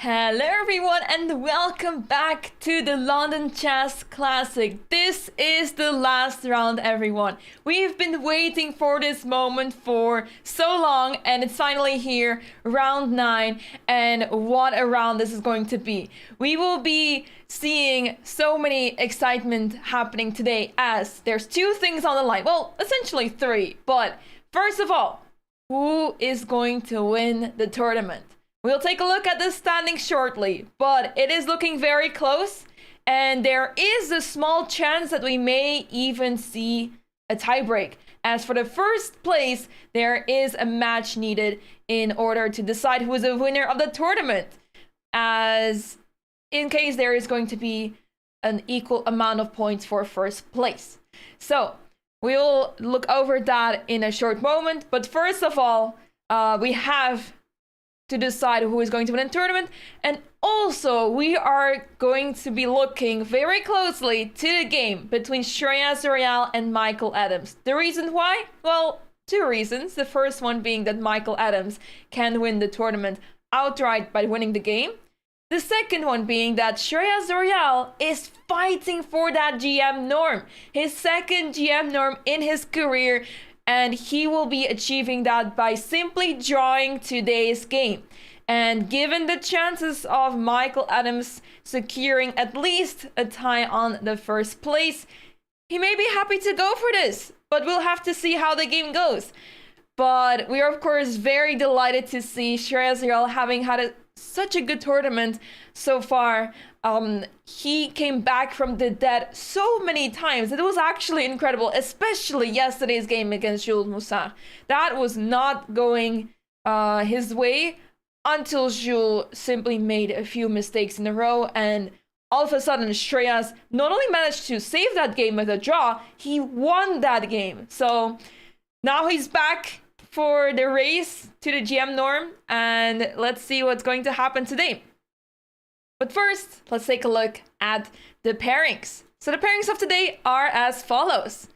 Hello everyone and welcome back to the London Chess Classic. This is the last round, everyone. We've been waiting for this moment for so long and it's finally here, round 9, and what a round this is going to be. We will be seeing so many excitement happening today as there's 2 things on the line. Well, essentially 3, but first of all, who is going to win the tournament? We'll take a look at the standings shortly, but it is looking very close, and there is a small chance that we may even see a tiebreak. As for the first place, there is a match needed in order to decide who is the winner of the tournament, as in case there is going to be an equal amount of points for first place. So we'll look over that in a short moment, but first of all, we have to decide who is going to win the tournament, and also we are going to be looking very closely to the game between Shreya Zorial and Michael Adams. The reason why? Well, 2 reasons. The first one being that Michael Adams can win the tournament outright by winning the game. The second one being that Shreya Zorial is fighting for that GM norm, his second GM norm in his career, and he will be achieving that by simply drawing today's game. And given the chances of Michael Adams securing at least a tie on the first place, he may be happy to go for this, but we'll have to see how the game goes. But we are of course very delighted to see Shreya Zorial having had such a good tournament so far. He came back from the dead so many times. It was actually incredible, especially yesterday's game against Jules Moussa. That was not going his way until Jules simply made a few mistakes in a row, and all of a sudden Shreya's not only managed to save that game with a draw, he won that game. So now he's back for the race to the GM norm, and let's see what's going to happen today. But first, let's take a look at the pairings. So the pairings of today are as follows.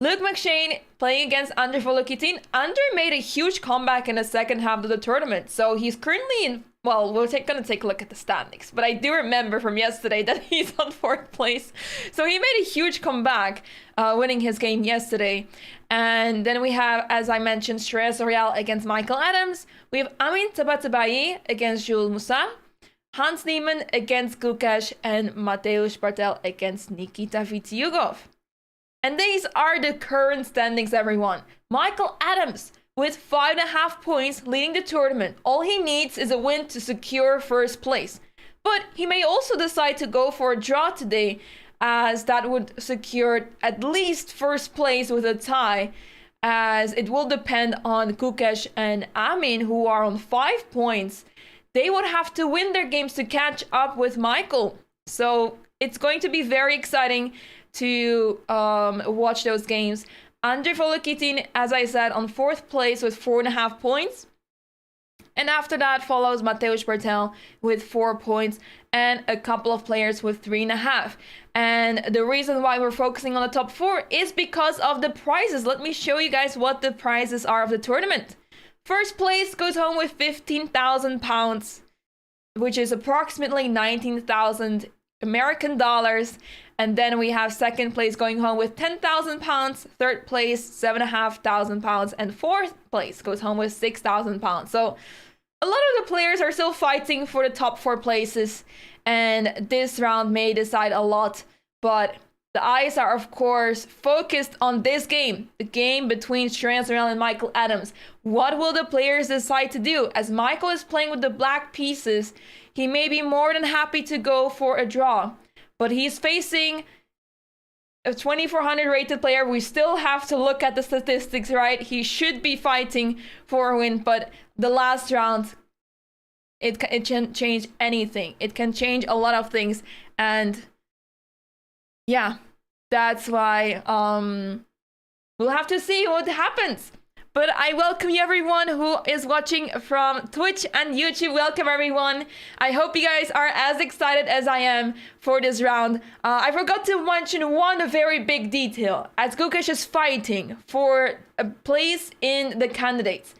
Luke McShane playing against Andre Volokitin. Andre made a huge comeback in the second half of the tournament, so he's currently in, well, we're gonna take a look at the standings, but I do remember from yesterday that he's on 4th place. So he made a huge comeback, winning his game yesterday. And then we have, as I mentioned, Shreya Zorial against Michael Adams. We have Amin Tabatabaei against Jules Moussa, Hans Niemann against Gukesh, and Mateusz Bartel against Nikita Vitiugov. And these are the current standings, everyone. Michael Adams with 5.5 points leading the tournament. All he needs is a win to secure first place. But he may also decide to go for a draw today, as that would secure at least first place with a tie, as it will depend on Gukesh and Amin, who are on 5 points. They would have to win their games to catch up with Michael. So it's going to be very exciting to watch those games. Andre Volokitin, as I said, on 4th place with 4.5 points. And after that follows Mateusz Bartel with 4 points and a couple of players with 3.5. And the reason why we're focusing on the top 4 is because of the prizes. Let me show you guys what the prizes are of the tournament. First place goes home with £15,000, which is approximately 19,000 American dollars. And then we have second place going home with £10,000, third place £7,500, and 4th place goes home with £6,000. So a lot of the players are still fighting for the top 4 places, and this round may decide a lot, but the eyes are of course focused on this game, the game between Shreya Zorial and Michael Adams. What will the players decide to do? As Michael is playing with the black pieces, he may be more than happy to go for a draw, but he's facing a 2400 rated player. We still have to look at the statistics, right? He should be fighting for a win, but the last round, it can change anything. It can change a lot of things, and yeah, that's why we'll have to see what happens. But I welcome you, everyone who is watching from Twitch and YouTube. Welcome, everyone. I hope you guys are as excited as I am for this round. I forgot to mention one very big detail. As Gukesh is fighting for a place in the candidates,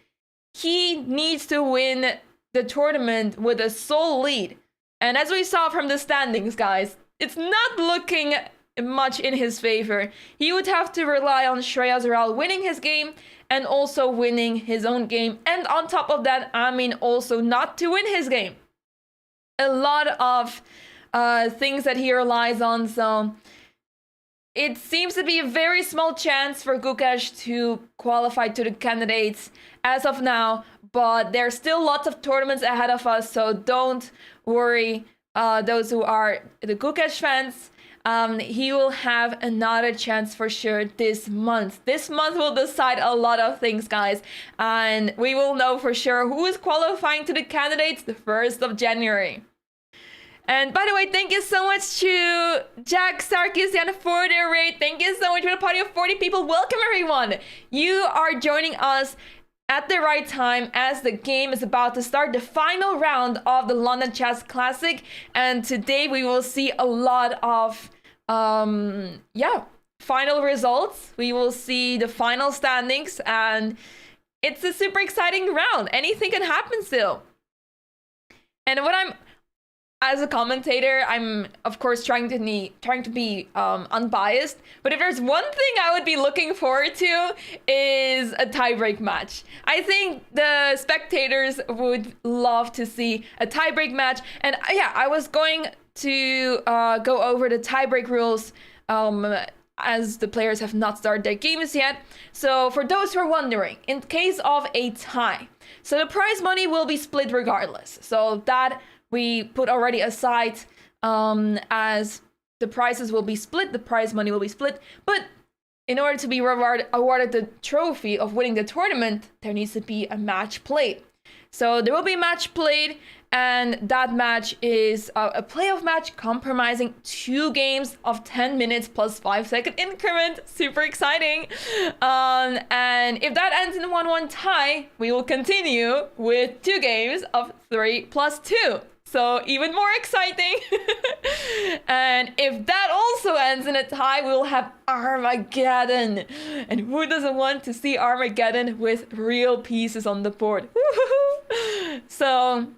he needs to win the tournament with a sole lead. And as we saw from the standings, guys, it's not looking much in his favor. He would have to rely on Shreyas winning his game and also winning his own game. And on top of that, Amin also not to win his game. A lot of things that he relies on, so it seems to be a very small chance for Gukesh to qualify to the candidates as of now, but there's still lots of tournaments ahead of us, so don't worry, those who are the Gukesh fans. He will have another chance for sure this month. This month will decide a lot of things, guys, and we will know for sure who is qualifying to the candidates the 1st of January. And by the way, thank you so much to Jack Sarkisian for the raid. Thank you so much for the party of 40 people. Welcome, everyone. You are joining us at the right time as the game is about to start, the final round of the London Chess Classic. And today we will see a lot of, final results. We will see the final standings, and it's a super exciting round. Anything can happen still. And as a commentator, I'm of course trying to be unbiased. But if there's one thing I would be looking forward to is a tiebreak match. I think the spectators would love to see a tiebreak match. And I was going to go over the tiebreak rules as the players have not started their games yet. So for those who are wondering, in case of a tie, so the prize money will be split regardless. So that we put already aside, as the prizes will be split, the prize money will be split. But in order to be awarded the trophy of winning the tournament, there needs to be a match played. So there will be a match played, and that match is a playoff match comprising 2 games of 10 minutes plus 5-second increment. Super exciting. And if that ends in a 1-1 tie, we will continue with 2 games of 3 plus 2. So even more exciting. And if that also ends in a tie, we'll have Armageddon. And who doesn't want to see Armageddon with real pieces on the board? So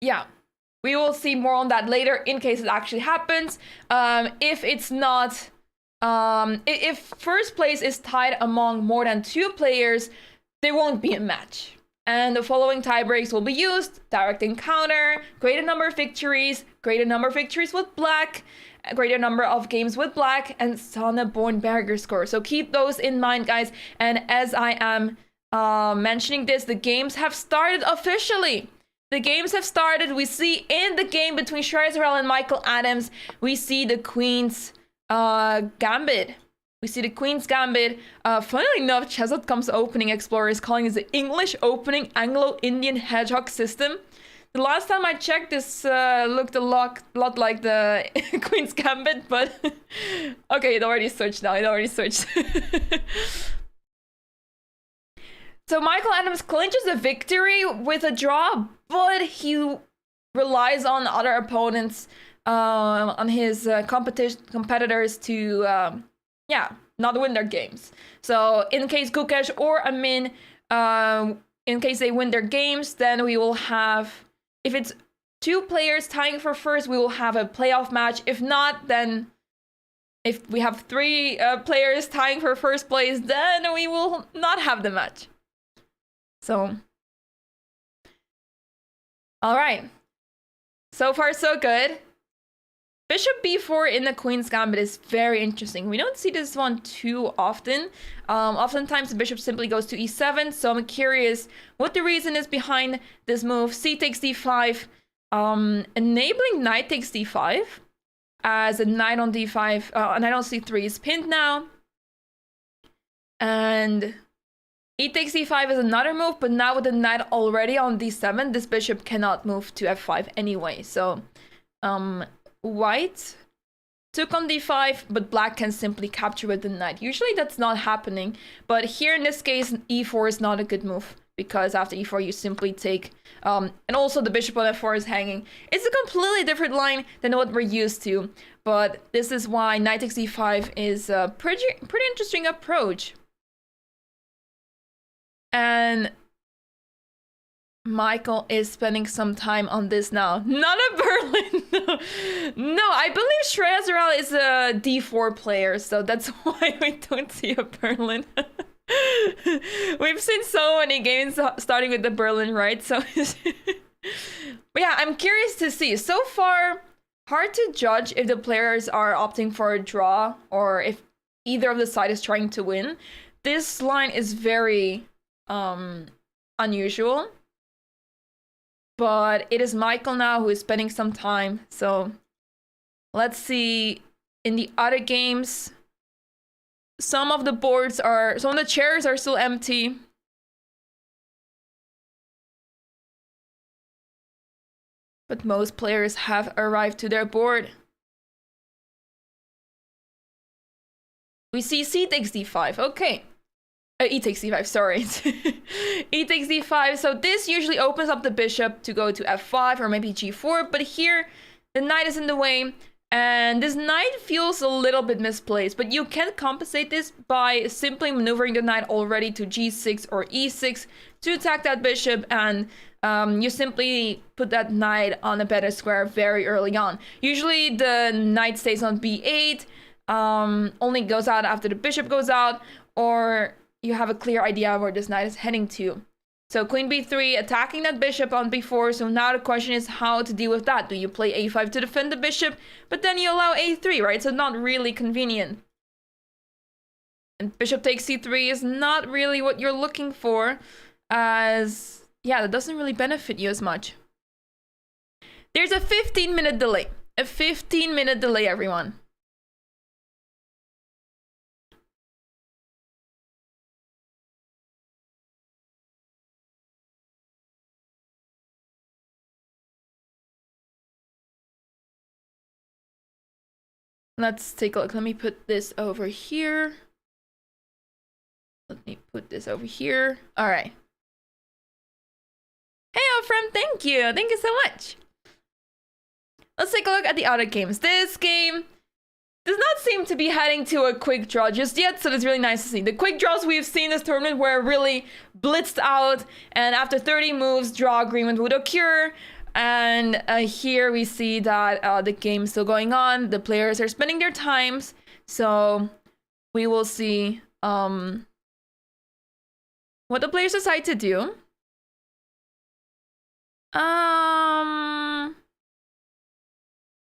yeah, we will see more on that later in case it actually happens. If it's not, if first place is tied among more than 2 players, there won't be a match. And the following tiebreaks will be used: direct encounter, greater number of victories with black, greater number of games with black, and Sonneborn-Berger score. So keep those in mind, guys. And as I am mentioning this, the games have started officially. The games have started. We see in the game between Shreyas and Michael Adams, we see the Queen's Gambit. We see the Queen's Gambit. Funnily enough, Chess.com's opening explorer is calling it the English opening Anglo-Indian hedgehog system. The last time I checked, this looked a lot like the Queen's Gambit, but okay, it already searched now. So Michael Adams clinches a victory with a draw, but he relies on other opponents, on his competitors to not win their games. So in case Gukesh or Amin, in case they win their games, then we will have, if it's 2 players tying for first, we will have a playoff match. If not, then if we have 3 players tying for first place, then we will not have the match. So, all right. So far, so good. Bishop b4 in the Queen's Gambit is very interesting. We don't see this one too often. Oftentimes the bishop simply goes to e7, so I'm curious what the reason is behind this move. C takes d5, enabling knight takes d5, as a knight on d5, knight on c3 is pinned now. And e takes d5 is another move, but now with the knight already on d7, this bishop cannot move to f5 anyway. So, white took on d5, but black can simply capture with the knight. Usually that's not happening, but here in this case, e4 is not a good move, because after e4 you simply take, and also the bishop on f4 is hanging. It's a completely different line than what we're used to, but this is why knight takes d5 is a pretty interesting approach. And Michael is spending some time on this now. Not a Berlin. No, I believe Shreyazaral is a D4 player, so that's why we don't see a Berlin. We've seen so many games starting with the Berlin, right? So, but yeah, I'm curious to see. So far, hard to judge if the players are opting for a draw or if either of the side is trying to win. This line is very unusual. But it is Michael now who is spending some time. So let's see. In the other games, some of the chairs are still empty. But most players have arrived to their board. We see C takes D5. Okay. E takes D5, sorry. E takes D5. So this usually opens up the bishop to go to F5 or maybe G4. But here, the knight is in the way. And this knight feels a little bit misplaced. But you can compensate this by simply maneuvering the knight already to G6 or E6 to attack that bishop. And you simply put that knight on a better square very early on. Usually the knight stays on B8. Only goes out after the bishop goes out. Or you have a clear idea where this knight is heading to. So queen b3, attacking that bishop on b4. So now the question is how to deal with that. Do you play a5 to defend the bishop? But then you allow a3, right? So not really convenient. And bishop takes c3 is not really what you're looking for, as, yeah, that doesn't really benefit you as much. There's a 15-minute delay. A 15-minute delay, everyone. Let's take a look. Let me put this over here. Let me put this over here. All right. Hey, Ofram, thank you. Thank you so much. Let's take a look at the other games. This game does not seem to be heading to a quick draw just yet, so it's really nice to see. The quick draws we've seen this tournament were really blitzed out, and after 30 moves, draw agreement would occur. And here we see that the game is still going on. The players are spending their times. So we will see what the players decide to do.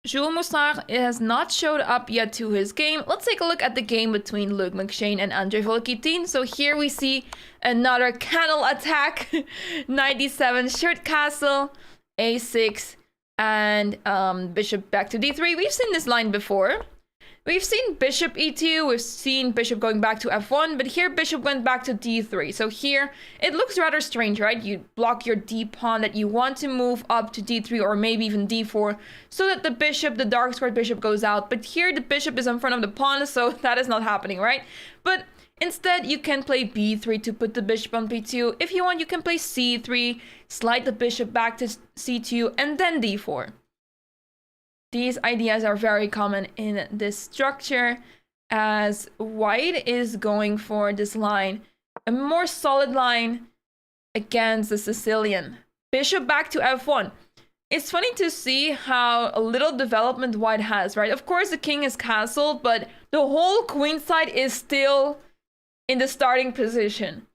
Jules Moussard has not showed up yet to his game. Let's take a look at the game between Luc McShane and Andrei Volokhitin. So here we see another canal attack. 97 shirt castle. A6 and bishop back to D3. We've seen this line before. We've seen bishop E2, we've seen bishop going back to F1, but here bishop went back to D3. So here, it looks rather strange, right? You block your D pawn that you want to move up to D3 or maybe even D4 so that the bishop, the dark squared bishop goes out. But here the bishop is in front of the pawn, so that is not happening, right? But instead, you can play b3 to put the bishop on b2. If you want, you can play c3, slide the bishop back to c2, and then d4. These ideas are very common in this structure, as white is going for this line, a more solid line against the Sicilian. Bishop back to f1. It's funny to see how little development white has, right? Of course, the king is castled, but the whole queen side is still in the starting position.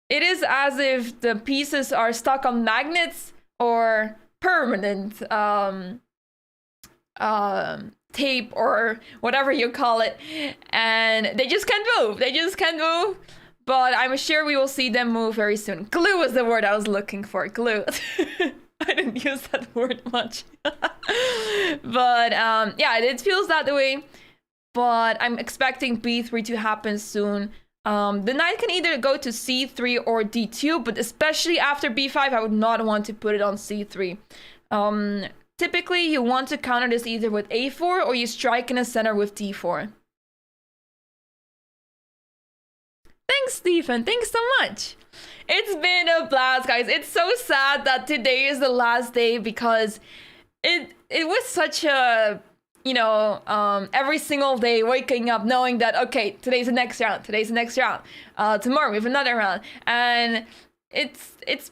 It is as if the pieces are stuck on magnets or permanent tape or whatever you call it, and they just can't move. They just can't move. But I'm sure we will see them move very soon. Glue is the word I was looking for. Glue. I didn't use that word much. But yeah, it feels that way. But I'm expecting b3 to happen soon. The knight can either go to c3 or d2, but especially after b5, I would not want to put it on c3. Typically, you want to counter this either with a4 or you strike in the center with d4. Thanks, Stephen. Thanks so much. It's been a blast, guys. It's so sad that today is the last day because it was such a... you know, every single day waking up knowing that, okay, today's the next round, tomorrow we have another round. And it's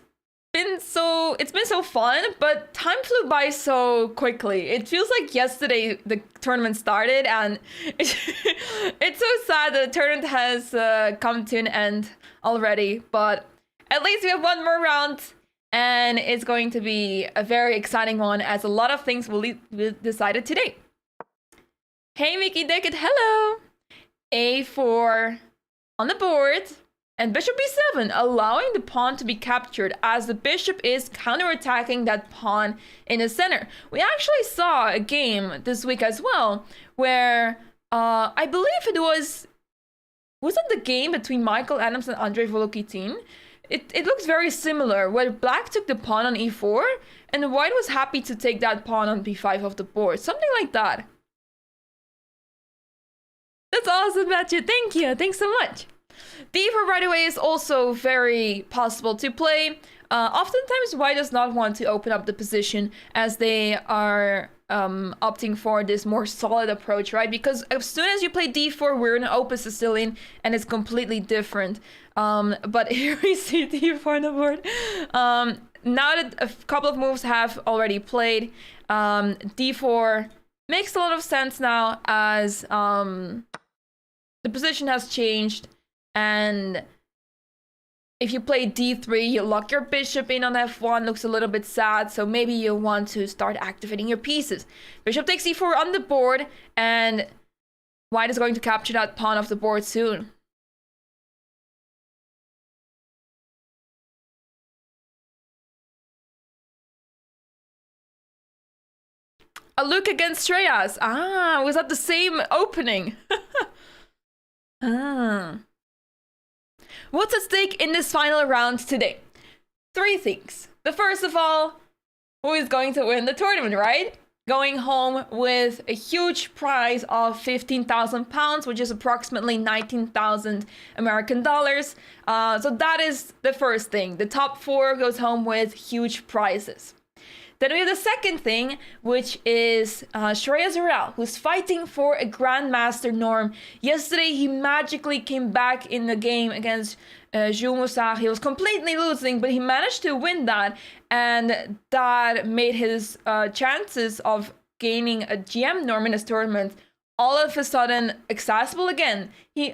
been so fun, but time flew by so quickly. It feels like yesterday the tournament started, and it's so sad that the tournament has come to an end already. But at least we have one more round, and it's going to be a very exciting one, as a lot of things will be decided today. Hey, Mickey Dickett, hello. A4 on the board. And bishop b7, allowing the pawn to be captured as the bishop is counterattacking that pawn in the center. We actually saw a game this week as well where I believe it was it the game between Michael Adams and Andrei Volokitin? It looks very similar, where black took the pawn on e4 and white was happy to take that pawn on b5 of the board. Something like that. That's awesome, Matthew. Thank you. Thanks so much. d4 right away is also very possible to play. Oftentimes white does not want to open up the position, as they are opting for this more solid approach, right? Because as soon as you play d4, we're in open Sicilian and it's completely different. But here we see d4 on the board. Now that a couple of moves have already played, d4 makes a lot of sense now, as the position has changed. And if you play d3, you lock your bishop in on f1, looks a little bit sad, so maybe you want to start activating your pieces. Bishop takes e4 on the board, and white is going to capture that pawn off the board soon. A look against Shreyas. Was that the same opening? What's at stake in this final round today? 3 things. The first of all, who is going to win the tournament, right? Going home with a huge prize of £15,000, which is approximately 19,000 American dollars. So that is the first thing. The top 4 goes home with huge prizes. Then we have the second thing, which is Shreya Zorel, who's fighting for a Grandmaster norm. Yesterday, he magically came back in the game against Jules Moussard. He was completely losing, but he managed to win that, and that made his chances of gaining a GM norm in this tournament all of a sudden accessible again.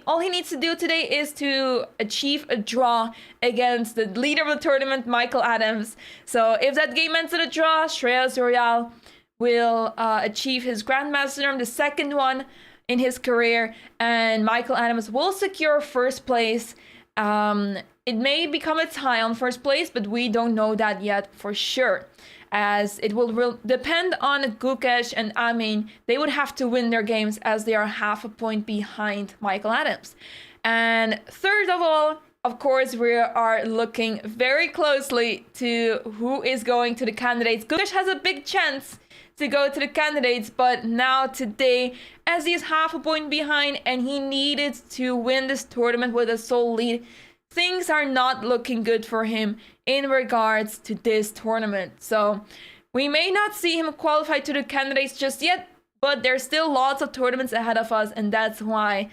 All he needs to do today is to achieve a draw against the leader of the tournament, Michael Adams. So if that game ends in a draw, Shreya Zorel will achieve his Grandmaster norm, the second one in his career, and Michael Adams will secure first place. It may become a tie on first place, but we don't know that yet for sure, as it will depend on Gukesh and Amin. They would have to win their games, as they are half a point behind Michael Adams. And third of all, of course, we are looking very closely to who is going to the candidates. Gukesh has a big chance to go to the candidates, but now today, as he is half a point behind and he needed to win this tournament with a sole lead, things are not looking good for him in regards to this tournament. So we may not see him qualify to the candidates just yet, but there's still lots of tournaments ahead of us, and that's why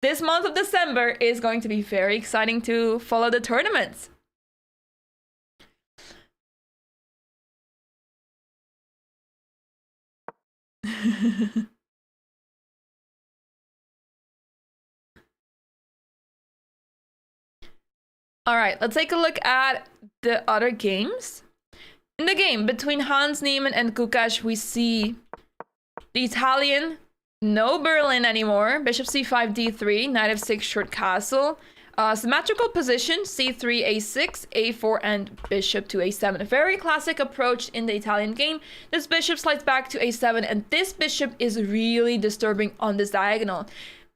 this month of December is going to be very exciting to follow the tournaments. All right, let's take a look at the other games. In the game between Hans Niemann and Gukesh, we see the Italian, no Berlin anymore. Bishop c5, d3, knight f6, short castle. Symmetrical position, c3, a6, a4, and bishop to a7. A very classic approach in the Italian game. This bishop slides back to a7, and this bishop is really disturbing on this diagonal.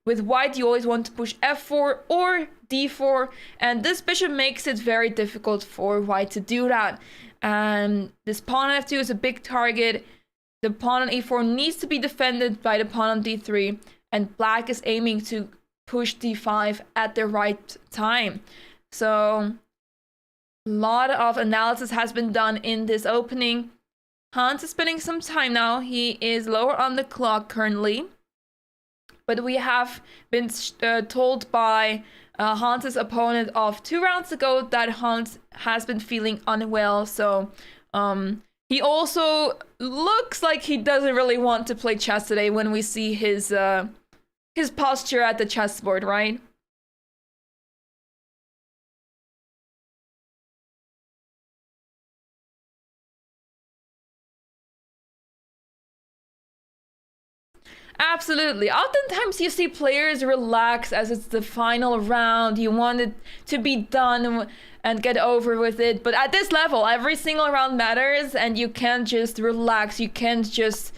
With white, you always want to push f4 or d4, and this bishop makes it very difficult for white to do that. This pawn on f2 is a big target. The pawn on e4 needs to be defended by the pawn on d3, and black is aiming to push d5 at the right time. So a lot of analysis has been done in this opening. Hans is spending some time now. He is lower on the clock currently. But we have been told by Hans's opponent of 2 rounds ago that Hans has been feeling unwell. So he also looks like he doesn't really want to play chess today when we see his posture at the chessboard, right? Absolutely. Oftentimes you see players relax as it's the final round. You want it to be done and get over with it. But at this level, every single round matters and you can't just relax. You can't just,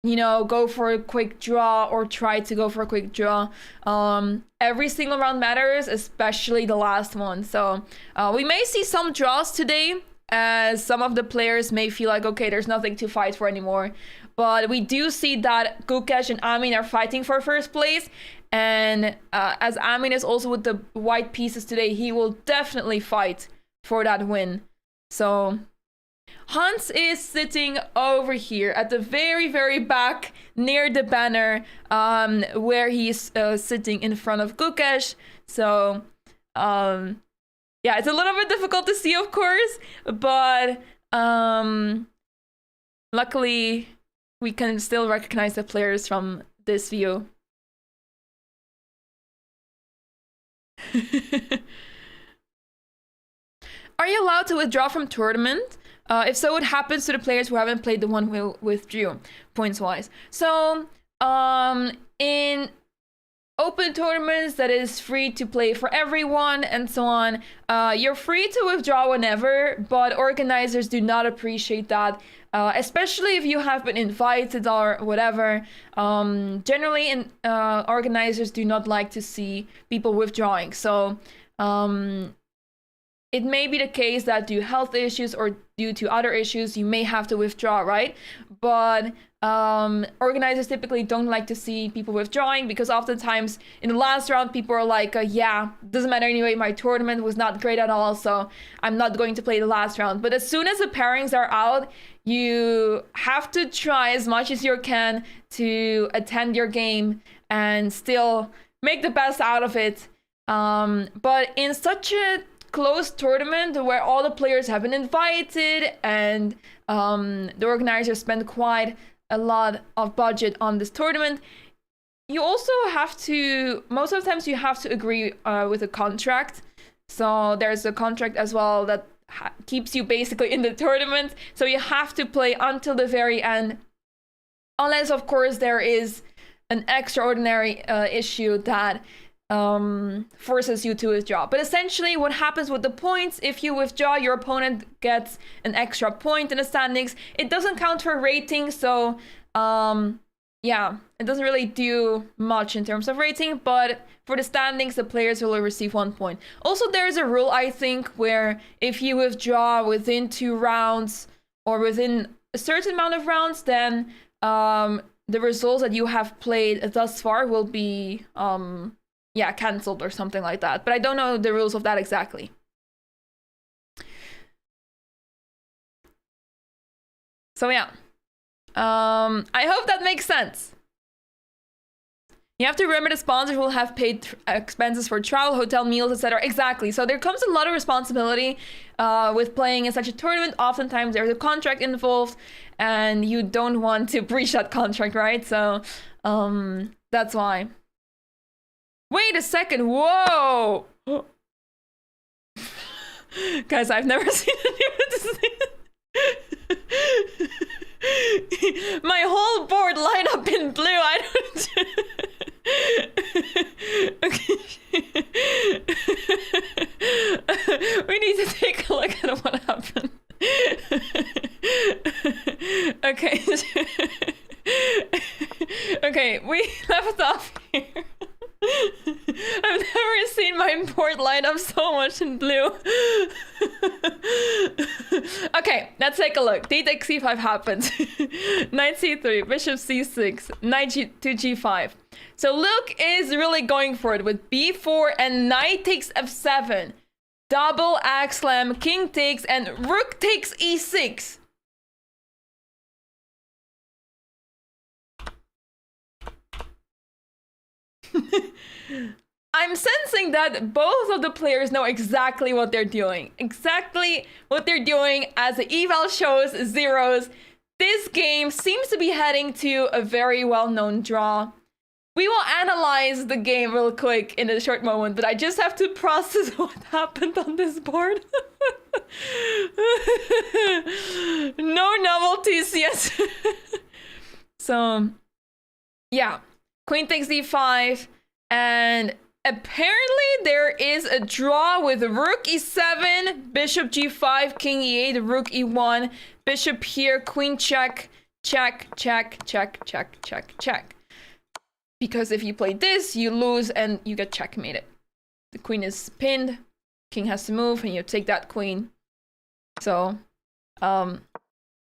you know, go for a quick draw or try to go for a quick draw. Every single round matters, especially the last one. So we may see some draws today as some of the players may feel like, okay, there's nothing to fight for anymore. But we do see that Gukesh and Amin are fighting for first place. And as Amin is also with the white pieces today, he will definitely fight for that win. So Hans is sitting over here at the very, very back near the banner where he's sitting in front of Gukesh. So yeah, it's a little bit difficult to see, of course, but luckily we can still recognize the players from this view. Are you allowed to withdraw from tournament? If so, what happens to the players who haven't played the one who withdrew, points-wise? So, in open tournaments that is free to play for everyone and so on, you're free to withdraw whenever, but organizers do not appreciate that, especially if you have been invited or whatever. Generally, organizers do not like to see people withdrawing. So it may be the case that due to health issues or due to other issues, you may have to withdraw, right? But organizers typically don't like to see people withdrawing because oftentimes in the last round, people are like, yeah, doesn't matter anyway, my tournament was not great at all, so I'm not going to play the last round. But as soon as the pairings are out, you have to try as much as you can to attend your game and still make the best out of it. But in such a close tournament where all the players have been invited and the organizers spend quite a lot of budget on this tournament, you also have to, most of the times you have to agree with a contract. So there's a contract as well that keeps you basically in the tournament. So you have to play until the very end, unless of course there is an extraordinary issue that forces you to withdraw. But essentially what happens with the points, if you withdraw, your opponent gets an extra point in the standings. It doesn't count for rating, so yeah, it doesn't really do much in terms of rating, but for the standings, the players will receive 1 point. Also, there's a rule, I think, where if you withdraw within 2 rounds or within a certain amount of rounds, then the results that you have played thus far will be yeah, cancelled or something like that. But I don't know the rules of that exactly. So yeah, I hope that makes sense. You have to remember the sponsors will have paid expenses for travel, hotel, meals, etc. Exactly. So there comes a lot of responsibility with playing in such a tournament. Oftentimes there's a contract involved and you don't want to breach that contract, right? So that's why. Wait a second, whoa! Guys, I've never seen anyone my whole board line up in blue, I don't... Okay. We need to take a look at what happened. Okay. Okay, we left off here. I've never seen my board light up so much in blue. Okay, let's take a look. D-Deck C5 happens. Knight C3, Bishop C6, Knight to G5. So Luke is really going for it with B4 and Knight takes F7. Double axe slam, King takes, and Rook takes E6. I'm sensing that both of the players know exactly what they're doing. Exactly what they're doing, as the eval shows zeros. This game seems to be heading to a very well-known draw. We will analyze the game real quick in a short moment, but I just have to process what happened on this board. No novelties yet. So, yeah. Queen takes d5, and apparently there is a draw with rook e7, bishop g5, king e8, rook e1, bishop here, queen check, check, check, check, check, check, check. Because if you play this, you lose and you get checkmated. The queen is pinned, king has to move, and you take that queen. So, knight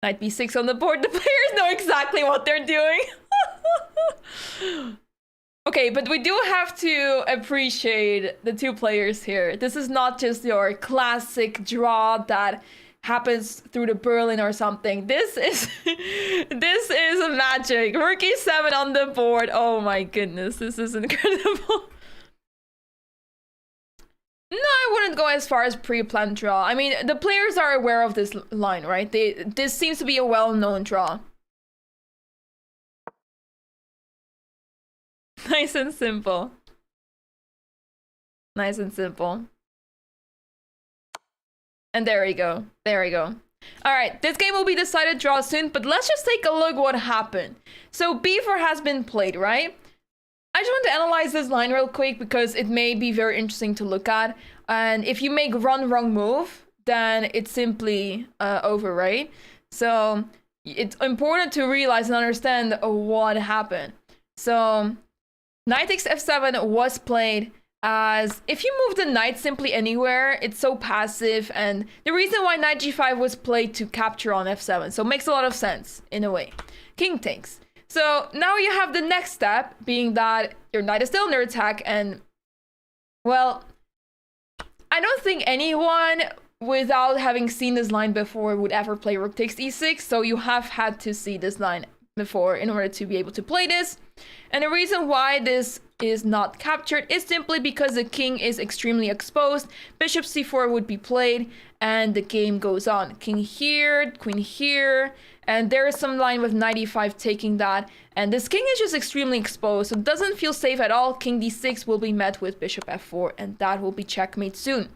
b6 on the board. The players know exactly what they're doing. Okay, but we do have to appreciate the two players here. This is not just your classic draw that happens through the Berlin or something. This is magic. Rook e7 on the board. Oh my goodness, this is incredible. No, I wouldn't go as far as pre-planned draw. I mean, the players are aware of this line, right? This seems to be a well-known draw. Nice and simple. Nice and simple. And there we go. There we go. All right, this game will be decided draw soon, but let's just take a look what happened. So b4 has been played, right? I just want to analyze this line real quick because it may be very interesting to look at. And if you make one wrong move, then it's simply over, right? So it's important to realize and understand what happened. So knight takes f7 was played. As if you move the knight simply anywhere, it's so passive, and the reason why knight g5 was played to capture on f7, so it makes a lot of sense in a way. King takes. So now you have the next step, being that your knight is still under attack, and well, I don't think anyone without having seen this line before would ever play rook takes e6, so you have had to see this line before in order to be able to play this. And the reason why this is not captured is simply because the king is extremely exposed. Bishop c4 would be played and the game goes on. King here, queen here, and there is some line with knight e5 taking that, and this king is just extremely exposed, so it doesn't feel safe at all. King d6 will be met with bishop f4, and that will be checkmate soon.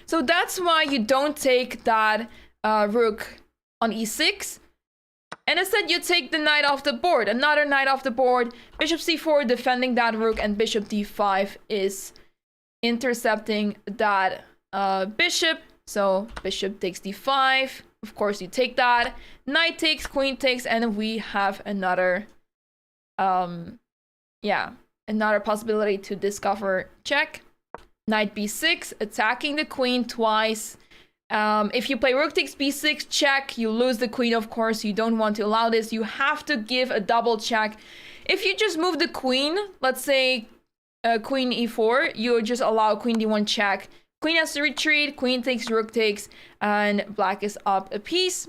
So that's why you don't take that rook on e6. And instead you take the knight off the board, another knight off the board, bishop c4 defending that rook, and bishop d5 is intercepting that bishop. So bishop takes d5, of course you take that, knight takes, queen takes, and we have another, another possibility to discover check. Knight b6, attacking the queen twice. If you play rook takes b6 check, you lose the queen, of course. You don't want to allow this. You have to give a double check. If you just move the queen, let's say queen e4, you just allow queen d1 check. Queen has to retreat, queen takes, rook takes, and black is up a piece.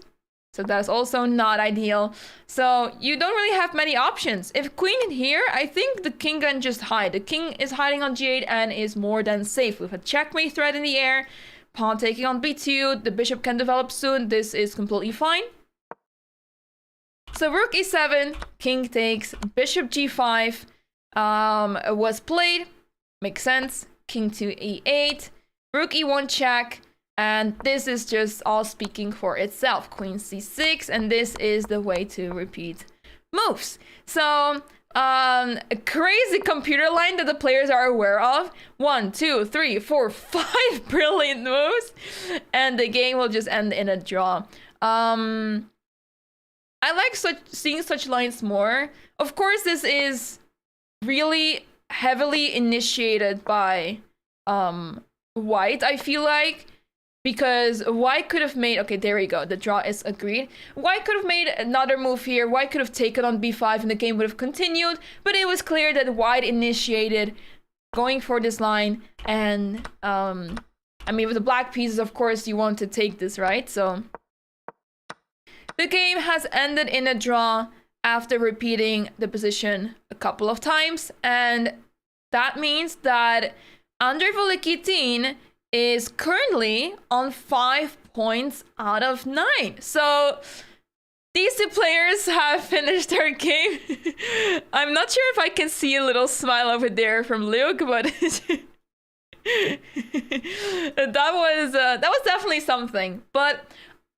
So that's also not ideal. So you don't really have many options. If queen in here, I think the king can just hide. The king is hiding on g8 and is more than safe. With a checkmate threat in the air, pawn taking on b2, the bishop can develop soon. This is completely fine. So rook e7, king takes, bishop g5 was played. Makes sense. King to e8, rook e1 check, and this is just all speaking for itself. Queen c6, and this is the way to repeat moves. So a crazy computer line that the players are aware of. 1, 2, 3, 4, 5 brilliant moves, and the game will just end in a draw. I like seeing such lines more. Of course, this is really heavily initiated by white, I feel like, because white could have made, okay, there we go, the draw is agreed. White could have made another move here. White could have taken on b5 and the game would have continued, but it was clear that white initiated going for this line. And I mean, with the black pieces, of course you want to take this, right? So the game has ended in a draw after repeating the position a couple of times, and that means that Andrei Volikitin is currently on 5 points out of 9. So these two players have finished their game. I'm not sure if I can see a little smile over there from Luke, but that was definitely something. But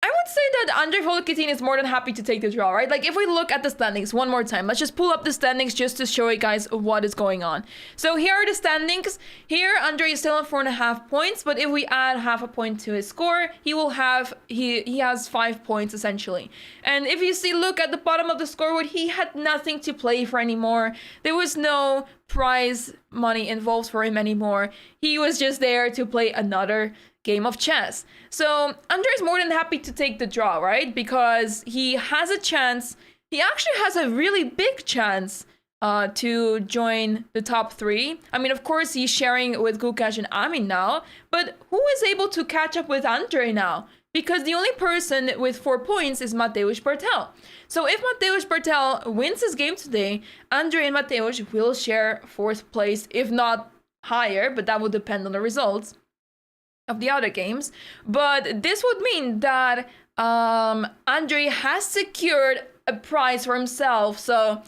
I would say that Andrei Volikitin is more than happy to take the draw, right? Like, if we look at the standings one more time, let's just pull up the standings just to show you guys what is going on. So here are the standings. Here, Andrei is still on 4.5 points, but if we add half a point to his score, he has 5 points essentially. And if you look at the bottom of the scoreboard, he had nothing to play for anymore. There was no prize money involved for him anymore. He was just there to play another game of chess. So Andrei is more than happy to take the draw, right? Because he has a chance. He actually has a really big chance to join the top 3. I mean, of course, he's sharing with Gukash and Amin now, but who is able to catch up with Andrei now? Because the only person with 4 points is Mateusz Bartel. So if Mateusz Bartel wins his game today, Andrei and Mateusz will share 4th place, if not higher, but that would depend on the results of the other games. But this would mean that Andrei has secured a prize for himself. So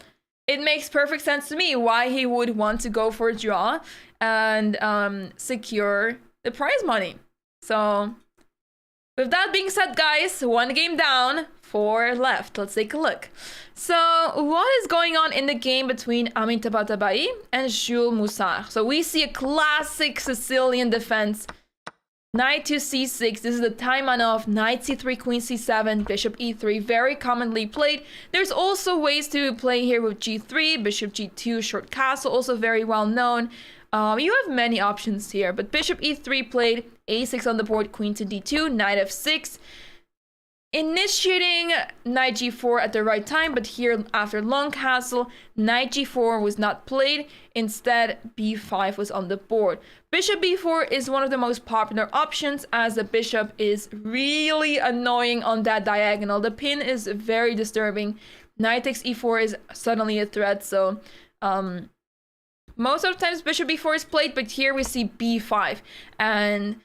it makes perfect sense to me why he would want to go for a draw and secure the prize money. So with that being said, guys, 1 game down, 4 left. Let's take a look. So what is going on in the game between Amin Tabatabai and Jules Moussard? So we see a classic Sicilian defense. Knight to c6, this is the time of knight c3, queen c7, bishop e3, very commonly played. There's also ways to play here with g3, bishop g2, short castle, also very well known. You have many options here, but bishop e3 played, a6 on the board, queen to d2, knight f6. Initiating knight g4 at the right time, but here after long castle, knight g4 was not played. Instead, b5 was on the board. Bishop b4 is one of the most popular options as the bishop is really annoying on that diagonal. The pin is very disturbing. Knight takes e4 is suddenly a threat, so most of the times bishop b4 is played, but here we see b5 and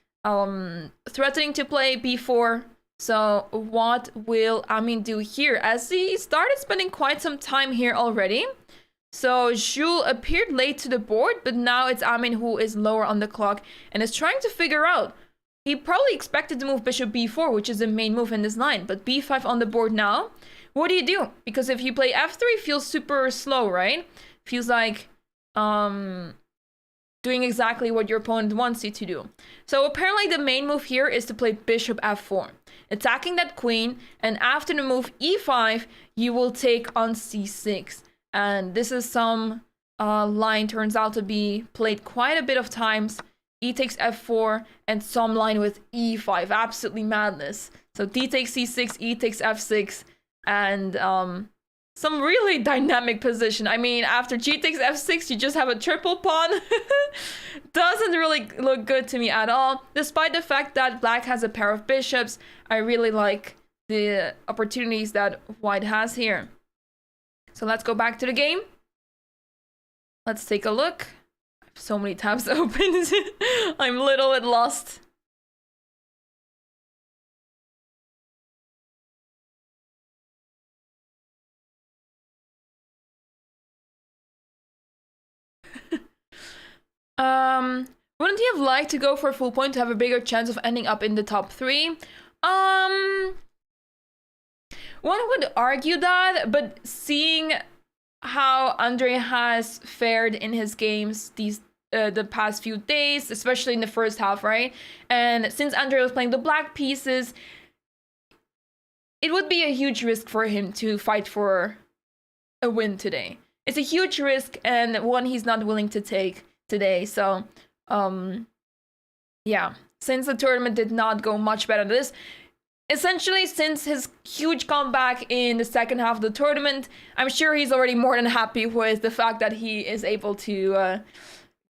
threatening to play b4. So what will Amin do here? As he started spending quite some time here already. So Jules appeared late to the board, but now it's Amin who is lower on the clock and is trying to figure out. He probably expected to move bishop b4, which is the main move in this line, but b5 on the board now. What do you do? Because if you play f3, it feels super slow, right? Feels like doing exactly what your opponent wants you to do. So apparently the main move here is to play bishop f4, attacking that queen, and after the move e5, you will take on c6. And this is some line turns out to be played quite a bit of times. E takes f4 and some line with e5. Absolutely madness. So d takes c6, e takes f6, and some really dynamic position. I mean, after g takes f6, you just have a triple pawn. Doesn't really look good to me at all. Despite the fact that black has a pair of bishops, I really like the opportunities that white has here. So let's go back to the game. Let's take a look. I have so many tabs open. I'm a little bit lost. Wouldn't he have liked to go for a full point to have a bigger chance of ending up in the top 3? One would argue that, but seeing how Andrei has fared in his games the past few days, especially in the first half, right? And since Andrei was playing the black pieces, it would be a huge risk for him to fight for a win today. It's a huge risk and one he's not willing to take today. So, yeah, since the tournament did not go much better than this, essentially, since his huge comeback in the second half of the tournament, I'm sure he's already more than happy with the fact that he is able to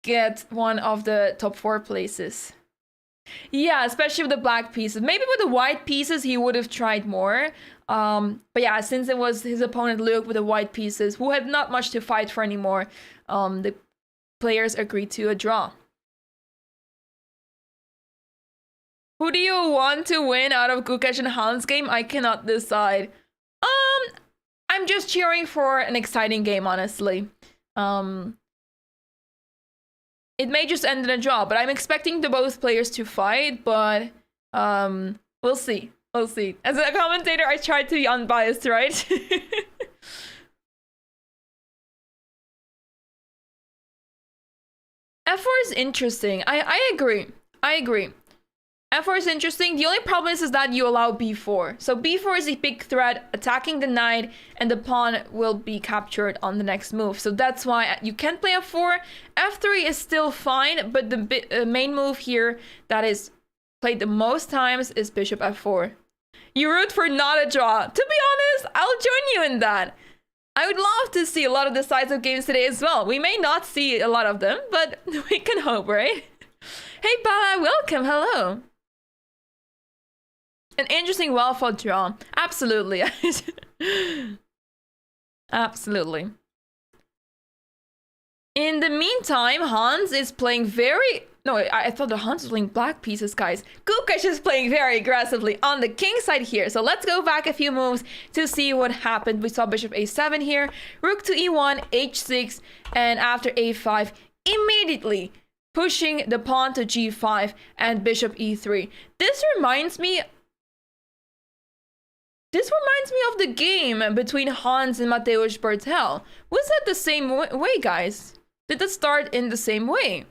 get one of the top 4 places. Yeah, especially with the black pieces. Maybe with the white pieces, he would have tried more. But yeah, since it was his opponent Luke with the white pieces, who had not much to fight for anymore, the players agree to a draw. Who do you want to win out of Gukesh and Hans game? I cannot decide. I'm just cheering for an exciting game, honestly. It may just end in a draw, but I'm expecting the both players to fight, but we'll see. We'll see. As a commentator, I try to be unbiased, right? F4 is interesting. I agree. I agree. F4 is interesting. The only problem is that you allow B4. So B4 is a big threat, attacking the knight, and the pawn will be captured on the next move. So that's why you can't play F4. F3 is still fine, but the main move here that is played the most times is bishop F4. You root for not a draw. To be honest, I'll join you in that. I would love to see a lot of decisive games today as well. We may not see a lot of them, but we can hope, right? Hey, Bala, welcome. Hello. An interesting, well-fought draw. Absolutely. Absolutely. In the meantime, Hans is playing very... No, I thought the Hans was playing black pieces, guys. Gukesh is playing very aggressively on the king side here. So let's go back a few moves to see what happened. We saw bishop a7 here, rook to e1, h6, and after a5, immediately pushing the pawn to g5 and bishop e3. This reminds me of the game between Hans and Mateusz Bertel. Was that the same way, guys? Did it start in the same way?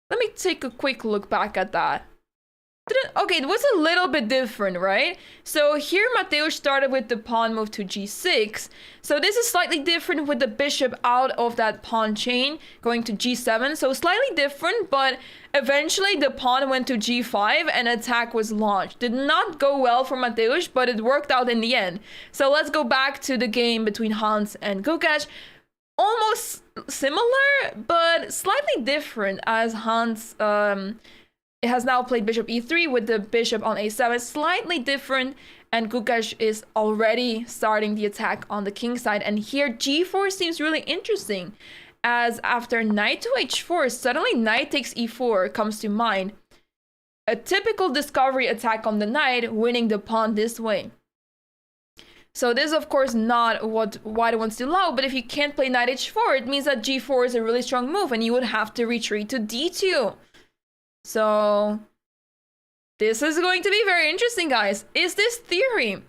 Let me take a quick look back at that. Okay, it was a little bit different, right? So here Mateusz started with the pawn move to g6. So this is slightly different with the bishop out of that pawn chain going to g7. So slightly different, but eventually the pawn went to g5 and attack was launched. Did not go well for Mateusz, but it worked out in the end. So let's go back to the game between Hans and Gukesh. Almost similar, but slightly different, as Hans has now played bishop e3 with the bishop on a7. Slightly different, and Gukesh is already starting the attack on the king side. And here g4 seems really interesting, as after knight to h4, suddenly knight takes e4 comes to mind. A typical discovery attack on the knight, winning the pawn this way. So this is of course not what white wants to allow, but if you can't play knight h4, it means that g4 is a really strong move and you would have to retreat to d2. So this is going to be very interesting, guys. Is this theory?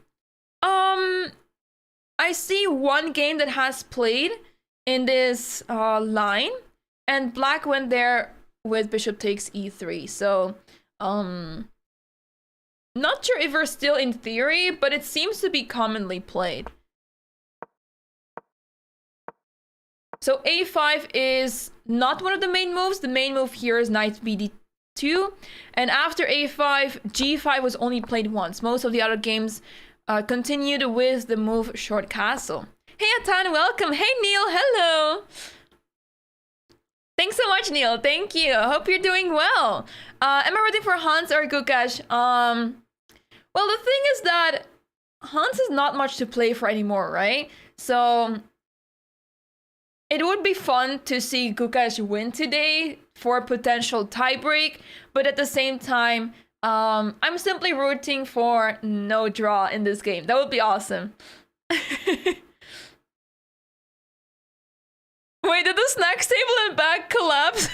I see one game that has played in this line, and black went there with bishop takes e3. So not sure if we're still in theory, but it seems to be commonly played. So a5 is not one of the main moves. The main move here is knight bd2. And after a5, g5 was only played once. Most of the other games continued with the move short castle. Hey Atan, welcome. Hey Neil, hello. Thanks so much, Neil. Thank you. I hope you're doing well. Am I rooting for Hans or Gukesh? Well, the thing is that Hans is not much to play for anymore, right? So it would be fun to see Gukesh win today for a potential tiebreak, but at the same time, I'm simply rooting for no draw in this game. That would be awesome. Wait, did the snacks table and back collapse?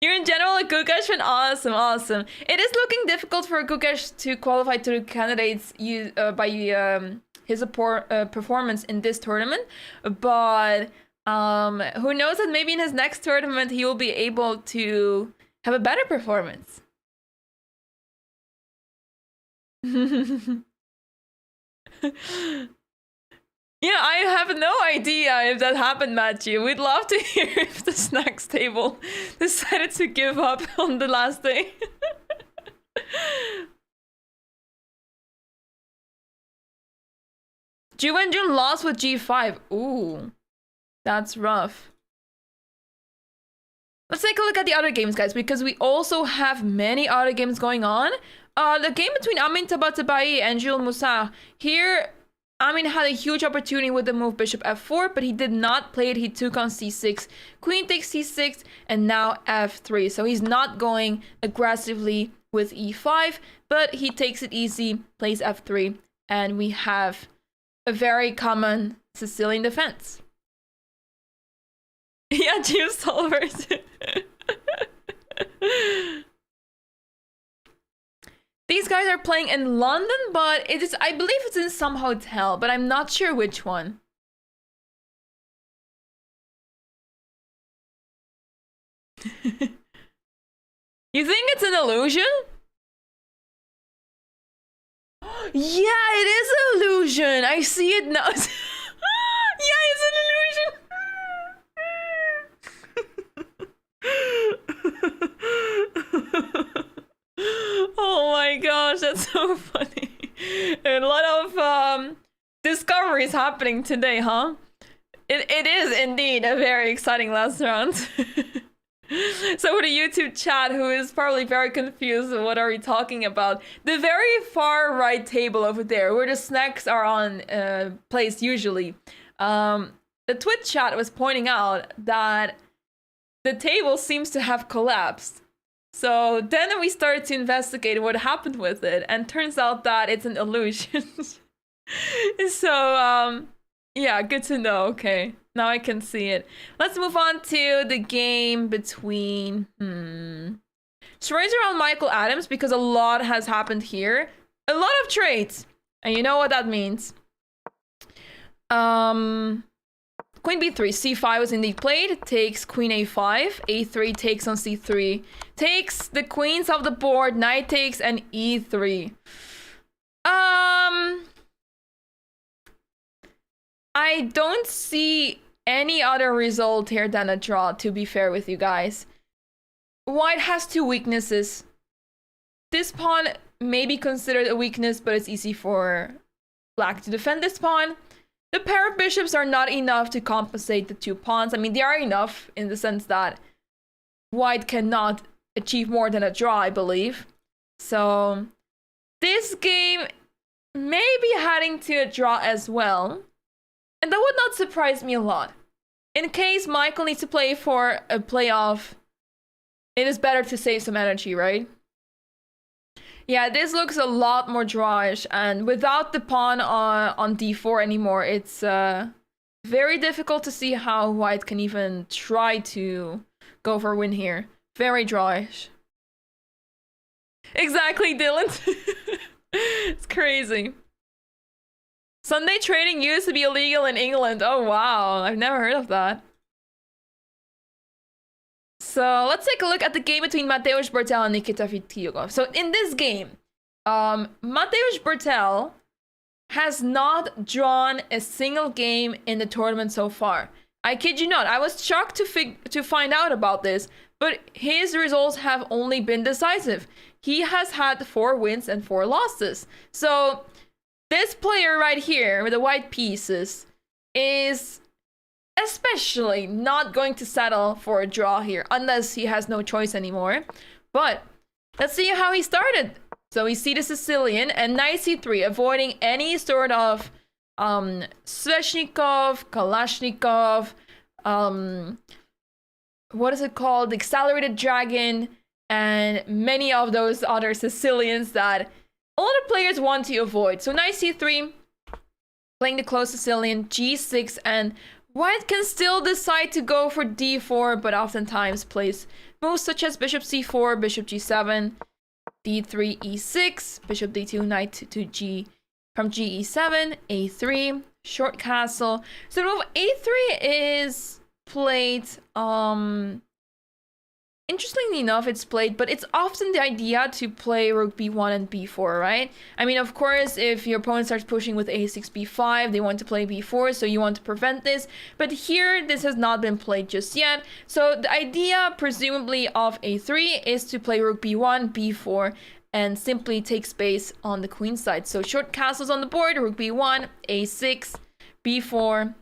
You're in general a Gukesh fan? Awesome, awesome. It is looking difficult for Gukesh to qualify to the candidates by his performance in this tournament, but who knows that maybe in his next tournament he will be able to have a better performance. Yeah, I have no idea if that happened, Matthew. We'd love to hear if the snacks table decided to give up on the last day. Ju Wenjun lost with g5. Ooh, that's rough. Let's take a look at the other games, guys, because we also have many other games going on. The game between Amin Tabatabai and Jules Moussa. Here, Amin had a huge opportunity with the move bishop f4, but he did not play it. He took on c6, queen takes c6, and now f3. So he's not going aggressively with e5, but he takes it easy, plays f3, and we have a very common Sicilian defense. Yeah, James solvers. These guys are playing in London, but it is, I believe it's in some hotel, but I'm not sure which one. You think it's an illusion? Yeah, it is an illusion. I see it now. Yeah, it's an illusion. Oh my gosh, that's so funny. A lot of discoveries happening today, huh? It is indeed a very exciting last round. So for the YouTube chat, who is probably very confused, what are we talking about? The very far right table over there, where the snacks are on placed usually. The Twitch chat was pointing out that the table seems to have collapsed. So then we started to investigate what happened with it, and turns out that it's an illusion. So, yeah, good to know. Okay, now I can see it. Let's move on to the game between... Schroeder on Michael Adams, because a lot has happened here. A lot of trades. And you know what that means. Queen b3, c5 was indeed played, takes queen a5, a3 takes on c3, takes the queens off the board, knight takes, and e3. I don't see any other result here than a draw, to be fair with you guys. White has two weaknesses. This pawn may be considered a weakness, but it's easy for black to defend this pawn. The pair of bishops are not enough to compensate the two pawns. I mean, they are enough in the sense that white cannot achieve more than a draw, I believe. So this game may be heading to a draw as well. And that would not surprise me a lot. In case Michael needs to play for a playoff, it is better to save some energy, right? Yeah, this looks a lot more drawish, and without the pawn on d4 anymore, it's very difficult to see how white can even try to go for a win here. Very drawish. Exactly, Dylan. It's crazy. Sunday trading used to be illegal in England. Oh wow, I've never heard of that. So let's take a look at the game between Mateusz Bertel and Nikita Vytryugov. So in this game, Mateusz Bertel has not drawn a single game in the tournament so far. I kid you not. I was shocked to find out about this, but his results have only been decisive. He has had 4 wins and 4 losses. So this player right here with the white pieces is especially not going to settle for a draw here, unless he has no choice anymore. But let's see how he started. So we see the Sicilian and knight c3, avoiding any sort of Sveshnikov, Kalashnikov, what is it called? The accelerated dragon, and many of those other Sicilians that a lot of players want to avoid. So knight c3, playing the close Sicilian, g6, and white can still decide to go for d4, but oftentimes plays moves such as bishop c4, bishop g7, d3, e6, bishop d2, knight to g, from g e7, a3, short castle. So move a3 is played, interestingly enough, it's played, but it's often the idea to play rook b1 and b4, right? I mean, of course, if your opponent starts pushing with a6, b5, they want to play b4, so you want to prevent this. But here, this has not been played just yet. So the idea, presumably, of a3 is to play rook b1, b4, and simply take space on the queen side. So short castles on the board, rook b1, a6, b4,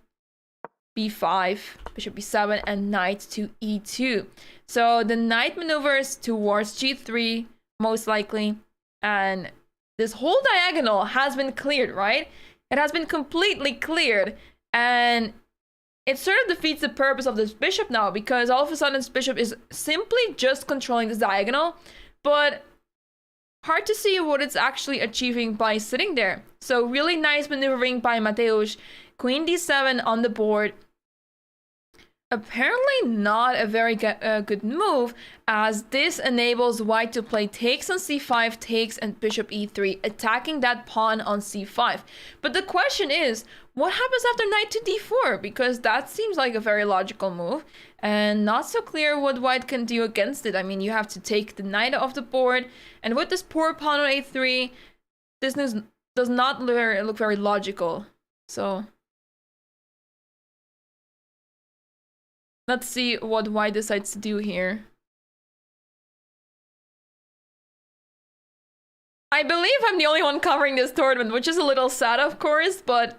b5, bishop b7, and knight to e2. So the knight maneuvers towards g3, most likely, and this whole diagonal has been cleared, right? It has been completely cleared, and it sort of defeats the purpose of this bishop now, because all of a sudden this bishop is simply just controlling this diagonal, but hard to see what it's actually achieving by sitting there. So really nice maneuvering by Mateusz. Queen d7 on the board. Apparently not a very good move, as this enables white to play takes on c5, takes, and bishop e3, attacking that pawn on c5. But the question is, what happens after knight to d4? Because that seems like a very logical move, and not so clear what white can do against it. I mean, you have to take the knight off the board, and with this poor pawn on a3, this does not look very logical. So let's see what white decides to do here. I believe I'm the only one covering this tournament, which is a little sad, of course, but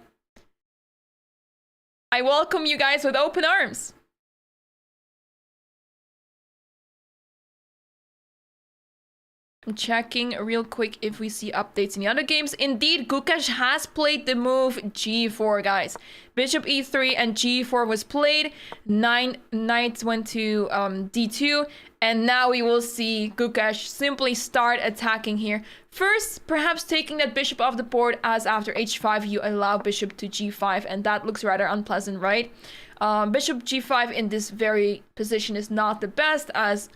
I welcome you guys with open arms. I'm checking real quick if we see updates in the other games. Indeed, Gukash has played the move g4, guys. Bishop e3 and g4 was played. Knight went to d2. And now we will see Gukash simply start attacking here. First, perhaps taking that bishop off the board, as after h5 you allow bishop to g5. And that looks rather unpleasant, right? Bishop g5 in this very position is not the best, as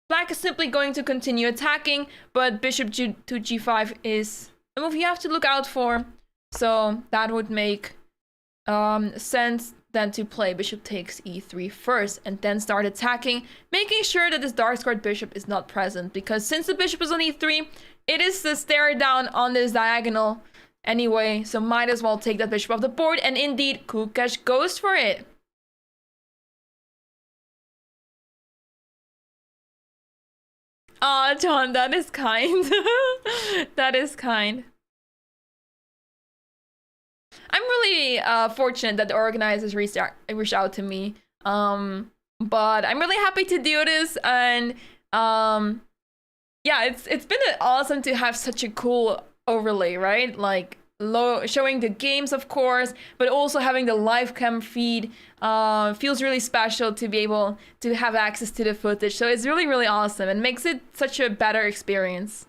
Black is simply going to continue attacking, but bishop to g5 is a move you have to look out for. So that would make sense then to play bishop takes e3 first and then start attacking, making sure that this dark-squared bishop is not present, because since the bishop is on e3, it is the stare down on this diagonal anyway, so might as well take that bishop off the board, and indeed, Gukash goes for it. Aw, John, that is kind. That is kind. I'm really fortunate that the organizers reached out to me. But I'm really happy to do this, and yeah, it's been awesome to have such a cool overlay, right? Like showing the games, of course, but also having the live cam feed feels really special to be able to have access to the footage. So it's really, really awesome and makes it such a better experience.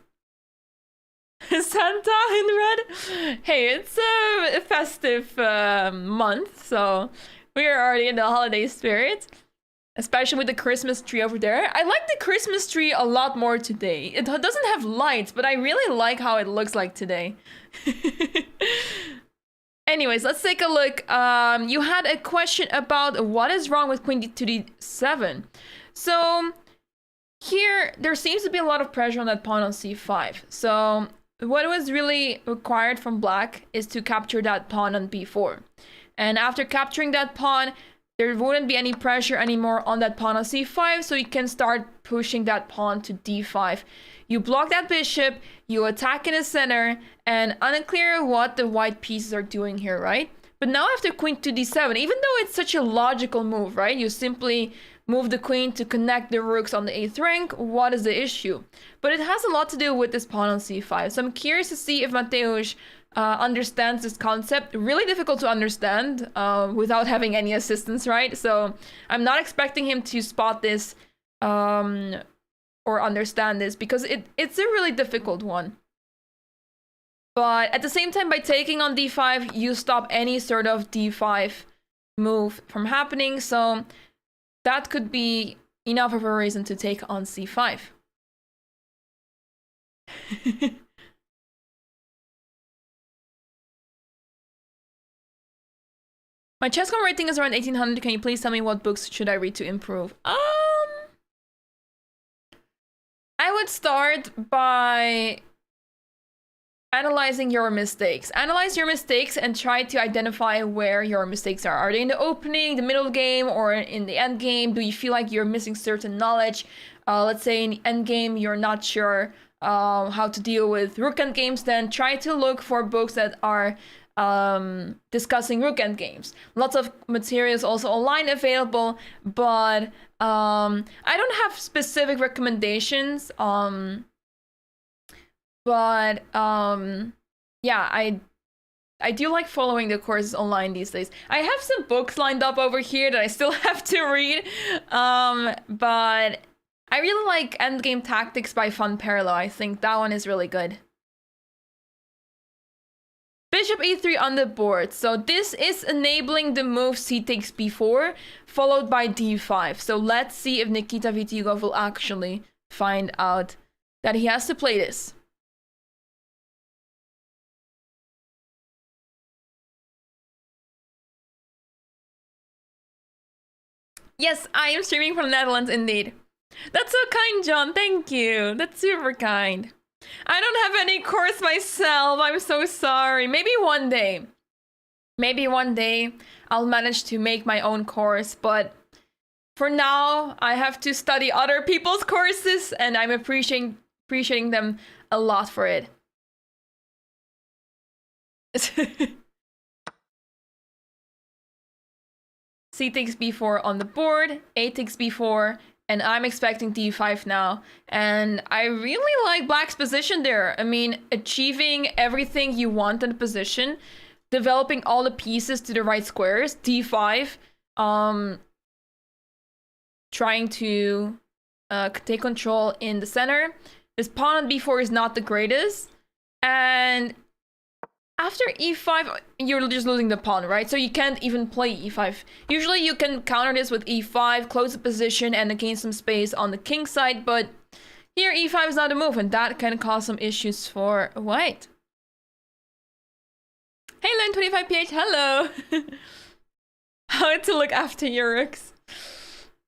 Santa in red? Hey, it's a festive month, so we are already in the holiday spirit. Especially with the Christmas tree over there. I like the Christmas tree a lot more today. It doesn't have lights, but I really like how it looks like today. Anyways, let's take a look. You had a question about what is wrong with queen to d7. So here, there seems to be a lot of pressure on that pawn on c5. So what was really required from black is to capture that pawn on b4. And after capturing that pawn, there wouldn't be any pressure anymore on that pawn on c5, so you can start pushing that pawn to d5. You block that bishop, you attack in the center, and unclear what the white pieces are doing here, right? But now after queen to d7, even though it's such a logical move, right? You simply move the queen to connect the rooks on the 8th rank. What is the issue? But it has a lot to do with this pawn on c5. So I'm curious to see if Mateusz understands this concept. Really difficult to understand without having any assistance, right? So I'm not expecting him to spot this or understand this, because it's a really difficult one. But at the same time, by taking on d5, you stop any sort of d5 move from happening. So that could be enough of a reason to take on c5. My chess.com rating is around 1800. Can you please tell me what books should I read to improve? I would start by analyzing your mistakes. Analyze your mistakes and try to identify where your mistakes are. Are they in the opening, the middle of the game, or in the end game? Do you feel like you're missing certain knowledge? Let's say in the end game, you're not sure how to deal with rook endgames, then try to look for books that are discussing rook endgames. Lots of materials also online available, but I don't have specific recommendations. Yeah, I do like following the courses online these days. I have some books lined up over here that I still have to read, but I really like Endgame Tactics by Fun Parallel. I think that one is really good. Bishop e3 on the board. So this is enabling the move c takes b4, followed by d5. So let's see if Nikita Vitigov will actually find out that he has to play this. Yes, I am streaming from the Netherlands indeed. That's so kind, John. Thank you. That's super kind. I don't have any course myself. I'm so sorry. Maybe one day. Maybe one day I'll manage to make my own course, but for now I have to study other people's courses and I'm appreciating them a lot for it. C takes b4 on the board, A takes b4, and I'm expecting d5 now. And I really like black's position there. I mean, achieving everything you want in the position, developing all the pieces to the right squares, d5, trying to take control in the center. This pawn on b4 is not the greatest. And after e5, you're just losing the pawn, right? So you can't even play e5. Usually you can counter this with e5, close the position, and gain some space on the king side, but here e5 is not a move, and that can cause some issues for white. Hey, Len25ph, hello! How to look after your rooks.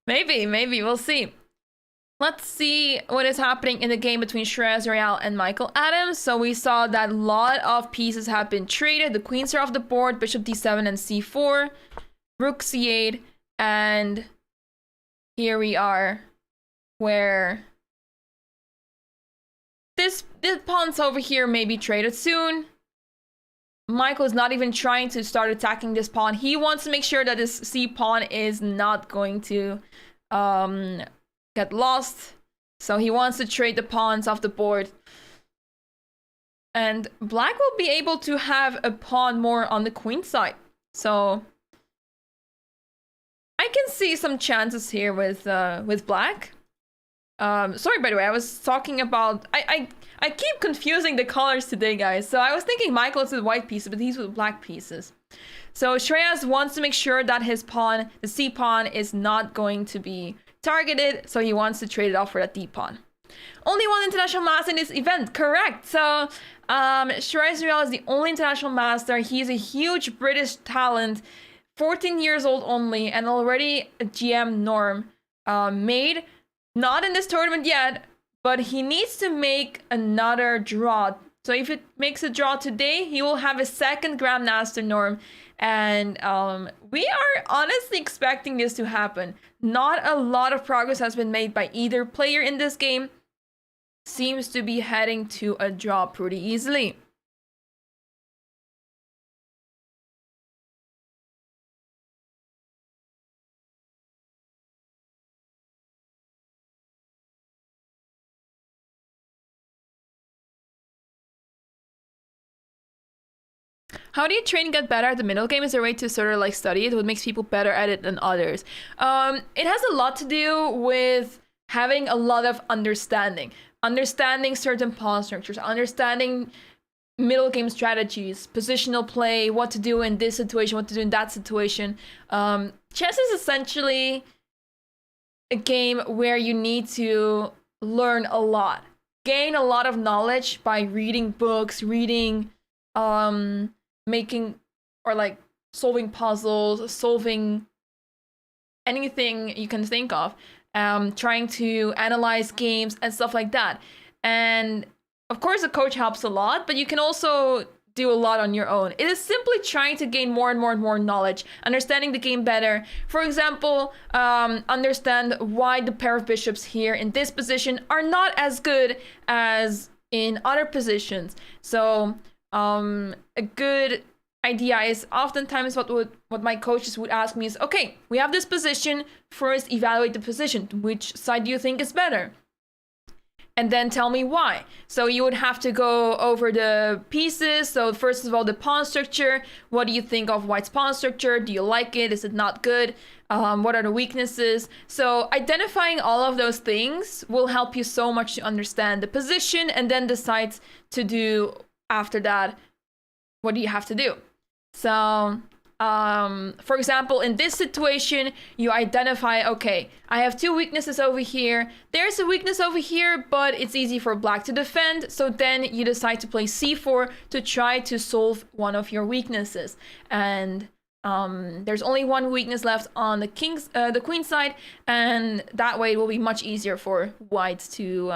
Maybe, we'll see. Let's see what is happening in the game between Shreyas Royale and Michael Adams. So we saw that a lot of pieces have been traded. The queens are off the board, bishop d7 and c4, rook c8, and here we are where this pawn's over here may be traded soon. Michael is not even trying to start attacking this pawn. He wants to make sure that this c pawn is not going to get lost, so he wants to trade the pawns off the board. And black will be able to have a pawn more on the queen side. So I can see some chances here with black. Sorry, by the way, I was talking about... I keep confusing the colors today, guys. So I was thinking Michael's with white pieces, but he's with black pieces. So Shreyas wants to make sure that his pawn, the c pawn, is not going to be targeted, so he wants to trade it off for that d pawn. Only one international master in this event, correct? So Shreyas Royale is the only international master. He's a huge British talent, 14 years old only, and already a GM norm made. Not in this tournament yet, but he needs to make another draw. So if it makes a draw today, he will have a second Grandmaster norm. And we are honestly expecting this to happen. Not a lot of progress has been made by either player in this game. Seems to be heading to a draw pretty easily. How do you train and get better at the middle game? Is there a way to sort of like study it? What makes people better at it than others? It has a lot to do with having a lot of understanding. Understanding certain pawn structures, understanding middle game strategies, positional play, what to do in this situation, what to do in that situation. Chess is essentially a game where you need to learn a lot. Gain a lot of knowledge by reading books, reading... making or like solving puzzles, solving anything you can think of, trying to analyze games and stuff like that. And of course the coach helps a lot, but you can also do a lot on your own. It is simply trying to gain more and more and more knowledge, understanding the game better. For example, understand why the pair of bishops here in this position are not as good as in other positions. So a good idea is oftentimes what my coaches would ask me is, okay, we have this position, first evaluate the position. Which side do you think is better? and then tell me why. So you would have to go over the pieces. So first of all, the pawn structure. What do you think of white's pawn structure? Do you like it? Is it not good? What are the weaknesses? So identifying all of those things will help you so much to understand the position and then decide to do after that, what do you have to do? So for example, in this situation, you identify, okay, I have two weaknesses over here. There's a weakness over here, but it's easy for black to defend. So then you decide to play c4 to try to solve one of your weaknesses. And there's only one weakness left on the queen side, and that way it will be much easier for white to,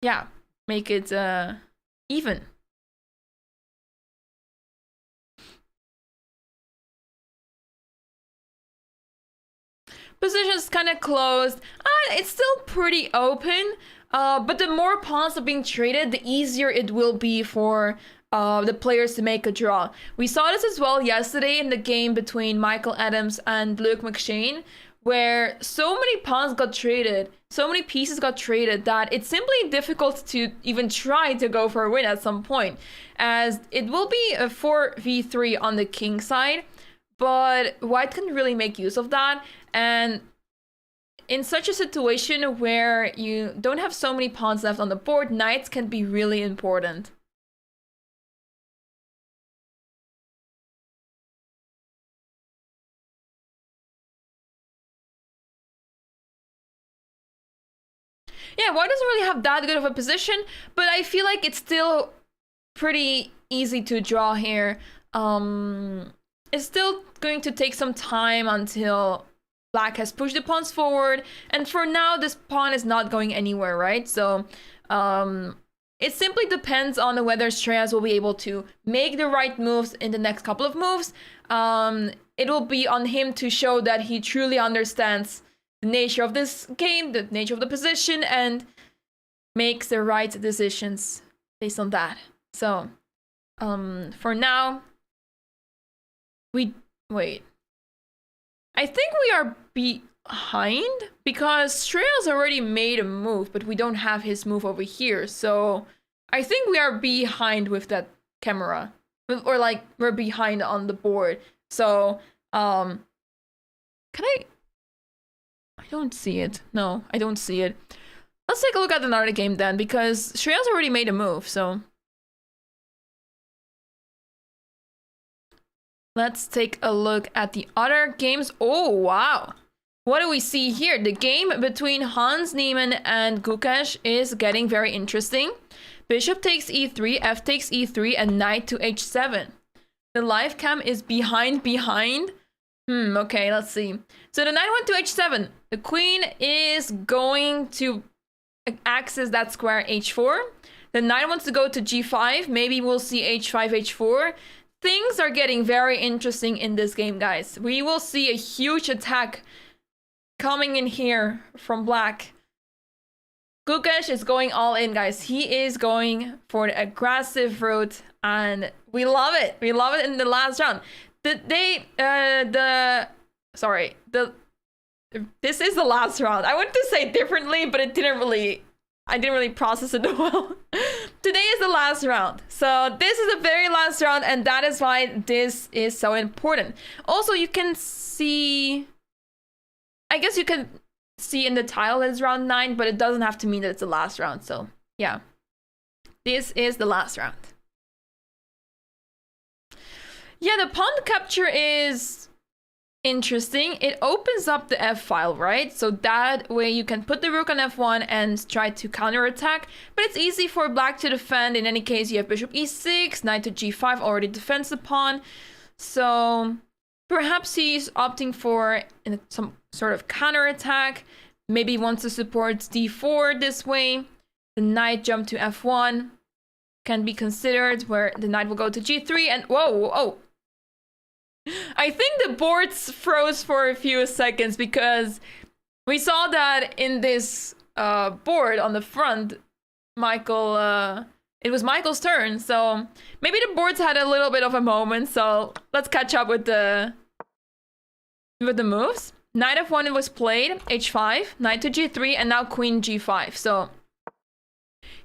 yeah, make it even. Position is kind of closed. It's still pretty open, but the more pawns are being traded, the easier it will be for the players to make a draw. We saw this as well yesterday in the game between Michael Adams and Luke McShane, where so many pawns got traded, so many pieces got traded that it's simply difficult to even try to go for a win at some point, as it will be a 4v3 on the king side, but white can really make use of that. And in such a situation where you don't have so many pawns left on the board, knights can be really important. Yeah, white doesn't really have that good of a position, but I feel like it's still pretty easy to draw here. It's still going to take some time until black has pushed the pawns forward, and for now this pawn is not going anywhere, right? So it simply depends on whether Streyas will be able to make the right moves in the next couple of moves. It will be on him to show that he truly understands the nature of this game, the nature of the position, and makes the right decisions based on that. So for now, wait. I think we are behind because Streyas already made a move, but we don't have his move over here. So I think we are behind with that camera, or like we're behind on the board. So can I don't see it. No, I don't see it. Let's take a look at another game then, because Streyas already made a move. So let's take a look at the other games. Oh, wow. What do we see here? The game between Hans Niemann and Gukesh is getting very interesting. Bishop takes e3, f takes e3, and knight to h7. The live cam is behind. Okay, let's see. So the knight went to h7. The queen is going to access that square h4. The knight wants to go to g5. Maybe we'll see h5, h4. Things are getting very interesting in this game, guys. We will see a huge attack coming in here from black. Gukesh is going all in, guys. He is going for the aggressive route, and we love it. We love it in the last round. This is the last round. I wanted to say it differently, but I didn't really process it well. Today is the last round. So this is the very last round, and that is why this is so important. Also, you can see, I guess you can see in the title that it's round 9, but it doesn't have to mean that it's the last round. So yeah, this is the last round. Yeah, the pawn capture is interesting. It opens up the f file, right? So that way you can put the rook on f1 and try to counterattack, but it's easy for black to defend. In any case, you have bishop e6, knight to g5 already defends the pawn. So perhaps he's opting for some sort of counterattack. Maybe wants to support d4 this way. The knight jump to f1 can be considered, where the knight will go to g3 and whoa. I think the boards froze for a few seconds because we saw that in this board on the front, it was Michael's turn. So maybe the boards had a little bit of a moment. So let's catch up with the moves. knight f1 was played, h5, knight to g3, and now queen g5. So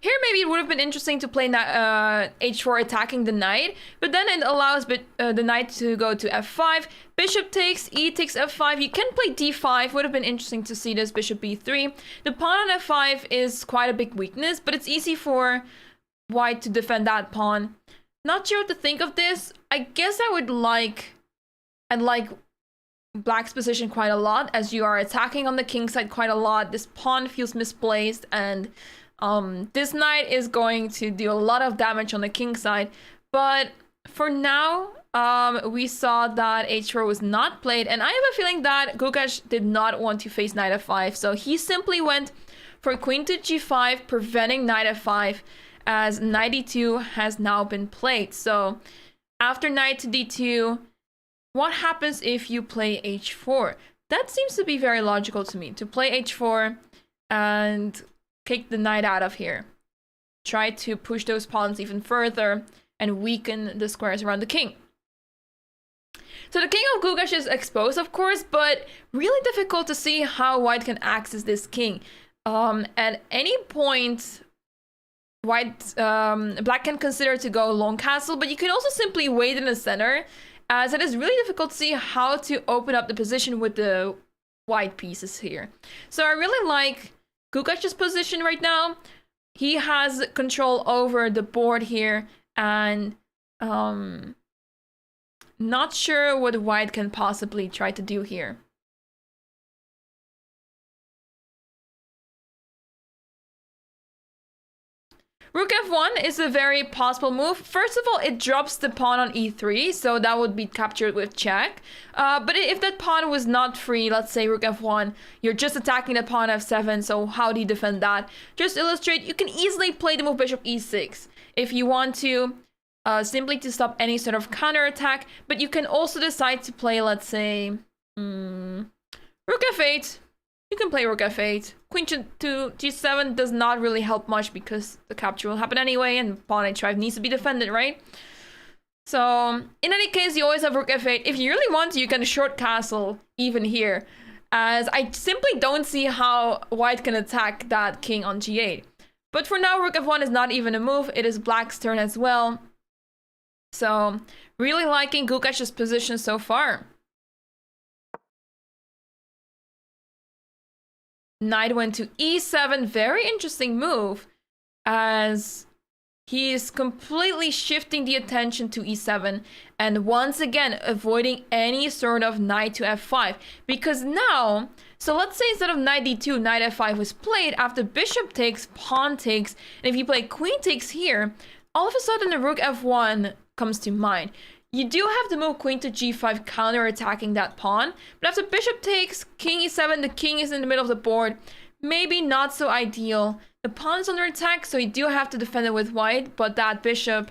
here maybe it would have been interesting to play h4 attacking the knight, but then it allows the knight to go to f5, bishop takes, e takes f5, you can play d5, would have been interesting to see this, bishop b3. The pawn on f5 is quite a big weakness, but it's easy for white to defend that pawn. Not sure what to think of this. I guess I'd like black's position quite a lot, as you are attacking on the king side quite a lot. This pawn feels misplaced, and this knight is going to do a lot of damage on the king side. But for now, we saw that h4 was not played, and I have a feeling that Gugash did not want to face knight f5, so he simply went for queen to g5, preventing knight f5, as knight d2 has now been played. So after knight to d2, what happens if you play h4? That seems to be very logical to me, to play h4 and kick the knight out of here. Try to push those pawns even further and weaken the squares around the king. So the king of Gugash is exposed, of course, but really difficult to see how white can access this king. At any point, black can consider to go long castle, but you can also simply wait in the center, as it is really difficult to see how to open up the position with the white pieces here. So I really like Gugash's position right now. He has control over the board here, and not sure what white can possibly try to do here. Rook f1 is a very possible move. First of all, it drops the pawn on e3, so that would be captured with check. But if that pawn was not free, let's say rook f1, you're just attacking the pawn f7, so how do you defend that? Just to illustrate, you can easily play the move bishop e6 if you want to, simply to stop any sort of counterattack. But you can also decide to play, let's say, rook f8. You can play rook f8. Queen to g7 does not really help much because the capture will happen anyway, and pawn h5 needs to be defended, right? So in any case, you always have rook f8. If you really want to, you can short castle even here, as I simply don't see how white can attack that king on g8. But for now, rook f1 is not even a move. It is black's turn as well. So really liking Gugash's position so far. Knight went to e7, very interesting move, as he is completely shifting the attention to e7 and once again avoiding any sort of knight to f5, because now, so let's say instead of knight d2, knight f5 was played. After bishop takes, pawn takes, and if you play queen takes here, all of a sudden the rook f1 comes to mind. You do have to move queen to g5, counter-attacking that pawn. But after bishop takes, king e7, the king is in the middle of the board. Maybe not so ideal. The pawn is under attack, so you do have to defend it with white. But that bishop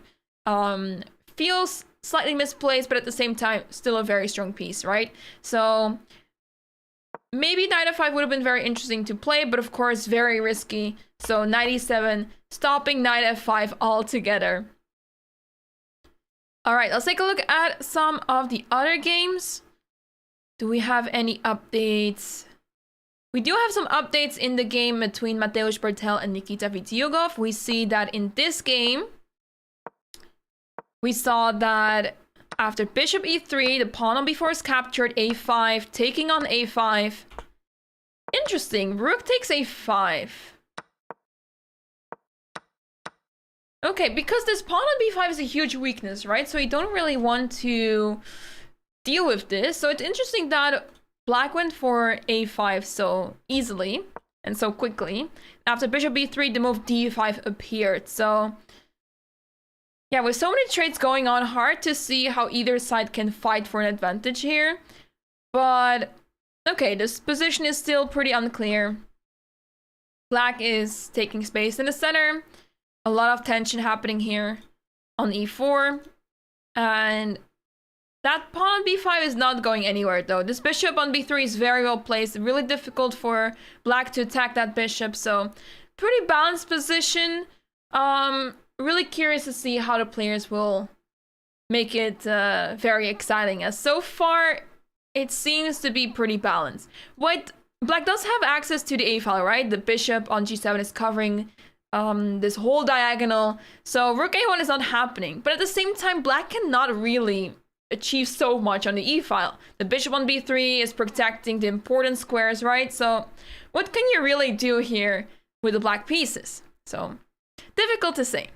feels slightly misplaced, but at the same time, still a very strong piece, right? So maybe knight f5 would have been very interesting to play, but of course, very risky. So knight e7, stopping knight f5 altogether. All right, let's take a look at some of the other games. Do we have any updates? We do have some updates in the game between Mateusz Bartel and Nikita Vitiugov. We see that in this game, we saw that after bishop e3, the pawn on b4 is captured, a5, taking on a5. Interesting, rook takes a5. Okay, because this pawn on b5 is a huge weakness, right? So you don't really want to deal with this. So it's interesting that black went for a5 so easily and so quickly. After bishop b3, the move d5 appeared. So yeah, with so many trades going on, hard to see how either side can fight for an advantage here. But okay, this position is still pretty unclear. Black is taking space in the center. A lot of tension happening here on e4. And that pawn on b5 is not going anywhere though. This bishop on b3 is very well placed. Really difficult for black to attack that bishop. So pretty balanced position. Really curious to see how the players will make it very exciting. As so far, it seems to be pretty balanced. Black does have access to the A file, right? The bishop on g7 is covering this whole diagonal. So rook a1 is not happening. But at the same time, black cannot really achieve so much on the e file. The bishop on b3 is protecting the important squares, right? So what can you really do here with the black pieces? So difficult to say.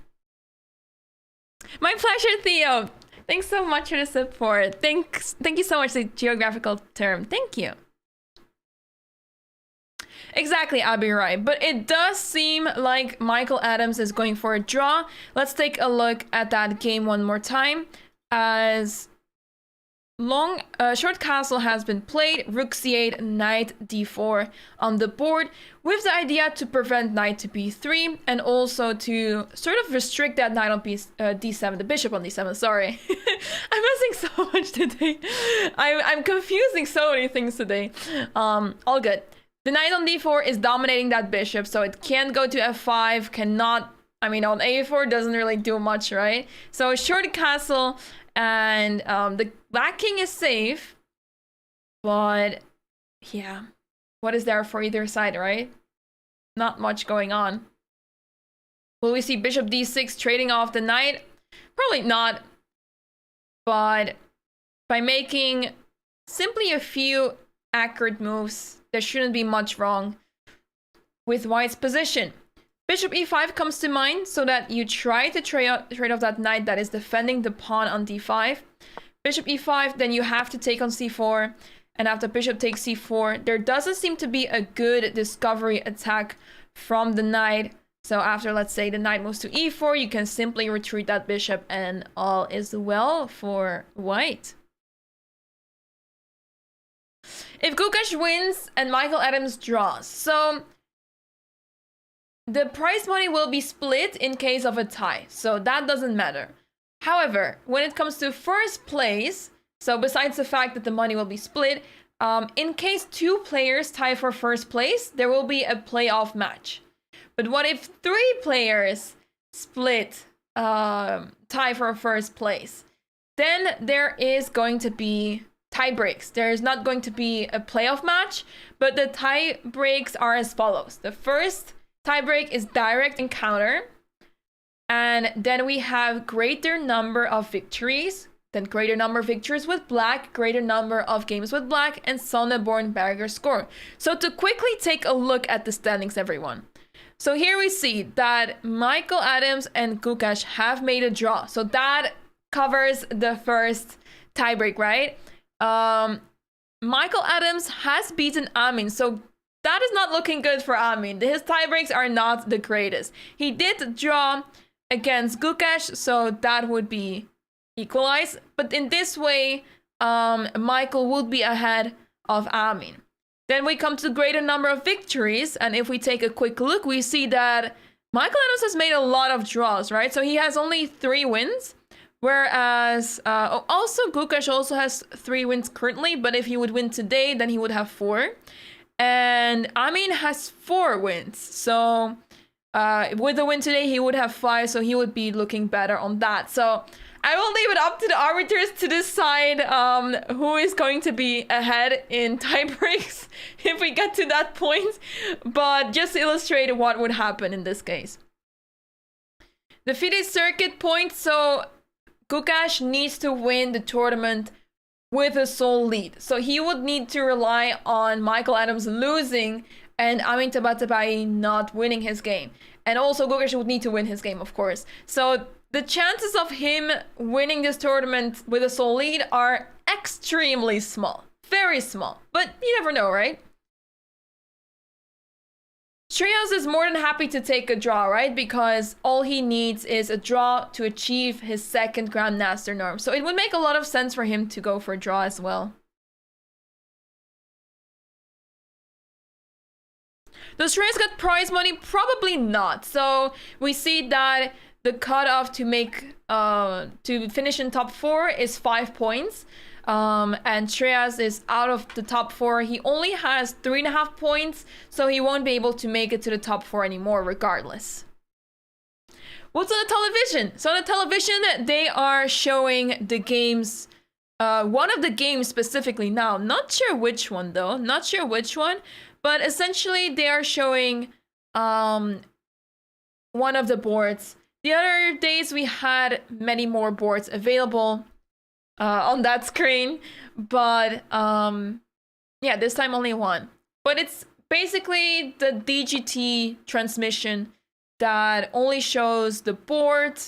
My pleasure, Theo. Thanks so much for the support. Thank you so much for the geographical term. Thank you. Exactly, Abby, right. But it does seem like Michael Adams is going for a draw. Let's take a look at that game one more time. As short castle has been played, rook c8, knight d4 on the board, with the idea to prevent knight to b3 and also to sort of restrict that knight on d7, the bishop on d7. Sorry, I'm missing so much today. I'm confusing so many things today. All good. The knight on d4 is dominating that bishop, so it can't go to f5, cannot, I mean, on a4 doesn't really do much, right? So short castle, and the black king is safe, but yeah, what is there for either side, right? Not much going on. Will we see bishop d6 trading off the knight? Probably not, but by making simply a few accurate moves, there shouldn't be much wrong with white's position. Bishop e5 comes to mind, so that you try to trade off that knight that is defending the pawn on d5. Bishop e5, then you have to take on c4, and after bishop takes c4, there doesn't seem to be a good discovery attack from the knight. So after, let's say, the knight moves to e4, you can simply retreat that bishop, and all is well for white. If Gukash wins and Michael Adams draws, so the prize money will be split in case of a tie, so that doesn't matter. However, when it comes to first place, so besides the fact that the money will be split, in case two players tie for first place, there will be a playoff match. But what if three players tie for first place? Then there is going to be tie breaks. There's not going to be a playoff match, but the tie breaks are as follows. The first tie break is direct encounter, and then we have greater number of victories, then greater number of victories with black, greater number of games with black, and Sonneborn-Berger score. So to quickly take a look at the standings, everyone. So here we see that Michael Adams and Gukash have made a draw. So that covers the first tiebreak, right? Michael Adams has beaten Amin, so that is not looking good for Amin. His tiebreaks are not the greatest. He did draw against Gukash, so that would be equalized. But in this way, Michael would be ahead of Amin. Then we come to the greater number of victories, and if we take a quick look, we see that Michael Adams has made a lot of draws, right? So he has only 3 wins. Whereas, also Gukash also has 3 wins currently, but if he would win today, then he would have 4. And Amin has 4 wins. So, with the win today, he would have 5, so he would be looking better on that. So, I will leave it up to the arbiters to decide who is going to be ahead in tiebreaks if we get to that point. But just to illustrate what would happen in this case. The FIDE circuit point, so Gukash needs to win the tournament with a sole lead. So he would need to rely on Michael Adams losing and Amin Tabatabai not winning his game. And also Gukash would need to win his game, of course. So the chances of him winning this tournament with a sole lead are extremely small. Very small. But you never know, right? Shreyas is more than happy to take a draw, right? Because all he needs is a draw to achieve his second Grandmaster norm. So it would make a lot of sense for him to go for a draw as well. Does Shreyas get prize money? Probably not. So we see that the cutoff to make to finish in top 4 is 5 points. And Shreyas is out of the top 4. He only has 3.5 points, so he won't be able to make it to the top 4 anymore regardless. What's on the television? So on the television, they are showing the games one of the games specifically now. Not sure which one though. Not sure which one. But essentially they are showing one of the boards. The other days we had many more boards available on that screen. But yeah, this time only one. But it's basically the DGT transmission that only shows the board,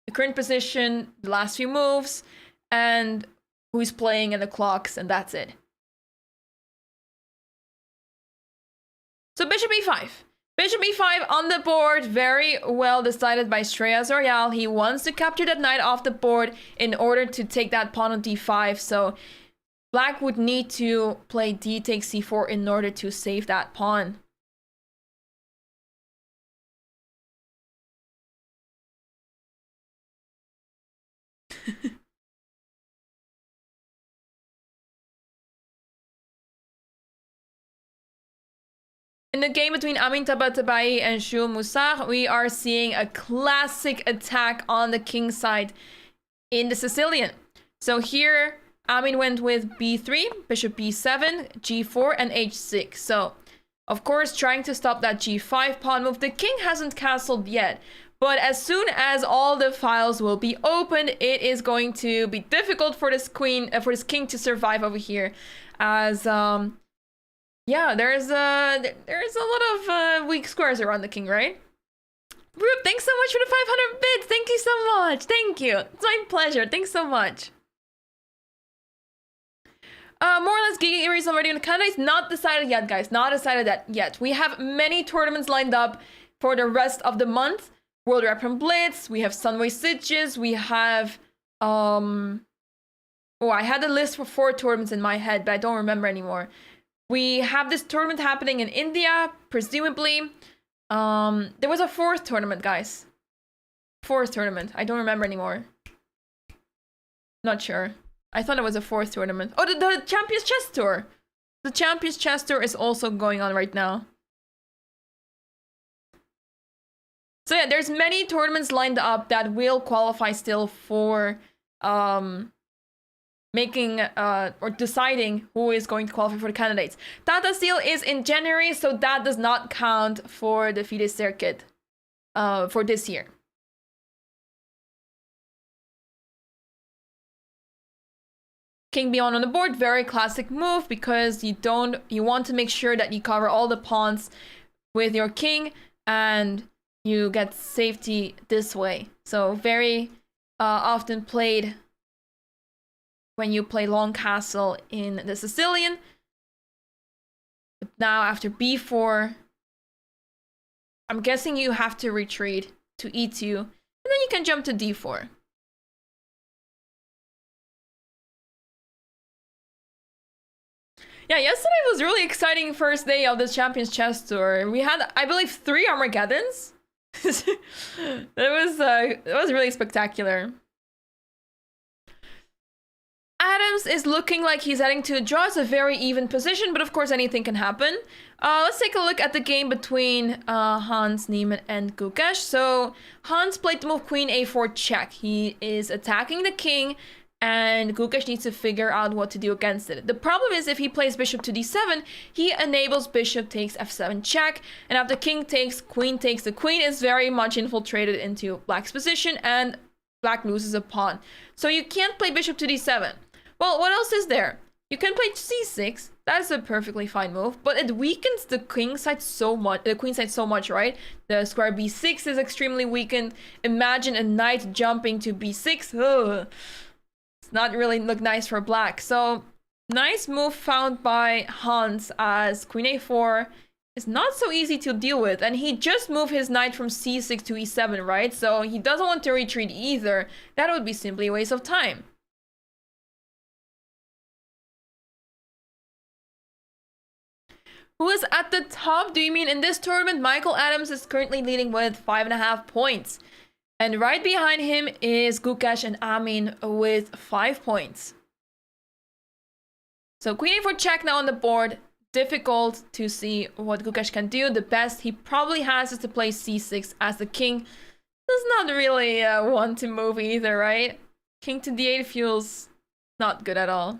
the current position, the last few moves, and who's playing and the clocks, and that's it. So bishop e5. Bishop e5 on the board, very well decided by Shreyas Royal. He wants to capture that knight off the board in order to take that pawn on d5. So Black would need to play d takes c4 in order to save that pawn. In the game between Amin Tabatabai and Jules Moussard, we are seeing a classic attack on the king side in the Sicilian. So here, Amin went with b3, bishop b7, g4, and h6. So, of course, trying to stop that g5 pawn move. The king hasn't castled yet, but as soon as all the files will be opened, it is going to be difficult for this king to survive over here, as yeah, there's a lot of weak squares around the king, right? Rube, thanks so much for the 500 bits. Thank you so much. Thank you. It's my pleasure. Thanks so much. More or less Giga Erase already on the candidates. Not decided yet, guys. Not decided that yet. We have many tournaments lined up for the rest of the month. World Rap and Blitz. We have Sunway Sitges. We have oh, I had a list for 4 tournaments in my head, but I don't remember anymore. We have this tournament happening in India, presumably. There was a 4th tournament, guys. 4th tournament. I don't remember anymore. Not sure. I thought it was a 4th tournament. Oh, the Champions Chess Tour. The Champions Chess Tour is also going on right now. So yeah, there's many tournaments lined up that will qualify still for making or deciding who is going to qualify for the candidates. Tata Steel is in January, so that does not count for the FIDE circuit for this year. King beyond on the board, very classic move because you want to make sure that you cover all the pawns with your king and you get safety this way. So very often played when you play long castle in the Sicilian. But now after b4, I'm guessing you have to retreat to e2, and then you can jump to d4. Yeah, yesterday was really exciting first day of the Champions Chess Tour. We had, I believe, 3 Armageddons. It was really spectacular. Adams is looking like he's heading to a draw. It's a very even position, but of course anything can happen. Let's take a look at the game between Hans Niemann and Gukesh. So Hans played the move Queen A4 check. He is attacking the king, and Gukesh needs to figure out what to do against it. The problem is if he plays bishop to d7, he enables bishop takes f7 check, and after king takes, the queen is very much infiltrated into black's position, and black loses a pawn. So you can't play bishop to d7. Well, what else is there? You can play c6. That's a perfectly fine move, but it weakens the king side so much, the queen side so much, right? The square b6 is extremely weakened. Imagine a knight jumping to b6. Ugh. It's not really look nice for black. So nice move found by Hans, as queen a4 is not so easy to deal with, and he just moved his knight from c6 to e7, right? So he doesn't want to retreat either. That would be simply a waste of time. Who is at the top? Do you mean in this tournament? Michael Adams is currently leading with 5.5 points. And right behind him is Gukesh and Amin with 5 points. So queen a4 check now on the board. Difficult to see what Gukesh can do. The best he probably has is to play c6, as the king does not really want to move either, right? King to d8 feels Not good at all.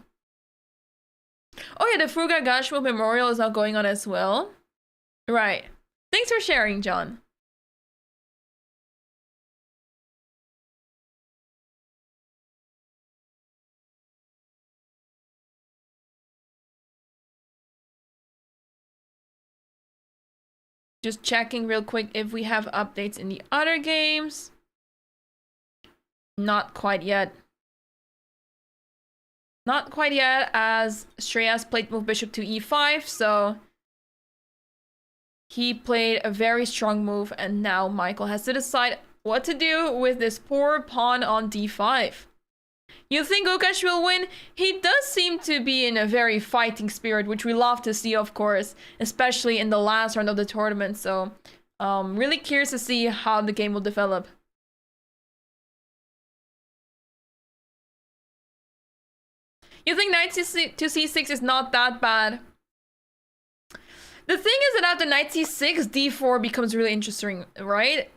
Oh yeah, the Fugagashimo Memorial is now going on as well. Right. Thanks for sharing, John. Just checking real quick if we have updates in the other games. Not quite yet. Not quite yet, as Shreyas played move bishop to e5, so he played a very strong move, and now Michael has to decide what to do with this poor pawn on d5. You think Gukash will win? He does seem to be in a very fighting spirit, which we love to see, of course, especially in the last round of the tournament, so really curious to see how the game will develop. You think knight to c6 is not that bad? The thing is that after knight c6, d4 becomes really interesting, right?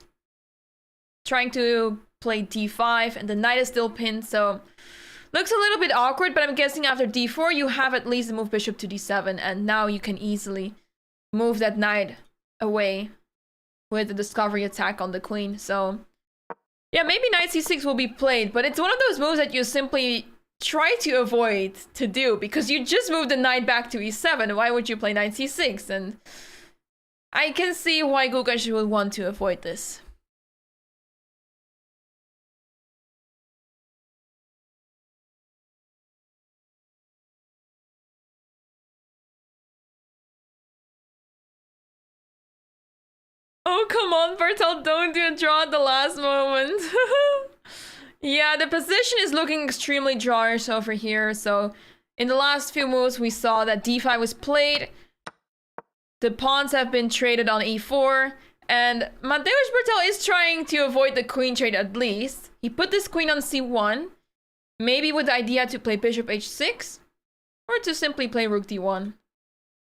Trying to play d5, and the knight is still pinned, so looks a little bit awkward, but I'm guessing after d4, you have at least move bishop to d7, and now you can easily move that knight away with the discovery attack on the queen. So yeah, maybe knight c6 will be played, but it's one of those moves that you simply try to avoid to do, because you just moved the knight back to e7. Why would you play knight c6? And I can see why Gukash would want to avoid this. Oh, come on, Bertel, don't do a draw at the last moment. Yeah, the position is looking extremely drawish over here. So in the last few moves, we saw that d5 was played. The pawns have been traded on e4. And Mateusz Bertel is trying to avoid the queen trade at least. He put this queen on c1. Maybe with the idea to play bishop h6. Or to simply play rook d1.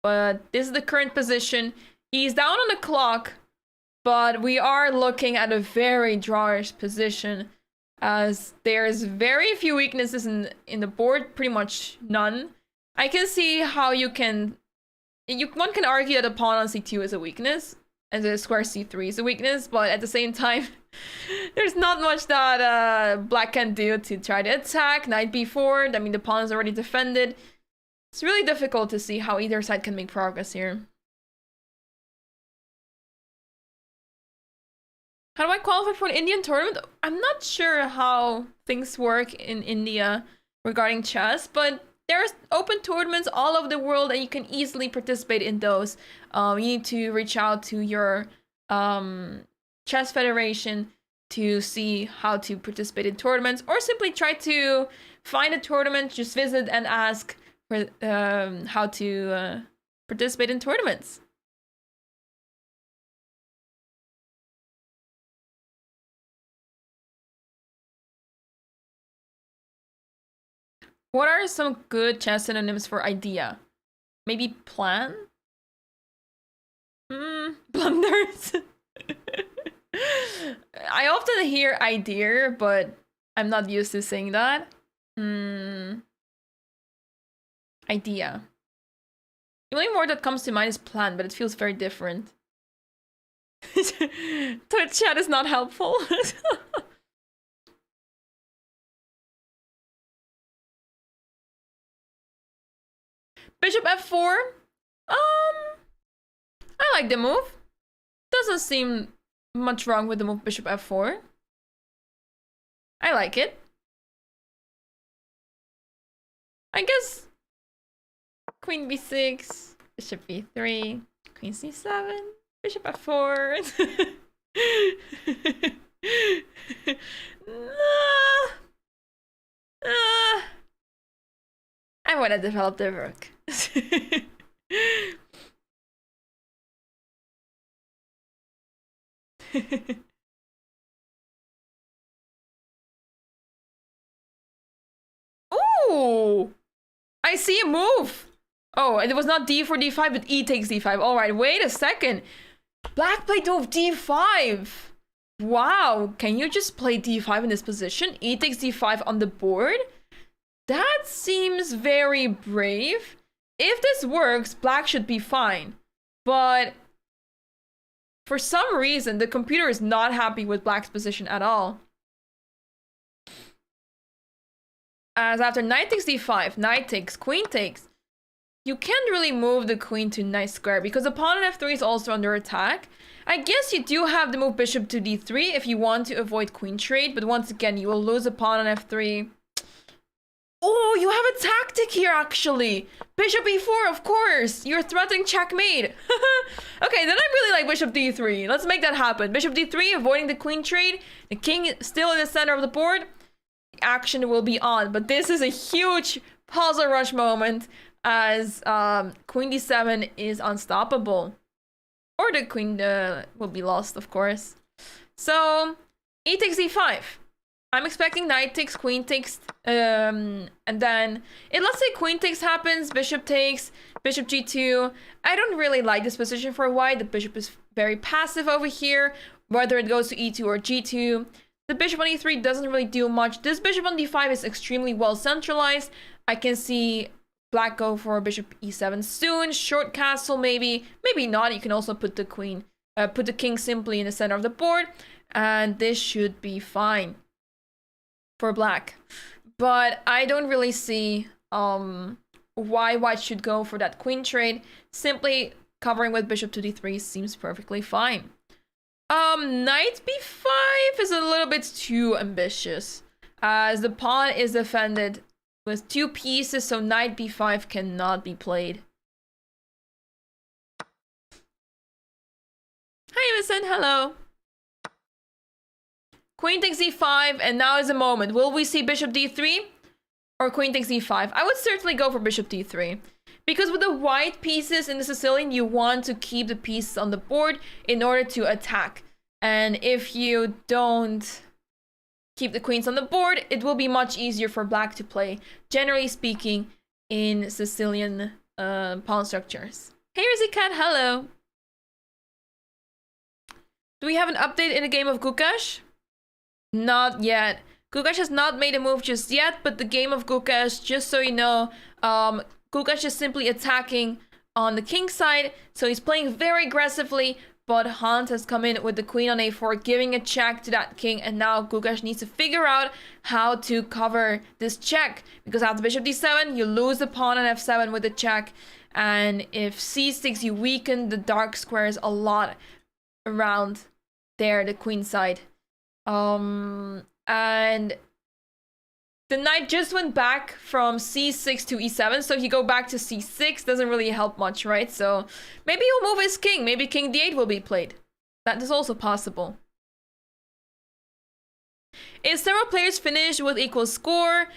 But this is the current position. He's down on the clock. But we are looking at a very drawish position, as there's very few weaknesses in the board, pretty much none. I can see how one can argue that a pawn on c2 is a weakness, and the square c3 is a weakness, but at the same time, there's not much that black can do to try to attack. Knight b4, I mean, the pawn is already defended. It's really difficult to see how either side can make progress here. How do I qualify for an Indian tournament? I'm not sure how things work in India regarding chess, but there's open tournaments all over the world, and you can easily participate in those. You need to reach out to your chess federation to see how to participate in tournaments, or simply try to find a tournament, just visit and ask for how to participate in tournaments. What are some good chess synonyms for idea? Maybe plan? Blunders. I often hear idea, but I'm not used to saying that. Idea. The only word that comes to mind is plan, but it feels very different. Twitch chat is not helpful. Bishop f4. I like the move. Doesn't seem much wrong with the move bishop f4. I like it. I guess queen b6, bishop b3, queen c7, bishop f4. I want to develop the rook. Ooh! I see a move! Oh, it was not d4, d5, but e takes d5. Alright, wait a second. Black played move d5! Wow, can you just play d5 in this position? E takes d5 on the board? That seems very brave. If this works, black should be fine. But for some reason, the computer is not happy with black's position at all. As after knight takes d5, knight takes, queen takes, you can't really move the queen to knight square because the pawn on f3 is also under attack. I guess you do have to move bishop to d3 if you want to avoid queen trade, but once again, you will lose a pawn on f3. Oh, you have a tactic here, actually. Bishop e4, of course. You're threatening checkmate. Okay, then I really like bishop d3. Let's make that happen. Bishop d3, avoiding the queen trade. The king still in the center of the board. The action will be on, but this is a huge puzzle rush moment as queen d7 is unstoppable. Or the queen will be lost, of course. So, e takes e5. I'm expecting knight takes, queen takes, and then let's say queen takes happens, bishop takes, bishop g2. I don't really like this position for white. The bishop is very passive over here, whether it goes to e2 or g2. The bishop on e3 doesn't really do much. This bishop on d5 is extremely well centralized. I can see black go for bishop e7 soon. Short castle maybe, maybe not. You can also put the queen, put the king simply in the center of the board, and this should be fine for black. But I don't really see why white should go for that queen trade. Simply covering with bishop to d3 seems perfectly fine. Knight b5 is a little bit too ambitious, as the pawn is defended with 2 pieces, so knight b5 cannot be played. Hi, Vincent, hello. Queen takes e5, and now is the moment. Will we see bishop d3 or queen takes e5? I would certainly go for bishop d3. Because with the white pieces in the Sicilian, you want to keep the pieces on the board in order to attack. And if you don't keep the queens on the board, it will be much easier for black to play, generally speaking, in Sicilian pawn structures. Hey, Rizzycat, hello. Do we have an update in the game of Gukash? Not yet. Gukash has not made a move just yet, but the game of Gukash, just so you know, Gukash is simply attacking on the king side, so he's playing very aggressively, but Hunt has come in with the queen on a4, giving a check to that king, and now Gukash needs to figure out how to cover this check, because after bishop d7, you lose the pawn on f7 with the check, and if c6, you weaken the dark squares a lot around there, the queen side. And the knight just went back from c6 to e7, so if you go back to c6, doesn't really help much, right? So maybe he'll move his king. Maybe king d8 will be played. That is also possible. Is several players finished with equal score?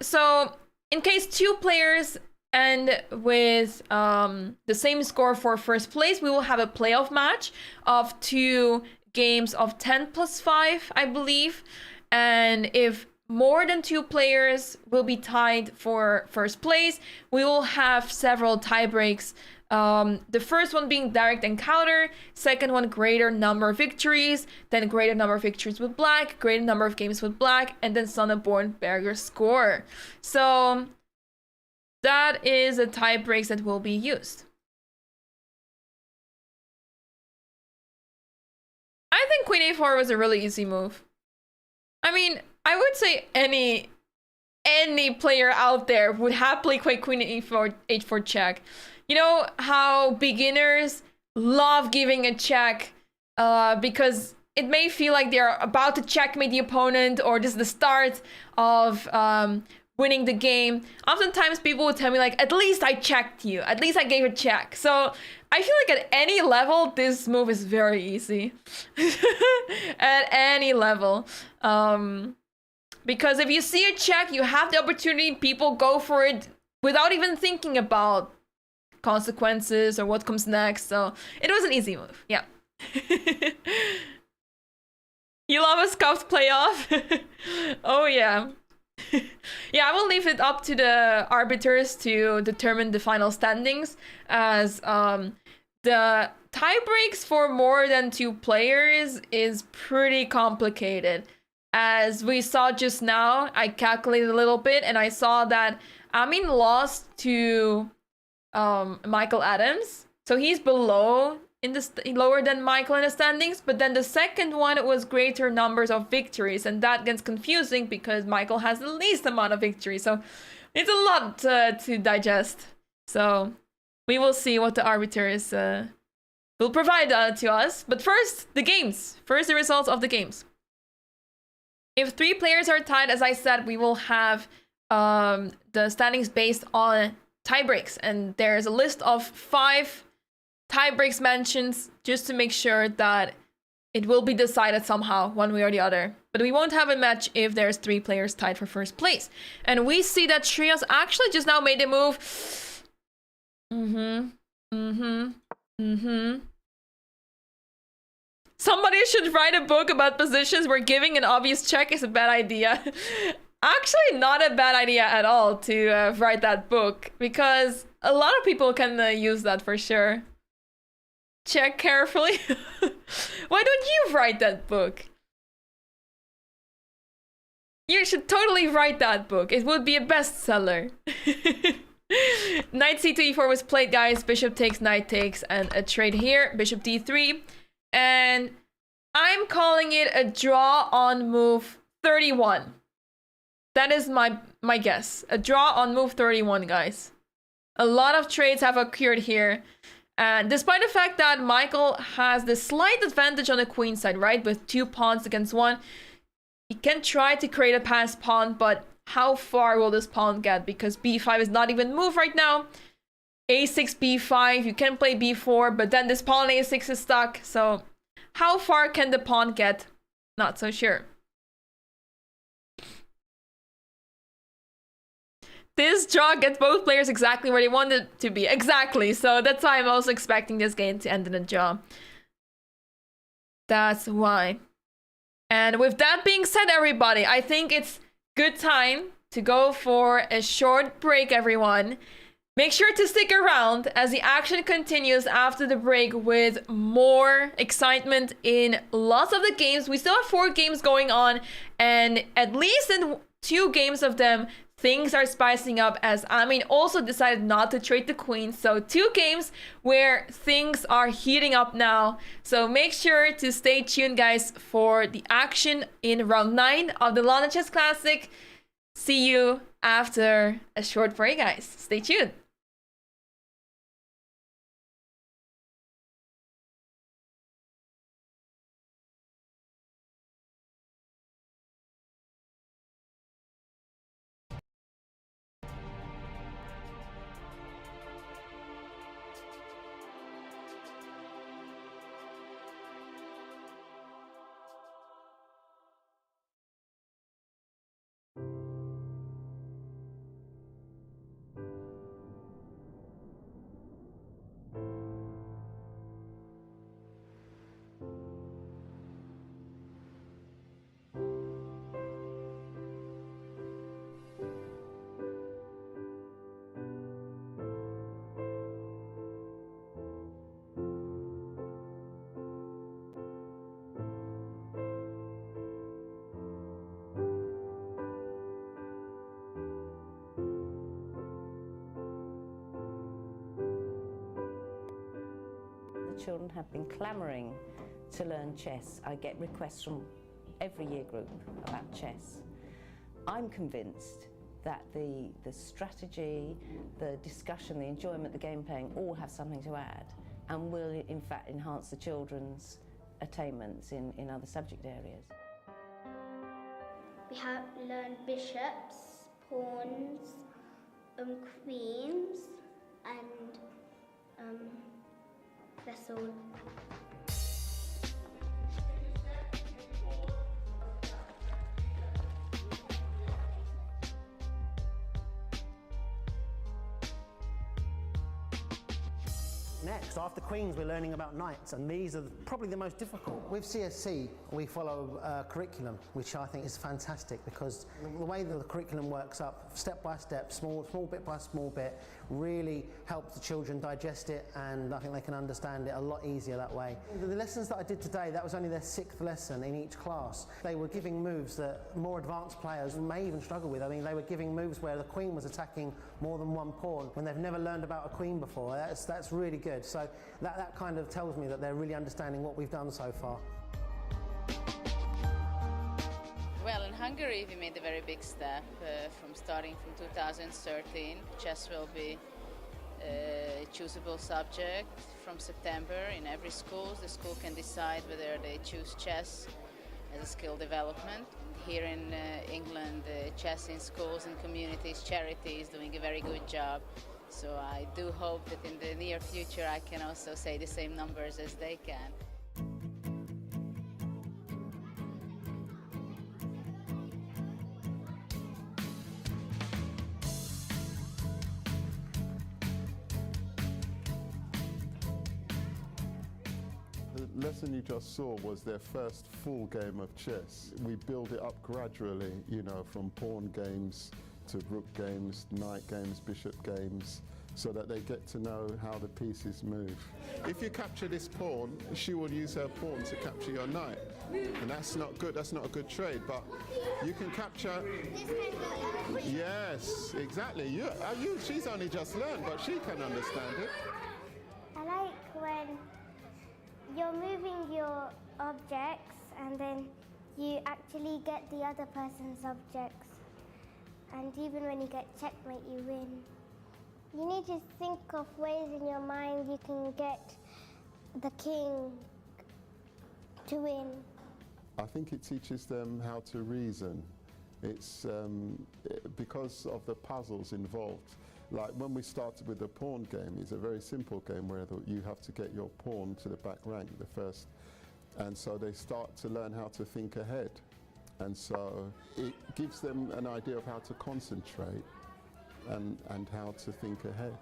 So in case 2 players end with the same score for first place, we will have a playoff match of 2 games of 10 plus 5, I believe. And if more than 2 players will be tied for first place, we will have several tie breaks. The first one being direct encounter, second one greater number of victories, then greater number of victories with black, greater number of games with black, and then Sonneborn Berger score. So that is the tie breaks that will be used. I think queen a4 was a really easy move. I mean, I would say any player out there would happily play queen e4 h4 check. You know how beginners love giving a check because it may feel like they're about to checkmate the opponent, or this is the start of winning the game. Oftentimes people would tell me like, at least I checked you, at least I gave a check. So I feel like at any level, this move is very easy. At any level. Because if you see a check, you have the opportunity, people go for it without even thinking about consequences or what comes next. So it was an easy move, yeah. You love a scuffed playoff? Oh yeah. Yeah, I will leave it up to the arbiters to determine the final standings, as the tie breaks for more than 2 players is pretty complicated. As we saw just now, I calculated a little bit and I saw that Amin lost to Michael Adams. So he's below in the lower than Michael in the standings, but then the second one was greater numbers of victories, and that gets confusing because Michael has the least amount of victories. So it's a lot to digest. So we will see what the arbiters will provide to us. But first, the games. First, the results of the games. If 3 players are tied, as I said, we will have the standings based on tie breaks. And there's a list of 5 tie breaks mentioned just to make sure that it will be decided somehow, one way or the other. But we won't have a match if there's 3 players tied for first place. And we see that Trios actually just now made a move. Somebody should write a book about positions where giving an obvious check is a bad idea. Actually, not a bad idea at all to write that book, because a lot of people can use that for sure. Check carefully. Why don't you write that book? You should totally write that book. It would be a bestseller. Knight c2 e4 was played, guys. Bishop takes, knight takes, and a trade here. Bishop d3. And I'm calling it a draw on move 31. That is my guess. A draw on move 31, guys. A lot of trades have occurred here. And despite the fact that Michael has the slight advantage on the queen side, right? With 2 pawns against 1. He can try to create a passed pawn, but how far will this pawn get? Because b5 is not even moved right now. a6, b5, you can play b4, but then this pawn a6 is stuck. So how far can the pawn get? Not so sure. This draw gets both players exactly where they wanted it to be. Exactly. So that's why I'm also expecting this game to end in a draw. That's why. And with that being said, everybody, I think it's good time to go for a short break, everyone. Make sure to stick around as the action continues after the break with more excitement in lots of the games. We still have 4 games going on, and at least in 2 games of them, things are spicing up, as Amin also decided not to trade the queen. So 2 games where things are heating up now. So make sure to stay tuned, guys, for the action in round 9 of the London Chess Classic. See you after a short break, guys. Stay tuned. Children have been clamouring to learn chess. I get requests from every year group about chess. I'm convinced that the strategy, the discussion, the enjoyment, the game playing all have something to add and will in fact enhance the children's attainments in other subject areas. We have learned bishops, pawns, queens, and that's all. next? After Queens, we're learning about knights, and these are probably the most difficult. With CSC, we follow a curriculum, which I think is fantastic, because the way that the curriculum works up, step by step, small bit by small bit, really helps the children digest it, and I think they can understand it a lot easier that way. The lessons that I did today, that was only their 6th lesson in each class. They were giving moves that more advanced players may even struggle with. I mean, they were giving moves where the queen was attacking more than one pawn when they've never learned about a queen before. That's really good. So that kind of tells me that they're really understanding what we've done so far. Well, in Hungary we made a very big step from starting from 2013. Chess will be a choosable subject from September in every school. The school can decide whether they choose chess as a skill development. Here in England, chess in schools and communities, charity is doing a very good job. So I do hope that in the near future I can also say the same numbers as they can. The lesson you just saw was their first full game of chess. We build it up gradually, you know, from pawn games to rook games, knight games, bishop games, so that they get to know how the pieces move. If you capture this pawn, she will use her pawn to capture your knight. And that's not good, that's not a good trade, but you can capture... Yes, exactly. She's only just learned, but she can understand it. I like when you're moving your objects and then you actually get the other person's objects. And even when you get checkmate, you win. You need to think of ways in your mind you can get the king to win. I think it teaches them how to reason. It's because of the puzzles involved. Like when we started with the pawn game, it's a very simple game where you have to get your pawn to the back rank, the first. And so they start to learn how to think ahead. And so it gives them an idea of how to concentrate and how to think ahead.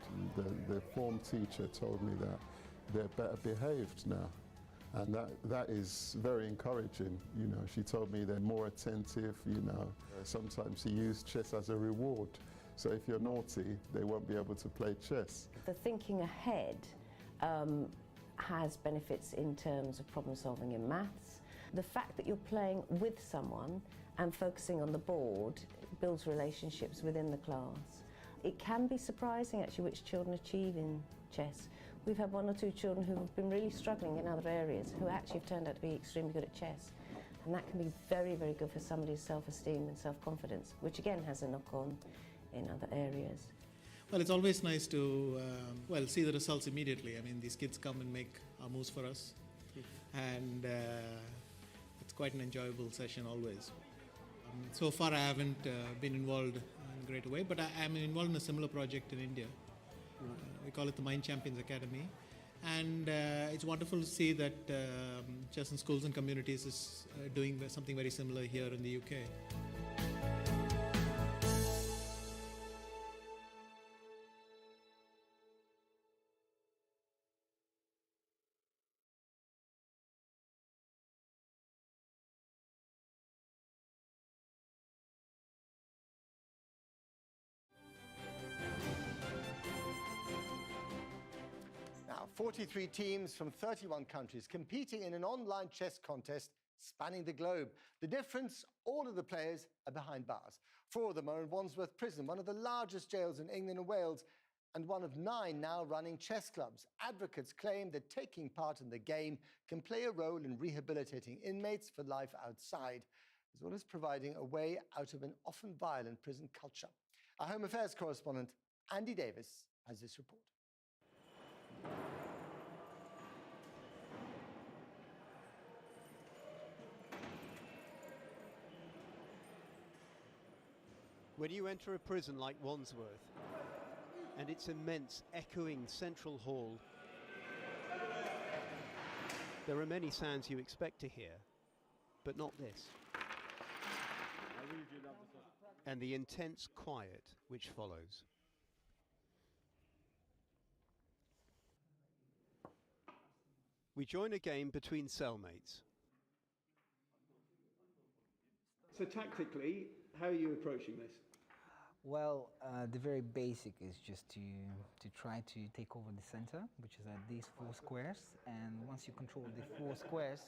The form teacher told me that they're better behaved now. And that is very encouraging. You know, she told me they're more attentive, you know. Sometimes she used chess as a reward. So if you're naughty, they won't be able to play chess. The thinking ahead has benefits in terms of problem solving in maths. The fact that you're playing with someone and focusing on the board builds relationships within the class. It can be surprising actually which children achieve in chess. We've had 1 or 2 children who have been really struggling in other areas who actually have turned out to be extremely good at chess. And that can be very, very good for somebody's self-esteem and self-confidence, which again has a knock-on in other areas. Well, it's always nice to see the results immediately. I mean, these kids come and make our moves for us, and it's quite an enjoyable session always. So far I haven't been involved in a great way, but I'm involved in a similar project in India. We call it the Mind Champions Academy, and it's wonderful to see that chess in schools and communities is doing something very similar here in the UK. Now, 43 teams from 31 countries competing in an online chess contest spanning the globe. The difference, all of the players are behind bars. 4 of them are in Wandsworth Prison, one of the largest jails in England and Wales, and one of 9 now running chess clubs. Advocates claim that taking part in the game can play a role in rehabilitating inmates for life outside, as well as providing a way out of an often violent prison culture. Our Home Affairs correspondent, Andy Davis, has this report. When you enter a prison like Wandsworth and its immense echoing central hall, there are many sounds you expect to hear, but not this. And the intense quiet which follows. we join a game between cellmates. So tactically, how are you approaching this? Well, the very basic is just to try to take over the center, which is at these 4 squares. And once you control the 4 squares,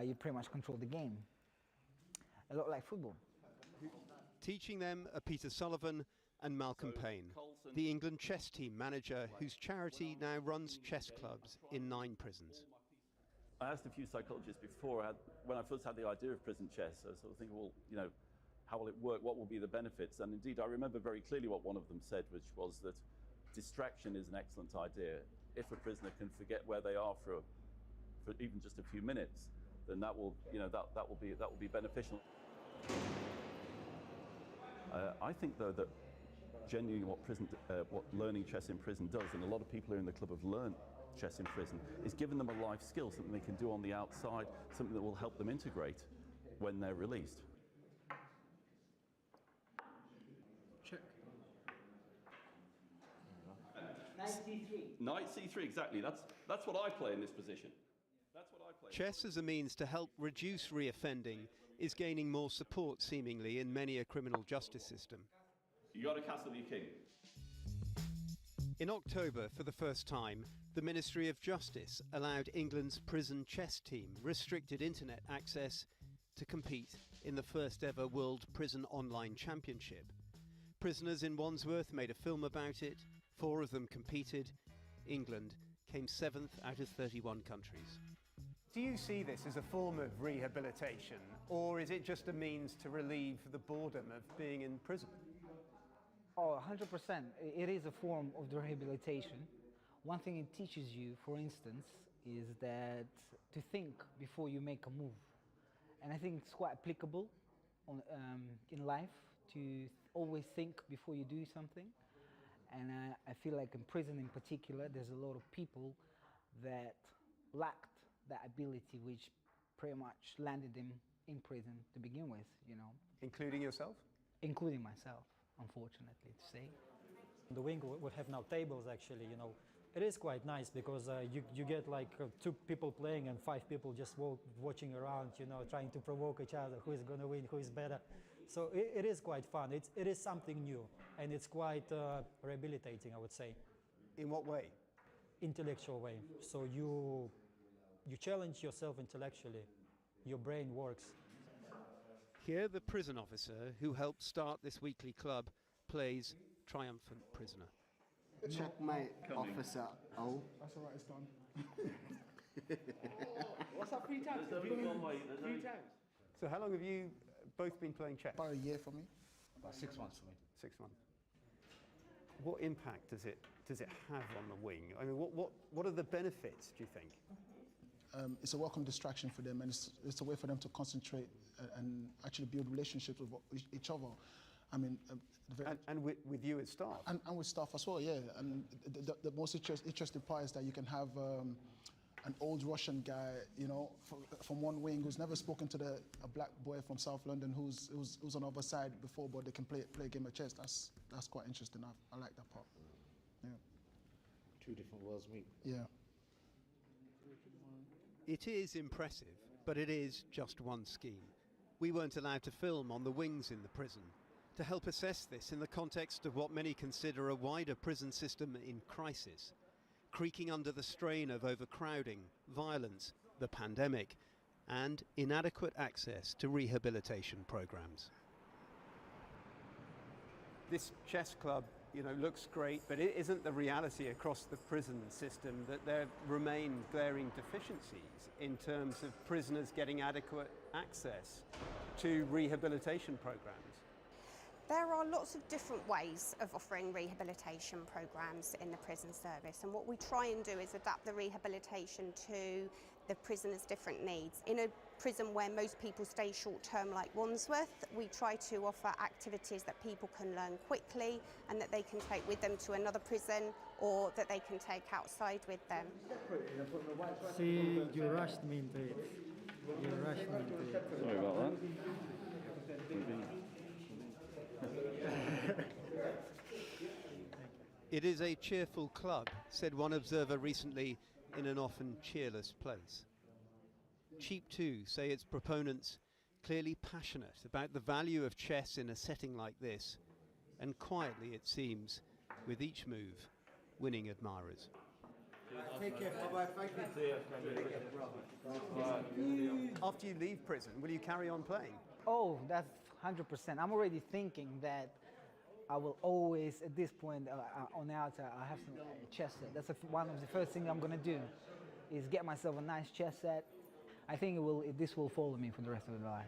you pretty much control the game. A lot like football. Teaching them are Peter Sullivan and Malcolm Payne, the England chess team manager whose charity now runs chess clubs in 9 prisons. I asked a few psychologists before, when I first had the idea of prison chess, I was sort of thinking, well, you know, how will it work? What will be the benefits? And indeed, I remember very clearly what one of them said, which was that distraction is an excellent idea. If a prisoner can forget where they are for even just a few minutes, then that will, you know, that will be beneficial. I think, though, that genuinely what learning chess in prison does, and a lot of people here in the club have learned chess in prison, is giving them a life skill, something they can do on the outside, something that will help them integrate when they're released. Check. Knight c3. Knight c3, exactly. That's what I play in this position. That's what I play. Chess as a means to help reduce reoffending is gaining more support, seemingly, in many a criminal justice system. You got to castle your king. In October, for the first time, the Ministry of Justice allowed England's prison chess team restricted internet access to compete in the first ever World Prison Online Championship. Prisoners in Wandsworth made a film about it. 4 of them competed. England came 7th out of 31 countries. Do you see this as a form of rehabilitation, or is it just a means to relieve the boredom of being in prison? Oh, 100%. It is a form of rehabilitation. One thing it teaches you, for instance, is that to think before you make a move. And I think it's quite applicable in life to always think before you do something. And I feel like in prison in particular, there's a lot of people that lacked that ability, which pretty much landed them in prison to begin with, you know. Including yourself? Including myself, unfortunately to say. The wing would have now tables, actually, you know. It is quite nice because you get like 2 people playing and 5 people just watching around, you know, trying to provoke each other, who is going to win, who is better. So it is quite fun. It is something new, and it's quite rehabilitating, I would say. In what way? Intellectual way. So you challenge yourself intellectually. Your brain works. Here, the prison officer who helped start this weekly club plays triumphant prisoner. Checkmate, officer. Oh. That's all right, it's done. What's that, 3 times? 3 times. So how long have you both been playing chess? About a year for me. About 6 months for me. 6 months. What impact does it have on the wing? I mean, what are the benefits, do you think? It's a welcome distraction for them, and it's a way for them to concentrate and actually build relationships with each other. I mean, and with you as staff? And with staff as well, yeah. And the most interesting part is that you can have an old Russian guy, you know, from one wing who's never spoken to a black boy from South London who's on the other side before, but they can play a game of chess. That's quite interesting. I like that part. Yeah. 2 different worlds meet. Yeah. It is impressive, but it is just one scheme. We weren't allowed to film on the wings in the prison. To help assess this in the context of what many consider a wider prison system in crisis, creaking under the strain of overcrowding, violence, the pandemic, and inadequate access to rehabilitation programs. This chess club, you know, looks great, but it isn't the reality across the prison system that there remain glaring deficiencies in terms of prisoners getting adequate access to rehabilitation programs. There are lots of different ways of offering rehabilitation programs in the prison service, and what we try and do is adapt the rehabilitation to the prisoners' different needs. In a prison where most people stay short-term like Wandsworth, we try to offer activities that people can learn quickly and that they can take with them to another prison or that they can take outside with them. See, you rushed me into it. You rushed me into it. Sorry about that. It is a cheerful club, said one observer recently, in an often cheerless place. Cheap 2 say its proponents clearly passionate about the value of chess in a setting like this, and quietly, it seems, with each move, winning admirers. Take care. Bye-bye. Thank you. After you leave prison, will you carry on playing? Oh, that's 100%. I'm already thinking that I will always, at this point on out, I have some chess set. That's one of the first things I'm going to do, is get myself a nice chess set. I think this will follow me for the rest of my life.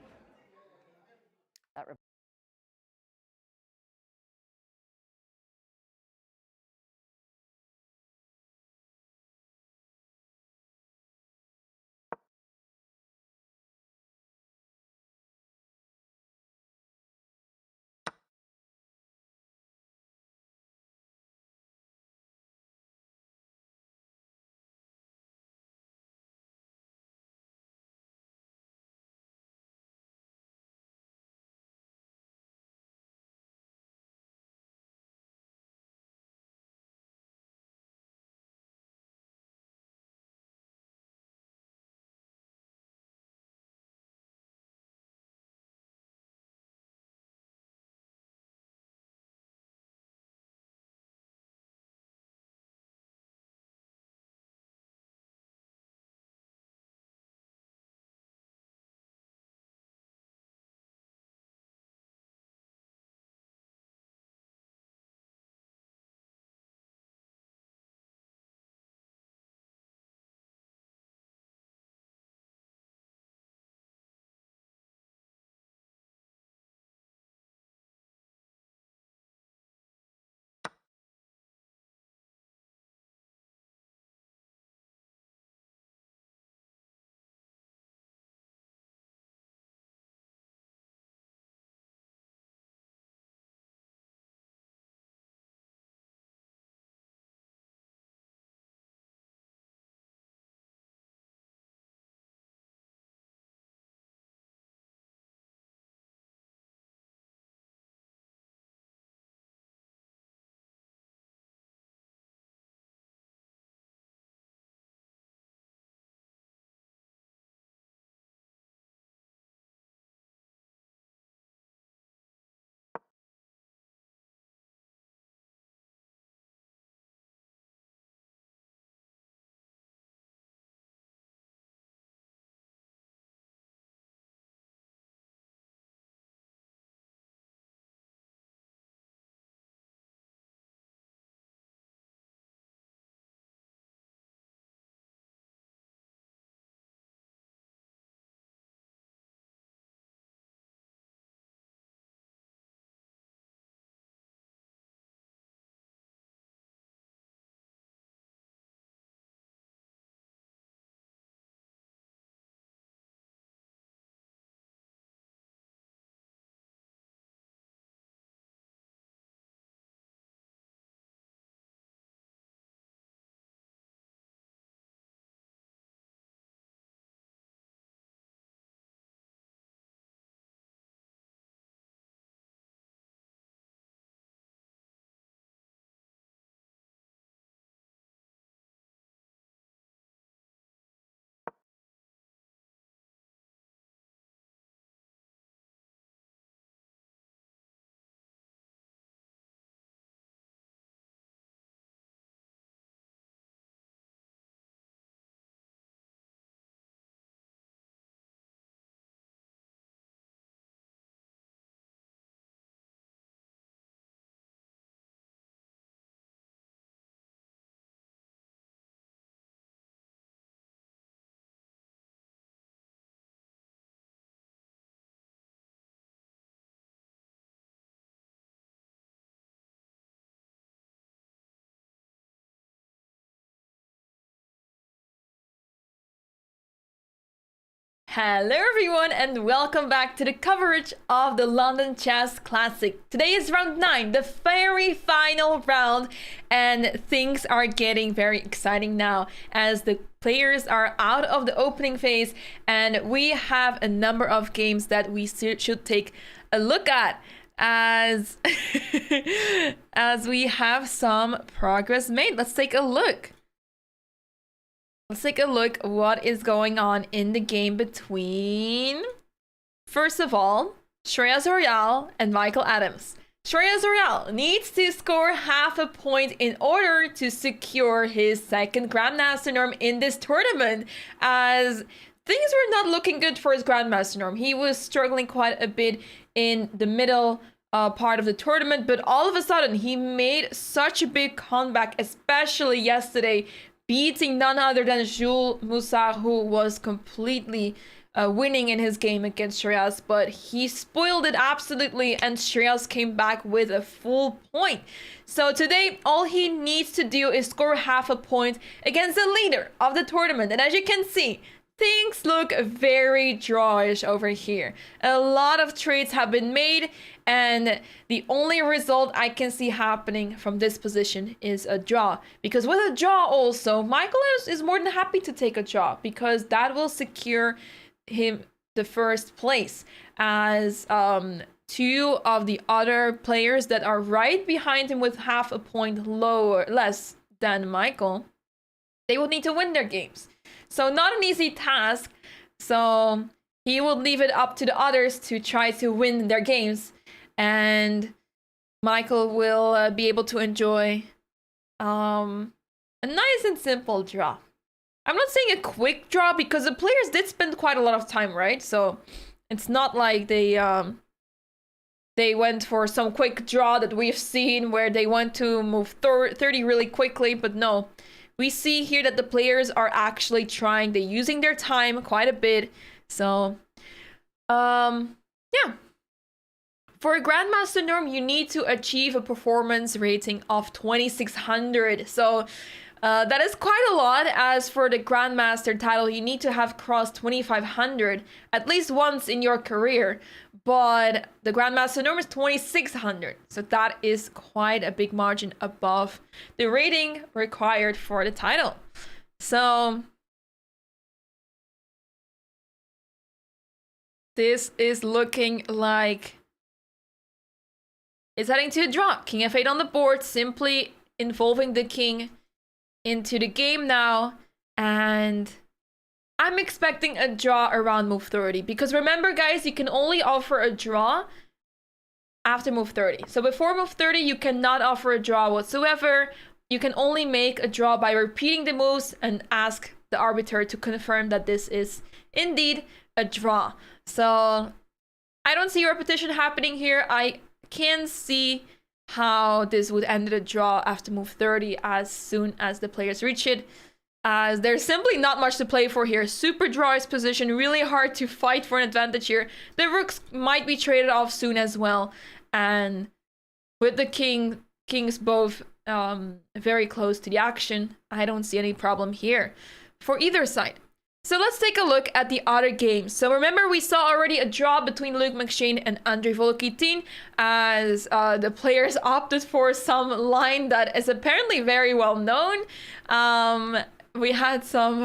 Hello everyone and welcome back to the coverage of the London Chess Classic. Today is round 9, the very final round, and things are getting very exciting now as the players are out of the opening phase and we have a number of games that we should take a look at as as we have some progress made. Let's take a look. Let's take a look at what is going on in the game between, first of all, Shreya Zorial and Michael Adams. Shreya Zorial needs to score half a point in order to secure his second Grandmaster norm in this tournament, as things were not looking good for his Grandmaster norm. He was struggling quite a bit in the middle part of the tournament, but all of a sudden he made such a big comeback, especially yesterday, beating none other than Jules Moussard, who was completely winning in his game against Shreyas, but he spoiled it absolutely, and Shreyas came back with a full point. So today, all he needs to do is score half a point against the leader of the tournament, and as you can see, things look very drawish over here. A lot of trades have been made, and the only result I can see happening from this position is a draw. Because with a draw also, Michael is more than happy to take a draw, because that will secure him the first place, as two of the other players that are right behind him with half a point less than Michael, they will need to win their games. So not an easy task. So he will leave it up to the others to try to win their games, and Michael will be able to enjoy a nice and simple draw. I'm not saying a quick draw, because the players did spend quite a lot of time, right? So it's not like they went for some quick draw that we've seen where they want to move 30 really quickly, but no. We see here that the players are actually trying. They're using their time quite a bit. So, yeah. For a Grandmaster norm, you need to achieve a performance rating of 2600. So, that is quite a lot, as for the Grandmaster title, you need to have crossed 2500 at least once in your career. But the Grandmaster norm is 2600, so that is quite a big margin above the rating required for the title. So this is looking like it's heading to a draw. King f8 on the board, simply involving the king into the game now, and I'm expecting a draw around move 30, because remember guys, you can only offer a draw after move 30. So before move 30, you cannot offer a draw whatsoever. You can only make a draw by repeating the moves and ask the arbiter to confirm that this is indeed a draw. So I don't see repetition happening here. I can see how this would end a draw after move 30 as soon as the players reach it, as there's simply not much to play for here. Super drawish position, really hard to fight for an advantage here. The rooks might be traded off soon as well, and with the kings both very close to the action, I don't see any problem here for either side. So let's take a look at the other games. So remember, we saw already a draw between Luc McShane and Andrei Volokitin, as the players opted for some line that is apparently very well known. We had some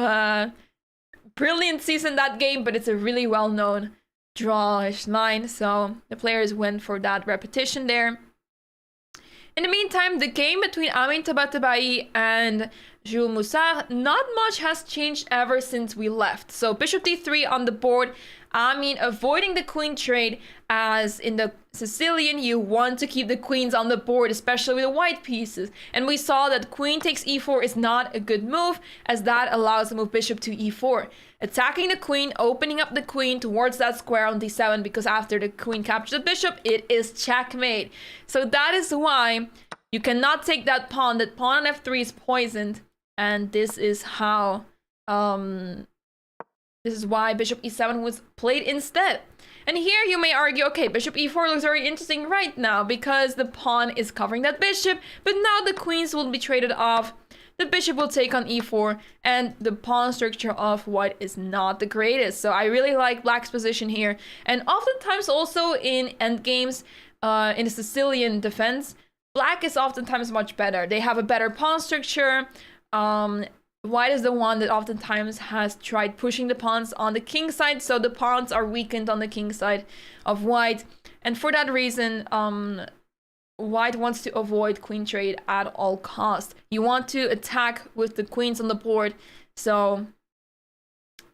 brilliancies in that game, but it's a really well known drawish line, so the players went for that repetition there. In the meantime, the game between Amine Tabatabai and Jules Moussard, not much has changed ever since we left. So bishop d3 on the board, Amine avoiding the queen trade, as in the Sicilian you want to keep the queens on the board, especially with the white pieces. And we saw that queen takes e4 is not a good move, as that allows the move bishop to e4. Attacking the queen, opening up the queen towards that square on d7, because after the queen captures the bishop, it is checkmate. So that is why you cannot take that pawn. That pawn on f3 is poisoned, and this is how this is why bishop e7 was played instead. And here you may argue, okay, bishop e4 looks very interesting right now because the pawn is covering that bishop, but now the queens will be traded off. The bishop will take on e4, and the pawn structure of white is not the greatest. So I really like black's position here. And oftentimes also in endgames, in the Sicilian defense, black is oftentimes much better. They have a better pawn structure. White is the one that oftentimes has tried pushing the pawns on the king side, so the pawns are weakened on the king side of white. And for that reason, white wants to avoid queen trade at all costs. You want to attack with the queens on the board, So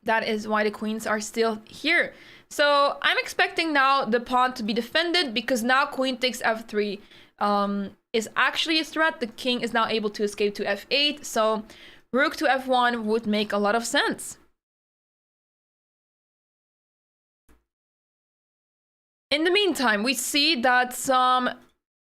that is why the queens are still here. So I'm expecting now the pawn to be defended, because now queen takes f3 is actually a threat. The king is now able to escape to f8. So rook to f1 would make a lot of sense. In the meantime, we see that some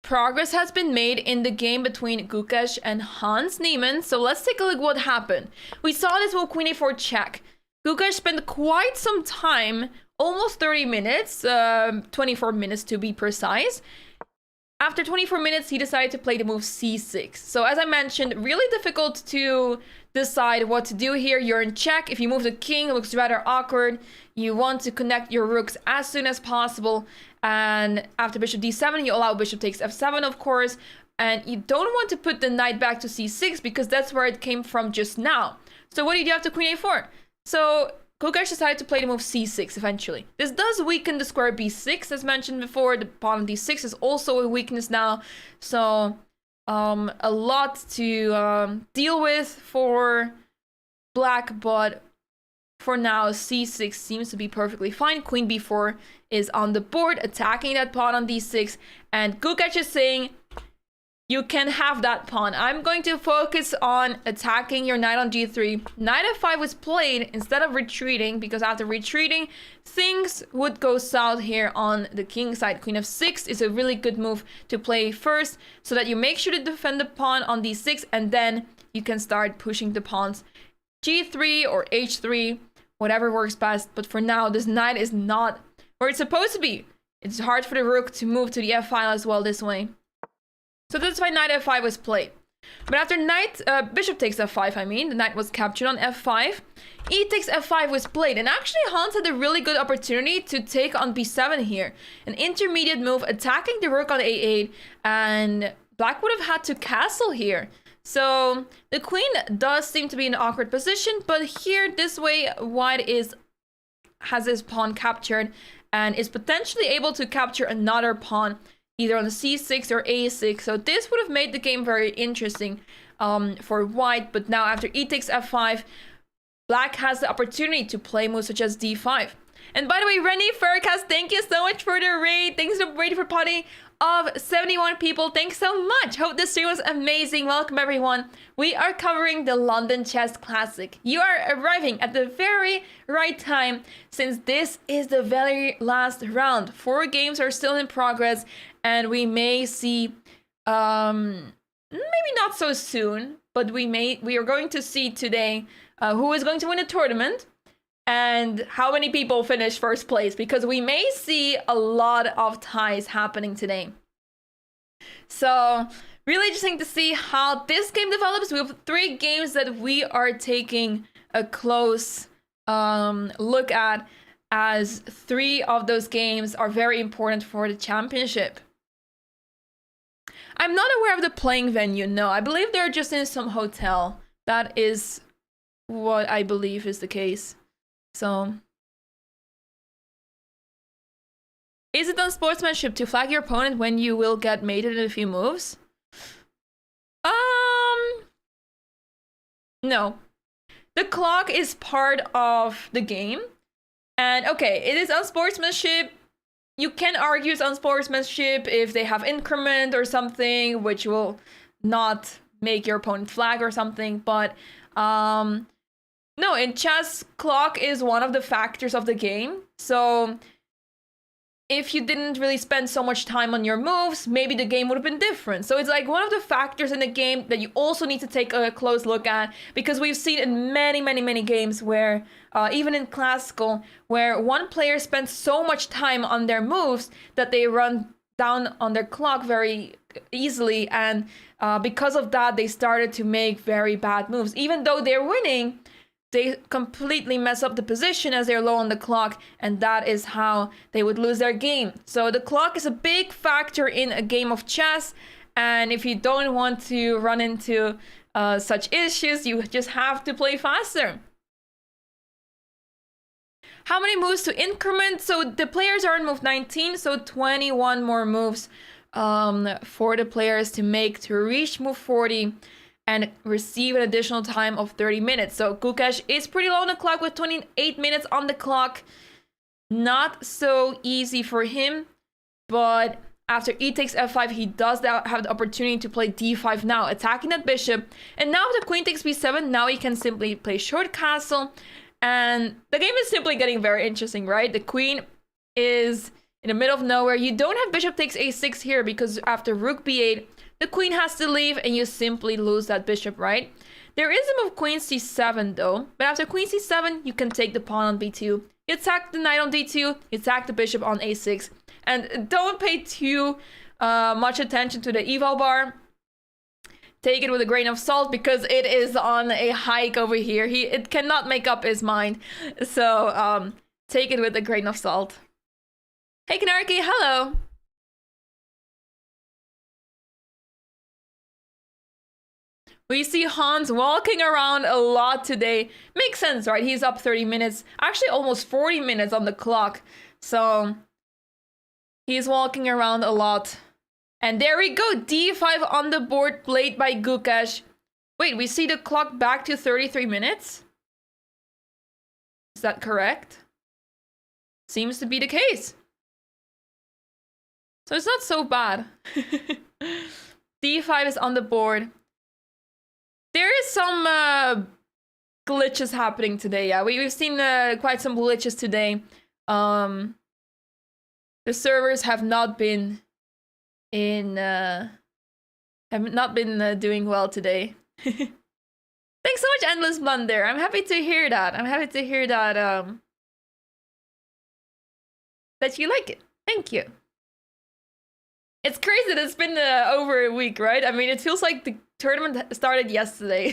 progress has been made in the game between Gukesh and Hans Niemann. So let's take a look what happened. We saw this move, queen a4 check. Gukesh spent quite some time, almost 30 minutes, 24 minutes to be precise. After 24 minutes, he decided to play the move c6. So as I mentioned, really difficult to decide what to do here. You're in check. If you move the king, it looks rather awkward. You want to connect your rooks as soon as possible. And after bishop d7, you allow bishop takes f7, of course. And you don't want to put the knight back to c6, because that's where it came from just now. So what do you do after queen a4? So Gukesh decided to play the move c6 eventually. This does weaken the square b6, as mentioned before. The pawn on d6 is also a weakness now. So a lot to deal with for black, but for now c6 seems to be perfectly fine. Queen b4 is on the board, attacking that pawn on d6, and Gukesh is saying, you can have that pawn. I'm going to focus on attacking your knight on g3. Knight f5 was played instead of retreating, because after retreating, things would go south here on the king side. Queen f6 is a really good move to play first, so that you make sure to defend the pawn on d6, and then you can start pushing the pawns g3 or h3, whatever works best. But for now, this knight is not where it's supposed to be. It's hard for the rook to move to the f file as well this way. So that's why knight f5 was played. But after bishop takes f5, the knight was captured on f5. E takes f5 was played. And actually Hans had a really good opportunity to take on b7 here. An intermediate move attacking the rook on a8. And black would have had to castle here. So the queen does seem to be in an awkward position. But here, this way, white has his pawn captured and is potentially able to capture another pawn, either on the c6 or a6. So this would have made the game very interesting for white. But now after e takes f5, black has the opportunity to play moves such as d5. And by the way, Rennie Faircast, thank you so much for the raid. Thanks for the raid for party of 71 people. Thanks so much. Hope this stream was amazing. Welcome everyone. We are covering the London Chess Classic. You are arriving at the very right time, since this is the very last round. 4 games are still in progress, and we may see, maybe not so soon, but we are going to see today who is going to win the tournament and how many people finish first place, because we may see a lot of ties happening today. So really interesting to see how this game develops. We have 3 games that we are taking a close look at, as 3 of those games are very important for the championship. I'm not aware of the playing venue. No, I believe they're just in some hotel. That is what I believe is the case. So, is it unsportsmanship to flag your opponent when you will get mated in a few moves? No. The clock is part of the game. And okay, it is unsportsmanship. You can argue it's unsportsmanship if they have increment or something, which will not make your opponent flag or something. But no, in chess, clock is one of the factors of the game. So if you didn't really spend so much time on your moves, maybe the game would have been different. So it's like one of the factors in the game that you also need to take a close look at, because we've seen in many games where, even in classical, where one player spends so much time on their moves that they run down on their clock very easily. And because of that, they started to make very bad moves. Even though they're winning, they completely mess up the position as they're low on the clock, and that is how they would lose their game. So the clock is a big factor in a game of chess, and if you don't want to run into such issues, you just have to play faster. How many moves to increment? So the players are in move 19, so 21 more moves for the players to make to reach move 40. and receive an additional time of 30 minutes. So Gukesh is pretty low on the clock with 28 minutes on the clock. Not so easy for him, but after e takes f5, he does have the opportunity to play d5 now, attacking that bishop. And now if the queen takes b7, now he can simply play short castle. And the game is simply getting very interesting, right? The queen is in the middle of nowhere. You don't have bishop takes a6 here because after rook b8, the queen has to leave and you simply lose that bishop, right? There is a move queen c7 though, but after queen c7, you can take the pawn on b2. You attack the knight on d2, you attack the bishop on a6. And don't pay too much attention to the eval bar. Take it with a grain of salt because it is on a hike over here. It cannot make up his mind. So take it with a grain of salt. Hey Kanarki, hello. We see Hans walking around a lot today. Makes sense, right? He's up 30 minutes. Actually, almost 40 minutes on the clock. So he's walking around a lot. And there we go. D5 on the board played by Gukesh. Wait, we see the clock back to 33 minutes? Is that correct? Seems to be the case. So it's not so bad. D5 is on the board. There is some glitches happening today. Yeah, we've seen quite some glitches today. The servers have not been doing well today. Thanks so much, Endless Blunder. I'm happy to hear that. I'm happy to hear that that you like it. Thank you. It's crazy that it's been over a week, right? I mean, it feels like the tournament started yesterday.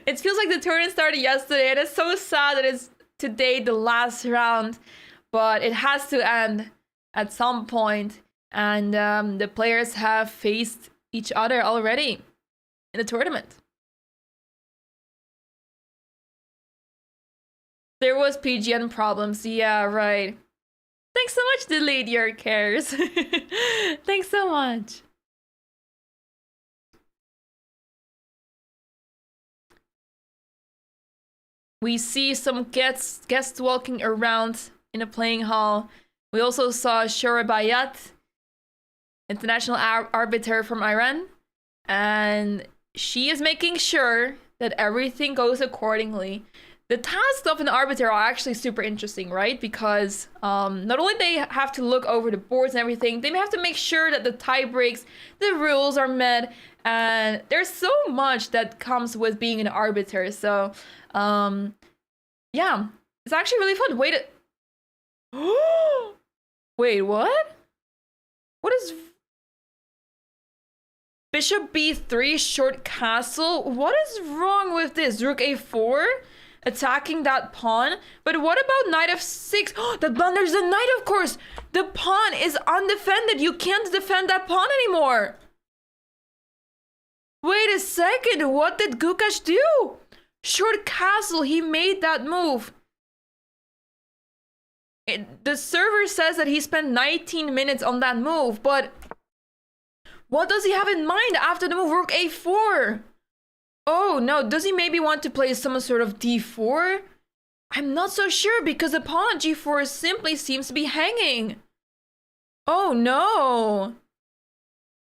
It feels like the tournament started yesterday, and it's so sad that it's today the last round, but it has to end at some point, and the players have faced each other already in the tournament. There was PGN problems, yeah, right. Thanks so much, Delete Your Cares. Thanks so much. We see some guests walking around in a playing hall. We also saw Shora Bayat, international arbiter from Iran, and she is making sure that everything goes accordingly. The tasks of an arbiter are actually super interesting, right? Because not only they have to look over the boards and everything, they have to make sure that the tie breaks, the rules are met, and there's so much that comes with being an arbiter. So, yeah, it's actually really fun. Wait, what? What is Bishop b3 short castle? What is wrong with this? Rook a4? Attacking that pawn? But what about knight f6? Oh, that blunders the knight, of course! The pawn is undefended. You can't defend that pawn anymore. Wait a second. What did Gukesh do? Short castle. He made that move. The server says that he spent 19 minutes on that move, but what does he have in mind after the move rook a4? Oh no, does he maybe want to play some sort of d4? I'm not so sure because the pawn on g4 simply seems to be hanging. Oh no.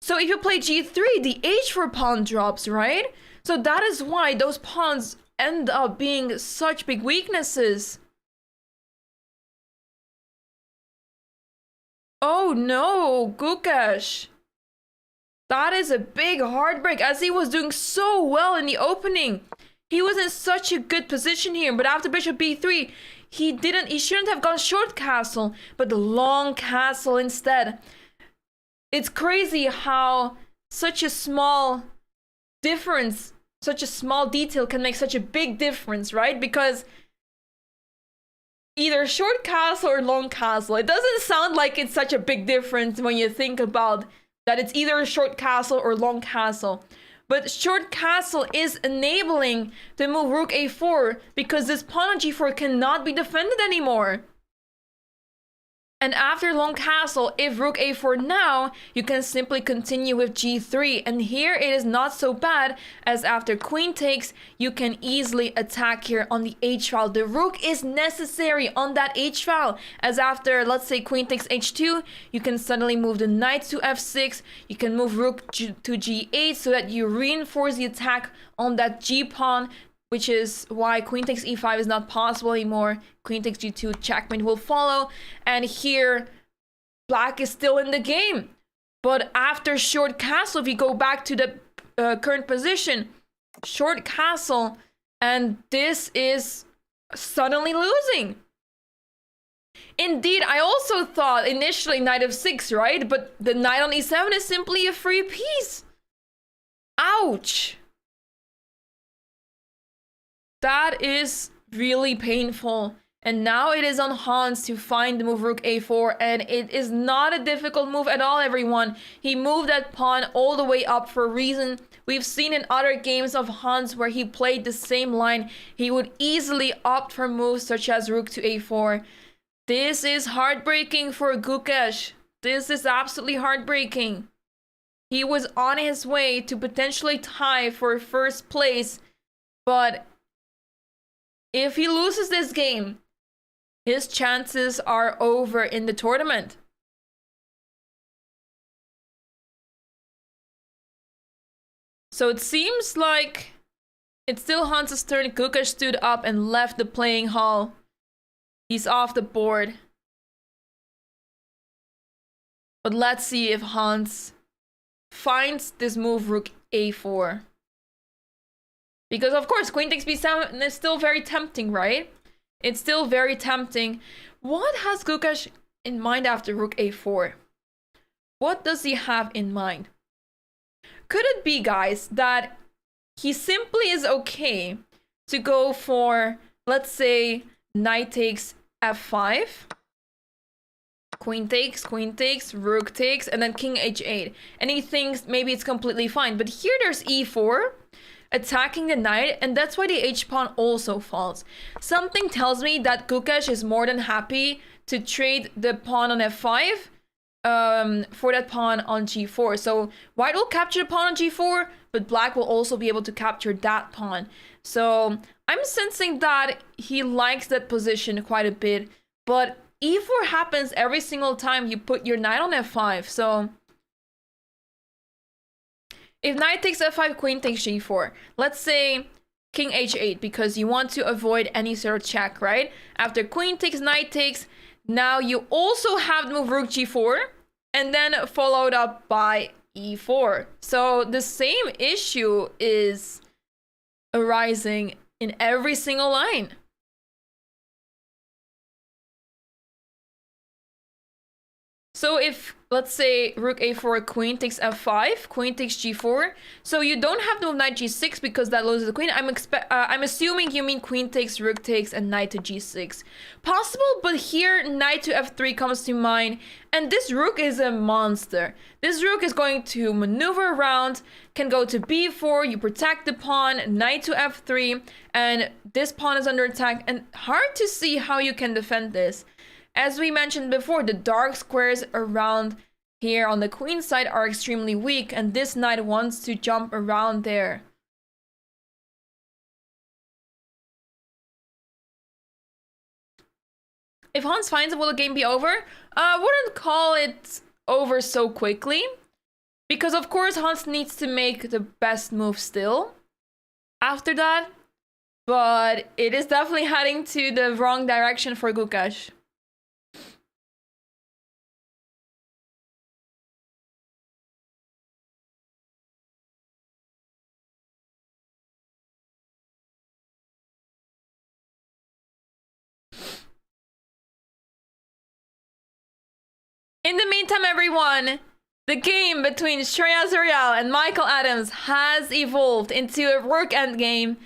So if you play g3, the h4 pawn drops, right? So that is why those pawns end up being such big weaknesses. Oh no, Gukesh. That is a big heartbreak, as he was doing so well in the opening. He was in such a good position here, but after bishop b3, he shouldn't have gone short castle, but the long castle instead. It's crazy how such a small difference, such a small detail can make such a big difference, right? Because either short castle or long castle, it doesn't sound like it's such a big difference when you think about that it's either a short castle or long castle. But short castle is enabling the move rook a4 because this pawn on g4 cannot be defended anymore. And after long castle, if rook a4 now, you can simply continue with g3. And here it is not so bad, as after queen takes, you can easily attack here on the h file. The rook is necessary on that h file, as after, let's say, queen takes h2, you can suddenly move the knight to f6. You can move rook to g8 so that you reinforce the attack on that g pawn, which is why queen takes e5 is not possible anymore. Queen takes g2, checkmate will follow. And here, black is still in the game. But after short castle, if you go back to the current position, short castle, and this is suddenly losing. Indeed, I also thought initially knight f6, right? But the knight on e7 is simply a free piece. Ouch. That is really painful. And now it is on Hans to find the move rook a4, and it is not a difficult move at all, everyone. He moved that pawn all the way up for a reason. We've seen in other games of Hans where he played the same line. He would easily opt for moves such as rook to a4. This is heartbreaking for Gukesh. This is absolutely heartbreaking. He was on his way to potentially tie for first place, but if he loses this game, his chances are over in the tournament. So it seems like it's still Hans' turn. Gukesh stood up and left the playing hall. He's off the board. But let's see if Hans finds this move rook a4. Because of course, queen takes b7 is still very tempting, right? It's still very tempting. What has Gukesh in mind after rook a4? What does he have in mind? Could it be, guys, that he simply is okay to go for, let's say, knight takes f5, queen takes, rook takes, and then king h8. And he thinks maybe it's completely fine. But here there's e4, attacking the knight, and that's why the h-pawn also falls. Something tells me that Gukesh is more than happy to trade the pawn on f5 for that pawn on g4. So white will capture the pawn on g4, but black will also be able to capture that pawn. So I'm sensing that he likes that position quite a bit, but e4 happens every single time you put your knight on f5. So if knight takes f5, queen takes g4. Let's say king h8, because you want to avoid any sort of check, right? After queen takes, knight takes, now you also have the move rook g4, and then followed up by e4. So the same issue is arising in every single line. So if, let's say, rook a4, queen takes f5, queen takes g4, so you don't have to move knight g6 because that loses the queen. I'm assuming you mean queen takes, rook takes, and knight to g6. Possible, but here knight to f3 comes to mind, and this rook is a monster. This rook is going to maneuver around, can go to b4, you protect the pawn, knight to f3, and this pawn is under attack, and hard to see how you can defend this. As we mentioned before, the dark squares around here on the queen side are extremely weak, and this knight wants to jump around there. If Hans finds it, will the game be over? I wouldn't call it over so quickly, because of course Hans needs to make the best move still after that, but it is definitely heading to the wrong direction for Gukesh. In the meantime, everyone, the game between Shreya Zuriel and Michael Adams has evolved into a rook endgame,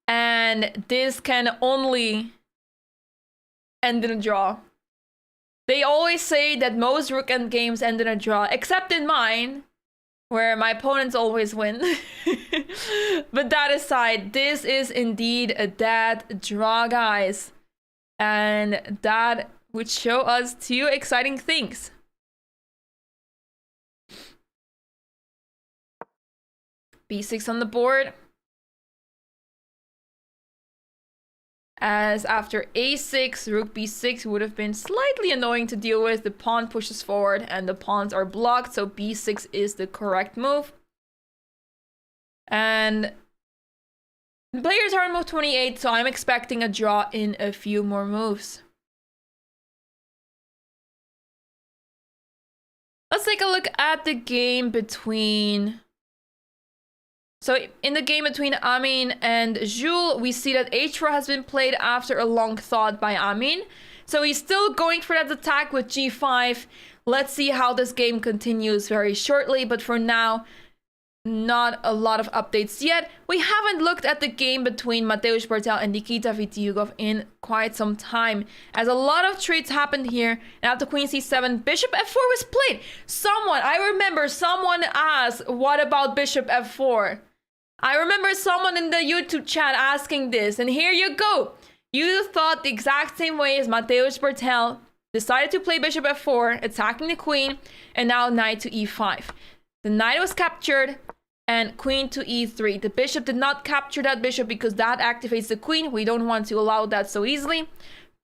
and this can only end in a draw. They always say that most rook endgames end in a draw, except in mine, where my opponents always win. But that aside, this is indeed a dead draw, guys. And that which show us two exciting things. B6 on the board. As after A6, rook B6 would have been slightly annoying to deal with. The pawn pushes forward and the pawns are blocked, so B6 is the correct move. And players are on move 28, so I'm expecting a draw in a few more moves. Let's take a look at the game between... So in the game between Amin and Jules, we see that H4 has been played after a long thought by Amin. So he's still going for that attack with G5. Let's see how this game continues very shortly. But for now, not a lot of updates yet. We haven't looked at the game between Mateusz Bartel and Nikita Vitiugov in quite some time, as a lot of trades happened here. And after Queen C7, Bishop F4 was played. I remember someone asked, what about Bishop F4? I remember someone in the YouTube chat asking this, and here you go. You thought the exact same way as Mateusz Bartel, decided to play Bishop F4, attacking the queen, and now Knight to E5. The knight was captured, and Queen to E3. The bishop did not capture that bishop because that activates the queen. We don't want to allow that so easily.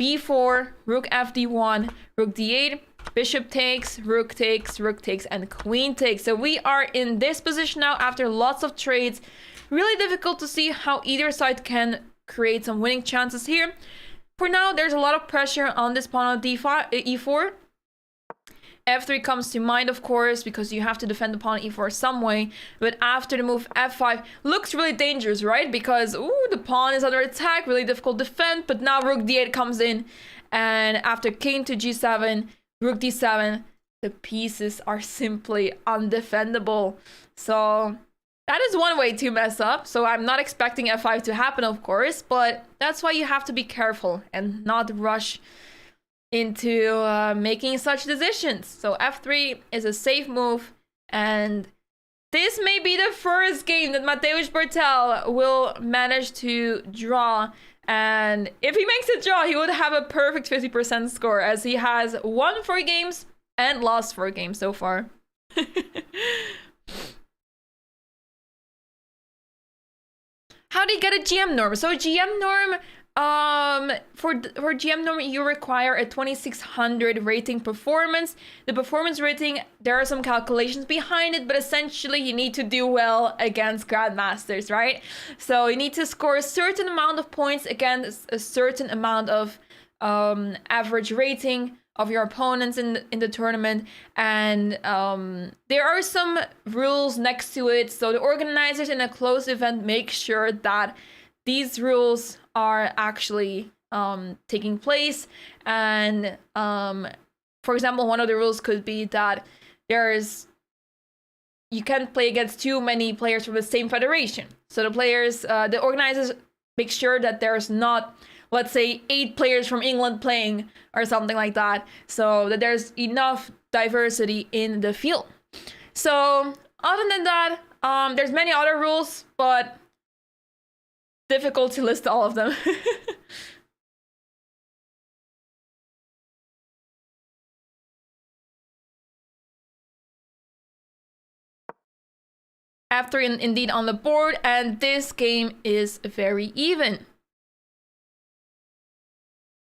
B4, rook FD1, rook D8, bishop takes, rook takes, and queen takes. So we are in this position now after lots of trades. Really difficult to see how either side can create some winning chances here. For now, there's a lot of pressure on this pawn on E4. F3 comes to mind, of course, because you have to defend the pawn on E4 some way. But after the move F5, looks really dangerous, right? Because, ooh, the pawn is under attack, really difficult to defend. But now rook D8 comes in. And after king to G7, rook D7, the pieces are simply undefendable. So that is one way to mess up. So I'm not expecting F5 to happen, of course. But that's why you have to be careful and not rush into making such decisions. So F3 is a safe move, and this may be the first game that Mateusz Bartel will manage to draw. And if he makes a draw, he would have a perfect 50% score, as he has won 4 games and lost 4 games so far. How do you get a GM norm? So GM norm, for GM norm, you require a 2600 rating performance. The performance rating, there are some calculations behind it, but essentially you need to do well against grandmasters, right? So you need to score a certain amount of points against a certain amount of average rating of your opponents in the tournament. And there are some rules next to it. So the organizers in a closed event make sure that these rules are actually taking place. And for example, one of the rules could be that you can't play against too many players from the same federation. So the organizers make sure that there's not, let's say, 8 players from England playing or something like that, so that there's enough diversity in the field. So other than that, there's many other rules, but difficult to list all of them. F3 indeed on the board, and this game is very even.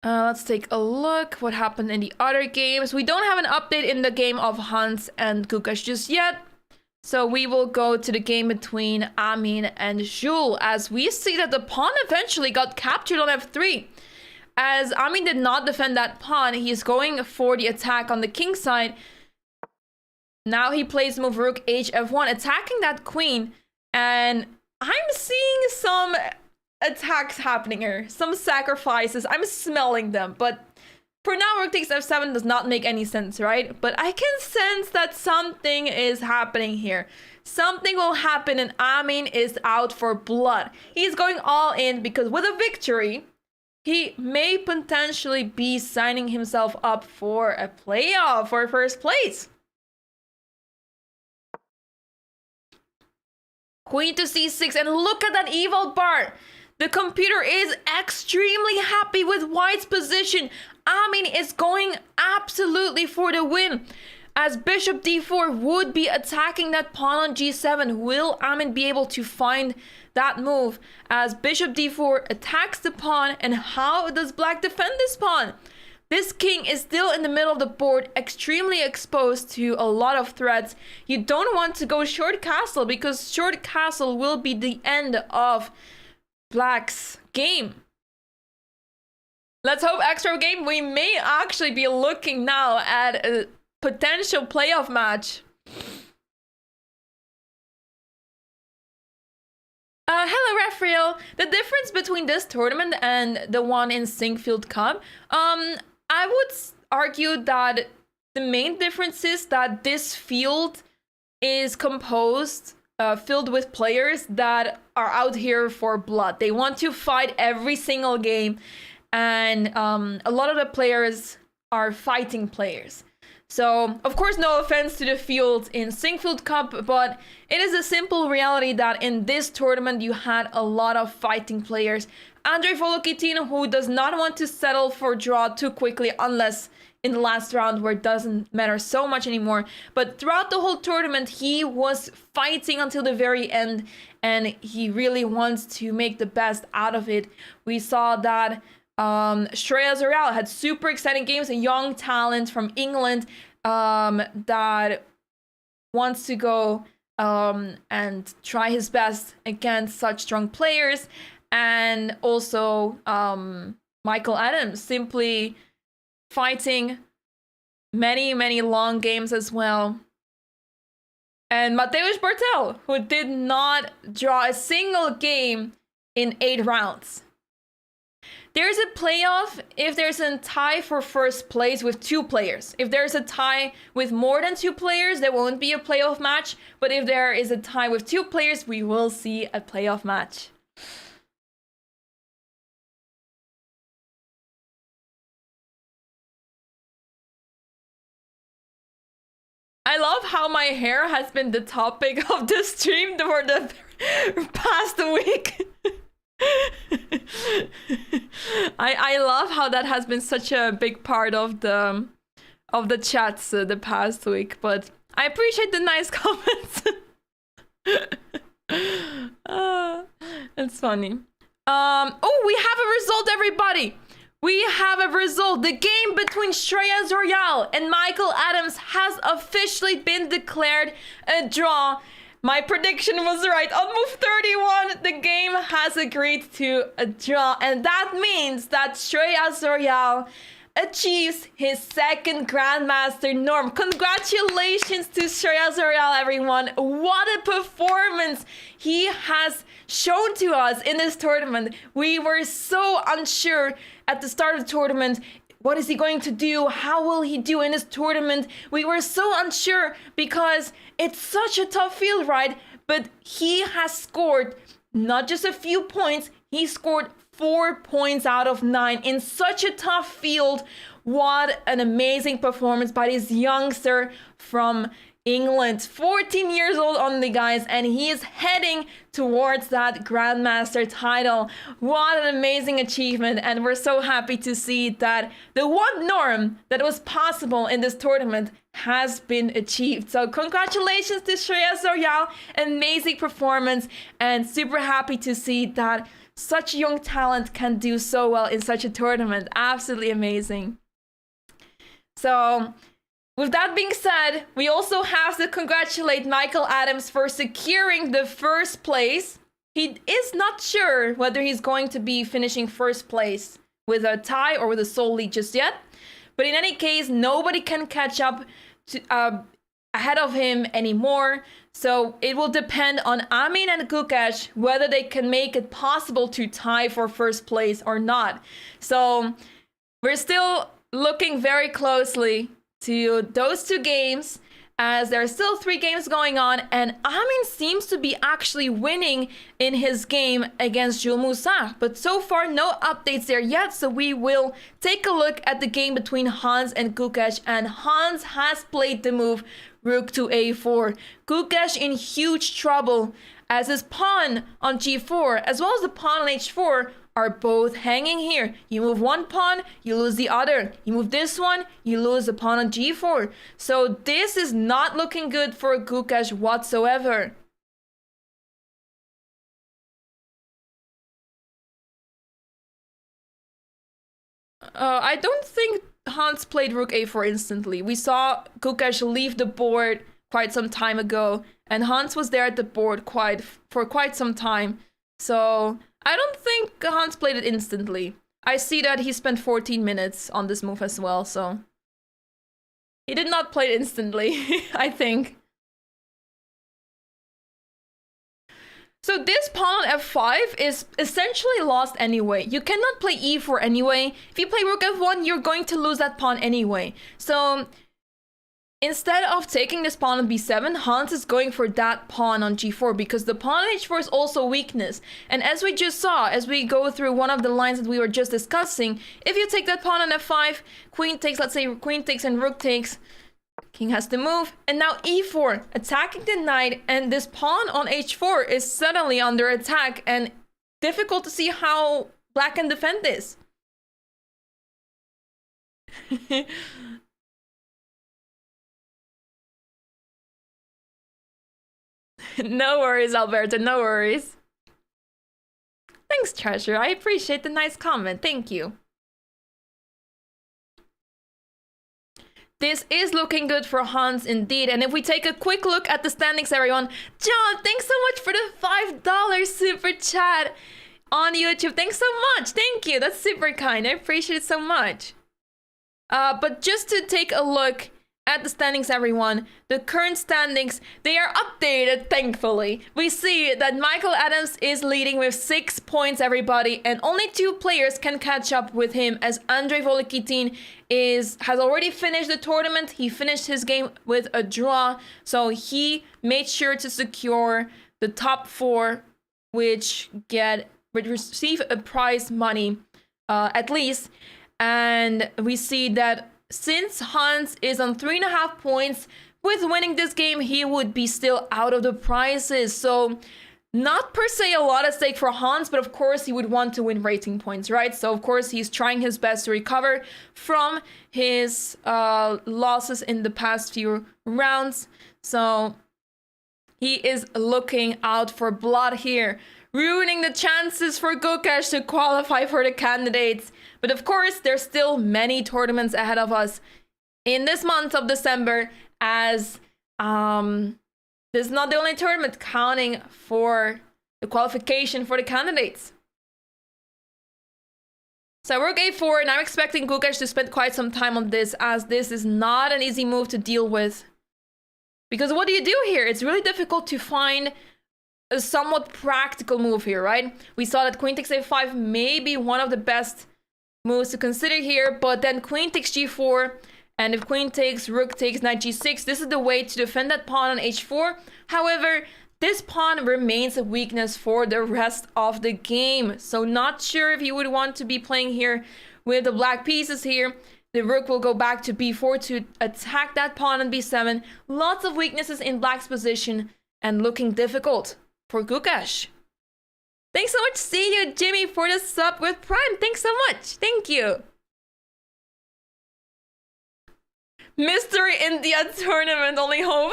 Let's take a look what happened in the other games. We don't have an update in the game of Hans and Kukas just yet. So we will go to the game between Amin and Jules, as we see that the pawn eventually got captured on F3. As Amin did not defend that pawn, he's going for the attack on the king side. Now he plays move rook Hf1, attacking that queen. And I'm seeing some attacks happening here, some sacrifices. I'm smelling them, but for now, rook takes F7 does not make any sense, right? But I can sense that something is happening here. Something will happen, and Amin is out for blood. He's going all in because with a victory, he may potentially be signing himself up for a playoff for first place. Queen to C6, and look at that evil bar. The computer is extremely happy with white's position. Amin is going absolutely for the win. As bishop d4 would be attacking that pawn on g7, will Amin be able to find that move? As bishop d4 attacks the pawn, and how does black defend this pawn? This king is still in the middle of the board, extremely exposed to a lot of threats. You don't want to go short castle, because short castle will be the end of black's game. Let's hope extra game. We may actually be looking now at a potential playoff match. Hello, Raphael. The difference between this tournament and the one in Singfield Cup, I would argue that the main difference is that this field is composed, filled with players that are out here for blood. They want to fight every single game, and a lot of the players are fighting players. So, of course, no offense to the field in Singfield Cup, but it is a simple reality that in this tournament you had a lot of fighting players. Andrei Volokitin, who does not want to settle for draw too quickly unless in the last round where it doesn't matter so much anymore. But throughout the whole tournament, he was fighting until the very end, and he really wants to make the best out of it. We saw that Shreya Zoryal had super exciting games, a young talent from England that wants to go and try his best against such strong players. And also Michael Adams simply fighting many long games as well. And Mateusz Bartel, who did not draw a single game in 8 rounds. There's a playoff if there's a tie for first place with 2 players. If there's a tie with more than 2 players, there won't be a playoff match. But if there is a tie with 2 players, we will see a playoff match. I love how my hair has been the topic of the stream for the past week. I love how that has been such a big part of the chats the past week, but I appreciate the nice comments. It's funny. Oh, we have a result, everybody. We have a result. The game between Shreya Zoryal and Michael Adams has officially been declared a draw. My prediction was right. On move 31, the game has agreed to a draw. And that means that Shreya Zoryal achieves his 2nd Grandmaster norm. Congratulations to Shreya Zoryal, everyone. What a performance he has shown to us in this tournament. We were so unsure at the start of the tournament. What is he going to do? How will he do in this tournament? We were so unsure because it's such a tough field, right? But he has scored not just a few points, he scored 4 points out of 9 in such a tough field. What an amazing performance by this youngster from England. 14 years old only, guys, and he is heading towards that Grandmaster title. What an amazing achievement, and we're so happy to see that the one norm that was possible in this tournament has been achieved. So congratulations to Shreya Zoryal, amazing performance, and super happy to see that such young talent can do so well in such a tournament. Absolutely amazing. So with that being said, we also have to congratulate Michael Adams for securing the 1st place. He is not sure whether he's going to be finishing 1st place with a tie or with a sole lead just yet. But in any case, nobody can catch up to, ahead of him anymore. So it will depend on Amin and Gukesh whether they can make it possible to tie for 1st place or not. So we're still looking very closely to those 2 games, as there are still 3 games going on, and Amin seems to be actually winning in his game against Jules Moussa. But so far, no updates there yet, so we will take a look at the game between Hans and Gukesh, and Hans has played the move Rook to a4. Gukesh in huge trouble as his pawn on g4 as well as the pawn on h4 are both hanging here. You move one pawn, you lose the other. You move this one, you lose the pawn on g4. So this is not looking good for Gukash whatsoever. I don't think Hans played rook a4 instantly. We saw Gukash leave the board quite some time ago, and Hans was there at the board for quite some time. So I don't think Hans played it instantly. I see that he spent 14 minutes on this move as well, so he did not play it instantly, I think. So this pawn on f5 is essentially lost anyway. You cannot play e4 anyway. If you play rook f1, you're going to lose that pawn anyway. So instead of taking this pawn on b7, Hans is going for that pawn on g4 because the pawn on h4 is also weakness. And as we just saw, as we go through one of the lines that we were just discussing, if you take that pawn on f5, queen takes, let's say queen takes and rook takes, king has to move, and now e4, attacking the knight, and this pawn on h4 is suddenly under attack, and difficult to see how black can defend this. No worries, Alberto, no worries. Thanks, Treasure. I appreciate the nice comment. Thank you. This is looking good for Hans indeed. And if we take a quick look at the standings, everyone. John, thanks so much for the $5 super chat on YouTube. Thanks so much. Thank you. That's super kind. I appreciate it so much. But just to take a look at the standings, everyone, the current standings, they are updated, thankfully. We see that Michael Adams is leading with 6 points, everybody, and only 2 players can catch up with him, as Andrei Volikitin has already finished the tournament. He finished his game with a draw, so he made sure to secure the top 4, which receive a prize money, at least. And we see that since Hans is on 3.5 points, with winning this game, he would be still out of the prizes. So not per se a lot at stake for Hans, but of course he would want to win rating points, right? So of course he's trying his best to recover from his losses in the past few rounds. So he is looking out for blood here, ruining the chances for Gukash to qualify for the candidates. But of course, there's still many tournaments ahead of us in this month of December, as this is not the only tournament counting for the qualification for the candidates. So rook a4, and I'm expecting Gukash to spend quite some time on this, as this is not an easy move to deal with. Because what do you do here? It's really difficult to find a somewhat practical move here, right? We saw that queen takes a5 may be one of the best moves to consider here, but then queen takes g4, and if queen takes, rook takes, knight g6, this is the way to defend that pawn on h4. However, this pawn remains a weakness for the rest of the game, so not sure if you would want to be playing here with the black pieces here. The rook will go back to b4 to attack that pawn on b7. Lots of weaknesses in black's position and looking difficult for Gukash. Thanks so much, see you, Jimmy, for the sub with Prime. Thanks so much. Thank you. Mystery India tournament, only hope.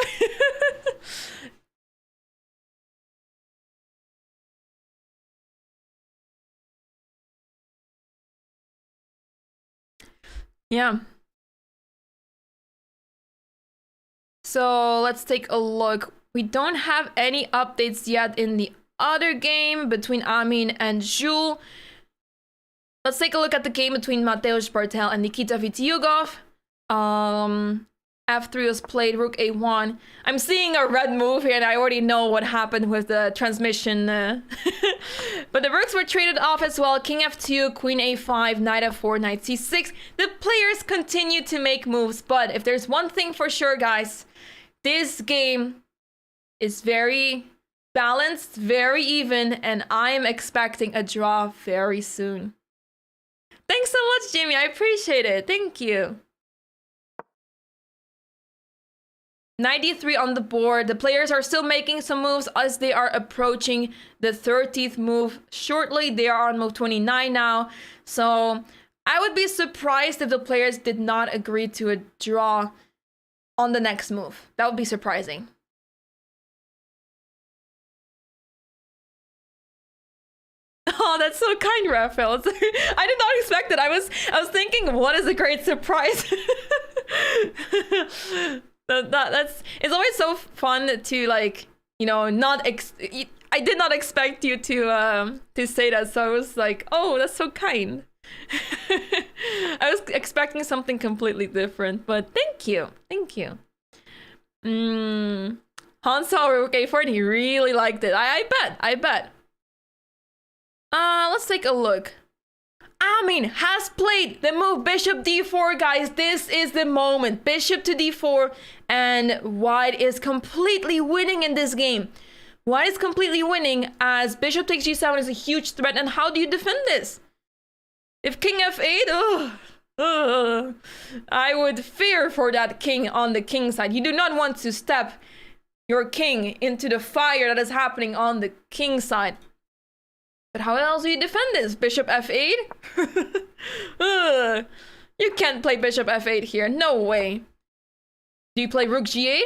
Yeah. So let's take a look. We don't have any updates yet in the other game between Amin and Jules. Let's take a look at the game between Mateusz Bartel and Nikita Vitiugov. F3 was played, rook a1. I'm seeing a red move here, and I already know what happened with the transmission. But the rooks were traded off as well. King f2, queen a5, knight f4, knight c6. The players continue to make moves, but if there's one thing for sure, guys, this game is very balanced, very even, and I am expecting a draw very soon. Thanks so much, Jimmy. I appreciate it. Thank you. Knight d3 on the board. The players are still making some moves as they are approaching the 30th move shortly. They are on move 29 now. So I would be surprised if the players did not agree to a draw on the next move. That would be surprising. Oh, that's so kind, Raphael. I did not expect it. I was thinking, what is a great surprise? It's always so fun to, like, you know, I did not expect you to say that, so I was like, oh, that's so kind. I was expecting something completely different, but thank you. Han saw Rook A4 and he really liked it. I bet. Let's take a look. Amin has played the move Bishop D4, guys. This is the moment. Bishop to D4, and White is completely winning in this game. White is completely winning as Bishop takes G7 is a huge threat. And how do you defend this? If King F8, I would fear for that king on the king side. You do not want to step your king into the fire that is happening on the king side. But how else do you defend this? Bishop F8? You can't play Bishop F8 here. No way. Do you play Rook G8?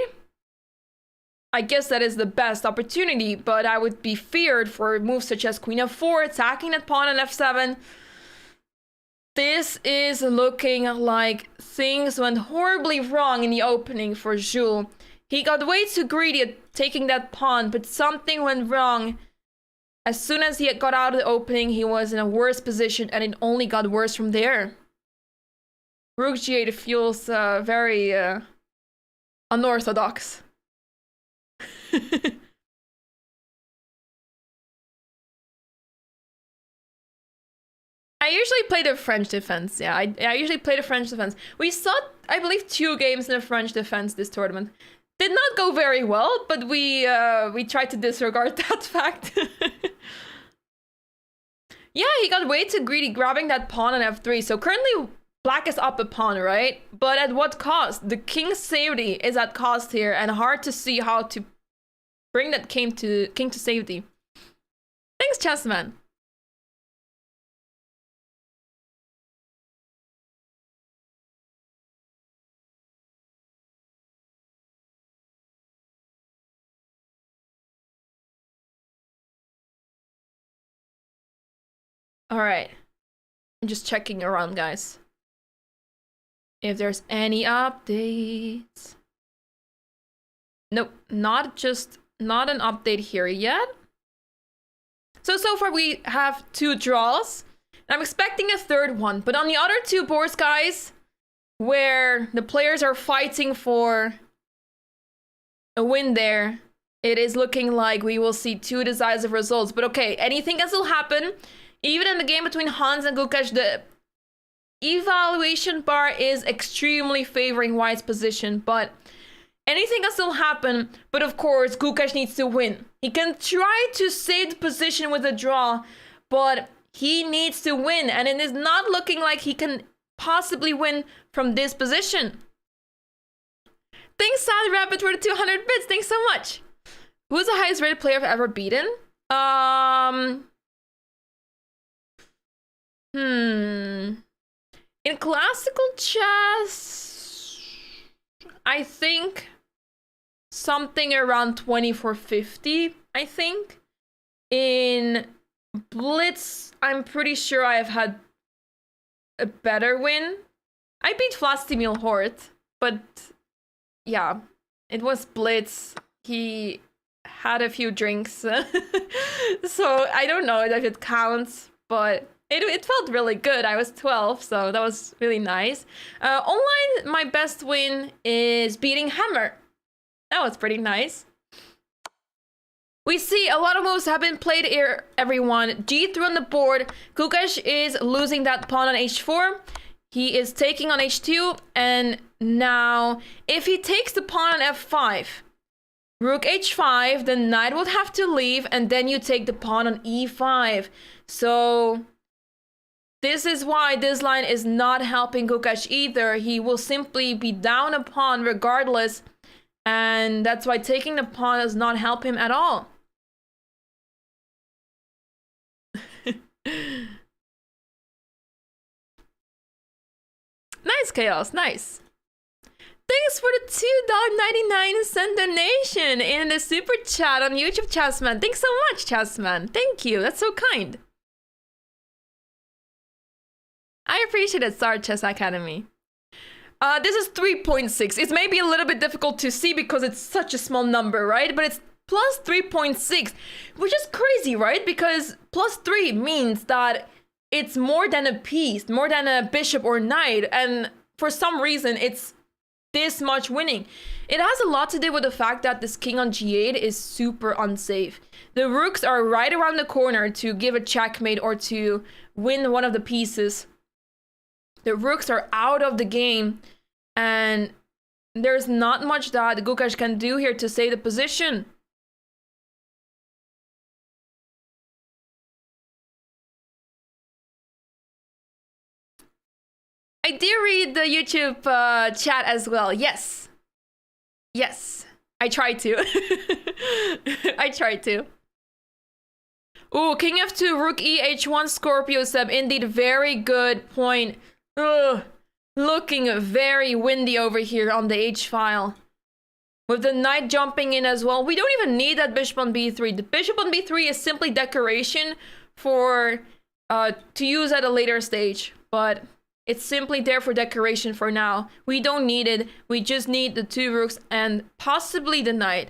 I guess that is the best opportunity, but I would be feared for moves such as Queen F4, attacking that pawn on F7. This is looking like things went horribly wrong in the opening for Jules. He got way too greedy at taking that pawn, but something went wrong. As soon as he got out of the opening, he was in a worse position, and it only got worse from there. Rook G8 feels very unorthodox. I usually play the French defense. Yeah, I usually play the French defense. We saw, I believe, 2 games in the French defense this tournament. Did not go very well, but we tried to disregard that fact. Yeah, he got way too greedy grabbing that pawn on F3. So currently Black is up a pawn, right? But at what cost? The king's safety is at cost here, and hard to see how to bring that king to safety. Thanks, Chessman. All right, I'm just checking around, guys. If there's any updates. Nope, not an update here yet. So far we have 2 draws. I'm expecting a third one, but on the other 2 boards, guys, where the players are fighting for a win there, it is looking like we will see 2 decisive results. But okay, anything can still happen. Even in the game between Hans and Gukash, the evaluation bar is extremely favoring White's position, but anything can still happen. But of course, Gukash needs to win. He can try to save the position with a draw, but he needs to win, and it is not looking like he can possibly win from this position. Thanks, Sad Rabbit, for the 200 bits. Thanks so much. Who's the highest rated player I've ever beaten? In classical chess, I think something around 2450, I think. In Blitz, I'm pretty sure I have had a better win. I beat Vlastimil Hort, but yeah, it was Blitz. He had a few drinks, so I don't know if it counts, but it felt really good. I was 12, so that was really nice. Online, my best win is beating Hammer. That was pretty nice. We see a lot of moves have been played here, everyone. G3 on the board. Gukash is losing that pawn on H4. He is taking on H2, and now if he takes the pawn on F5, Rook H5, the knight would have to leave, and then you take the pawn on E5. So this is why this line is not helping Gukash either. He will simply be down a pawn regardless, And that's why taking the pawn does not help him at all. Nice, Chaos, nice. Thanks for the $2.99 cent donation in the super chat on YouTube, Chessman. Thanks so much, Chessman. Thank you, that's so kind. I appreciate it, Star Chess Academy. This is 3.6. It's maybe a little bit difficult to see because it's such a small number, right? But it's plus 3.6, which is crazy, right? Because plus 3 means that it's more than a piece, more than a bishop or knight. And for some reason, it's this much winning. It has a lot to do with the fact that this king on g8 is super unsafe. The rooks are right around the corner to give a checkmate or to win one of the pieces. The rooks are out of the game, and there's not much that Gukash can do here to save the position. I did read the YouTube chat as well. Yes. Yes. I tried to. I tried to. Ooh, king f2, rook e, h1, Scorpio sub. Indeed, very good point. Ugh. Looking very windy over here on the h-file. With the knight jumping in as well. We don't even need that bishop on b3. The bishop on b3 is simply decoration for to use at a later stage. But it's simply there for decoration for now. We don't need it. We just need the two rooks and possibly the knight.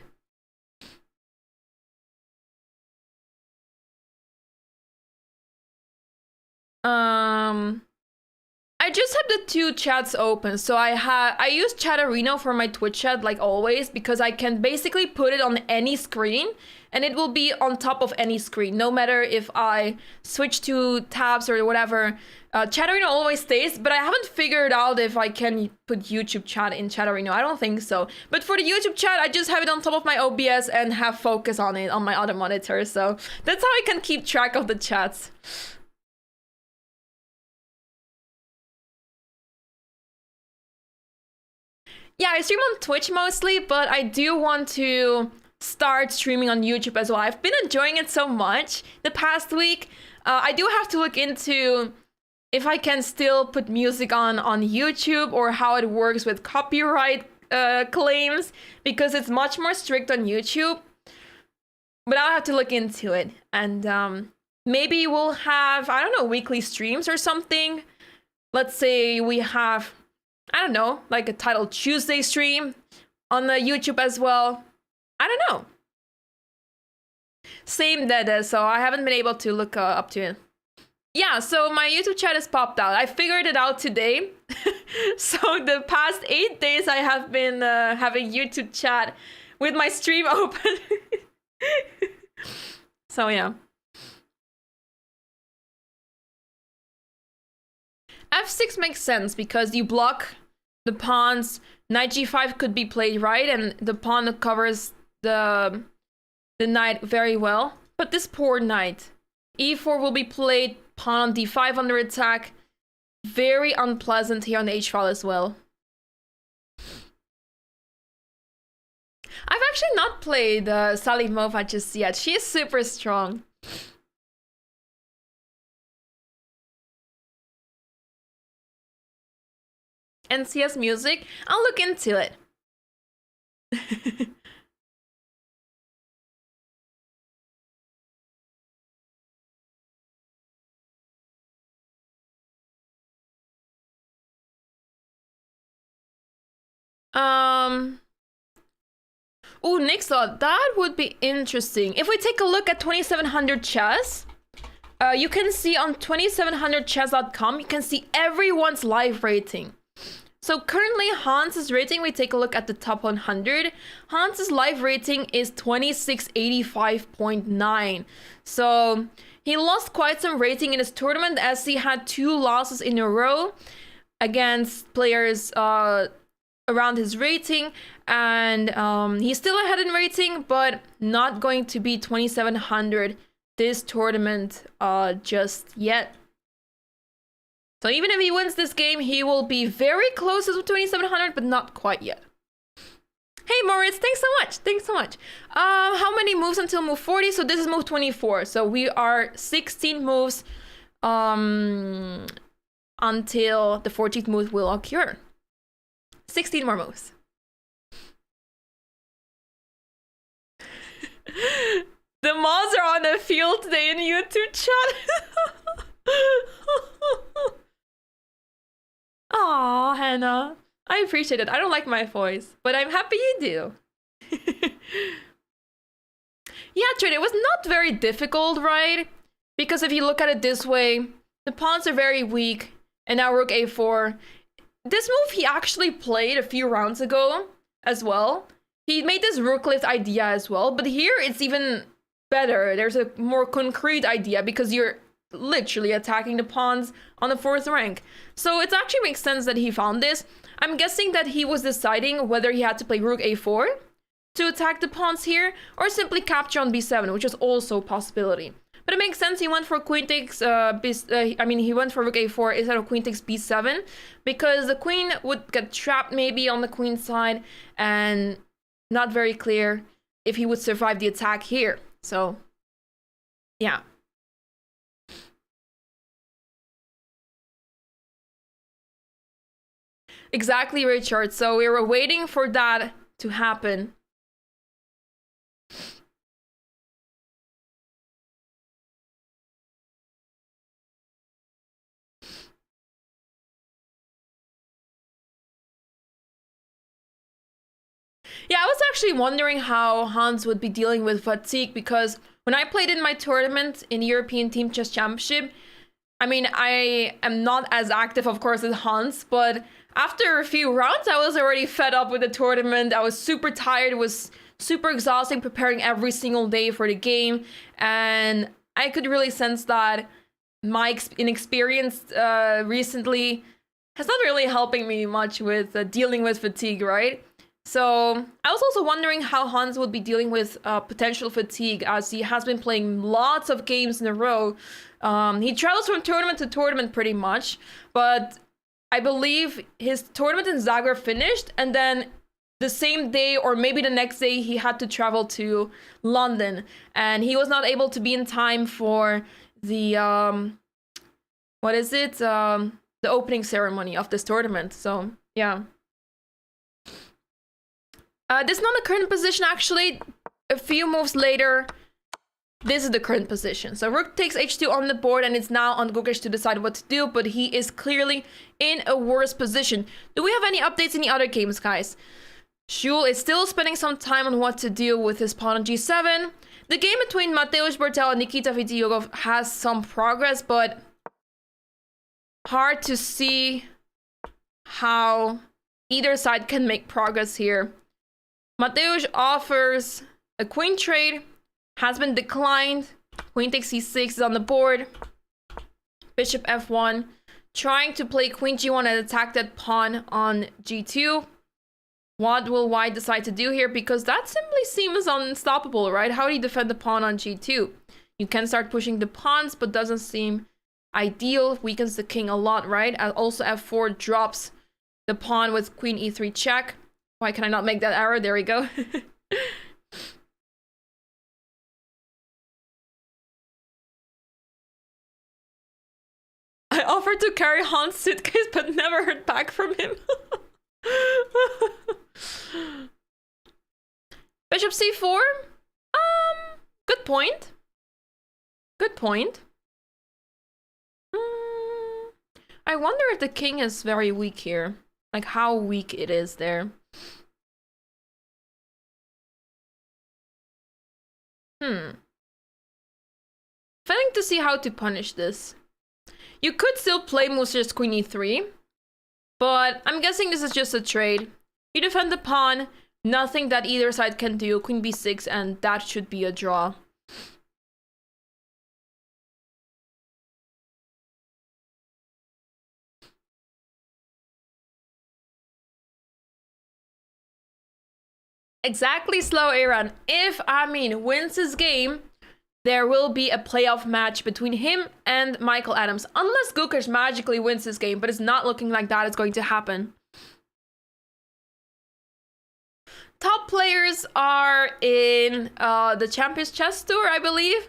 I just have the two chats open. So I use Chatterino for my Twitch chat like always because I can basically put it on any screen and it will be on top of any screen. No matter if I switch to tabs or whatever. Chatterino always stays, but I haven't figured out if I can put YouTube chat in Chatterino. I don't think so. But for the YouTube chat, I just have it on top of my OBS and have focus on it on my other monitor. So that's how I can keep track of the chats. Yeah, I stream on Twitch mostly, but I do want to start streaming on YouTube as well. I've been enjoying it so much the past week. I do have to look into if I can still put music on YouTube or how it works with copyright claims, because it's much more strict on YouTube. But I'll have to look into it. And maybe we'll have, I don't know, weekly streams or something. Let's say we have, I don't know, like a Title Tuesday stream on the YouTube as well. I don't know. Same Dede, so I haven't been able to look up to it. Yeah, so my YouTube chat has popped out. I figured it out today. So the past 8 days I have been having YouTube chat with my stream open. So yeah. F6 makes sense because you block the pawns. Knight g5 could be played right, and the pawn covers the knight very well. But this poor knight. e4 will be played, pawn on d5 under attack. Very unpleasant here on the h-file as well. I've actually not played Salimova just yet. She is super strong. NCS music? I'll look into it. Oh, Nixon, that would be interesting. If we take a look at 2700 chess, you can see on 2700chess.com, you can see everyone's live rating. So currently Hans's rating, we take a look at the top 100. Hans's live rating is 2685.9. So he lost quite some rating in his tournament as he had 2 losses in a row against players around his rating. And he's still ahead in rating, but not going to be 2700 this tournament just yet. So even if he wins this game, he will be very close to 2700, but not quite yet. Hey Moritz, thanks so much. Thanks so much. How many moves until move 40? So this is move 24. So we are 16 moves until the 14th move will occur. 16 more moves. The mods are on the field today in YouTube chat. Aw, Hannah. I appreciate it. I don't like my voice, but I'm happy you do. Yeah, Trade, it was not very difficult, right? Because if you look at it this way, the pawns are very weak, and now rook a4. This move he actually played a few rounds ago as well. He made this rook lift idea as well, but here it's even better. There's a more concrete idea because you're literally attacking the pawns on the 4th rank. So it actually makes sense that he found this. I'm guessing that he was deciding whether he had to play rook a4 to attack the pawns here or simply capture on b7, which is also a possibility. But it makes sense he went for queen takes he went for rook a4 instead of queen takes b7 because the queen would get trapped maybe on the queen side and not very clear if he would survive the attack here. So yeah. Exactly, Richard. So we were waiting for that to happen. Yeah, I was actually wondering how Hans would be dealing with fatigue because when I played in my tournament in European Team Chess Championship, I mean, I am not as active, of course, as Hans, but after a few rounds, I was already fed up with the tournament. I was super tired. It was super exhausting preparing every single day for the game. And I could really sense that my inexperience recently has not really helping me much with dealing with fatigue, right? So I was also wondering how Hans would be dealing with potential fatigue as he has been playing lots of games in a row. He travels from tournament to tournament pretty much, but I believe his tournament in Zagreb finished and then the same day or maybe the next day he had to travel to London and he was not able to be in time for the the opening ceremony of this tournament. So yeah. This is not the current position actually. A few moves later, this is the current position. So rook takes h2 on the board and it's now on Gukesh to decide what to do, but he is clearly in a worse position. Do we have any updates in the other games, guys? Shul is still spending some time on what to do with his pawn on g7. The game between Mateusz Bertel and Nikita Vitiogov has some progress, but hard to see how either side can make progress here. Mateusz offers a queen trade, has been declined. Queen takes c6 is on the board. Bishop f1, trying to play queen g1 and attack that pawn on g2. What will white decide to do here? Because that simply seems unstoppable, right? How do you defend the pawn on g2? You can start pushing the pawns, but doesn't seem ideal. Weakens the king a lot, right? And also f4 drops the pawn with queen e3 check. Why can I not make that error? There we go. I offered to carry Hans' suitcase, but never heard back from him. Bishop c4? Good point. Good point. I wonder if the king is very weak here. Like how weak it is there. Failing to see how to punish this. You could still play Musser's queen e3, but I'm guessing this is just a trade. You defend the pawn, nothing that either side can do, queen b6, and that should be a draw. Exactly, Slow Aaron. If Amin wins his game, there will be a playoff match between him and Michael Adams. Unless Gukesh magically wins this game, but it's not looking like that is going to happen. top players are in the Champions Chess Tour, I believe.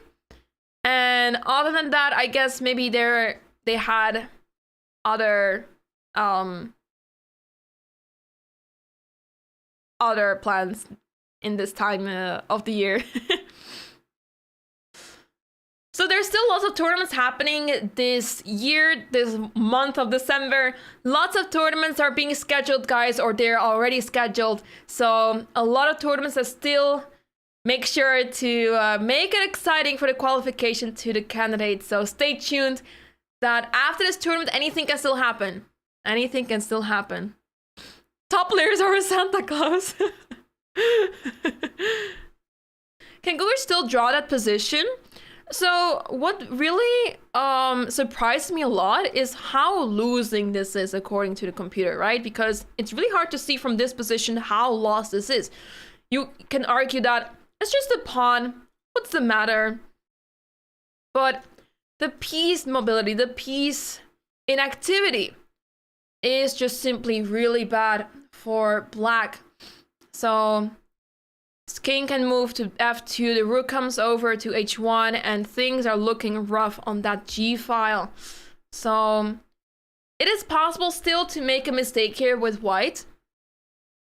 And other than that, I guess maybe they had other plans in this time of the year. So there's still lots of tournaments happening this year, this month of December. Lots of tournaments are being scheduled, guys, or they're already scheduled. So a lot of tournaments are still. Make sure to make it exciting for the qualification to the candidates. So stay tuned that after this tournament, anything can still happen. Anything can still happen. Top players are a Santa Claus. Can Google still draw that position? So what really surprised me a lot is how losing this is according to the computer, right? Because it's really hard to see from this position how lost this is. You can argue that it's just a pawn. What's the matter? But the piece mobility, the piece inactivity is just simply really bad for black. So king can move to f2, the rook comes over to h1, and things are looking rough on that g file. So it is possible still to make a mistake here with white,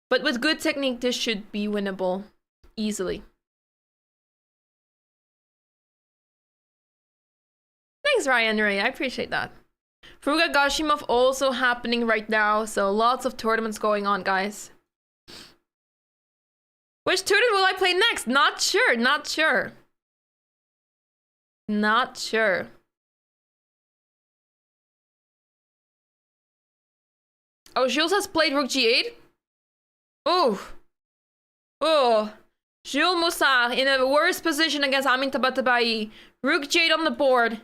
but with good technique this should be winnable easily. Thanks, Ryan Ray, I appreciate that. Fuga Gashimov also happening right now, so lots of tournaments going on, guys. Which tournament will I play next? Not sure, not sure. Not sure. Oh, Jules has played Rook G8? Oh. Oh. Jules Moussard in a worse position against Amin Tabatabai. Rook G8 on the board.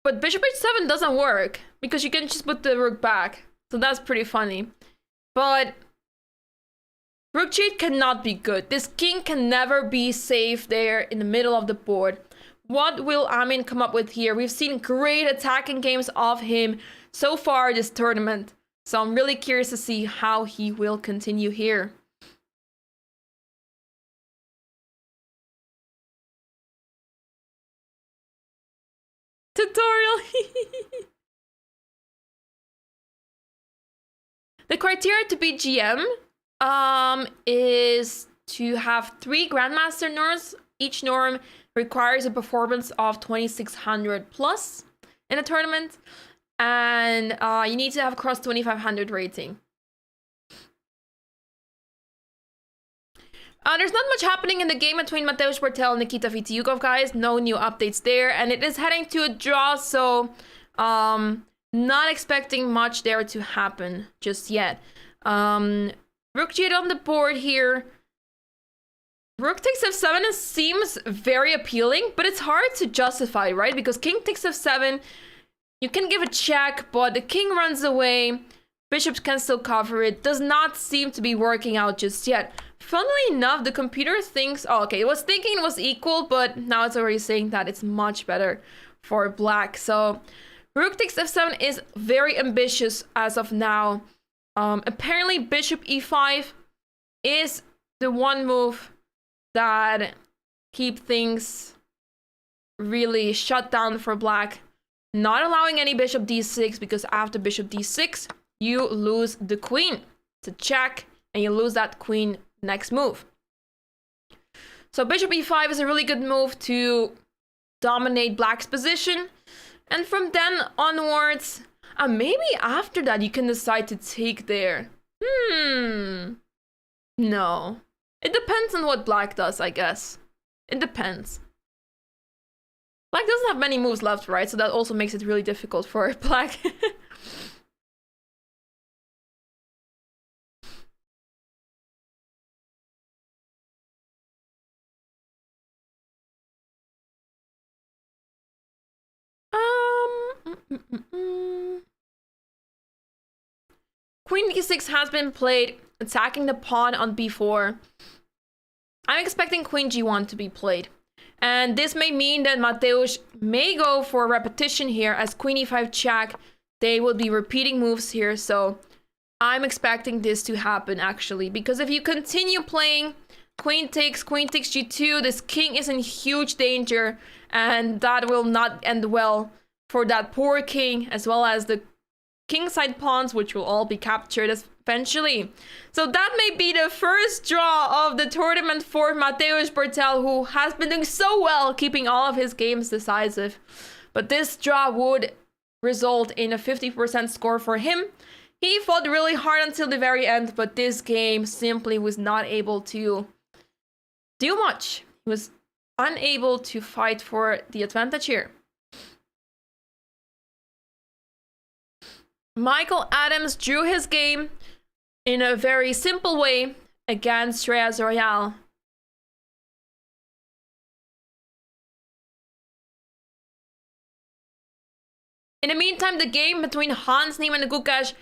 But Bishop H7 doesn't work because you can just put the rook back. So that's pretty funny. But Rook G8 cannot be good. This king can never be safe there in the middle of the board. What will Amin come up with here? We've seen great attacking games of him so far this tournament. So I'm really curious to see how he will continue here. Tutorial. The criteria to be GM is to have 3 Grandmaster norms. Each norm requires a performance of 2600 plus in a tournament, and you need to have crossed 2500 rating. There's not much happening in the game between Mateusz Bartel and Nikita Vitiukov, guys. No new updates there, and it is heading to a draw, so not expecting much there to happen just yet. Rook G8 on the board here. Rook takes f7 seems very appealing, but it's hard to justify, right? Because king takes f7, you can give a check, but the king runs away. Bishops can still cover it. Does not seem to be working out just yet. Funnily enough, the computer thinks... Oh, okay, it was thinking it was equal, but now it's already saying that it's much better for black. So rook takes f7 is very ambitious as of now. Apparently, bishop e5 is the one move that keep things really shut down for black. Not allowing any bishop d6, because after bishop d6, you lose the queen. It's a check, and you lose that queen next move. So bishop e5 is a really good move to dominate black's position. And from then onwards, maybe after that you can decide to take there. No. It depends on what black does, I guess. It depends. Black doesn't have many moves left, right? So that also makes it really difficult for black. Queen d6 has been played, attacking the pawn on b4. I'm expecting queen g1 to be played. And this may mean that Mateusz may go for a repetition here as queen e5 check. They will be repeating moves here, so I'm expecting this to happen, actually, because if you continue playing queen takes g2, this king is in huge danger, and that will not end well for that poor king, as well as the kingside pawns, which will all be captured eventually. So that may be the first draw of the tournament for Mateusz Bertel, who has been doing so well keeping all of his games decisive. But this draw would result in a 50% score for him. He fought really hard until the very end, but this game simply was not able to do much. He was unable to fight for the advantage here. Michael Adams drew his game in a very simple way against Shreyas Royal. In the meantime, the game between Hans Niemann and Gukash,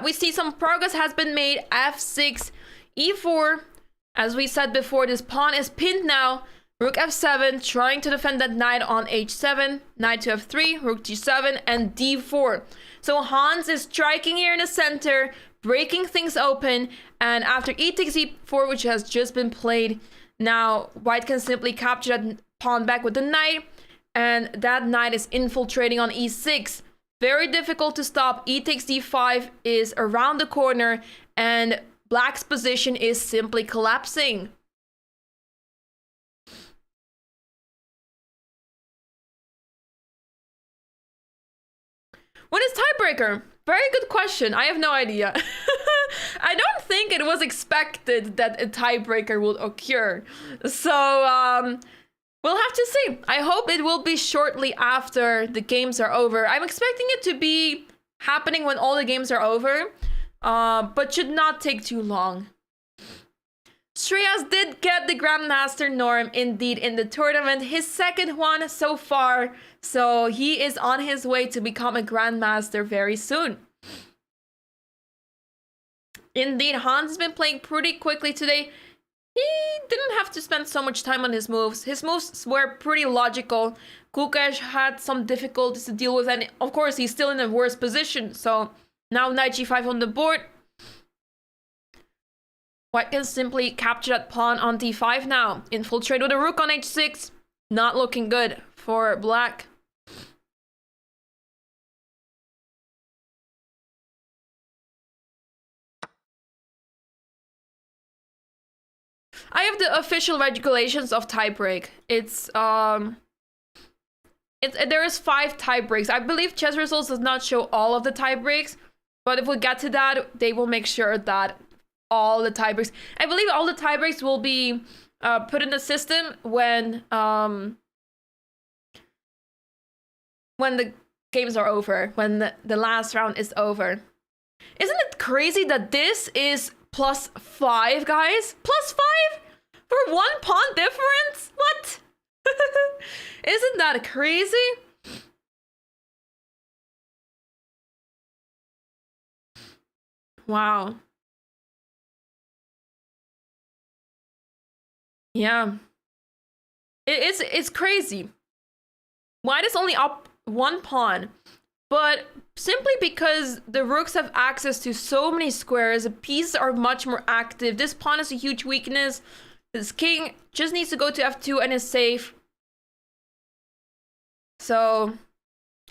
we see some progress has been made. F6, E4. As we said before, this pawn is pinned now. Rook F7, trying to defend that knight on H7. Knight to F3, Rook G7, and D4. So Hans is striking here in the center, breaking things open. And after E takes E4, which has just been played, now White can simply capture that pawn back with the knight. And that knight is infiltrating on E6. Very difficult to stop. E takes D5 is around the corner, and Black's position is simply collapsing. What is tiebreaker? Very good question. I have no idea. I don't think it was expected that a tiebreaker would occur. So, we'll have to see. I hope it will be shortly after the games are over. I'm expecting it to be happening when all the games are over, but should not take too long. Shreyas did get the Grandmaster norm indeed in the tournament, his second one so far, so he is on his way to become a Grandmaster very soon. Indeed, Hans has been playing pretty quickly today. He didn't have to spend so much time on his moves. His moves were pretty logical. Gukash had some difficulties to deal with, and of course he's still in a worse position. So now knight g5 on the board. White can simply capture that pawn on d5 now. Infiltrate with a rook on h6. Not looking good for Black. I have the official regulations of tiebreak. There is 5 tiebreaks. I believe Chess Results does not show all of the tiebreaks, but if we get to that, they will make sure that all the tiebreaks. I believe all the tiebreaks will be put in the system when the games are over, when the last round is over. Isn't it crazy that this is +5, guys? +5 for 1 pawn difference? What? Isn't that crazy? Wow. Yeah. It's crazy. White is only up 1 pawn, but simply because the rooks have access to so many squares, the pieces are much more active. This pawn is a huge weakness. This king just needs to go to f2 and is safe. So,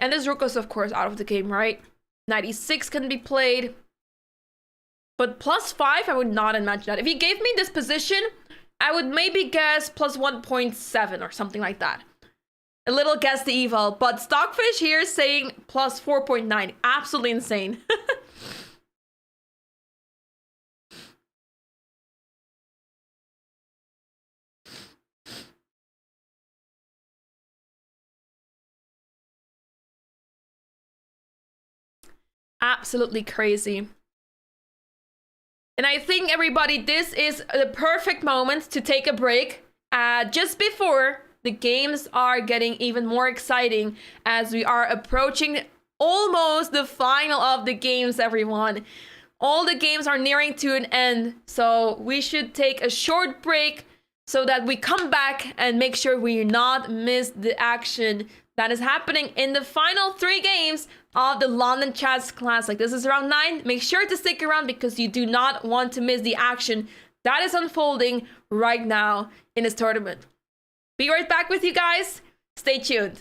and this rook is of course out of the game, right? Knight e6 can be played. But +5, I would not imagine that. If he gave me this position, I would maybe guess +1.7 or something like that. A little guess the evil, but Stockfish here is saying +4.9. Absolutely insane. Absolutely crazy. And I think, everybody, this is the perfect moment to take a break. Just before the games are getting even more exciting, as we are approaching almost the final of the games, everyone. All the games are nearing to an end, so we should take a short break so that we come back and make sure we not miss the action that is happening in the final 3 games of the London Chess Classic. This is round 9. Make sure to stick around because you do not want to miss the action that is unfolding right now in this tournament. Be right back with you guys. Stay tuned.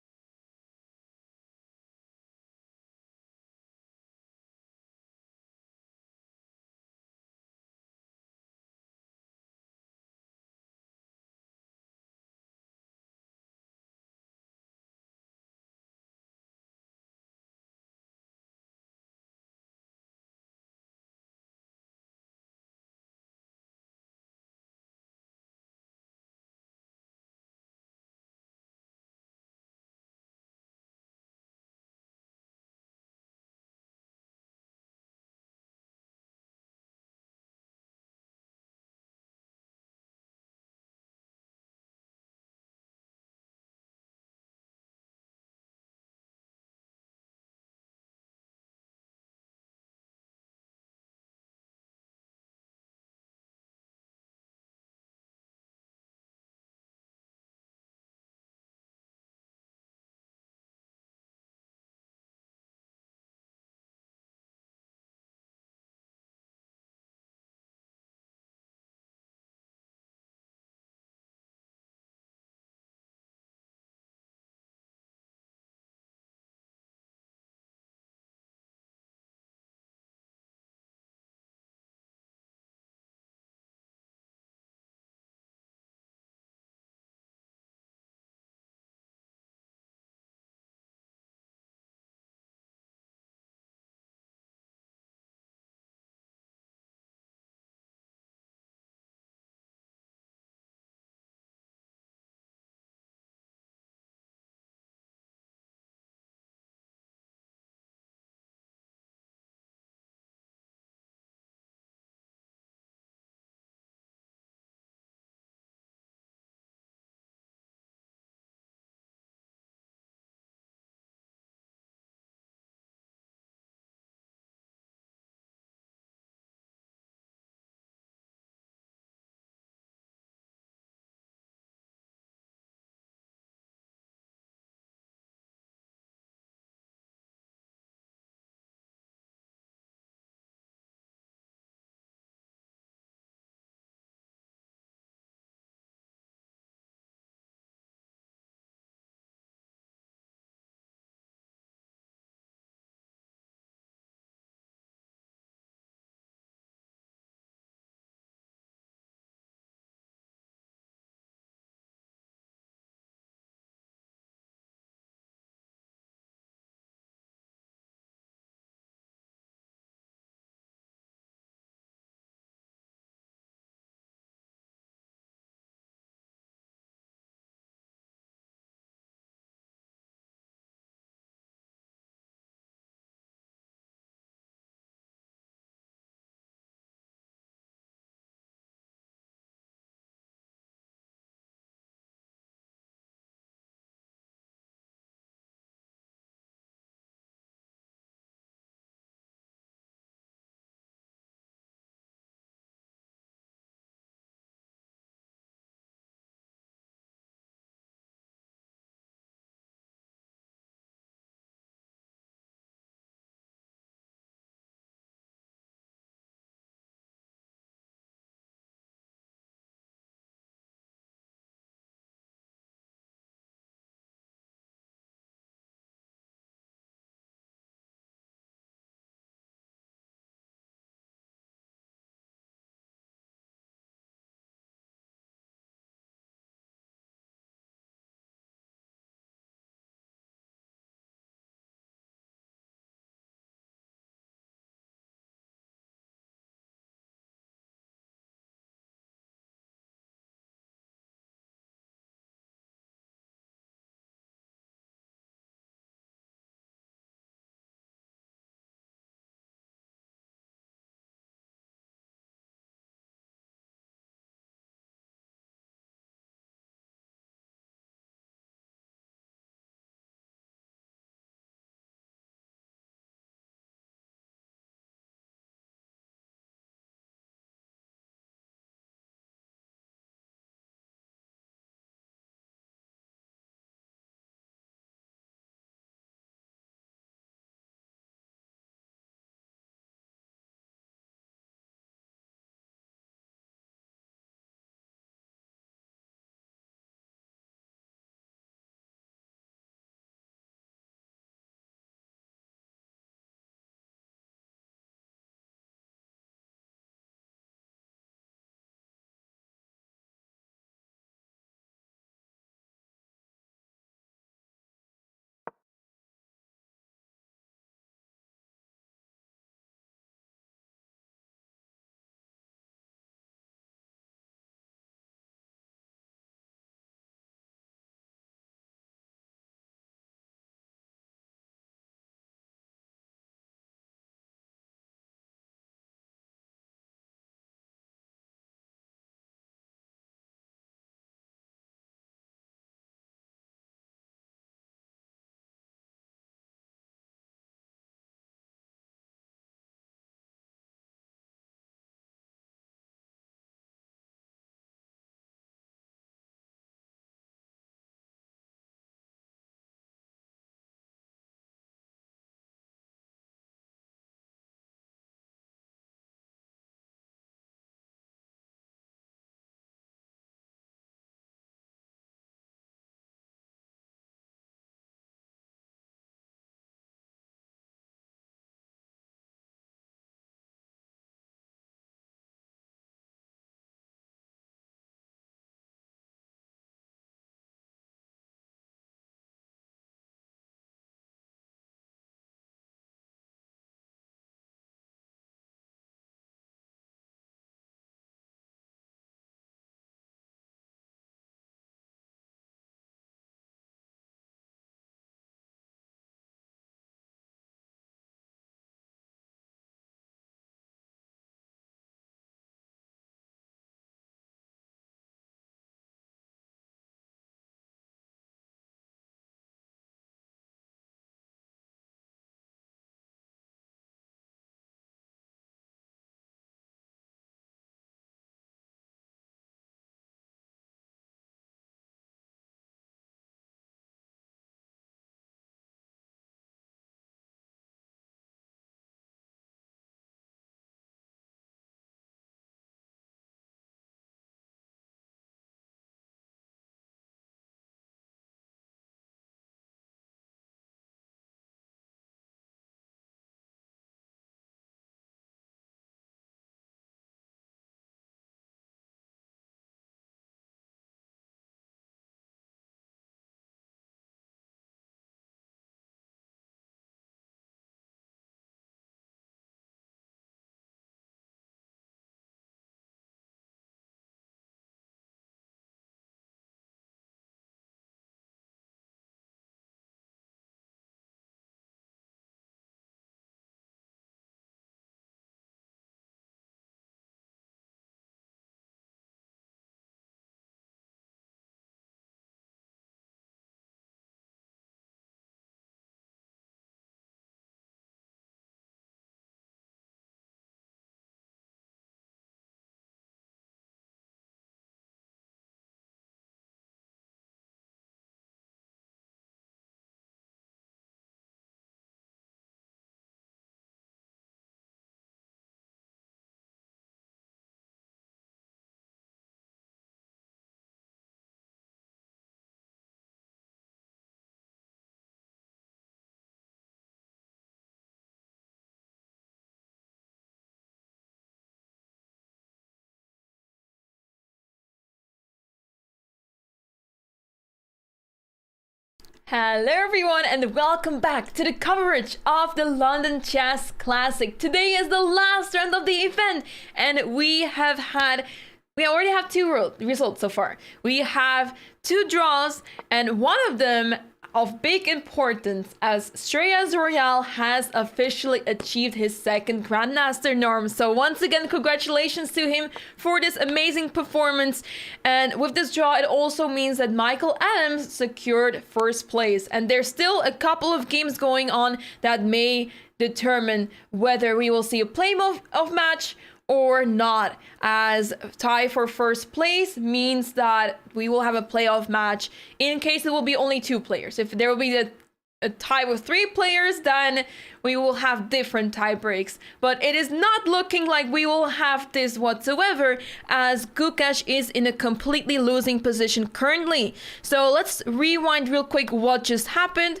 Hello everyone and welcome back to the coverage of the London Chess Classic. Today is the last round of the event and we already have two results so far. We have two draws and one of them of big importance as Shreyas Royal has officially achieved his second Grandmaster norm. So once again, congratulations to him for this amazing performance. And with this draw, it also means that Michael Adams secured first place. And there's still a couple of games going on that may determine whether we will see a playoff match or not, as tie for first place means that we will have a playoff match in case there will be only two players. If there will be a tie with three players, then we will have different tie breaks. But it is not looking like we will have this whatsoever, as Gukash is in a completely losing position currently. So let's rewind real quick what just happened.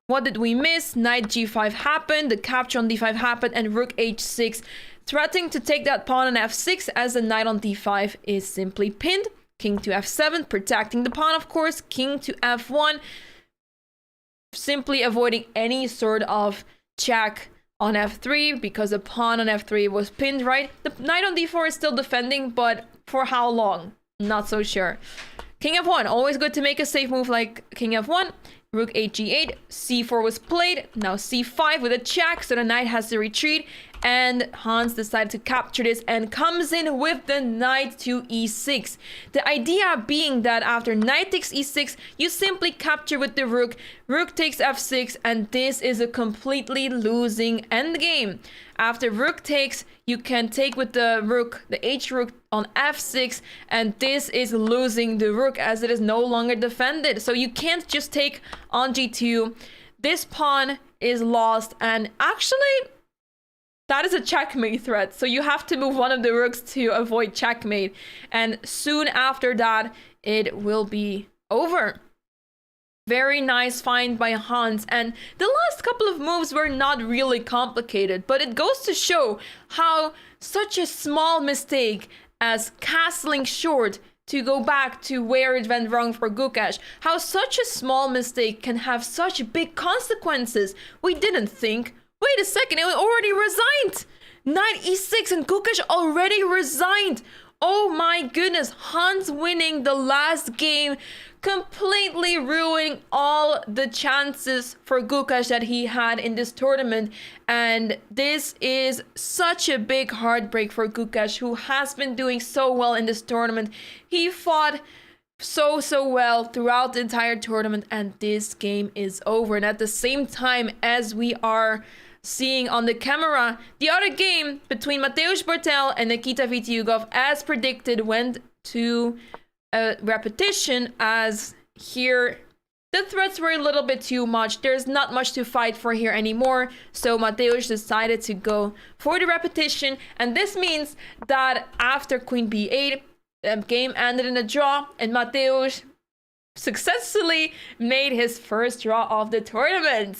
What did we miss? Knight g5 happened, the capture on d5 happened, and rook h6 threatening to take that pawn on f6 as the knight on d5 is simply pinned. King to f7, protecting the pawn, of course. King to f1, simply avoiding any sort of check on f3 because the pawn on f3 was pinned, right? The knight on d4 is still defending, but for how long? Not so sure. King f1, always good to make a safe move like king f1. Rook h8, c4 was played, now c5 with a check, so the knight has to retreat, and Hans decided to capture this and comes in with the knight to e6. The idea being that after knight takes e6, you simply capture with the rook, rook takes f6, and this is a completely losing endgame. After rook takes, you can take with the rook, the h rook on f6, and this is losing the rook as it is no longer defended. So you can't just take on g2. This pawn is lost, and actually that is a checkmate threat. So you have to move one of the rooks to avoid checkmate, and soon after that it will be over. Very nice find by Hans, and the last couple of moves were not really complicated, but it goes to show how such a small mistake as castling short to go back to where it went wrong for Gukash, how such a small mistake can have such big consequences. We didn't think, wait a second, it already resigned. Knight e6 and Gukash already resigned. Oh my goodness, Hans winning the last game, completely ruining all the chances for Gukash that he had in this tournament. And this is such a big heartbreak for Gukash, who has been doing so well in this tournament. He fought so well throughout the entire tournament, and this game is over. And at the same time as we are seeing on the camera, the other game between Mateusz Bortel and Nikita Vitiugov, as predicted, went to a repetition, as here the threats were a little bit too much. There's not much to fight for here anymore, so Mateusz decided to go for the repetition, and this means that after queen b8, the game ended in a draw, and Mateusz successfully made his first draw of the tournament.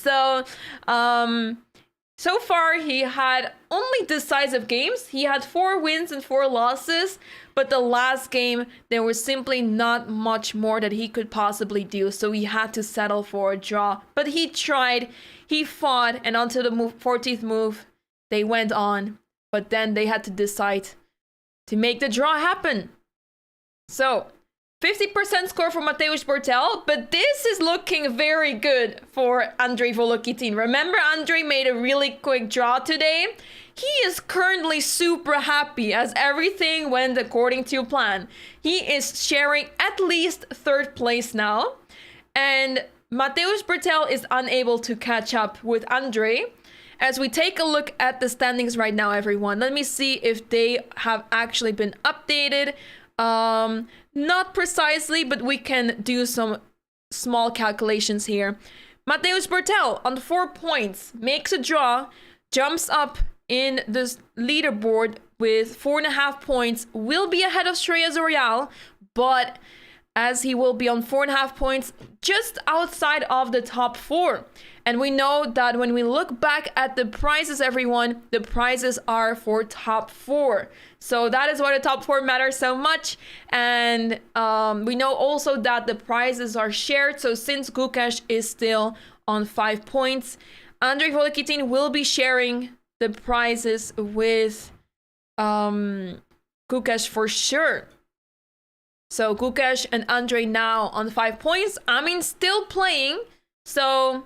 So far, he had only decisive games. He had 4 wins and 4 losses, but the last game, there was simply not much more that he could possibly do, so he had to settle for a draw. But he tried, he fought, and until the 14th move, they went on. But then they had to decide to make the draw happen. So 50% score for Mateusz Bortel, but this is looking very good for Andrei Volokitin. Remember, Andrei made a really quick draw today? He is currently super happy as everything went according to plan. He is sharing at least 3rd place now, and Mateusz Bortel is unable to catch up with Andrei. As we take a look at the standings right now, everyone, let me see if they have actually been updated. Not precisely, but we can do some small calculations here. Mateusz Bortel on 4 points, makes a draw, jumps up in the leaderboard with 4.5 points, will be ahead of Shreyas Royal, but as he will be on 4.5 points, just outside of the top 4. And we know that when we look back at the prizes, everyone, the prizes are for top 4. So that is why the top 4 matters so much. And we know also that the prizes are shared. So since Gukesh is still on 5 points, Andrei Volikitin will be sharing the prizes with Gukesh for sure. So Gukesh and Andrei now on 5 points. Amin still playing. So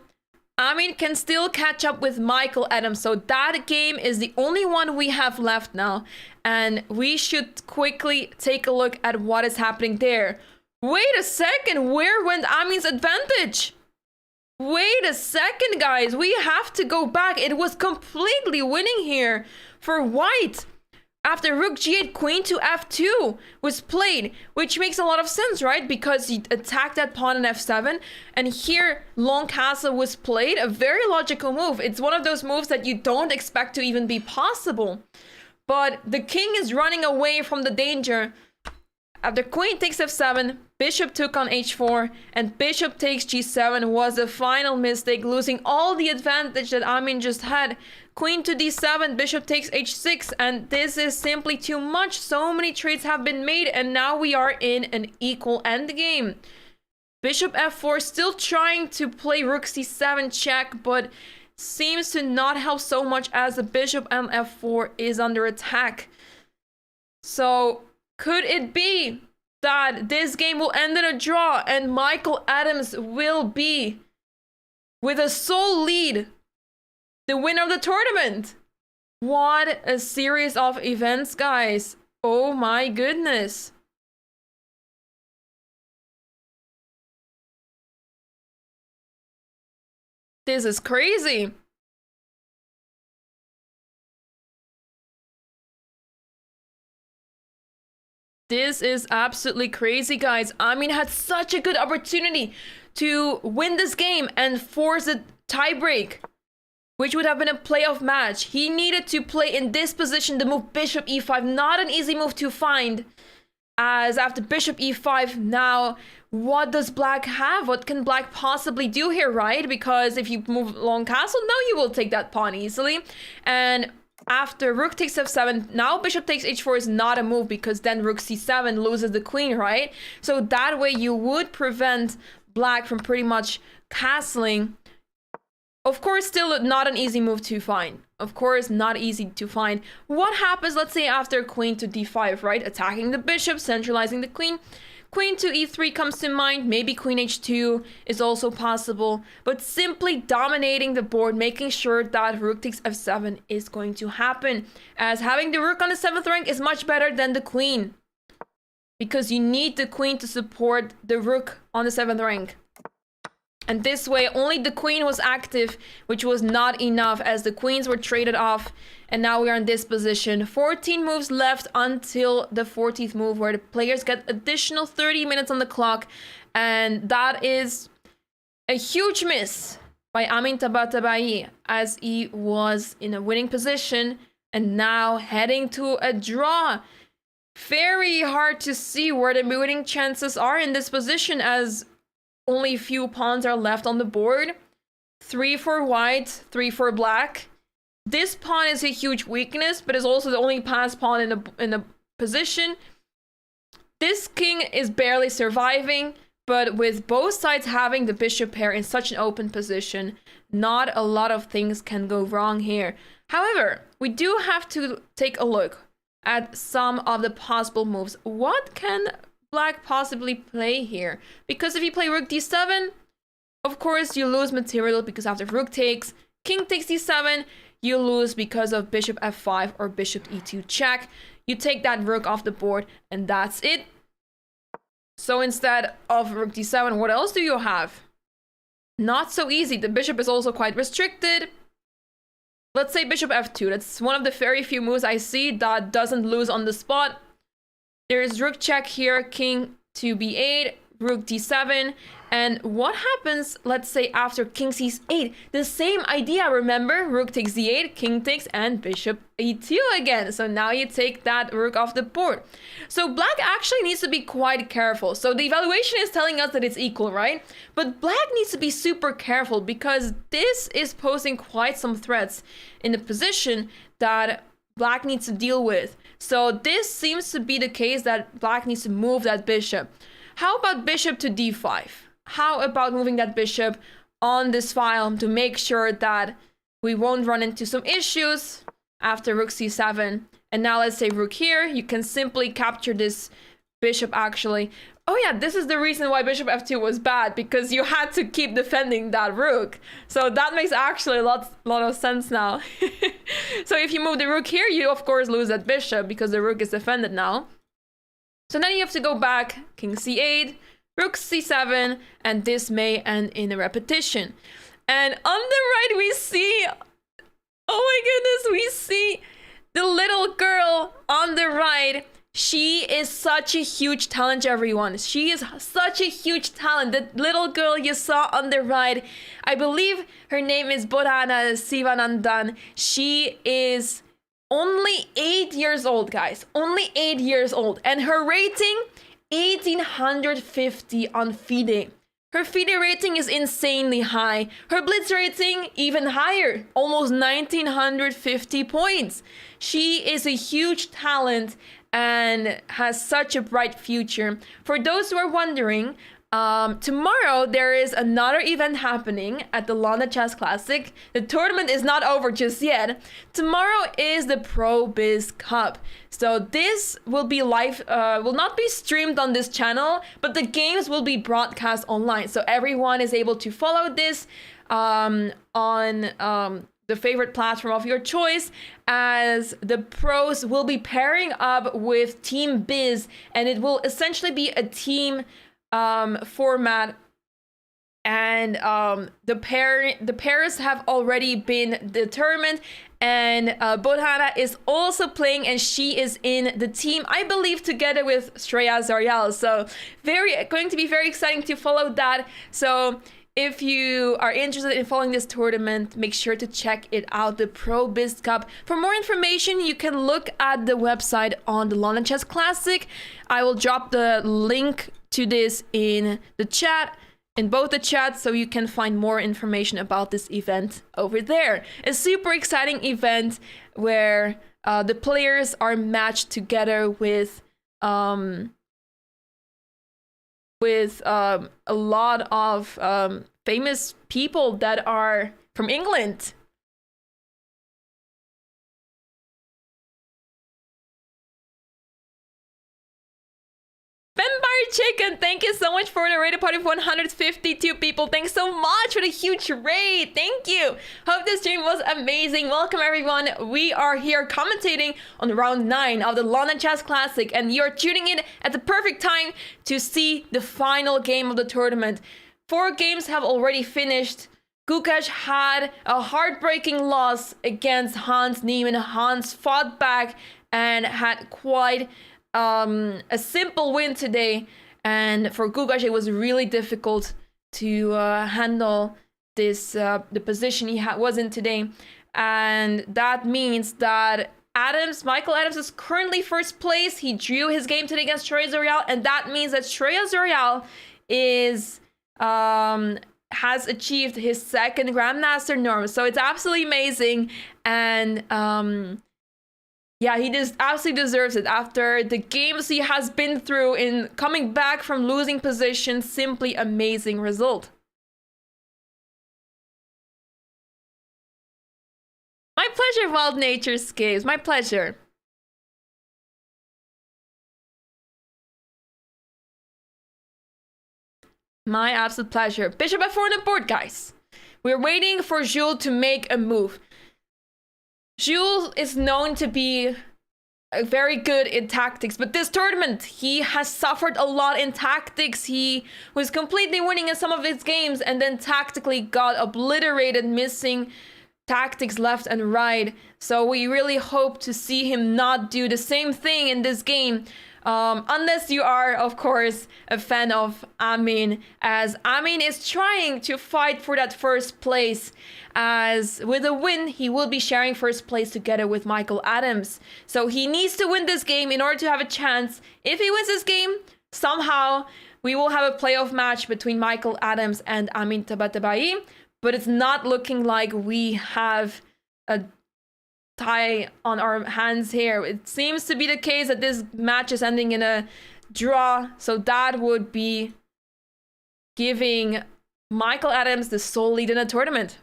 Amin can still catch up with Michael Adams. So that game is the only one we have left now. And we should quickly take a look at what is happening there. Wait a second, where went Amin's advantage? Wait a second, guys. We have to go back. It was completely winning here for white. After rook g8, queen to f2 was played, which makes a lot of sense, right? Because he attacked that pawn in f7, and here long castle was played. A very logical move. It's one of those moves that you don't expect to even be possible. But the king is running away from the danger. After queen takes f7, bishop took on h4, and bishop takes g7 was the final mistake, losing all the advantage that Amin just had. Queen to d7, bishop takes h6, and this is simply too much. So many trades have been made, and now we are in an equal endgame. Bishop f4, still trying to play rook c7 check, but seems to not help so much as the bishop and f4 is under attack. So could it be that this game will end in a draw and Michael Adams will be, with a sole lead, the winner of the tournament? What a series of events, guys. Oh my goodness. This is crazy. This is absolutely crazy, guys. Amin had such a good opportunity to win this game and force a tiebreak, which would have been a playoff match. He needed to play in this position, the move bishop e5. Not an easy move to find, as after bishop e5, now what does black have? What can black possibly do here, right? Because if you move long castle, now you will take that pawn easily. And after rook takes f7, now bishop takes h4 is not a move, because then rook c7 loses the queen, right? So that way you would prevent black from pretty much castling. Of course, still not an easy move to find. Of course, not easy to find. What happens, let's say, after queen to d5, right? Attacking the bishop, centralizing the queen. Queen to e3 comes to mind. Maybe queen h2 is also possible. But simply dominating the board, making sure that rook takes f7 is going to happen. As having the rook on the 7th rank is much better than the queen, because you need the queen to support the rook on the 7th rank. And this way, only the queen was active, which was not enough, as the queens were traded off. And now we are in this position. 14 moves left until the 14th move, where the players get additional 30 minutes on the clock. And that is a huge miss by Amin Tabatabai, as he was in a winning position and now heading to a draw. Very hard to see where the winning chances are in this position, as only a few pawns are left on the board. 3 for white, 3 for black. This pawn is a huge weakness, but is also the only passed pawn in the position. This king is barely surviving, but with both sides having the bishop pair in such an open position, not a lot of things can go wrong here. However, we do have to take a look at some of the possible moves. What can black possibly play here? Because if you play rook d7, of course you lose material, because after rook takes, king takes d7, you lose because of bishop f5 or bishop e2 check. You take that rook off the board, and that's it. So instead of rook d7, what else do you have? Not so easy. The bishop is also quite restricted. Let's say bishop f2. That's one of the very few moves I see that doesn't lose on the spot. There is rook check here, king to b8, rook d7. And what happens, let's say, after king c8? The same idea, remember? Rook takes d8, king takes, and bishop e2 again. So now you take that rook off the board. So black actually needs to be quite careful. So the evaluation is telling us that it's equal, right? But black needs to be super careful because this is posing quite some threats in the position that black needs to deal with. So this seems to be the case that black needs to move that bishop. How about bishop to d5? How about moving that bishop on this file to make sure that we won't run into some issues after rook c7? And now let's say rook here. You can simply capture this bishop actually. Oh yeah, this is the reason why bishop f2 was bad, because you had to keep defending that rook. So that makes actually a lot of sense now. So if you move the rook here, you of course lose that bishop because the rook is defended now. So then you have to go back, king c8, rook c7, and this may end in a repetition. And on the right we see, oh my goodness, we see the little girl on the right. She is such a huge talent, everyone. She is such a huge talent. The little girl you saw on the right, I believe her name is Bodhana Sivanandan. She is only 8 years old, guys. Only 8 years old. And her rating, 1850 on FIDE. Her FIDE rating is insanely high. Her Blitz rating even higher, almost 1950 points. She is a huge talent and has such a bright future. For those who are wondering, tomorrow there is another event happening at the London Chess Classic. The tournament is not over just yet. Tomorrow is the Pro Biz Cup. So this will be live, will not be streamed on this channel, but the games will be broadcast online. So everyone is able to follow this on the favorite platform of your choice, as the pros will be pairing up with Team Biz, and it will essentially be a team format. And the pairs have already been determined, and Bodhana is also playing, and she is in the team, I believe, together with Shreya Zarial. So going to be very exciting to follow that. So if you are interested in following this tournament, make sure to check it out, the Pro Biz Cup. For more information, you can look at the website on the London Chess Classic. I will drop the link to this in the chat, in both the chats, so you can find more information about this event over there. A super exciting event where the players are matched together with a lot of famous people that are from England. Vampire Chicken, thank you so much for the raid party of 152 people. Thanks so much for the huge raid. Thank you. Hope this stream was amazing. Welcome everyone. We are here commentating on round 9 of the London Chess Classic, and you're tuning in at the perfect time to see the final game of the tournament. 4 games have already finished. Gukash had a heartbreaking loss against Hans Niemann. Hans fought back and had quite a simple win today, and for Gukash it was really difficult to handle this the position he was in today, and that means that Michael Adams is currently first place. He drew his game today against Shreya Zarial, and that means that Shreya Zarial is has achieved his 2nd Grandmaster norm. So it's absolutely amazing, and yeah, he just absolutely deserves it after the games he has been through in coming back from losing position. Simply amazing result. My pleasure, Wild Nature Scaves. My pleasure. My absolute pleasure. Bishop f4 on the board, guys. We're waiting for Jules to make a move. Jules is known to be very good in tactics, but this tournament, he has suffered a lot in tactics. He was completely winning in some of his games and then tactically got obliterated, missing tactics left and right. So we really hope to see him not do the same thing in this game. Unless you are, of course, a fan of Amin, as Amin is trying to fight for that first place. As with a win, he will be sharing first place together with Michael Adams. So he needs to win this game in order to have a chance. If he wins this game, somehow we will have a playoff match between Michael Adams and Amin Tabatabai. But it's not looking like we have a tie on our hands here. It seems to be the case that this match is ending in a draw, so that would be giving Michael Adams the sole lead in the tournament.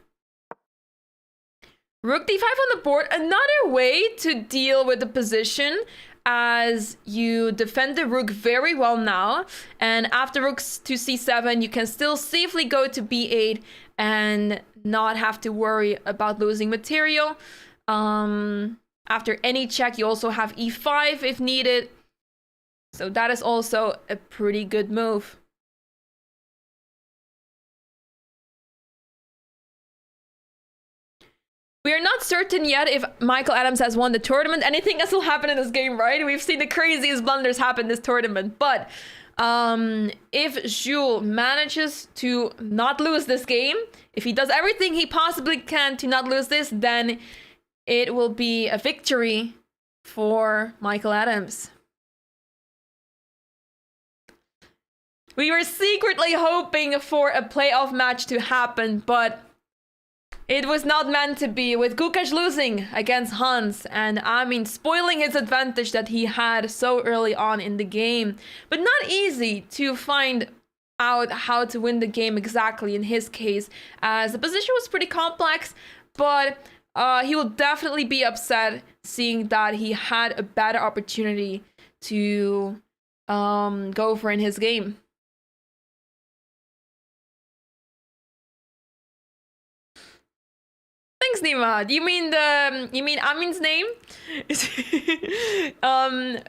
Rook d5 on the board, another way to deal with the position, as you defend the rook very well now, and after rook to c7 you can still safely go to b8 and not have to worry about losing material. After any check, you also have e5 if needed. So that is also a pretty good move. We are not certain yet if Michael Adams has won the tournament. Anything else will happen in this game, right? We've seen the craziest blunders happen this tournament. But if Jules manages to not lose this game, if he does everything he possibly can to not lose this, then it will be a victory for Michael Adams. We were secretly hoping for a playoff match to happen, but it was not meant to be, with Gukash losing against Hans and Amin spoiling his advantage that he had so early on in the game. But not easy to find out how to win the game exactly in his case, as the position was pretty complex, but he will definitely be upset seeing that he had a better opportunity to go for in his game. Thanks, Nima. You mean Amin's name?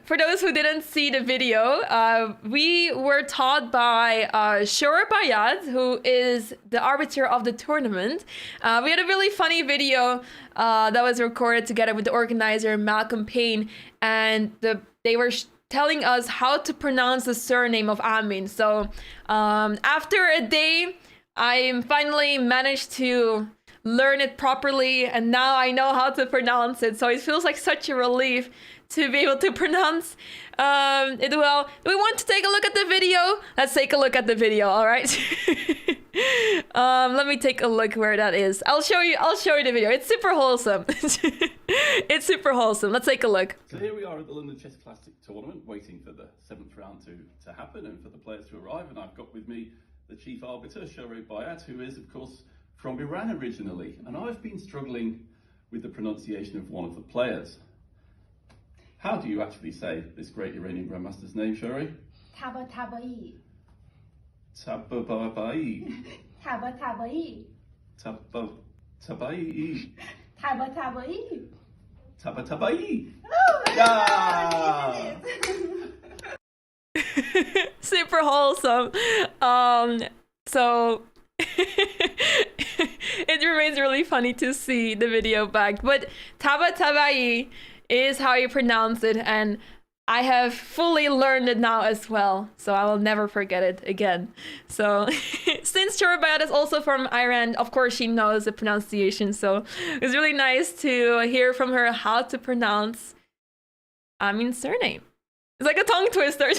For those who didn't see the video, we were taught by Shora Bayat, who is the arbiter of the tournament. We had a really funny video that was recorded together with the organizer, Malcolm Payne, and they were telling us how to pronounce the surname of Amin. So after a day, I finally managed to learn it properly, and now I know how to pronounce it. So it feels like such a relief to be able to pronounce it well. Do we want to take a look at the video? Let's take a look at the video, all right? Let me take a look where that is. I'll show you the video. It's super wholesome. It's super wholesome. Let's take a look. So here we are at the London Chess Classic tournament, waiting for the 7th round to happen and for the players to arrive. And I've got with me the chief arbiter, Shoreh Bayat, who is, of course, from Iran originally, and I've been struggling with the pronunciation of one of the players. How do you actually say this great Iranian grandmaster's name, Shoreh? Tabatabai. Tababai. Tabatabai. Tabai. Tabatabai. Tabatabai. Oh, yeah! Super wholesome. So it remains really funny to see the video back, but Tabatabai is how you pronounce it, and I have fully learned it now as well, so I will never forget it again. So since Shorbayat is also from Iran, of course she knows the pronunciation, so it was really nice to hear from her how to pronounce Amin's surname. It's like a tongue twister.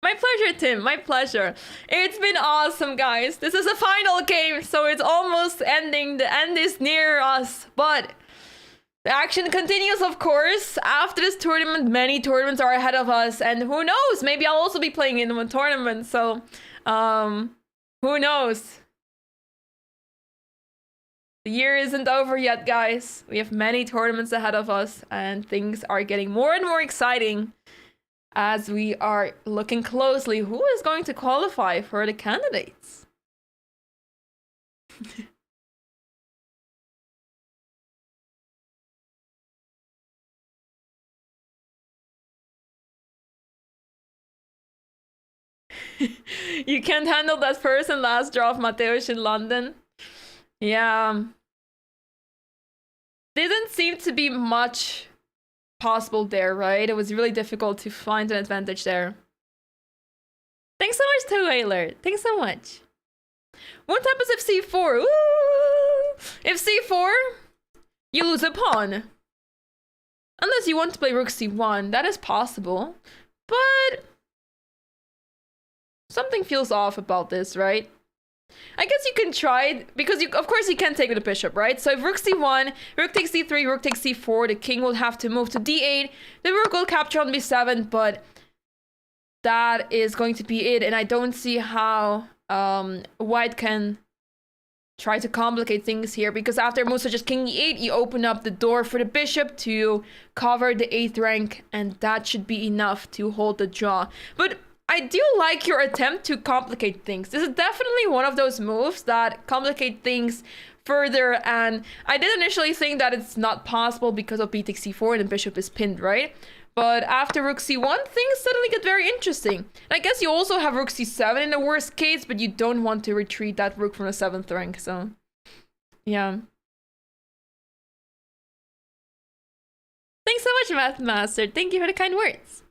My pleasure, Tim. My pleasure. It's been awesome, guys. This is the final game, so it's almost ending. The end is near us, but the action continues, of course. After this tournament, many tournaments are ahead of us, and who knows? Maybe I'll also be playing in one tournament, so who knows? The year isn't over yet, guys. We have many tournaments ahead of us, and things are getting more and more exciting as we are looking closely who is going to qualify for the candidates. You can't handle that person last draw of Mateusz in London. Yeah. Didn't seem to be much possible there, right? It was really difficult to find an advantage there. Thanks so much, Toiler. Thanks so much. What happens if c4? Ooh! If c4, you lose a pawn. Unless you want to play rook c1, that is possible. But something feels off about this, right? I guess you can try it, because of course you can't take with the bishop, right? So if rook c1, rook takes c3, rook takes c4, the king will have to move to d8. The rook will capture on b7, but that is going to be it. And I don't see how white can try to complicate things here, because after moves such as king e8, you open up the door for the bishop to cover the 8th rank, and that should be enough to hold the draw. But I do like your attempt to complicate things. This is definitely one of those moves that complicate things further, and I did initially think that it's not possible because of b takes c4 and the bishop is pinned, right? But after rook c1, things suddenly get very interesting. And I guess you also have rook c7 in the worst case, but you don't want to retreat that rook from the 7th rank, so yeah. Thanks so much, Math Master. Thank you for the kind words.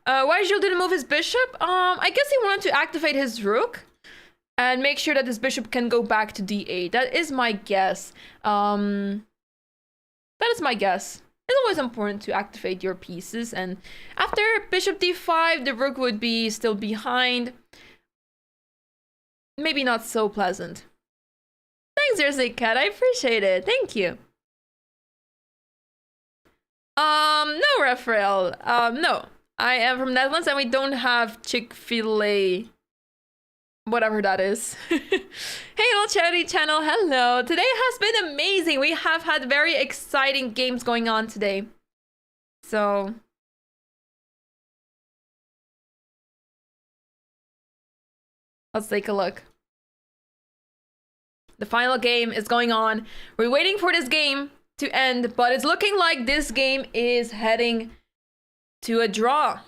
Why Jules didn't move his bishop? I guess he wanted to activate his rook and make sure that his bishop can go back to d8. That is my guess. That is my guess. It's always important to activate your pieces, and after bishop d5, the rook would be still behind. Maybe not so pleasant. Thanks, Jersey Cat. I appreciate it. Thank you. No, Raphael. No. I am from Netherlands and we don't have Chick-fil-A. Whatever that is. Hey, little charity channel. Hello. Today has been amazing. We have had very exciting games going on today. So let's take a look. The final game is going on. We're waiting for this game to end, but it's looking like this game is heading to a draw.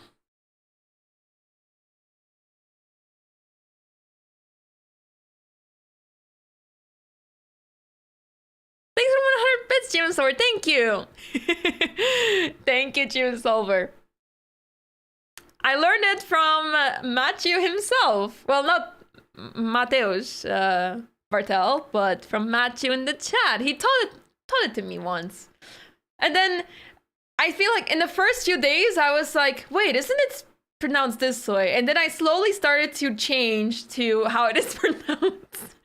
Thanks for 100 bits, Jim Silver. Thank you. Thank you, Jim Silver. I learned it from Matthew himself. Well, not Mateusz Bartel, but from Matthew in the chat. He taught it to me once. And then I feel like in the first few days, I was like, wait, isn't it pronounced this way? And then I slowly started to change to how it is pronounced.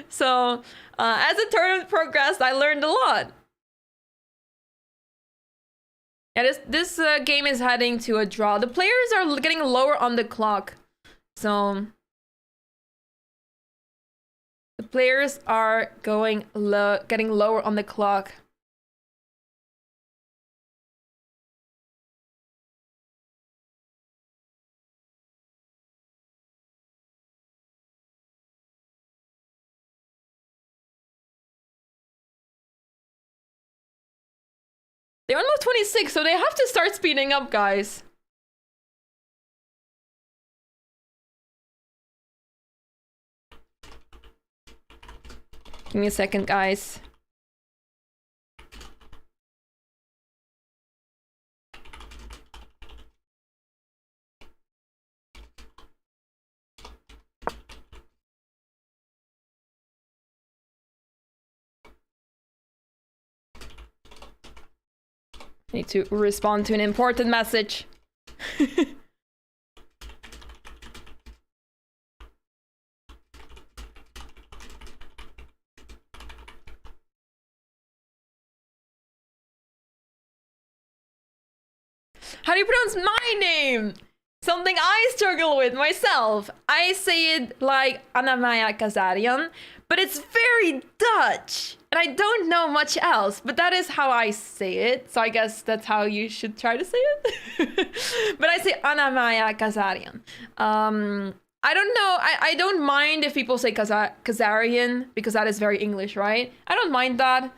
So as the tournament progressed, I learned a lot. Yeah, this game is heading to a draw. The players are getting lower on the clock. So the players are getting lower on the clock. They're on move 26, so they have to start speeding up, guys. Give me a second, guys. Need to respond to an important message. How do you pronounce my name? Something I struggle with myself. I say it like Anna-Maja Kazarian, but it's very Dutch. And I don't know much else, but that is how I say it. So I guess that's how you should try to say it. But I say Anna-Maja Kazarian. I don't know. I don't mind if people say Khazarian because that is very English, right? I don't mind that.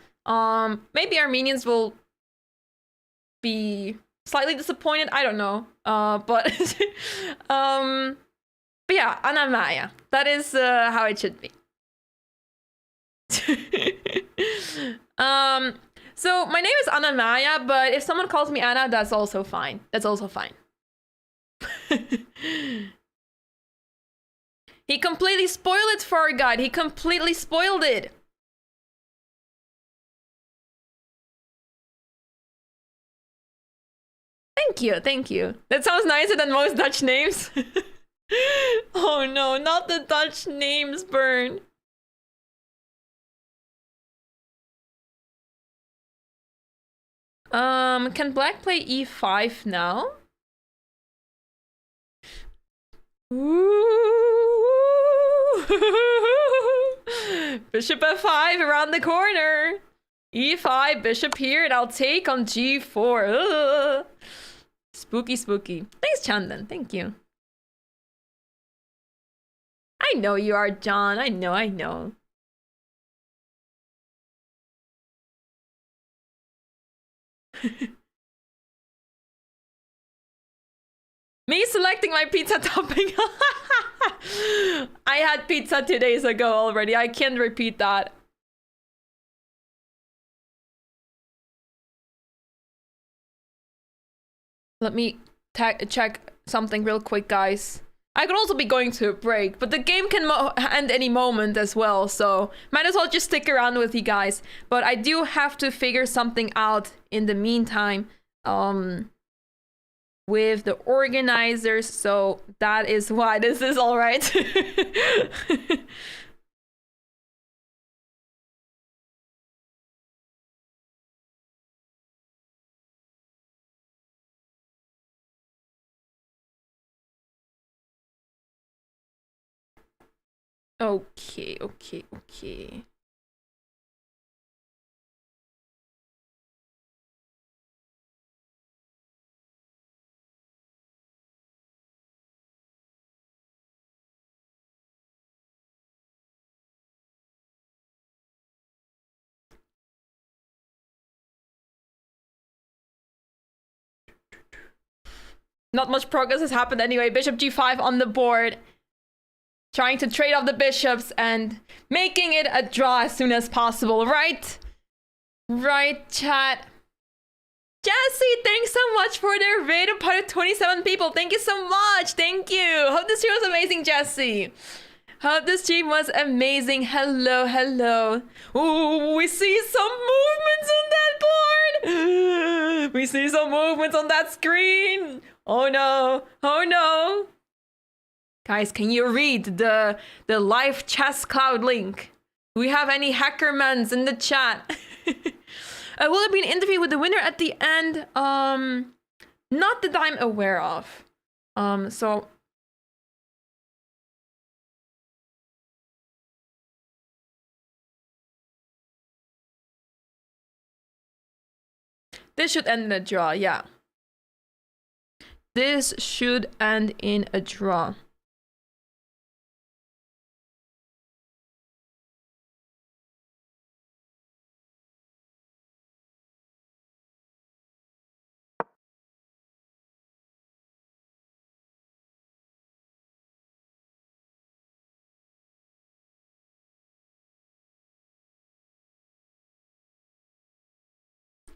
Maybe Armenians will be slightly disappointed. I don't know. But yeah, Anna-Maja. That is how it should be. So my name is Anna-Maja, but if someone calls me Anna, that's also fine. That's also fine. He completely spoiled it for our guide. He completely spoiled it. Thank you, thank you. That sounds nicer than most Dutch names. Oh no, not the Dutch names, Burn. Can black play e5 now? Ooh. Bishop f5 around the corner. e5, bishop here, and I'll take on g4. Ugh. Spooky, spooky. Thanks, Chandan. Thank you. I know you are, John. I know. Me selecting my pizza topping. I had pizza 2 days ago already. I can't repeat that. Let me check something real quick, guys. I could also be going to a break, but the game can end any moment as well, so might as well just stick around with you guys. But I do have to figure something out in the meantime with the organizers, so that is why this is all right. Okay. Not much progress has happened anyway. Bishop g5 on the board. Trying to trade off the bishops and making it a draw as soon as possible, right? Right, chat. Jesse, thanks so much for the raid of part of 27 people. Thank you so much. Thank you. Hope this stream was amazing, Jesse. Hope this stream was amazing. Hello. Ooh, we see some movements on that board. We see some movements on that screen. Oh no. Guys, can you read the live chess cloud link? Do we have any hackermans in the chat? Will there be an interview with the winner at the end? Not that I'm aware of. So this should end in a draw, yeah. This should end in a draw.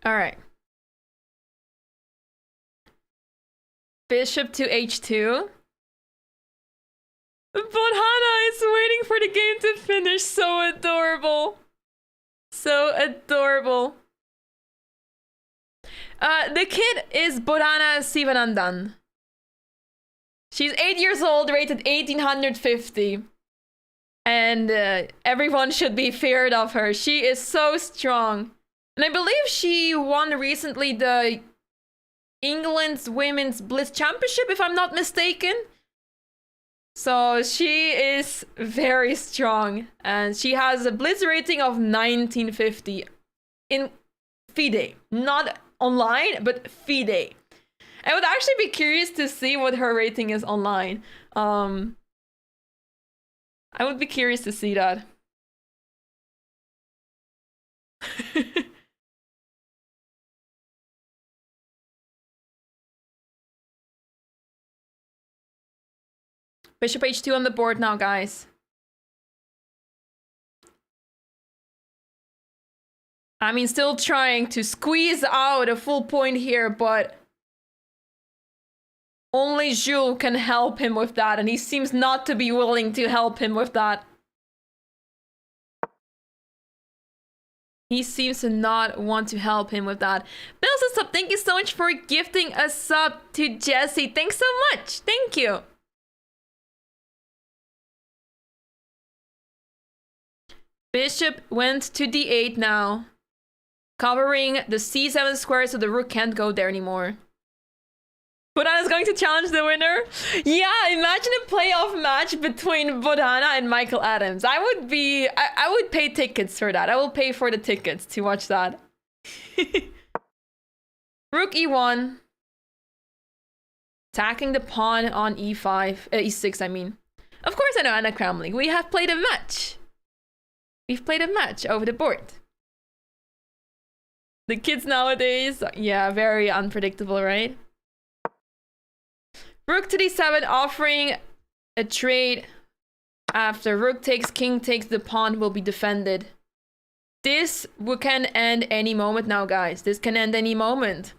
All right. Bishop to h2. But Hannah is waiting for the game to finish. So adorable. So adorable. The kid is Borana Sivanandan. She's 8 years old, rated 1850. And everyone should be feared of her. She is so strong. And I believe she won recently the England's Women's Blitz Championship, if I'm not mistaken. So she is very strong. And she has a Blitz rating of 1950 in FIDE. Not online, but FIDE. I would actually be curious to see what her rating is online. I would be curious to see that. Bishop h2 on the board now, guys. I mean, still trying to squeeze out a full point here, but only Jules can help him with that, and he seems not to be willing to help him with that. He seems to not want to help him with that. Bill's a sub, thank you so much for gifting a sub to Jesse. Thanks so much. Thank you. Bishop went to d8 now, covering the c7 square so the rook can't go there anymore. Bodhana is going to challenge the winner? Yeah, imagine a playoff match between Bodhana and Michael Adams. I would pay tickets for that. I will pay for the tickets to watch that. Rook e1. Attacking the pawn on e5, e6, I mean. Of course I know, Anna Cramley. We have played a match. We've played a match over the board. The kids nowadays, yeah, very unpredictable, right? Rook to d7, offering a trade. After rook takes, king takes, the pawn will be defended. This can end any moment now, guys. This can end any moment.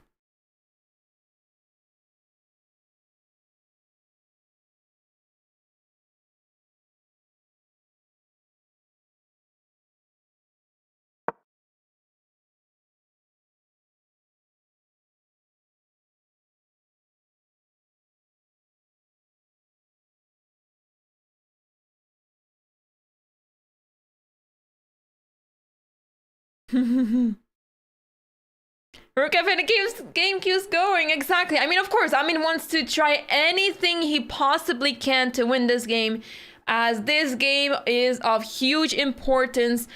Rook F8, the game keeps going, exactly. I mean, of course, Amin wants to try anything he possibly can to win this game, as this game is of huge importance.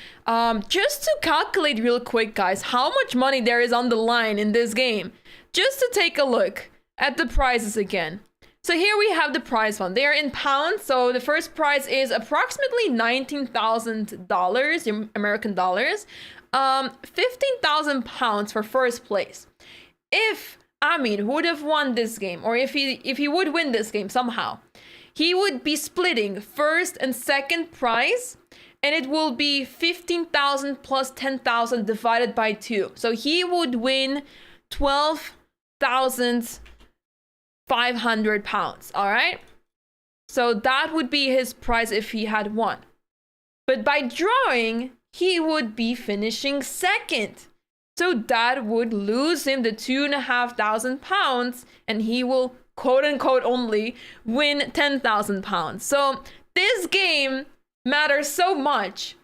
Just to calculate real quick, guys, how much money there is on the line in this game. Just to take a look at the prizes again. So here we have the prize fund. They are in pounds, so the first prize is approximately $19,000 American dollars. 15,000 pounds for first place. If Amin would have won this game, or if he would win this game somehow, he would be splitting first and second prize, and it will be 15,000 plus 10,000 divided by 2. So he would win 12,500 pounds, all right? So that would be his prize if he had won. But by drawing, he would be finishing second. So that would lose him the 2,500 pounds, and he will, quote unquote, only win 10,000 pounds. So this game matters so much.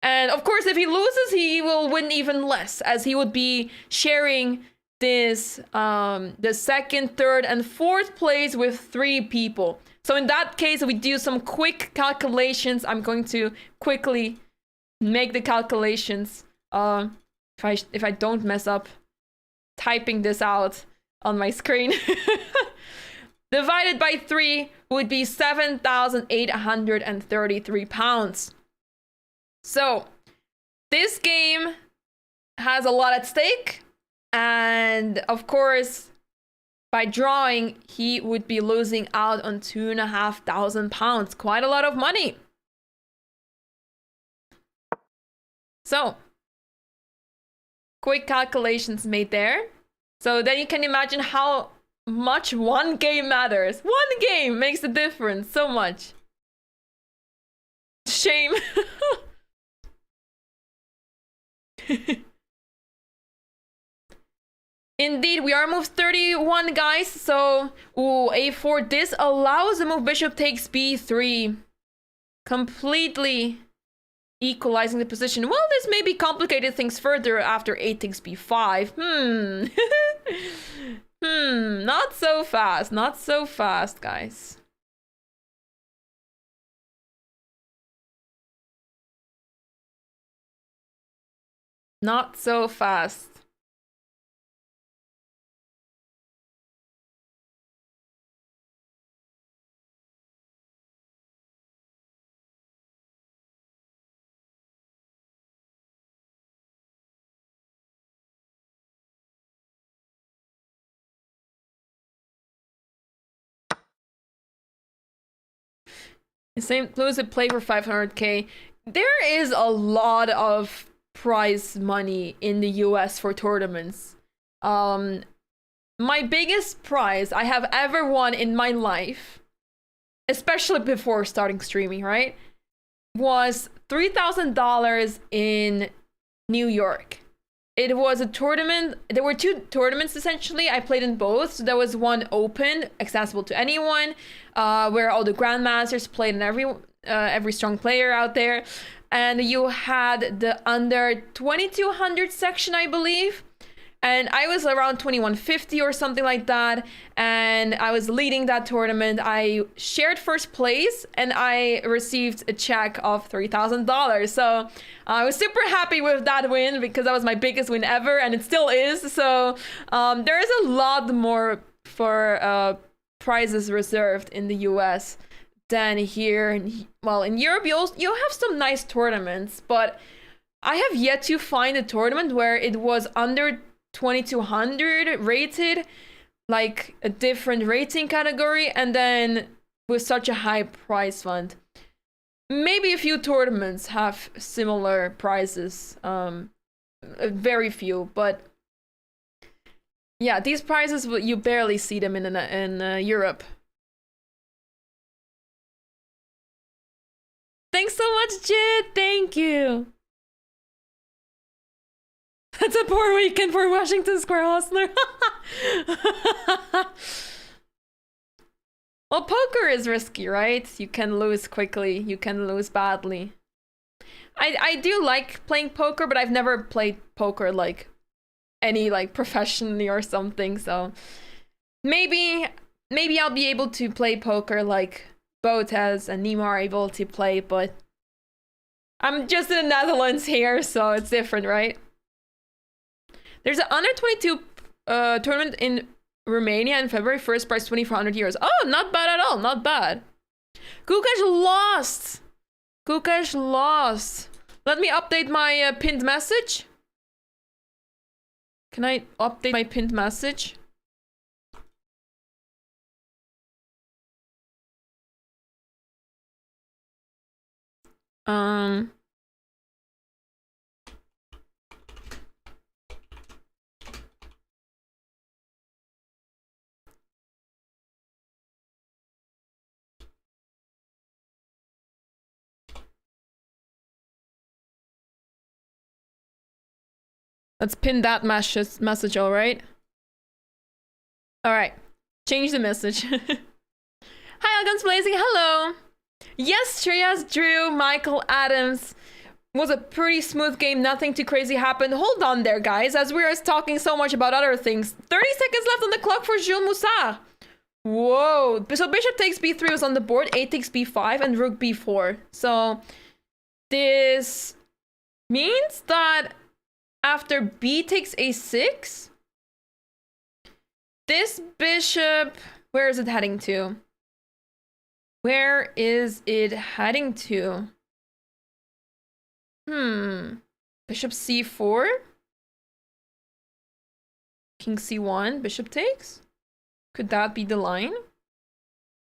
And of course, if he loses, he will win even less, as he would be sharing this, the second, third, and fourth place with 3 people. So in that case, we do some quick calculations. I'm going to quickly make the calculations. If I don't mess up typing this out on my screen. Divided by 3 would be 7,833 pounds. So this game has a lot at stake, and of course, by drawing, he would be losing out on 2,500 pounds. Quite a lot of money. So, quick calculations made there. So then you can imagine how much one game matters. One game makes a difference so much. Shame. Indeed, we are move 31, guys. So, ooh, a4. This allows the move bishop takes b3. Completely equalizing the position. Well, this maybe complicated things further after a takes b5. Not so fast. Not so fast, guys. Not so fast. St. Louis would play for 500K. There is a lot of prize money in the US for tournaments. My biggest prize I have ever won in my life, especially before starting streaming, right, was $3,000 in New York. It was a tournament. There were 2 tournaments essentially. I played in both. So there was one open, accessible to anyone, where all the grandmasters played and every strong player out there. And you had the under 2200 section, I believe. And I was around 2150 or something like that. And I was leading that tournament. I shared first place and I received a check of $3,000. So I was super happy with that win because that was my biggest win ever and it still is. So there is a lot more for prizes reserved in the US than here. Well, in Europe, you'll have some nice tournaments, but I have yet to find a tournament where it was under 2200 rated, like a different rating category, and then with such a high prize fund. Maybe a few tournaments have similar prizes, very few, but yeah, these prizes, you barely see them in Europe. Thanks so much, Jid. Thank you. That's a poor weekend for Washington Square Hustler. Well, poker is risky, right? You can lose quickly. You can lose badly. I do like playing poker, but I've never played poker like professionally or something. So maybe I'll be able to play poker like Botes and Nima are able to play, but I'm just in the Netherlands here, so it's different, right? There's an under 22 tournament in Romania in February 1st, price 2,400 euros. Oh, not bad at all, not bad. Kukash lost. Kukash lost. Let me update my pinned message. Can I update my pinned message? Let's pin that message, all right? All right, change the message. Hi, all guns blazing, hello. Yes, Trias, Drew, Michael, Adams. Was a pretty smooth game, nothing too crazy happened. Hold on there, guys, as we are talking so much about other things. 30 seconds left on the clock for Jules Moussard. Whoa, so bishop takes b3 was on the board, a takes b5, and rook b4. So this means that after b takes a6, this bishop, where is it heading to? Where is it heading to? Bishop c4? King c1, bishop takes? Could that be the line?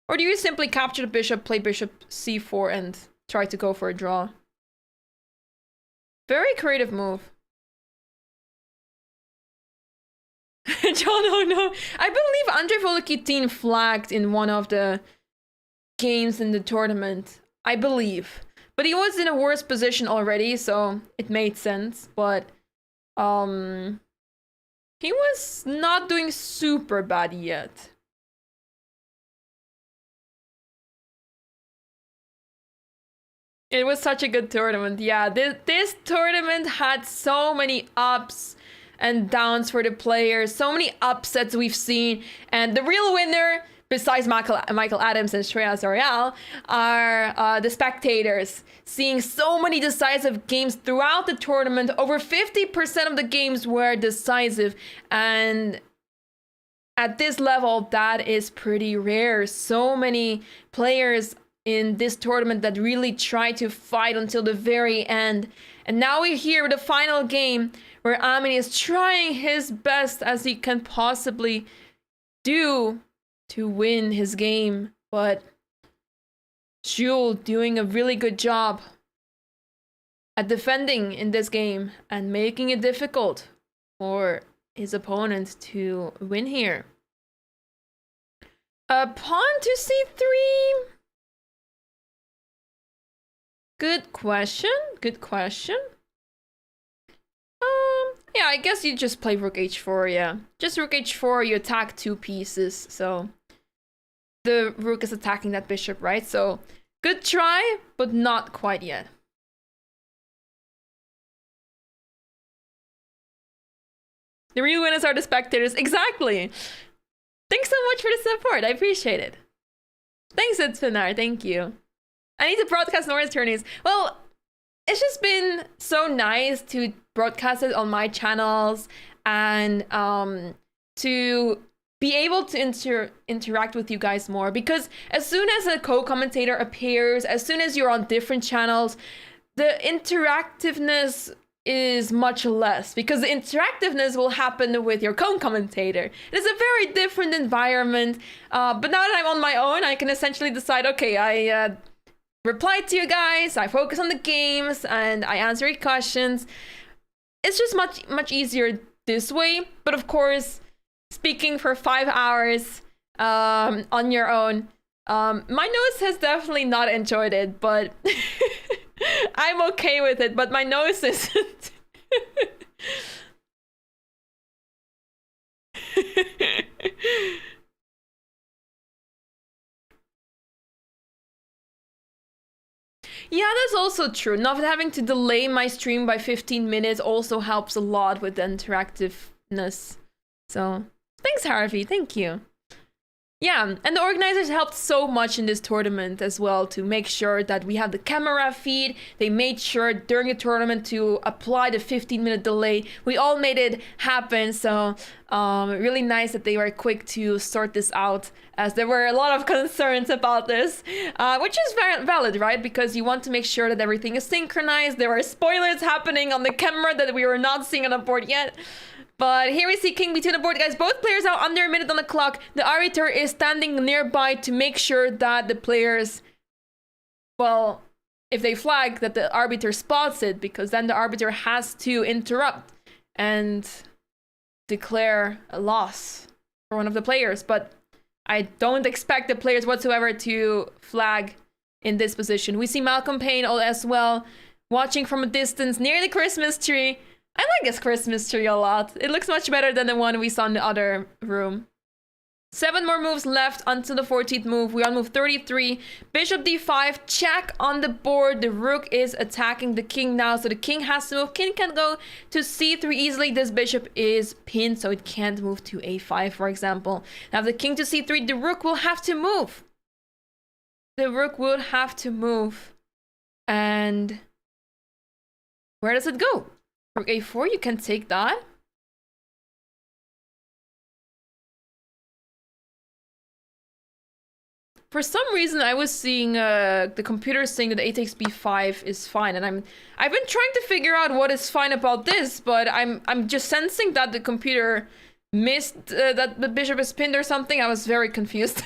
Or do you simply capture the bishop, play bishop c4, and try to go for a draw? Very creative move. John, oh no. I believe Andrei Volokitin flagged in one of the games in the tournament. I believe. But he was in a worse position already, so it made sense. But he was not doing super bad yet. It was such a good tournament. Yeah, this tournament had so many ups and downs for the players. So many upsets we've seen. And the real winner, besides Michael Adams and Shreya Zorial, are the spectators. Seeing so many decisive games throughout the tournament. Over 50% of the games were decisive. And at this level, that is pretty rare. So many players in this tournament that really try to fight until the very end. And now we're here with the final game where Amin is trying his best as he can possibly do to win his game. But Jules doing a really good job at defending in this game and making it difficult for his opponent to win here. Pawn to c3. Good question. Good question. Yeah, I guess you just play rook h4, yeah. Just rook h4, you attack 2 pieces, so the rook is attacking that bishop, right? So good try, but not quite yet. The real winners are the spectators. Exactly. Thanks so much for the support. I appreciate it. Thanks, Edfinar. Thank you. I need to broadcast Norris tourneys. Well, it's just been so nice to broadcast it on my channels and to be able to interact with you guys more, because as soon as a co-commentator appears, as soon as you're on different channels, the interactiveness is much less, because the interactiveness will happen with your co-commentator. It's a very different environment, but now that I'm on my own, I can essentially decide, okay, I reply to you guys, I focus on the games, and I answer your questions. It's just much easier this way. But of course, speaking for 5 hours on your own, my nose has definitely not enjoyed it, but I'm okay with it, but my nose isn't. Yeah, that's also true. Not having to delay my stream by 15 minutes also helps a lot with the interactiveness. So, thanks, Harvey. Thank you. Yeah, and the organizers helped so much in this tournament as well to make sure that we have the camera feed. They made sure during the tournament to apply the 15-minute delay. We all made it happen, so really nice that they were quick to sort this out, as there were a lot of concerns about this, which is very valid, right? Because you want to make sure that everything is synchronized. There were spoilers happening on the camera that we were not seeing on the board yet. But here we see king between the board, guys. Both players are under a minute on the clock. The arbiter is standing nearby to make sure that the players, well, if they flag, that the arbiter spots it, because then the arbiter has to interrupt and declare a loss for one of the players. But I don't expect the players whatsoever to flag in this position. We see Malcolm Payne as well, watching from a distance near the Christmas tree. I like this Christmas tree a lot. It looks much better than the one we saw in the other room. 7 more moves left until the 14th move. We're on move 33. Bishop d5, check on the board. The rook is attacking the king now, so the king has to move. King can go to c3 easily. This bishop is pinned, so it can't move to a5, for example. Now the king to c3, the rook will have to move. The rook will have to move. And where does it go? Rook a4, you can take that. For some reason, I was seeing the computer saying that a takes b5 is fine, and I've been trying to figure out what is fine about this, but I'm just sensing that the computer missed that the bishop is pinned or something. I was very confused,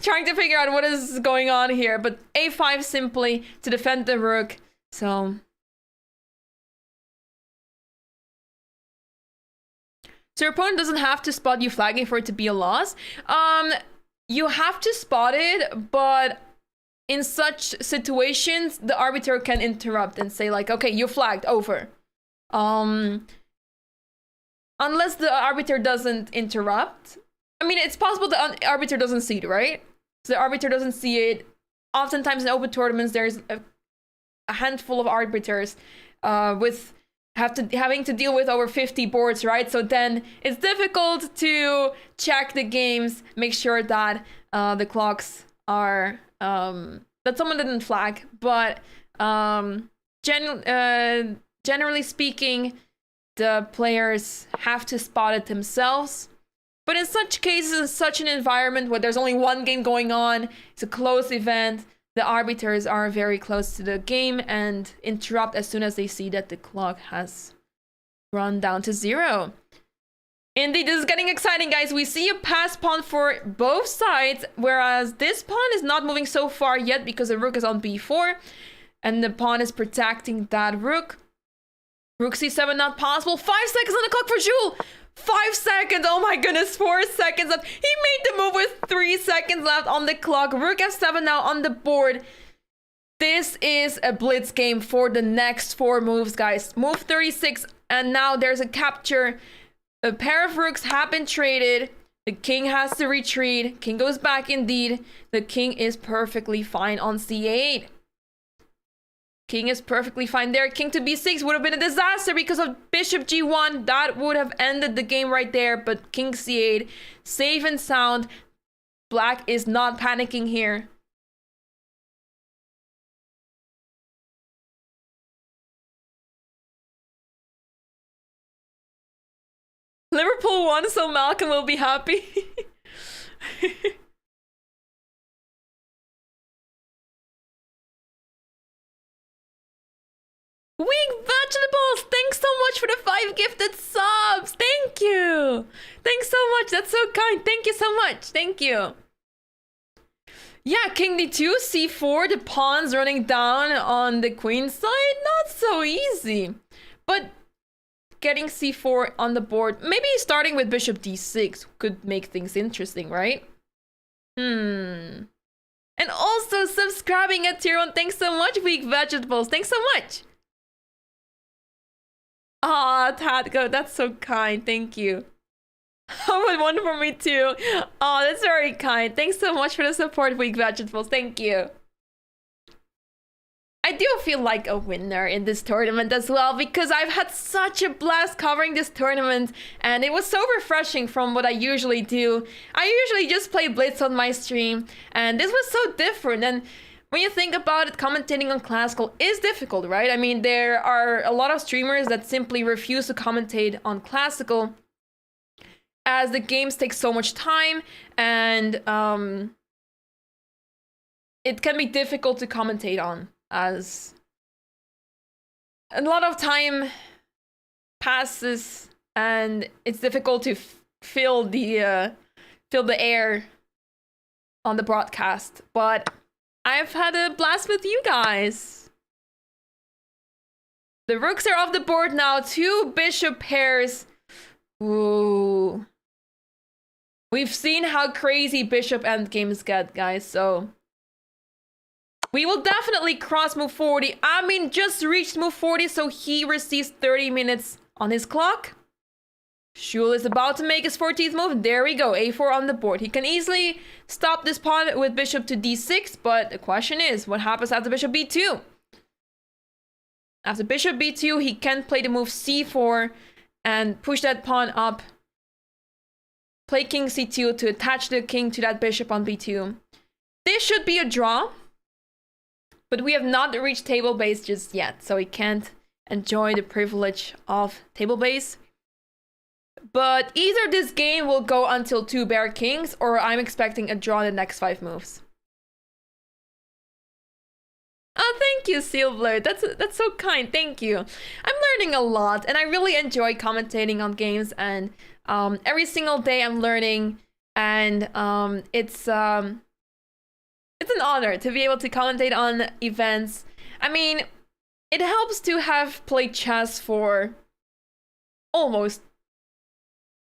trying to figure out what is going on here. But a5 simply to defend the rook. So your opponent doesn't have to spot you flagging for it to be a loss. You have to spot it, but in such situations, the arbiter can interrupt and say like, okay, you flagged, over. Unless the arbiter doesn't interrupt. I mean, it's possible the arbiter doesn't see it, right? So the arbiter doesn't see it. Oftentimes in open tournaments, there's a handful of arbiters with having to deal with over 50 boards, right? So then it's difficult to check the games, make sure that the clocks are that someone didn't flag. But generally speaking, the players have to spot it themselves. But in such cases, in such an environment where there's only one game going on, it's a close event, the arbiters are very close to the game and interrupt as soon as they see that the clock has run down to 0. Indeed, this is getting exciting, guys. We see a pass pawn for both sides, whereas this pawn is not moving so far yet because the rook is on b4, and the pawn is protecting that rook. Rook c7 not possible. 5 seconds on the clock for Jules. 5 seconds. Oh my goodness, 4 seconds left. He made the move with 3 seconds left on the clock. Rook f7 now on the board. This is a blitz game for the next 4 moves, guys. Move 36, and now there's a capture. A pair of rooks have been traded. The king has to retreat. King goes back indeed. The king is perfectly fine on c8. King is perfectly fine there. King to b6 would have been a disaster because of bishop g1. That would have ended the game right there. But king c8, safe and sound. Black is not panicking here. Liverpool won, so Malcolm will be happy. Weak Vegetables, thanks so much for the 5 gifted subs. Thank you. Thanks so much. That's so kind. Thank you so much. Thank you. Yeah, king d2, c4, the pawns running down on the queen side. Not so easy. But getting c4 on the board, maybe starting with bishop d6 could make things interesting, right? And also subscribing at tier 1. Thanks so much, Weak Vegetables. Thanks so much. Aw, Tadgo, that's so kind. Thank you. How about one for me too? Oh, that's very kind. Thanks so much for the support, Weak Vegetables. Thank you. I do feel like a winner in this tournament as well because I've had such a blast covering this tournament and it was so refreshing from what I usually do. I usually just play Blitz on my stream and this was so different. And when you think about it, commentating on classical is difficult, right? I mean, there are a lot of streamers that simply refuse to commentate on classical as the games take so much time and it can be difficult to commentate on, as a lot of passes and it's difficult to fill the air on the broadcast. But I've had a blast with you guys. The rooks are off the board now. 2 bishop pairs. Ooh. We've seen how crazy bishop endgames get, guys, so we will definitely cross move 40. Amin just reached move 40, so he receives 30 minutes on his clock. Shul is about to make his 14th move. There we go, a4 on the board. He can easily stop this pawn with bishop to d6, but the question is, what happens after bishop b2? After bishop b2, he can play the move c4 and push that pawn up. Play king c2 to attach the king to that bishop on b2. This should be a draw. But we have not reached table base just yet, so we can't enjoy the privilege of table base. But either this game will go until 2 bare kings, or I'm expecting a draw in the next 5 moves. Oh, thank you, Silver. That's so kind. Thank you. I'm learning a lot, and I really enjoy commentating on games. And every single day I'm learning, and it's an honor to be able to commentate on events. I mean, it helps to have played chess for almost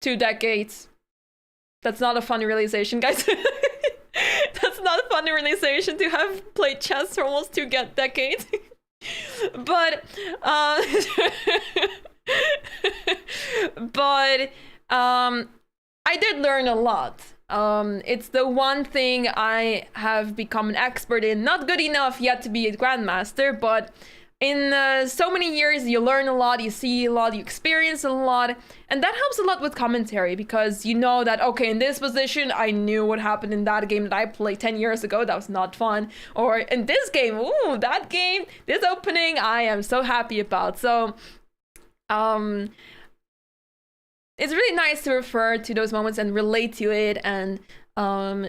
2 decades. That's not a funny realization, guys. That's not a funny realization to have played chess for almost 2 decades. But I did learn a lot. It's the one thing I have become an expert in. Not good enough yet to be a grandmaster, but in so many years you learn a lot, you see a lot, you experience a lot, and that helps a lot with commentary because you know that, okay, in this position I knew what happened in that game that I played 10 years ago. That was not fun. Or in this game, ooh, that game, this opening I am so happy about. So it's really nice to refer to those moments and relate to it and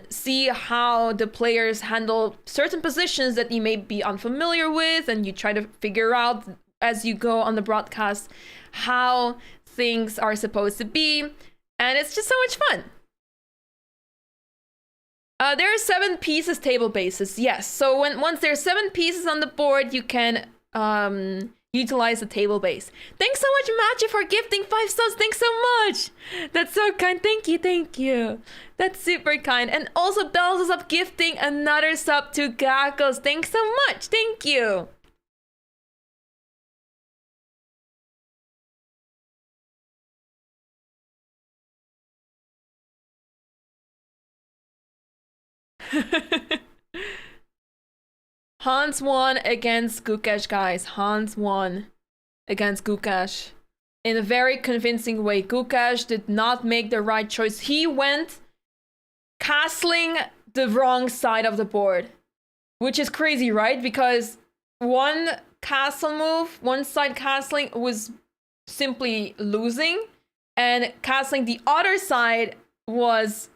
see how the players handle certain positions that you may be unfamiliar with, and you try to figure out as you go on the broadcast how things are supposed to be. And it's just so much fun. There are 7 pieces table bases. Yes. So once there's 7 pieces on the board, you can utilize the table base. Thanks so much, Matcha, for gifting 5 subs. Thanks so much. That's so kind. Thank you. Thank you. That's super kind. And also, Bells is up gifting another sub to Gakos. Thanks so much. Thank you. Hans won against Gukesh, guys. Hans won against Gukesh in a very convincing way. Gukesh did not make the right choice. He went castling the wrong side of the board, which is crazy, right? Because one castle move, one side castling was simply losing, and castling the other side was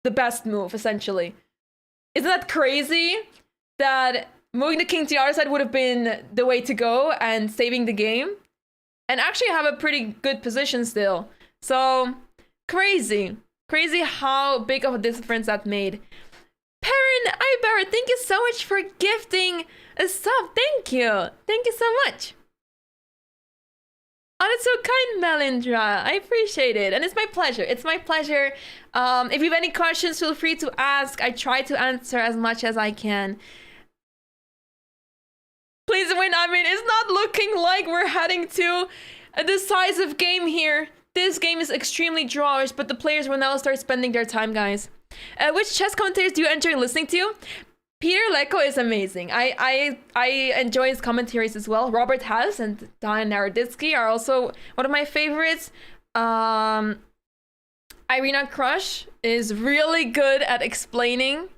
the best move, essentially. Isn't that crazy? That moving the king to the other side would have been the way to go and saving the game. And actually have a pretty good position still. So, crazy. Crazy how big of a difference that made. Perrin Ibar, thank you so much for gifting a sub. Thank you. Thank you so much. Oh, that's so kind, Melindra. I appreciate it. And it's my pleasure. It's my pleasure. If you have any questions, feel free to ask. I try to answer as much as I can. Please win. I mean, it's not looking like we're heading to a decisive game here. This game is extremely drawish, but the players will now start spending their time, guys. Which chess commentators do you enjoy listening to? Peter Lecko is amazing. I enjoy his commentaries as well. Robert House and Diane Naroditsky are also one of my favorites. Irina Krush is really good at explaining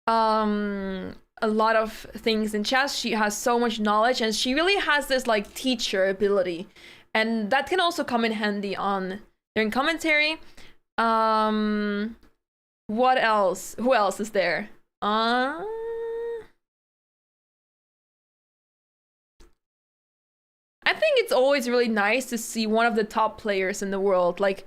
a lot of things in chess. She has so much knowledge, and she really has this like teacher ability, and that can also come in handy on during commentary. What else? Who else is there? I think it's always really nice to see one of the top players in the world, like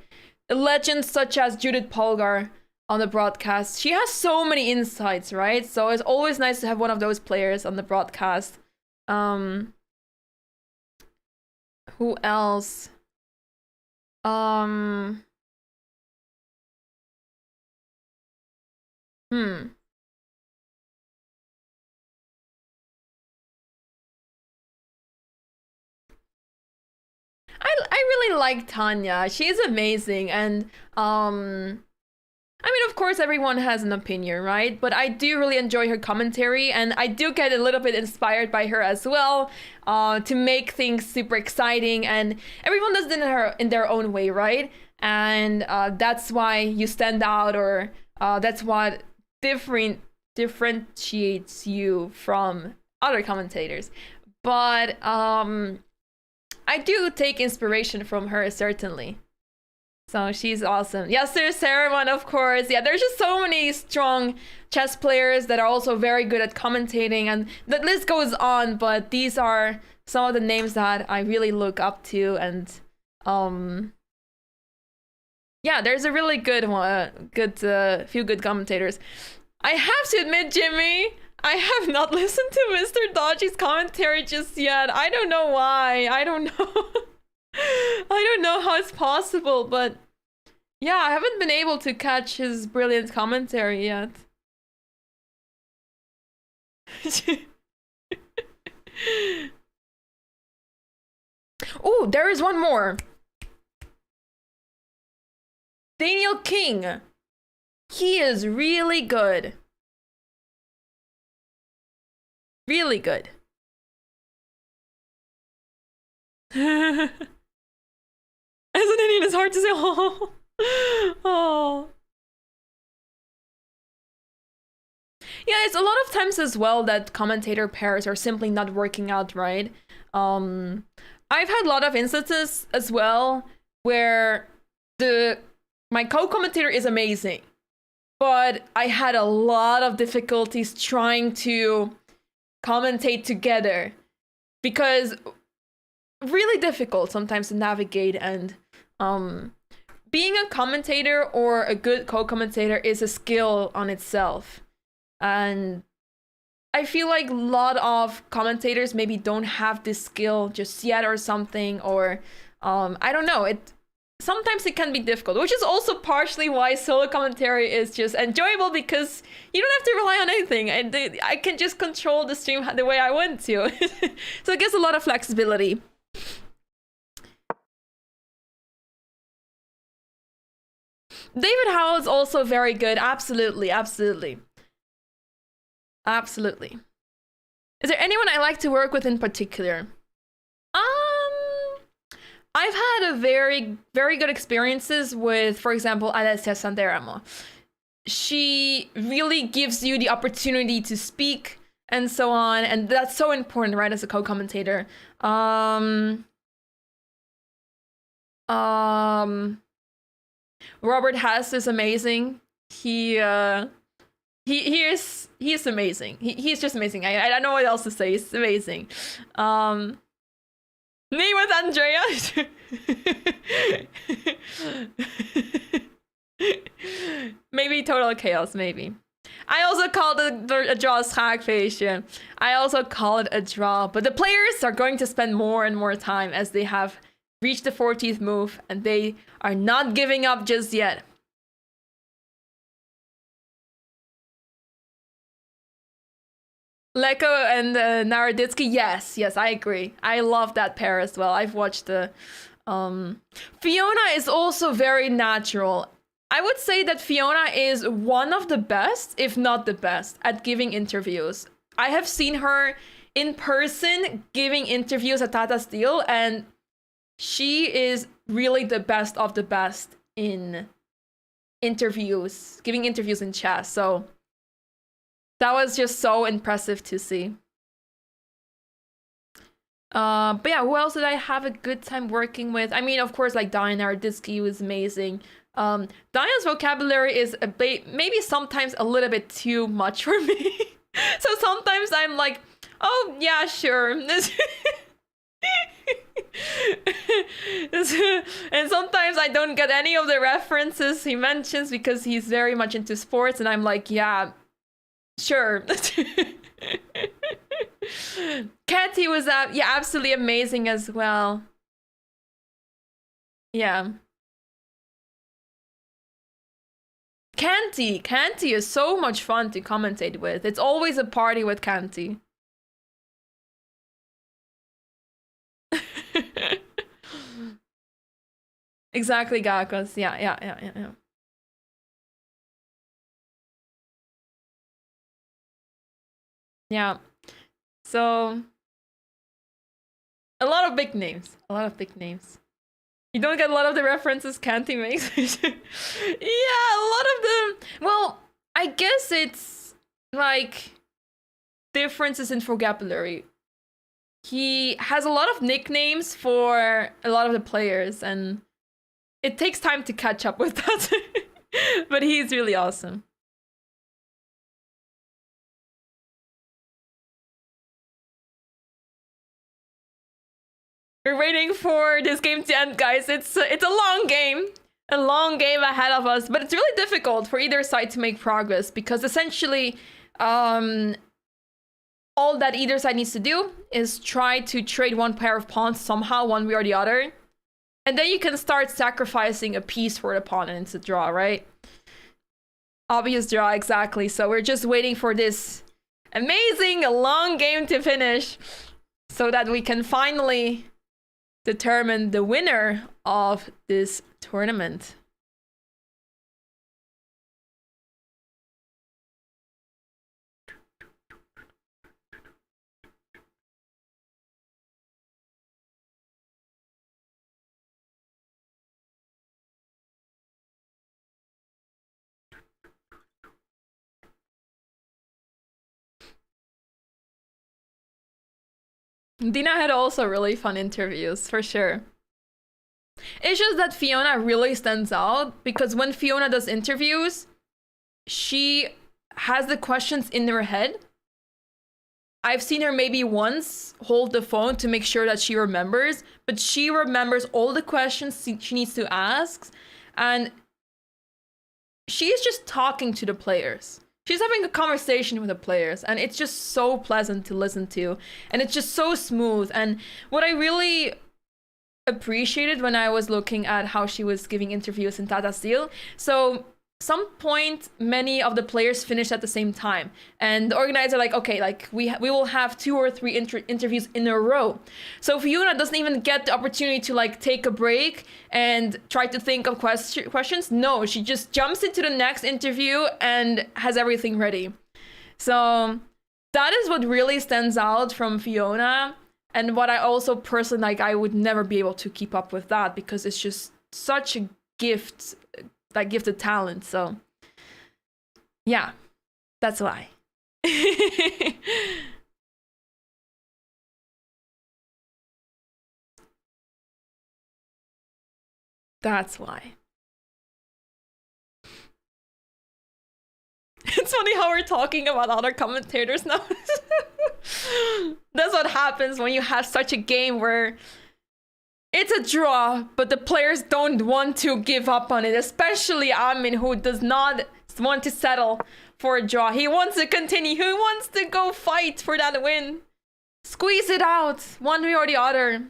legends such as Judith Polgar on the broadcast. She has so many insights, right? So it's always nice to have one of those players on the broadcast. Who else? I really like Tanya. She's amazing, and I mean, of course, everyone has an opinion, right? But I do really enjoy her commentary, and I do get a little bit inspired by her as well, to make things super exciting. And everyone does it in their own way, right? And that's why you stand out, or that's what differentiates you from other commentators. But I do take inspiration from her, certainly. So she's awesome. Yes, there's Sarah, of course. Yeah, there's just so many strong chess players that are also very good at commentating, and the list goes on, but these are some of the names that I really look up to. And yeah, there's a really good one, few good commentators. I have to admit, Jimmy, I have not listened to Mr. Dodgy's commentary just yet. I don't know why. I don't know. I don't know how it's possible, but yeah, I haven't been able to catch his brilliant commentary yet. Oh, there is one more. Daniel King. He is really good. Really good. As an Indian, it's hard to say. Oh. Oh. Yeah, it's a lot of times as well that commentator pairs are simply not working out, right? I've had a lot of instances as well where my co-commentator is amazing, but I had a lot of difficulties trying to commentate together, because really difficult sometimes to navigate, and being a commentator or a good co-commentator is a skill on itself. And I feel like a lot of commentators maybe don't have this skill just yet or something, or I don't know. Sometimes it can be difficult, which is also partially why solo commentary is just enjoyable, because you don't have to rely on anything. I can just control the stream the way I want to. So it gives a lot of flexibility. David Howell is also very good. Absolutely, absolutely. Absolutely. Is there anyone I like to work with in particular? I've had a very, very good experiences with, for example, Alessia Santeramo. She really gives you the opportunity to speak and so on, and that's so important, right, as a co-commentator. Robert Hess is amazing. He is amazing. He's just amazing. I don't know what else to say. He's amazing. Me with Andrea. Maybe total chaos, maybe. I also called a draw a schaakfeestje. I also call it a draw, but the players are going to spend more and more time as they have reached the 14th move, and they are not giving up just yet. Leko and Naroditsky, yes, I agree. I love that pair as well. I've watched the... Fiona is also very natural. I would say that Fiona is one of the best, if not the best, at giving interviews. I have seen her in person giving interviews at Tata Steel, and she is really the best of the best in interviews, giving interviews in chess. So that was just so impressive to see. But yeah, who else did I have a good time working with? I mean, of course, like Diana Arditsky was amazing. Diana's vocabulary is maybe sometimes a little bit too much for me. So sometimes I'm like, oh yeah, sure. And sometimes I don't get any of the references he mentions because he's very much into sports, and I'm like, yeah, sure. Katy was absolutely amazing as well. Yeah. Kanti is so much fun to commentate with. It's always a party with Kanti. Exactly, Gakos. Yeah. Yeah. So a lot of big names. You don't get a lot of the references Kanti makes. Yeah, a lot of them. Well, I guess it's like differences in vocabulary. He has a lot of nicknames for a lot of the players, and it takes time to catch up with that. But he's really awesome. We're waiting for this game to end, guys. It's a long game. A long game ahead of us, but it's really difficult for either side to make progress, because essentially all that either side needs to do is try to trade one pair of pawns somehow, one way or the other. And then you can start sacrificing a piece for the pawn, and it's a draw, right? Obvious draw, exactly. So we're just waiting for this amazing long game to finish so that we can finally determine the winner of this tournament. Dina had also really fun interviews, for sure. It's just that Fiona really stands out, because when Fiona does interviews, she has the questions in her head. I've seen her maybe once hold the phone to make sure that she remembers, but she remembers all the questions she needs to ask, and she's just talking to the players. She's having a conversation with the players, and it's just so pleasant to listen to, and it's just so smooth. And what I really appreciated when I was looking at how she was giving interviews in Tata Steel, so some point many of the players finished at the same time, and the organizer like, okay, like we will have 2 or 3 interviews in a row. So Fiona doesn't even get the opportunity to like take a break and try to think of questions. No, she just jumps into the next interview and has everything ready. So that is what really stands out from Fiona, and what I also personally like. I would never be able to keep up with that because it's just such a gift, that gifted talent. So yeah, that's why. That's why. It's funny how we're talking about other commentators now. That's what happens when you have such a game where it's a draw, but the players don't want to give up on it, especially Amin, who does not want to settle for a draw. He wants to continue. He wants to go fight for that win. Squeeze it out, one way or the other.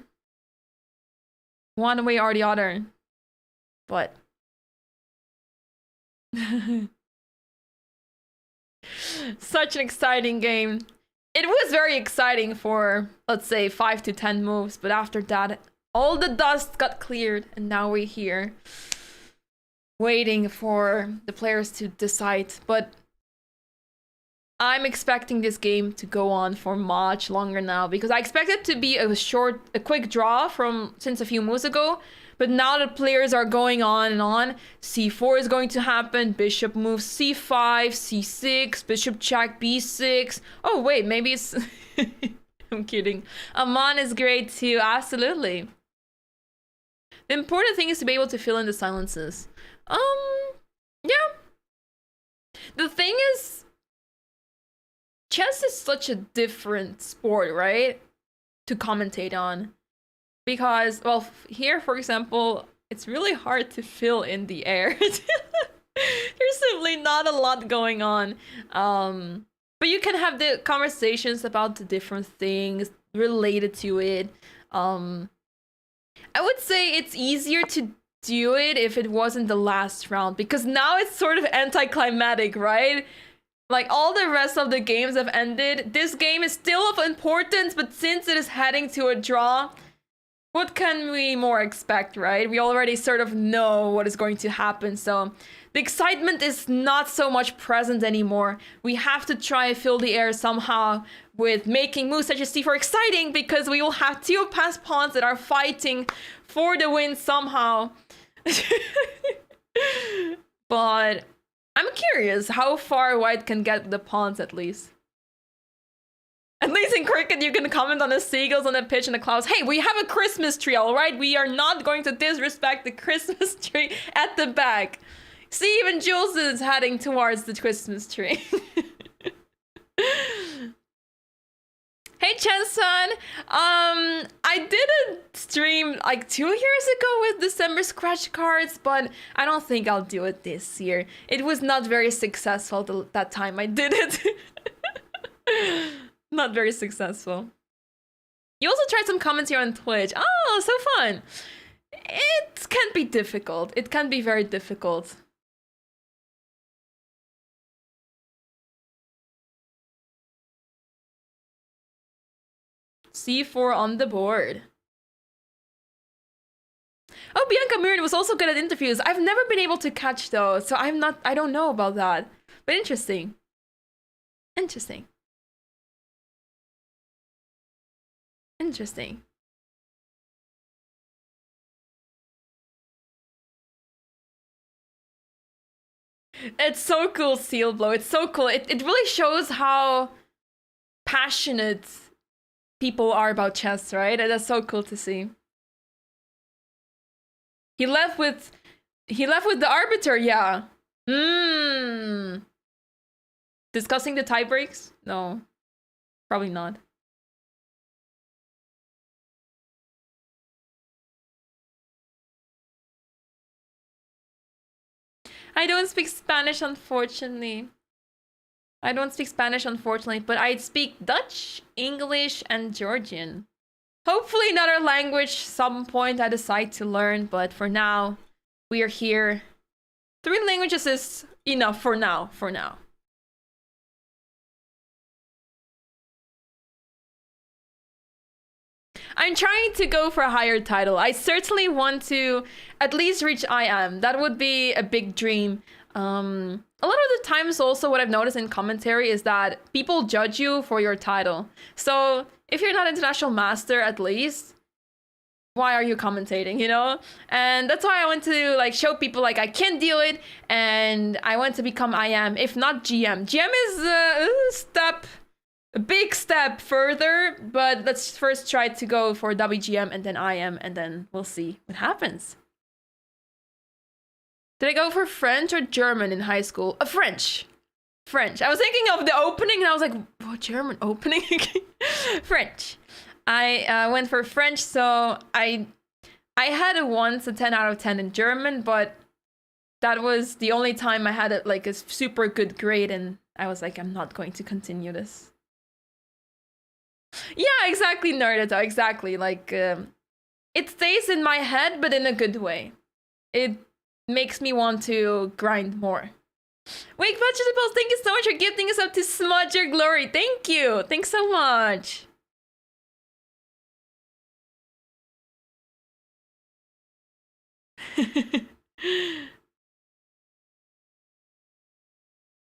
One way or the other. But such an exciting game. It was very exciting for, let's say, 5 to 10 moves, but after that, all the dust got cleared, and now we're here waiting for the players to decide. But I'm expecting this game to go on for much longer now, because I expect it to be a quick draw since a few moves ago. But now the players are going on and on. C4 is going to happen. Bishop moves C5, C6, bishop check B6. Oh wait, maybe it's... I'm kidding. Aman is great too, absolutely. The important thing is to be able to fill in the silences. Yeah. The thing is, chess is such a different sport, right? To commentate on. Because, well, here, for example, it's really hard to fill in the air. There's simply not a lot going on. But you can have the conversations about the different things related to it. I would say it's easier to do it if it wasn't the last round, because now it's sort of anticlimactic, right? Like, all the rest of the games have ended. This game is still of importance, but since it is heading to a draw, what can we more expect, right? We already sort of know what is going to happen, so the excitement is not so much present anymore. We have to try and fill the air somehow with making moves such as C4 exciting, because we will have 2 passed pawns that are fighting for the win somehow. But I'm curious how far white can get with the pawns, at least. At least in cricket, you can comment on the seagulls on the pitch and the clouds. Hey, we have a Christmas tree, all right? We are not going to disrespect the Christmas tree at the back. See, even Jules is heading towards the Christmas tree. Hey, Chen-san. I did a stream like 2 years ago with December scratch cards, but I don't think I'll do it this year. It was not very successful that time I did it. Not very successful. You also tried some comments here on Twitch. Oh, so fun. It can be difficult. It can be very difficult. C4 on the board. Oh, Bianca Mirren was also good at interviews. I've never been able to catch those, so I don't know about that. But interesting. Interesting. Interesting. It's so cool, Seal Blow. It's so cool. It really shows how passionate people are about chess, right? And that's so cool to see. He left with the arbiter, yeah. Discussing the tie breaks? No. Probably not. I don't speak Spanish, unfortunately. I don't speak Spanish, unfortunately, but I speak Dutch, English, and Georgian. Hopefully another language some point I decide to learn, but for now, we are here. 3 languages is enough for now, I'm trying to go for a higher title. I certainly want to at least reach IM. That would be a big dream. A lot of the times also what I've noticed in commentary is that people judge you for your title. So if you're not international master at least, why are you commentating, you know? And that's why I want to like show people like I can do it and I want to become IM, if not GM. GM is a big step further, but let's first try to go for WGM and then IM and then we'll see what happens. Did I go for French or German in high school? French. I was thinking of the opening and I was like, oh, German opening? French. I went for French, so I had once a 10 out of 10 in German, but that was the only time I had like a super good grade and I was like, I'm not going to continue this. Yeah, exactly, Nerdata, exactly. Like, it stays in my head, but in a good way. It makes me want to grind more. Wake Vegetables, thank you so much for gifting us up to Smudge Your Glory. Thank you. Thanks so much.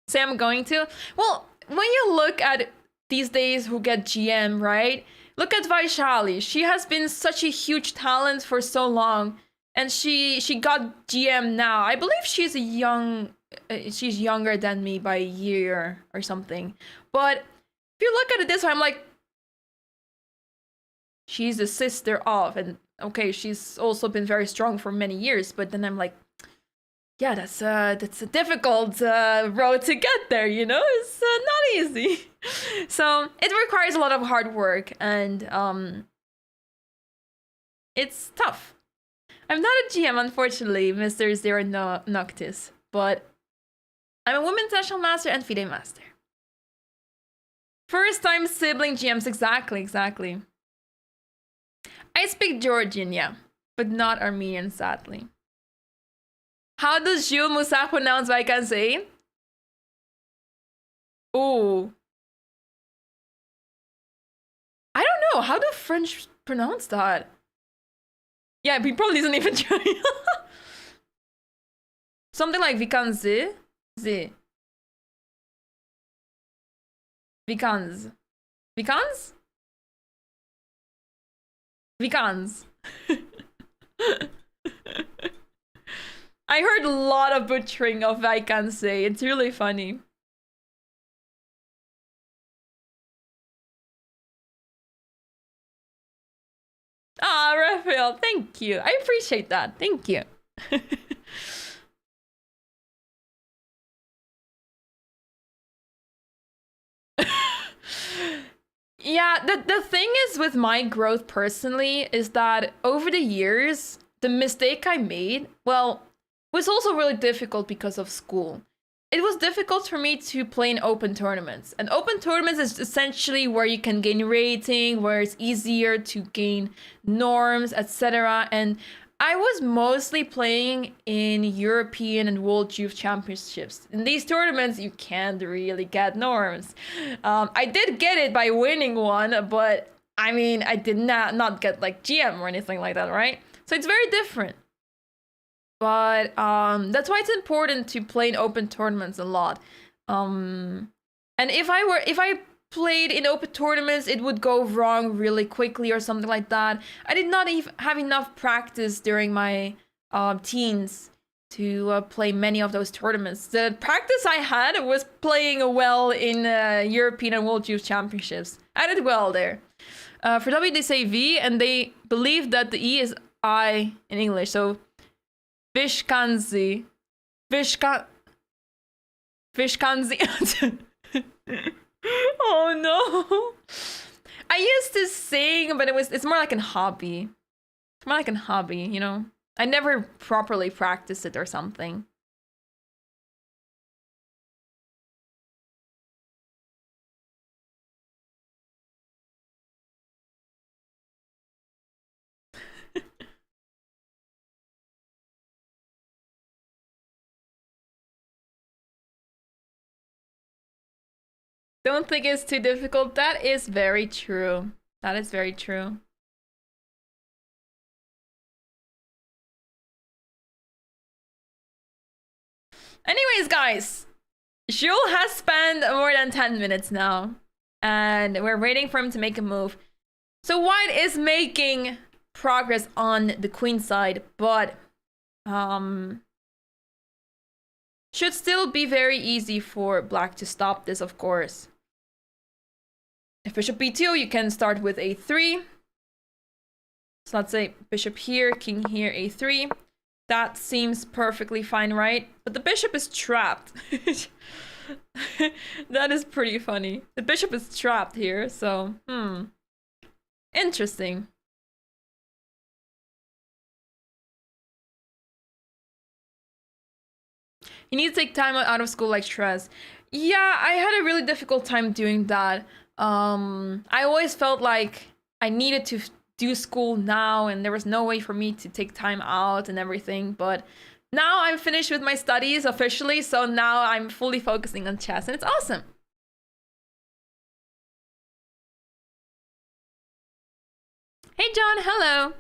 Say I'm going to? Well, when you look at these days who get GM, right? Look at Vaishali. She has been such a huge talent for so long, and she got GM now. I believe she's she's younger than me by a year or something. But if you look at it this way, I'm like, she's the sister of, and okay, she's also been very strong for many years. But then I'm like, yeah, that's a difficult road to get there, you know? It's not easy. So it requires a lot of hard work and it's tough. I'm not a GM, unfortunately, Mr. Zero Noctis, but I'm a Women's National Master and FIDE Master. First time sibling GMs, exactly. I speak Georgian, yeah, but not Armenian, sadly. How does Jules Musa pronounce Vaikanse? Ooh. I don't know. How do French pronounce that? Yeah, he probably doesn't even try. Something like Vikanze. Z. Vikans. Vikans? Vikans. I heard a lot of butchering of Vaikanse. It's really funny. Ah, Raphael, thank you. I appreciate that. Thank you. Yeah, the thing is with my growth personally is that over the years, the mistake I made, well, was also really difficult because of school. It was difficult for me to play in open tournaments. And open tournaments is essentially where you can gain rating, where it's easier to gain norms, etc. And I was mostly playing in European and World Youth Championships. In these tournaments, you can't really get norms. I did get it by winning one, but I mean, I did not get like GM or anything like that, right? So it's very different. But that's why it's important to play in open tournaments a lot. And if I played in open tournaments, it would go wrong really quickly or something like that. I did not even have enough practice during my teens to play many of those tournaments. The practice I had was playing well in European and World Youth Championships. I did well there. For W, they say V, and they believe that the E is I in English. So Vishkanzi. Vishkanzi. Oh no. I used to sing, but it's more like a hobby. It's more like a hobby, you know? I never properly practiced it or something. Don't think it's too difficult. That is very true. That is very true. Anyways, guys, Jules has spent more than 10 minutes now, and we're waiting for him to make a move. So white is making progress on the queen side, but should still be very easy for black to stop this, of course. If bishop b2, you can start with a3. So let's say bishop here, king here, a3. That seems perfectly fine, right? But the bishop is trapped. That is pretty funny. The bishop is trapped here, so interesting. You need to take time out of school like stress. Yeah, I had a really difficult time doing that. I always felt like I needed to do school now and there was no way for me to take time out and everything, but now I'm finished with my studies officially, so now I'm fully focusing on chess and it's awesome. Hey John, hello.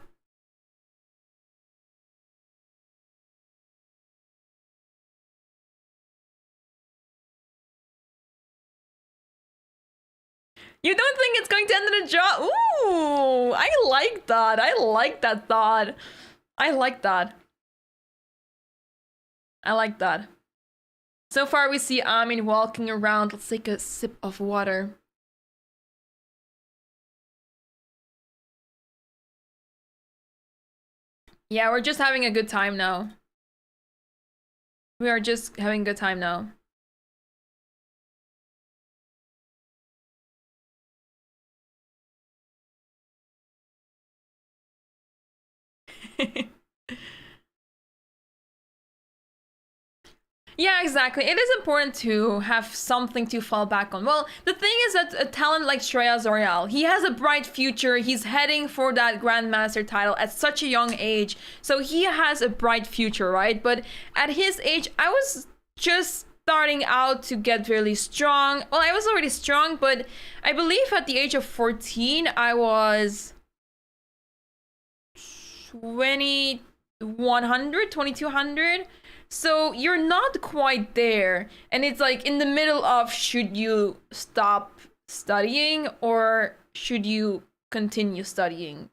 You don't think it's going to end in a draw? Ooh, I like that. I like that thought. I like that. I like that. So far we see Amin walking around. Let's take a sip of water. Yeah, we're just having a good time now. We are just having a good time now. Yeah, exactly. It is important to have something to fall back on. Well, the thing is that a talent like Shreya Zorial, he has a bright future. He's heading for that Grandmaster title at such a young age. So he has a bright future, right? But at his age, I was just starting out to get really strong. Well, I was already strong, but I believe at the age of 14, I was 2200. So you're not quite there. And it's like in the middle of, should you stop studying or should you continue studying?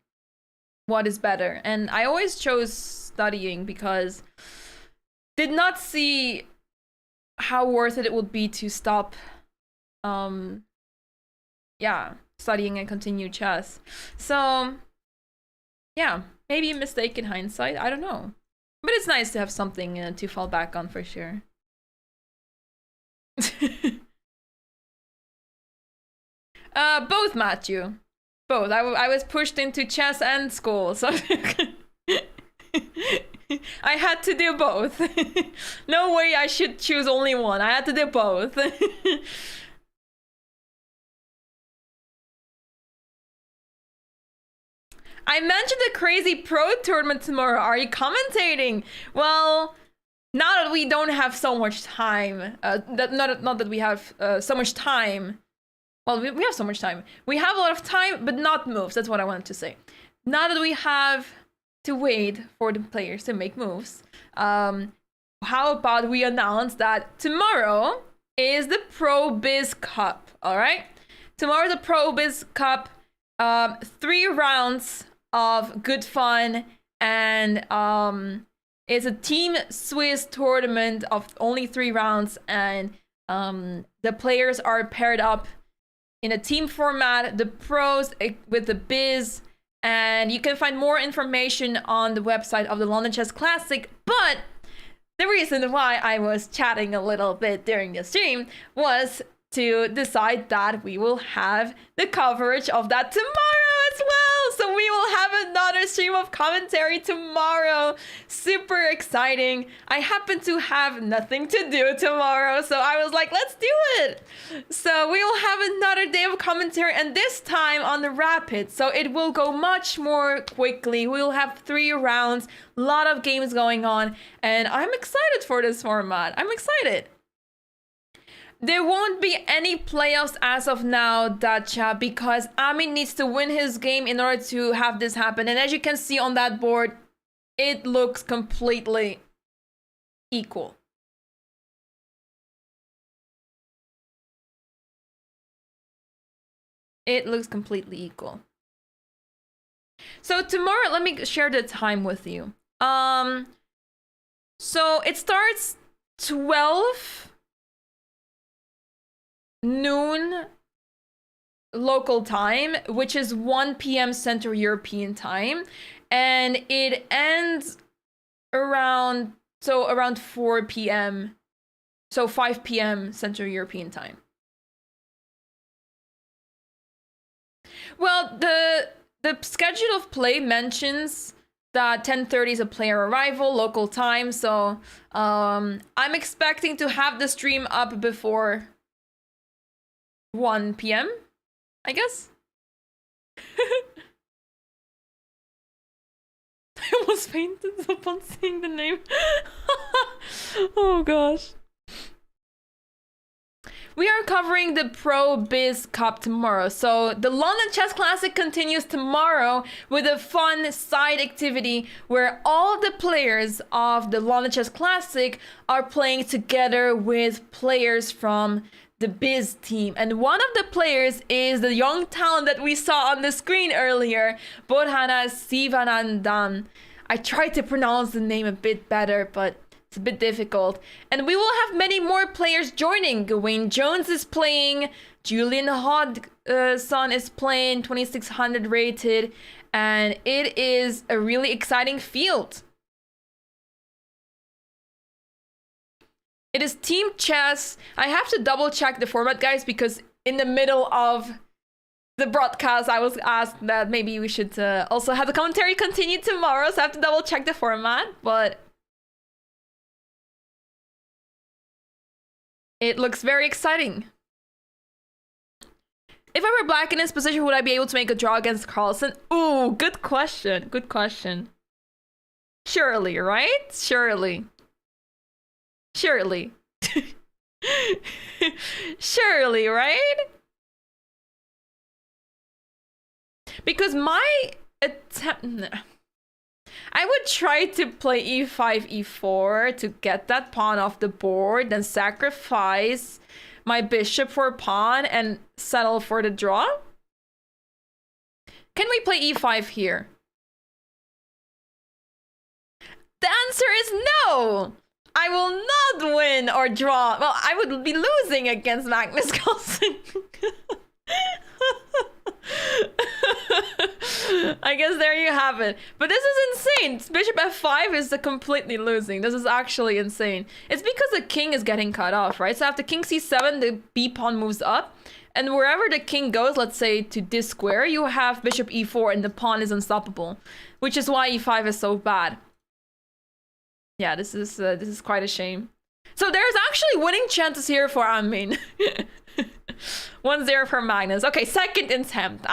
What is better? And I always chose studying because did not see how worth it would be to stop studying and continue chess. So yeah, maybe a mistake in hindsight, I don't know. But it's nice to have something to fall back on for sure. Both, Matthew. Both. I was pushed into chess and school, so I had to do both. No way I should choose only one. I had to do both. I mentioned the crazy pro tournament tomorrow. Are you commentating? Well, now that we don't have so much time, not that we have so much time. Well, we have so much time. We have a lot of time, but not moves. That's what I wanted to say. Now that we have to wait for the players to make moves, how about we announce that tomorrow is the Pro Biz Cup, all right? Tomorrow the Pro Biz Cup, 3 rounds of good fun, and it's a Team Swiss tournament of only 3 rounds, and the players are paired up in a team format, the pros with the biz, and you can find more information on the website of the London Chess Classic. But the reason why I was chatting a little bit during the stream was to decide that we will have the coverage of that tomorrow as well. So we will have another stream of commentary tomorrow. Super exciting. I happen to have nothing to do tomorrow, so I was like, let's do it. So we will have another day of commentary, and this time on the rapid. So it will go much more quickly. We will have 3 rounds, a lot of games going on, and I'm excited for this format. I'm excited. There won't be any playoffs as of now, Dacha, because Amin needs to win his game in order to have this happen. And as you can see on that board, it looks completely equal. It looks completely equal. So tomorrow, let me share the time with you. So it starts 12 noon local time, which is 1 p.m. Central European time, and it ends around 4 p.m. so 5 p.m. Central European time. Well, the schedule of play mentions that 10:30 is a player arrival local time, so I'm expecting to have the stream up before 1 p.m. I guess. I almost fainted upon seeing the name. Oh gosh. We are covering the Pro Biz Cup tomorrow. So the London Chess Classic continues tomorrow with a fun side activity where all the players of the London Chess Classic are playing together with players from the Biz team. And one of the players is the young talent that we saw on the screen earlier, Borhana Sivanandan. I tried to pronounce the name a bit better, but it's a bit difficult. And we will have many more players joining. Gawain Jones is playing. Julian Hodgson is playing, 2600 rated. And it is a really exciting field. It is team chess. I have to double check the format, guys, because in the middle of the broadcast, I was asked that maybe we should also have the commentary continue tomorrow. So I have to double check the format, but it looks very exciting. If I were black in this position, would I be able to make a draw against Carlsen? Ooh, good question. Good question. Surely, right? Surely. Surely. Surely, right? Because my attempt... I would try to play e5, e4 to get that pawn off the board, then sacrifice my bishop for a pawn and settle for the draw. Can we play e5 here? The answer is no! I will not win or draw. Well, I would be losing against Magnus Carlsen. I guess there you have it. But this is insane. Bishop f5 is completely losing. This is actually insane. It's because the king is getting cut off, right? So after king c7, the b pawn moves up. And wherever the king goes, let's say to this square, you have bishop e4 and the pawn is unstoppable. Which is why e5 is so bad. Yeah, this is quite a shame. So there's actually winning chances here for Amin. 1-0 for Magnus. Okay, second attempt.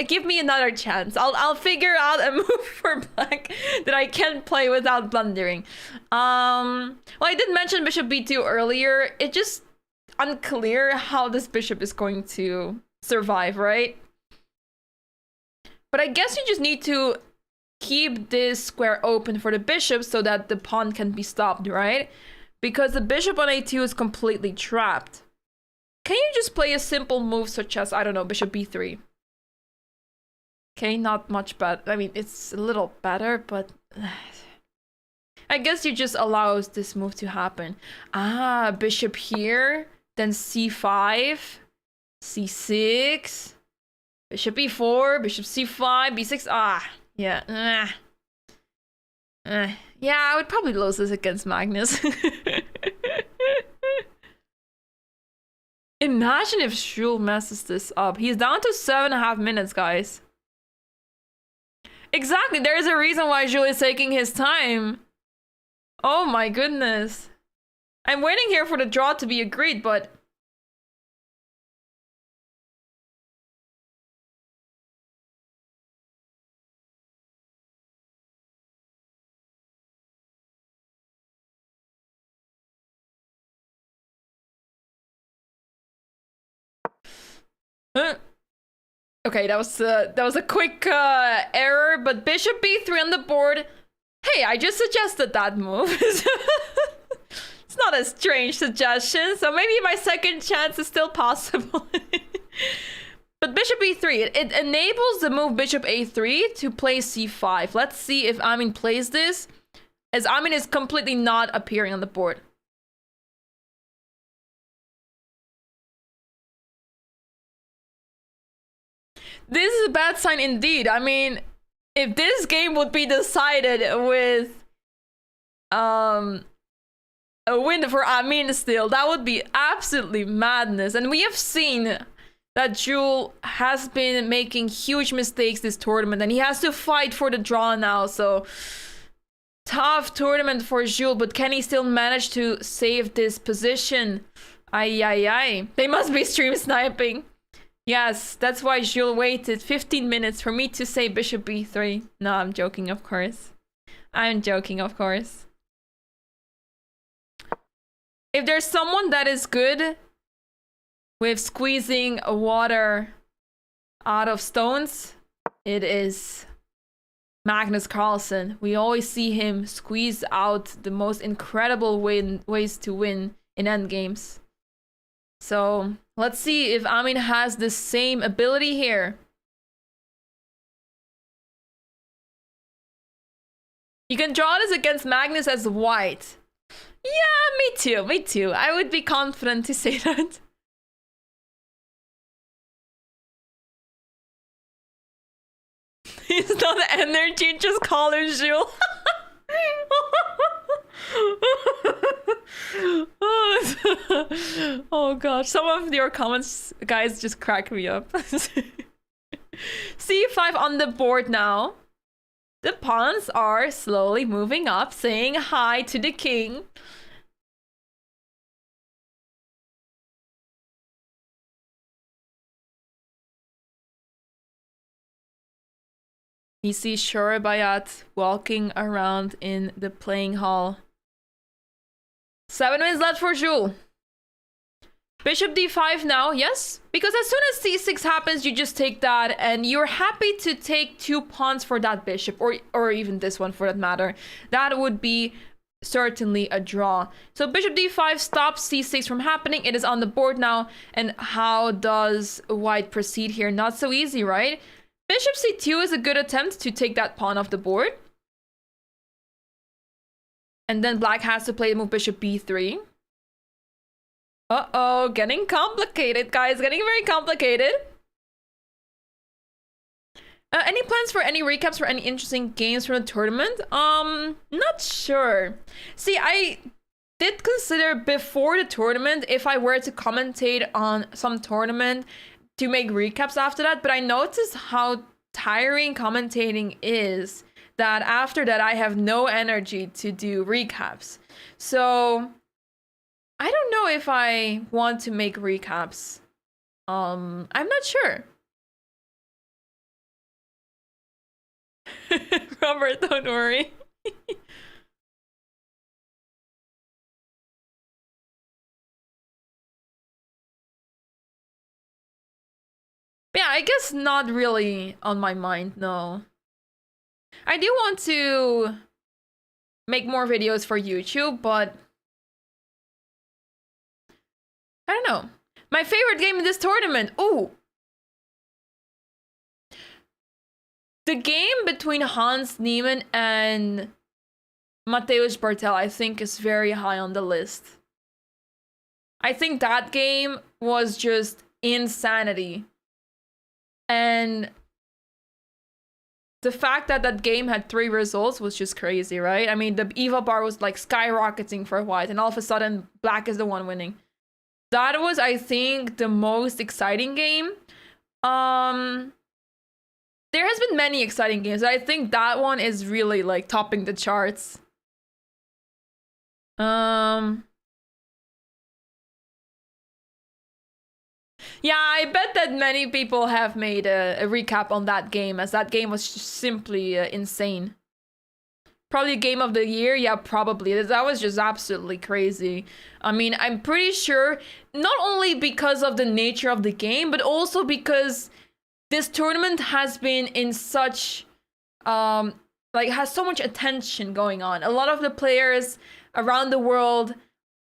Give me another chance. I'll figure out a move for black that I can play without blundering. Well, I did mention bishop b2 earlier. It's just unclear how this bishop is going to survive, right? But I guess you just need to keep this square open for the bishop so that the pawn can be stopped, right? Because the bishop on a2 is completely trapped. Can you just play a simple move such as, I don't know, bishop b3? Okay, not much better. I mean, it's a little better, but I guess you just allows this move to happen. Ah, bishop here, then c5, c6, bishop e4, bishop c5, b6. Ah, yeah. Yeah, I would probably lose this against Magnus. Imagine if Shul messes this up. He's down to 7.5 minutes, guys. Exactly, there is a reason why Jules is taking his time. Oh my goodness. I'm waiting here for the draw to be agreed, but Okay, that was a quick error, but bishop b3 on the board. Hey, I just suggested that move. It's not a strange suggestion, so maybe my second chance is still possible. But bishop e3, it enables the move bishop a3 to play c5. Let's see if Amin plays this, as Amin is completely not appearing on the board. This is a bad sign indeed. I mean, if this game would be decided with a win for Amin still, that would be absolutely madness. And we have seen that Jules has been making huge mistakes this tournament, and he has to fight for the draw now, so tough tournament for Jules, but can he still manage to save this position? Ay. They must be stream sniping. Yes, that's why Jules waited 15 minutes for me to say bishop b3. No, I'm joking, of course. I'm joking, of course. If there's someone that is good with squeezing water out of stones, it is Magnus Carlsen. We always see him squeeze out the most incredible ways to win in endgames. So let's see if Amin has the same ability here. You can draw this against Magnus as white. Yeah, me too. I would be confident to say that. He's not energy, just call him Jules. Oh gosh, some of your comments, guys, just crack me up. C5 on the board now. The pawns are slowly moving up, saying hi to the king. You see Shorebayat walking around in the playing hall. 7 minutes left for Jules. Bishop d5 now, yes? Because as soon as c6 happens, you just take that, and you're happy to take 2 pawns for that bishop, or even this one for that matter. That would be certainly a draw. So bishop d5 stops c6 from happening. It is on the board now, and how does white proceed here? Not so easy, right? Bishop c2 is a good attempt to take that pawn off the board. And then black has to play the move bishop b3. Uh-oh, getting complicated, guys. Getting very complicated. Any plans for any recaps for any interesting games from the tournament? Not sure. See, I did consider before the tournament if I were to commentate on some tournament to make recaps after that, but I noticed how tiring commentating is, that after that I have no energy to do recaps. So I don't know if I want to make recaps. I'm not sure. Robert, don't worry. Yeah, I guess not really on my mind, no. I do want to make more videos for YouTube, but I don't know. My favorite game in this tournament. Ooh. The game between Hans Niemann and Mateusz Bartel, I think, is very high on the list. I think that game was just insanity. And the fact that that game had 3 results was just crazy, right? I mean, the EVA bar was like skyrocketing for white, and all of a sudden, black is the one winning. That was, I think, the most exciting game. There has been many exciting games. I think that one is really like topping the charts. Yeah, I bet that many people have made a recap on that game, as that game was just simply insane. Probably game of the year. Yeah, probably. That was just absolutely crazy. I mean, I'm pretty sure not only because of the nature of the game, but also because this tournament has been in such like has so much attention going on. A lot of the players around the world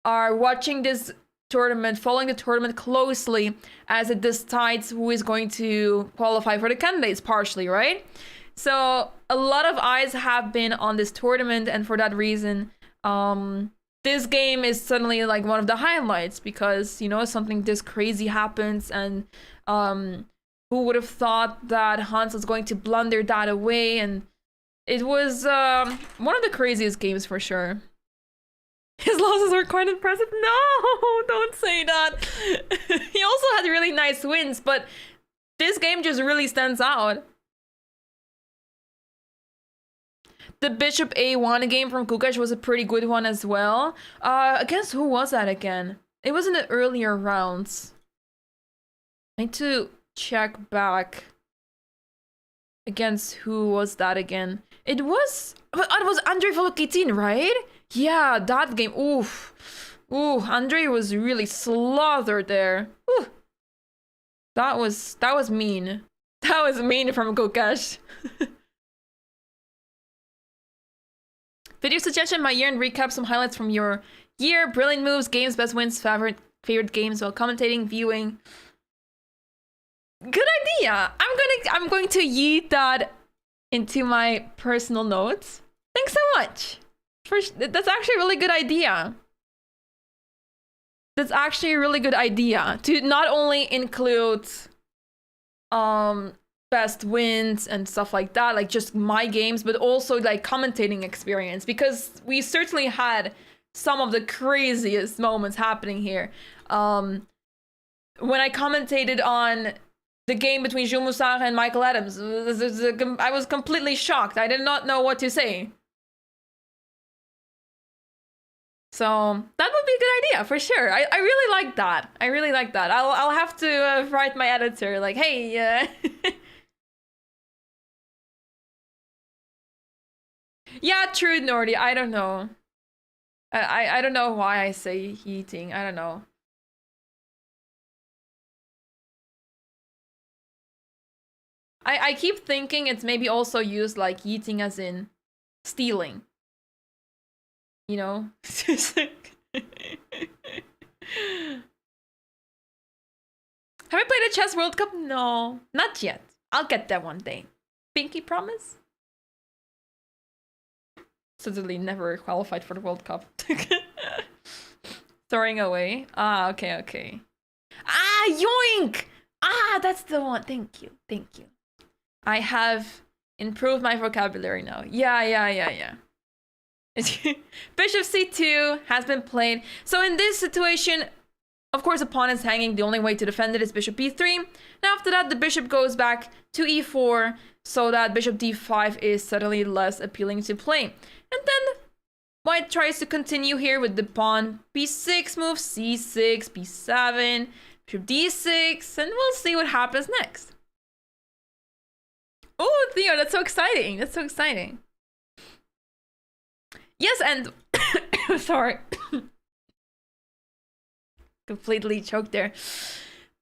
are watching this tournament, following the tournament closely as it decides who is going to qualify for the candidates partially, right? So a lot of eyes have been on this tournament, and for that reason, this game is suddenly like one of the highlights because, you know, something this crazy happens, and who would have thought that Hans was going to blunder that away, and it was one of the craziest games for sure. His losses were quite impressive. No, don't say that. He also had really nice wins, but this game just really stands out. The Bishop A1 game from Kukash was a pretty good one as well. Against who was that again? It was in the earlier rounds. I need to check back. Against who was that again? It was Andrei Volokitin, right? Yeah, that game. Oof. Ooh, Andrei was really slaughtered there. Ooh. That was mean. That was mean from Kukash. Video suggestion, my year, and recap some highlights from your year. Brilliant moves, games, best wins, favorite games while commentating, viewing. Good idea. I'm going to yeet that into my personal notes. Thanks so much. That's actually a really good idea. That's actually a really good idea to not only include best wins and stuff like that, like just my games, but also like commentating experience, because we certainly had some of the craziest moments happening here. When I commentated on the game between Jules Moussard and Michael Adams, I was completely shocked. I did not know what to say. So that would be a good idea for sure. I really like that. I really like that. I'll have to write my editor like, hey, yeah, true, Nordy. I don't know. I don't know why I say heating. I don't know. I keep thinking it's maybe also used like yeeting as in stealing. You know? Have I played a chess World Cup? No, not yet. I'll get there one day. Pinky promise? Certainly never qualified for the World Cup. Throwing away. Ah, okay, okay. Ah, yoink! Ah, that's the one. Thank you, thank you. I have improved my vocabulary now. Yeah. Bishop c2 has been played. So in this situation, of course, a pawn is hanging. The only way to defend it is bishop b3. And after that, the bishop goes back to e4, so that bishop d5 is suddenly less appealing to play. And then white tries to continue here with the pawn b6 move, c6, b7, bishop d6, and we'll see what happens next. Oh, Theo, that's so exciting. That's so exciting. Yes, and sorry. Completely choked there.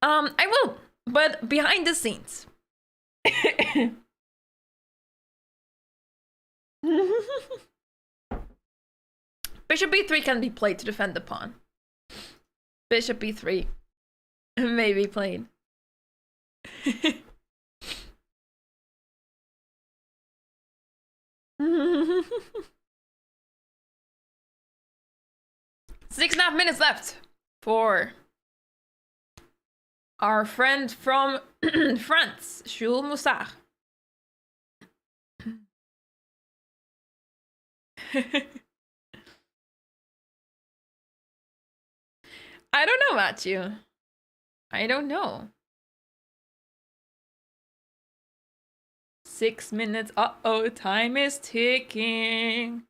I will, but behind the scenes. Bishop b3 can be played to defend the pawn. Bishop b3 may be played. 6.5 minutes left for our friend from France, Jules Moussard. I don't know, Matthew. I don't know. 6 minutes. Uh-oh, time is ticking.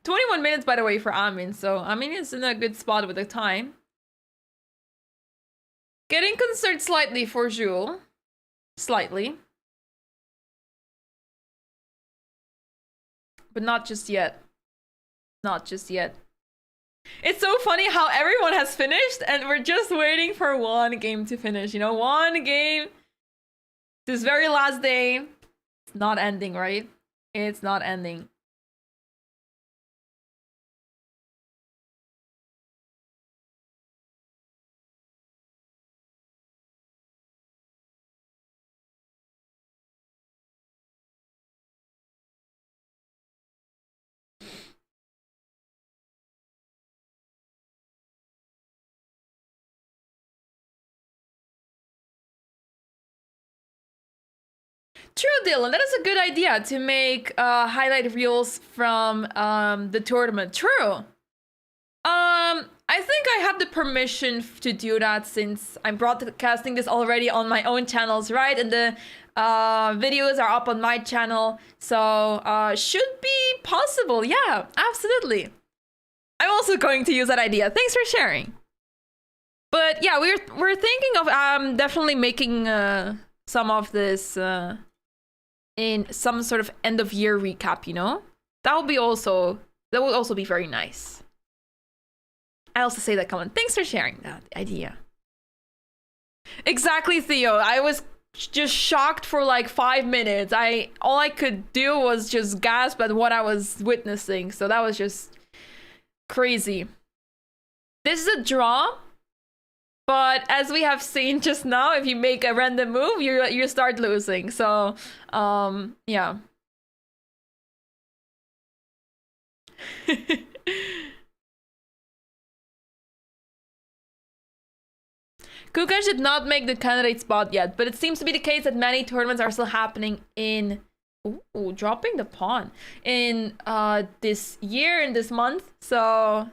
21 minutes, by the way, for Amin. So Amin is in a good spot with the time. Getting concerned slightly for Jules. Slightly. but not just yet. Not just yet. It's so funny how everyone has finished and we're just waiting for one game to finish. You know, one game. This very last day. It's not ending, right? It's not ending. True, Dylan. That is a good idea to make highlight reels from the tournament. True. I think I have the permission to do that since I'm broadcasting this already on my own channels, right? And the videos are up on my channel, so should be possible. Yeah, absolutely. I'm also going to use that idea. Thanks for sharing. But yeah, we're thinking of definitely making some of this in some sort of end of year recap, you know? That would also be very nice. I also say that comment. Thanks for sharing that idea. Exactly, Theo. I was just shocked for like 5 minutes. All I could do was just gasp at what I was witnessing. So that was just crazy. This is a draw. But as we have seen just now, if you make a random move, you start losing. So, yeah. Kukan did not make the candidate spot yet, but it seems to be the case that many tournaments are still happening in... Ooh, dropping the pawn. In this year, in this month. So,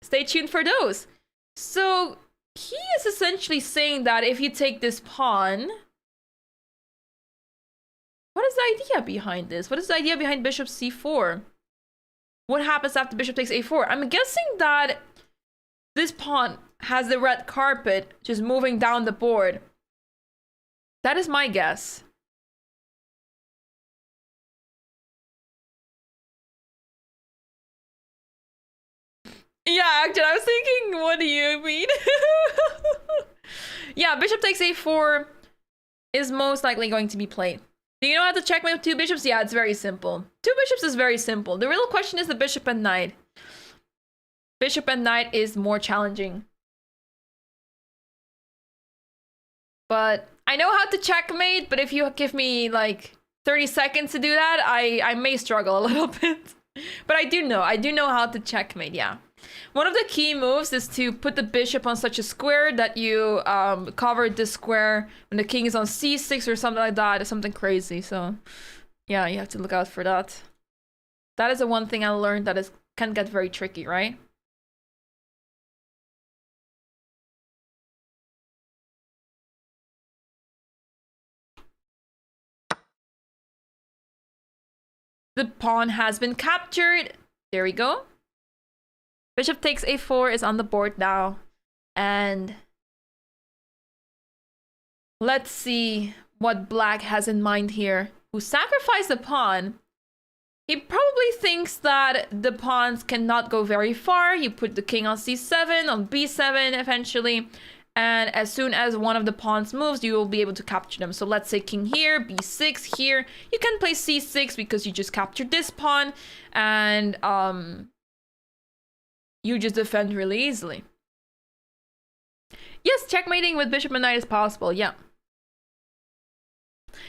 stay tuned for those. So... he is essentially saying that if you take this pawn... What is the idea behind this? What is the idea behind bishop c4? What happens after bishop takes a4? I'm guessing that this pawn has the red carpet just moving down the board. That is my guess. Yeah, actually, I was thinking, what do you mean? Yeah, bishop takes a4 is most likely going to be played. Do you know how to checkmate with 2 bishops? Yeah, it's very simple. 2 bishops is very simple. The real question is the bishop and knight. Bishop and knight is more challenging. But I know how to checkmate, but if you give me like 30 seconds to do that, I may struggle a little bit. But I do know how to checkmate, yeah. One of the key moves is to put the bishop on such a square that you cover this square when the king is on c6 or something like that. It's something crazy. So yeah, you have to look out for that. That is the one thing I learned that can get very tricky, right? The pawn has been captured. There we go. Bishop takes a4 is on the board now. And let's see what black has in mind here. Who sacrificed the pawn? He probably thinks that the pawns cannot go very far. You put the king on c7, on b7 eventually. And as soon as one of the pawns moves, you will be able to capture them. So let's say king here, b6 here. You can play c6 because you just captured this pawn. And you just defend really easily. Yes, checkmating with bishop and knight is possible, yeah.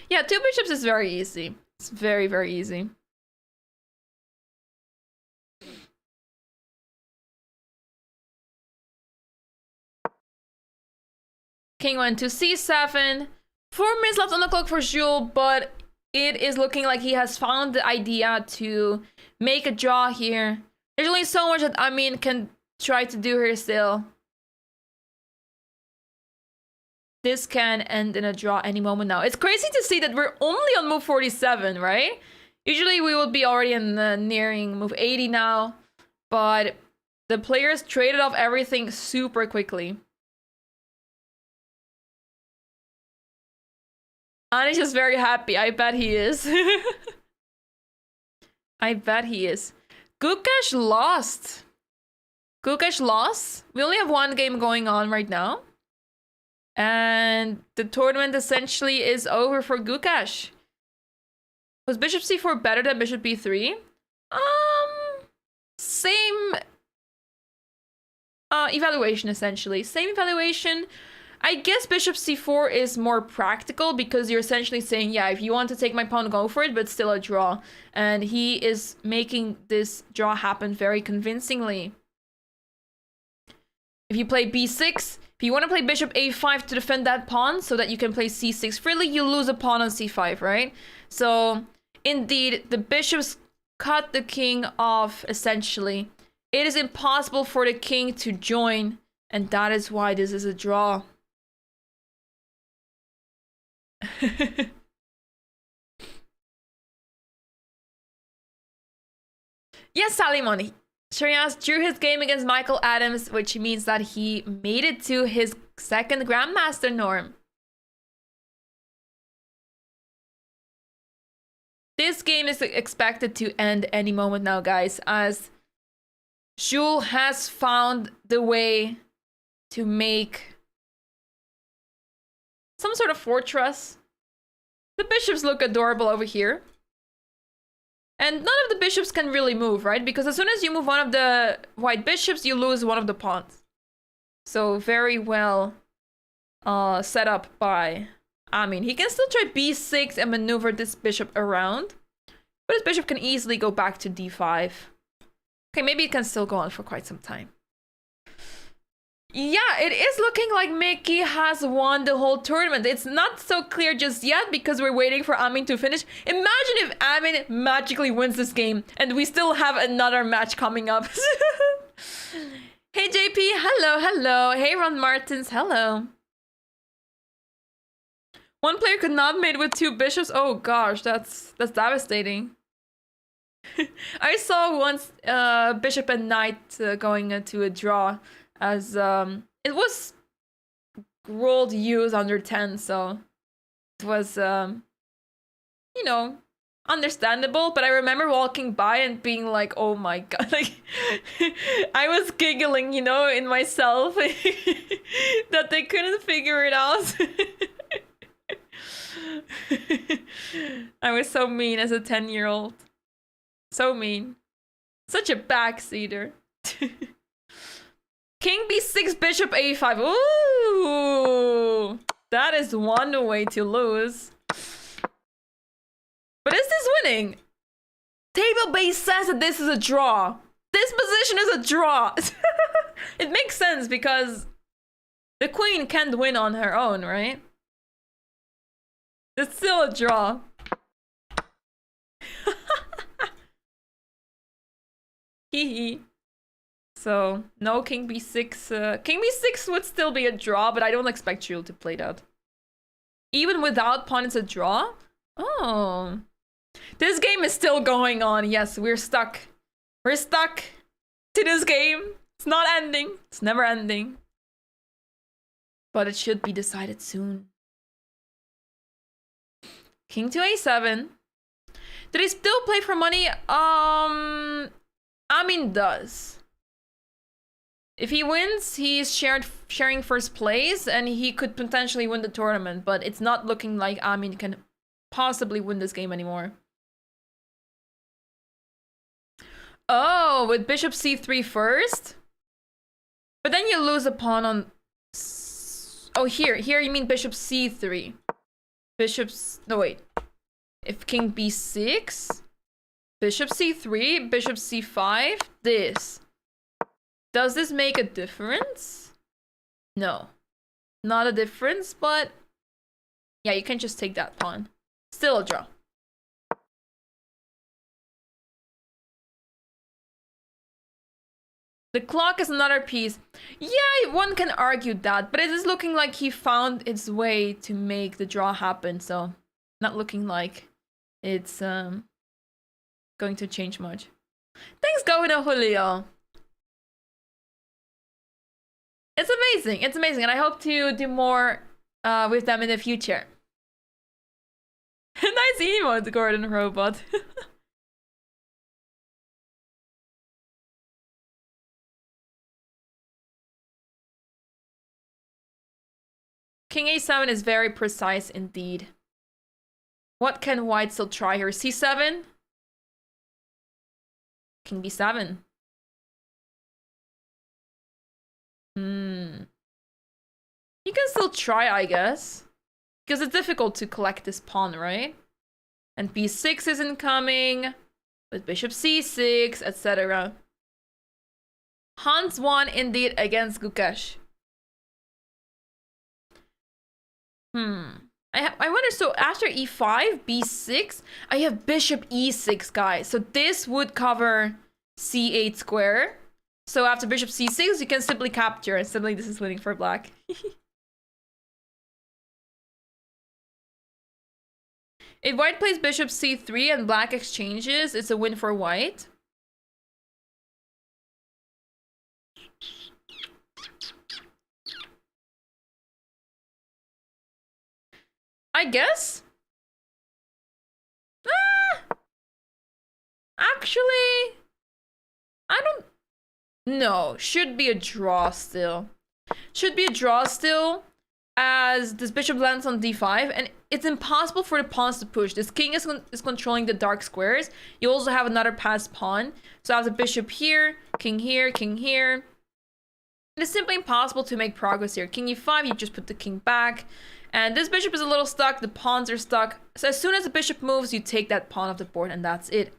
Yeah, 2 bishops is very easy. It's very, very easy. King went to c7. 4 minutes left on the clock for Jules, but it is looking like he has found the idea to make a draw here. There's only so much that Amin can try to do here still. This can end in a draw any moment now. It's crazy to see that we're only on move 47, right? Usually we would be already in the nearing move 80 now. But the players traded off everything super quickly. Anish is very happy. I bet he is. I bet he is. Gukash lost. Gukash lost. We only have one game going on right now. And the tournament essentially is over for Gukash. Was bishop c4 better than bishop b3? Same evaluation essentially. Same evaluation. I guess bishop c4 is more practical because you're essentially saying, yeah, if you want to take my pawn, go for it, but still a draw. And he is making this draw happen very convincingly. If you play b6, if you want to play bishop a5 to defend that pawn so that you can play c6 freely, you lose a pawn on c5, right? So, indeed, the bishops cut the king off, essentially. It is impossible for the king to join, and that is why this is a draw. Yes, Salimon. Shreyas drew his game against Michael Adams, which means that he made it to his second Grandmaster norm. This game is expected to end any moment now, guys, as Jules has found the way to make some sort of fortress. The bishops look adorable over here. And none of the bishops can really move, right? Because as soon as you move one of the white bishops, you lose one of the pawns. So very well set up by Amin. He can still try b6 and maneuver this bishop around. But his bishop can easily go back to d5. Okay, maybe it can still go on for quite some time. Yeah, it is looking like Mickey has won the whole tournament. It's not so clear just yet because we're waiting for Amin to finish. Imagine if Amin magically wins this game and we still have another match coming up. Hey JP, hello, hello. Hey Ron Martins, hello. One player could not mate with two bishops. Oh gosh, that's devastating. I saw once bishop and knight going into a draw. As it was rolled use under 10, so it was you know, understandable. But I remember walking by and being like, oh my god, like I was giggling, you know, in myself that they couldn't figure it out. I was so mean as a 10-year-old. So mean. Such a backseater. King b6, bishop a5. Ooh, that is one way to lose. But is this winning? Table base says that this is a draw. This position is a draw. It makes sense because the queen can't win on her own, right? It's still a draw. Hee hee. So, no king b6. King b6 would still be a draw, but I don't expect Jules to play that. Even without pawn, it's a draw? Oh. This game is still going on. Yes, we're stuck. We're stuck to this game. It's not ending. It's never ending. But it should be decided soon. King to a7. Do they still play for money? Amin does. If he wins, he's sharing first place, and he could potentially win the tournament, but it's not looking like Amin can possibly win this game anymore. Oh, with bishop c3 first? But then you lose a pawn on... Oh, here you mean bishop c3. Bishop's... No, wait. If king b6, bishop c3, bishop c5, this. Does this make a difference? No. Not a difference, but... Yeah, you can just take that pawn. Still a draw. The clock is another piece. Yeah, one can argue that, but it is looking like he found its way to make the draw happen, so... Not looking like it's going to change much. Thanks, Governor Julio. It's amazing. It's amazing. And I hope to do more with them in the future. Nice emote, Gordon Robot. King a7 is very precise indeed. What can white still try here? c7? King b7. You can still try, I guess. Because it's difficult to collect this pawn, right? And b6 isn't coming. With bishop c6, etc. Hans won indeed against Gukesh. I wonder, so after e5, b6, I have bishop e6, guys. So this would cover c8 square. So after bishop c6, you can simply capture, and simply this is winning for black. If white plays bishop c3 and black exchanges, it's a win for white. I guess? Actually, I don't... No, should be a draw still. Should be a draw still, as this bishop lands on d5, and it's impossible for the pawns to push. This king is controlling the dark squares. You also have another passed pawn. So I have the bishop here, king here, king here. It is simply impossible to make progress here. King e5, you just put the king back. And this bishop is a little stuck, the pawns are stuck. So as soon as the bishop moves, you take that pawn off the board, and that's it.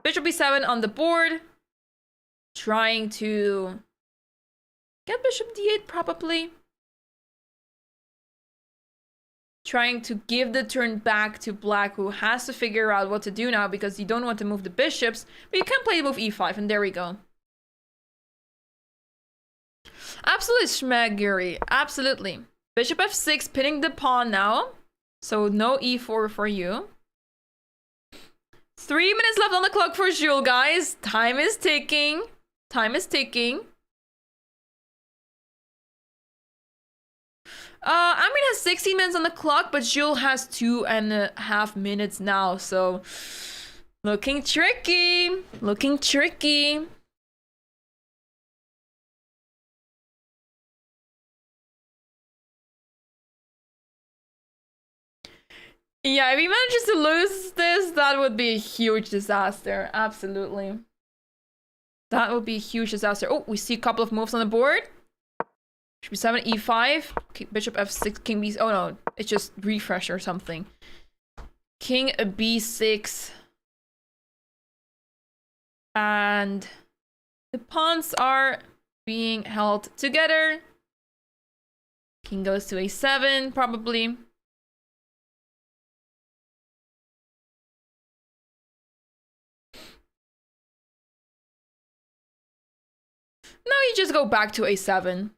Bishop b7 on the board. Trying to get bishop d8 probably. Trying to give the turn back to black, who has to figure out what to do now because you don't want to move the bishops. But you can play move e5, and there we go. Absolutely schmaggery. Absolutely. Bishop f6, pinning the pawn now. So no e4 for you. 3 minutes left on the clock for Jules, guys. Time is ticking. Time is ticking. Amin has 16 minutes on the clock, but Jules has 2.5 minutes now. So looking tricky. Looking tricky. Yeah, if he manages to lose this, that would be a huge disaster. Absolutely. That would be a huge disaster. Oh, we see a couple of moves on the board. Bishop b7, e5. Okay, bishop f6, king b... Oh no, it's just refresh or something. King b6. And the pawns are being held together. King goes to a7, probably. Now you just go back to a7.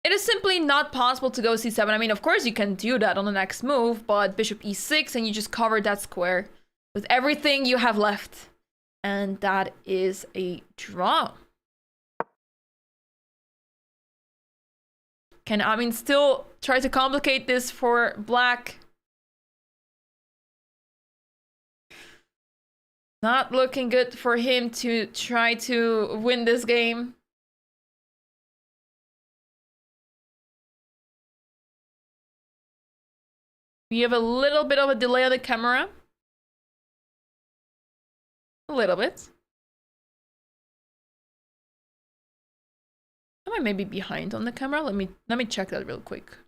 It is simply not possible to go c7. I mean, of course you can do that on the next move, but bishop e6 and you just cover that square with everything you have left. And that is a draw. Can Amin still try to complicate this for black? Not looking good for him to try to win this game. We have a little bit of a delay on the camera. A little bit. Am I maybe behind on the camera? Let me check that real quick.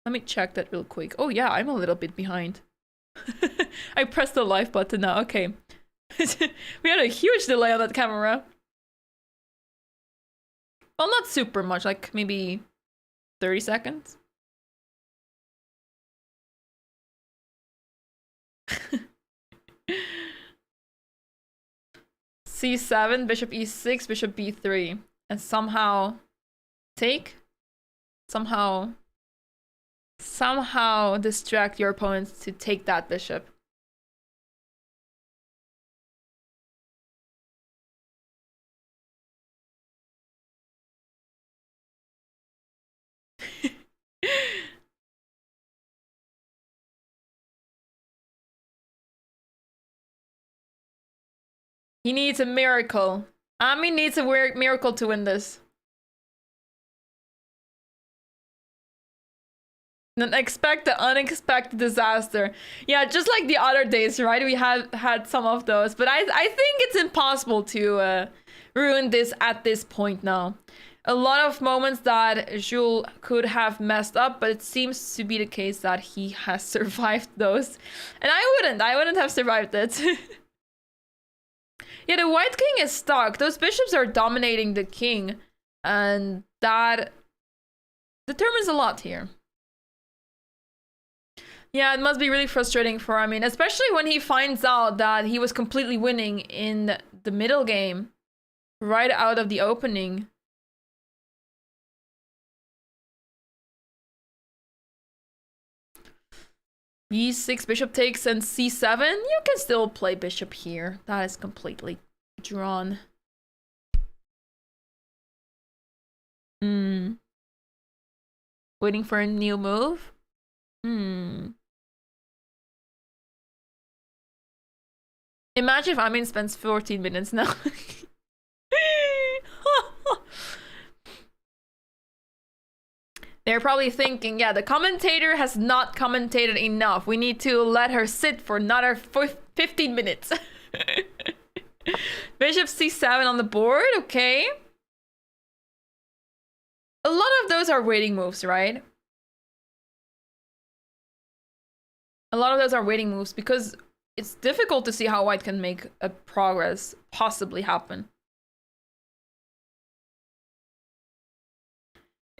Let me check that real quick. Oh yeah, I'm a little bit behind. I pressed the live button now. Okay. We had a huge delay on that camera. Well, not super much, like maybe 30 seconds. c7, bishop e6, bishop b3, and somehow take, somehow distract your opponents to take that bishop. He needs a miracle. Ami needs a miracle to win this. Expect the unexpected disaster. Yeah, just like the other days, right? We had some of those, but I think it's impossible to ruin this at this point now. A lot of moments that Jules could have messed up, but it seems to be the case that he has survived those. And I wouldn't have survived it. Yeah, the White King is stuck. Those bishops are dominating the king, and that determines a lot here. Yeah, it must be really frustrating for Amin, especially when he finds out that he was completely winning in the middle game, right out of the opening. E6, bishop takes, and c7. You can still play bishop here. That is completely drawn. Waiting for a new move? Imagine if Amin spends 14 minutes now. They're probably thinking, yeah, the commentator has not commentated enough. We need to let her sit for another 15 minutes. Bishop c7 on the board, okay. A lot of those are waiting moves, right? A lot of those are waiting moves because it's difficult to see how white can make a progress possibly happen.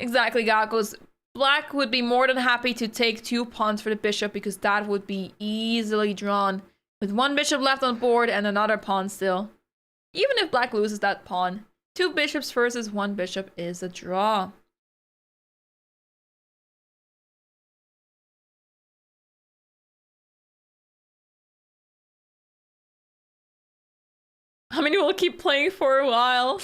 Exactly, Gakos. Black would be more than happy to take 2 pawns for the bishop because that would be easily drawn. With 1 bishop left on board and another pawn still. Even if black loses that pawn, 2 bishops versus 1 bishop is a draw. I mean, we'll keep playing for a while.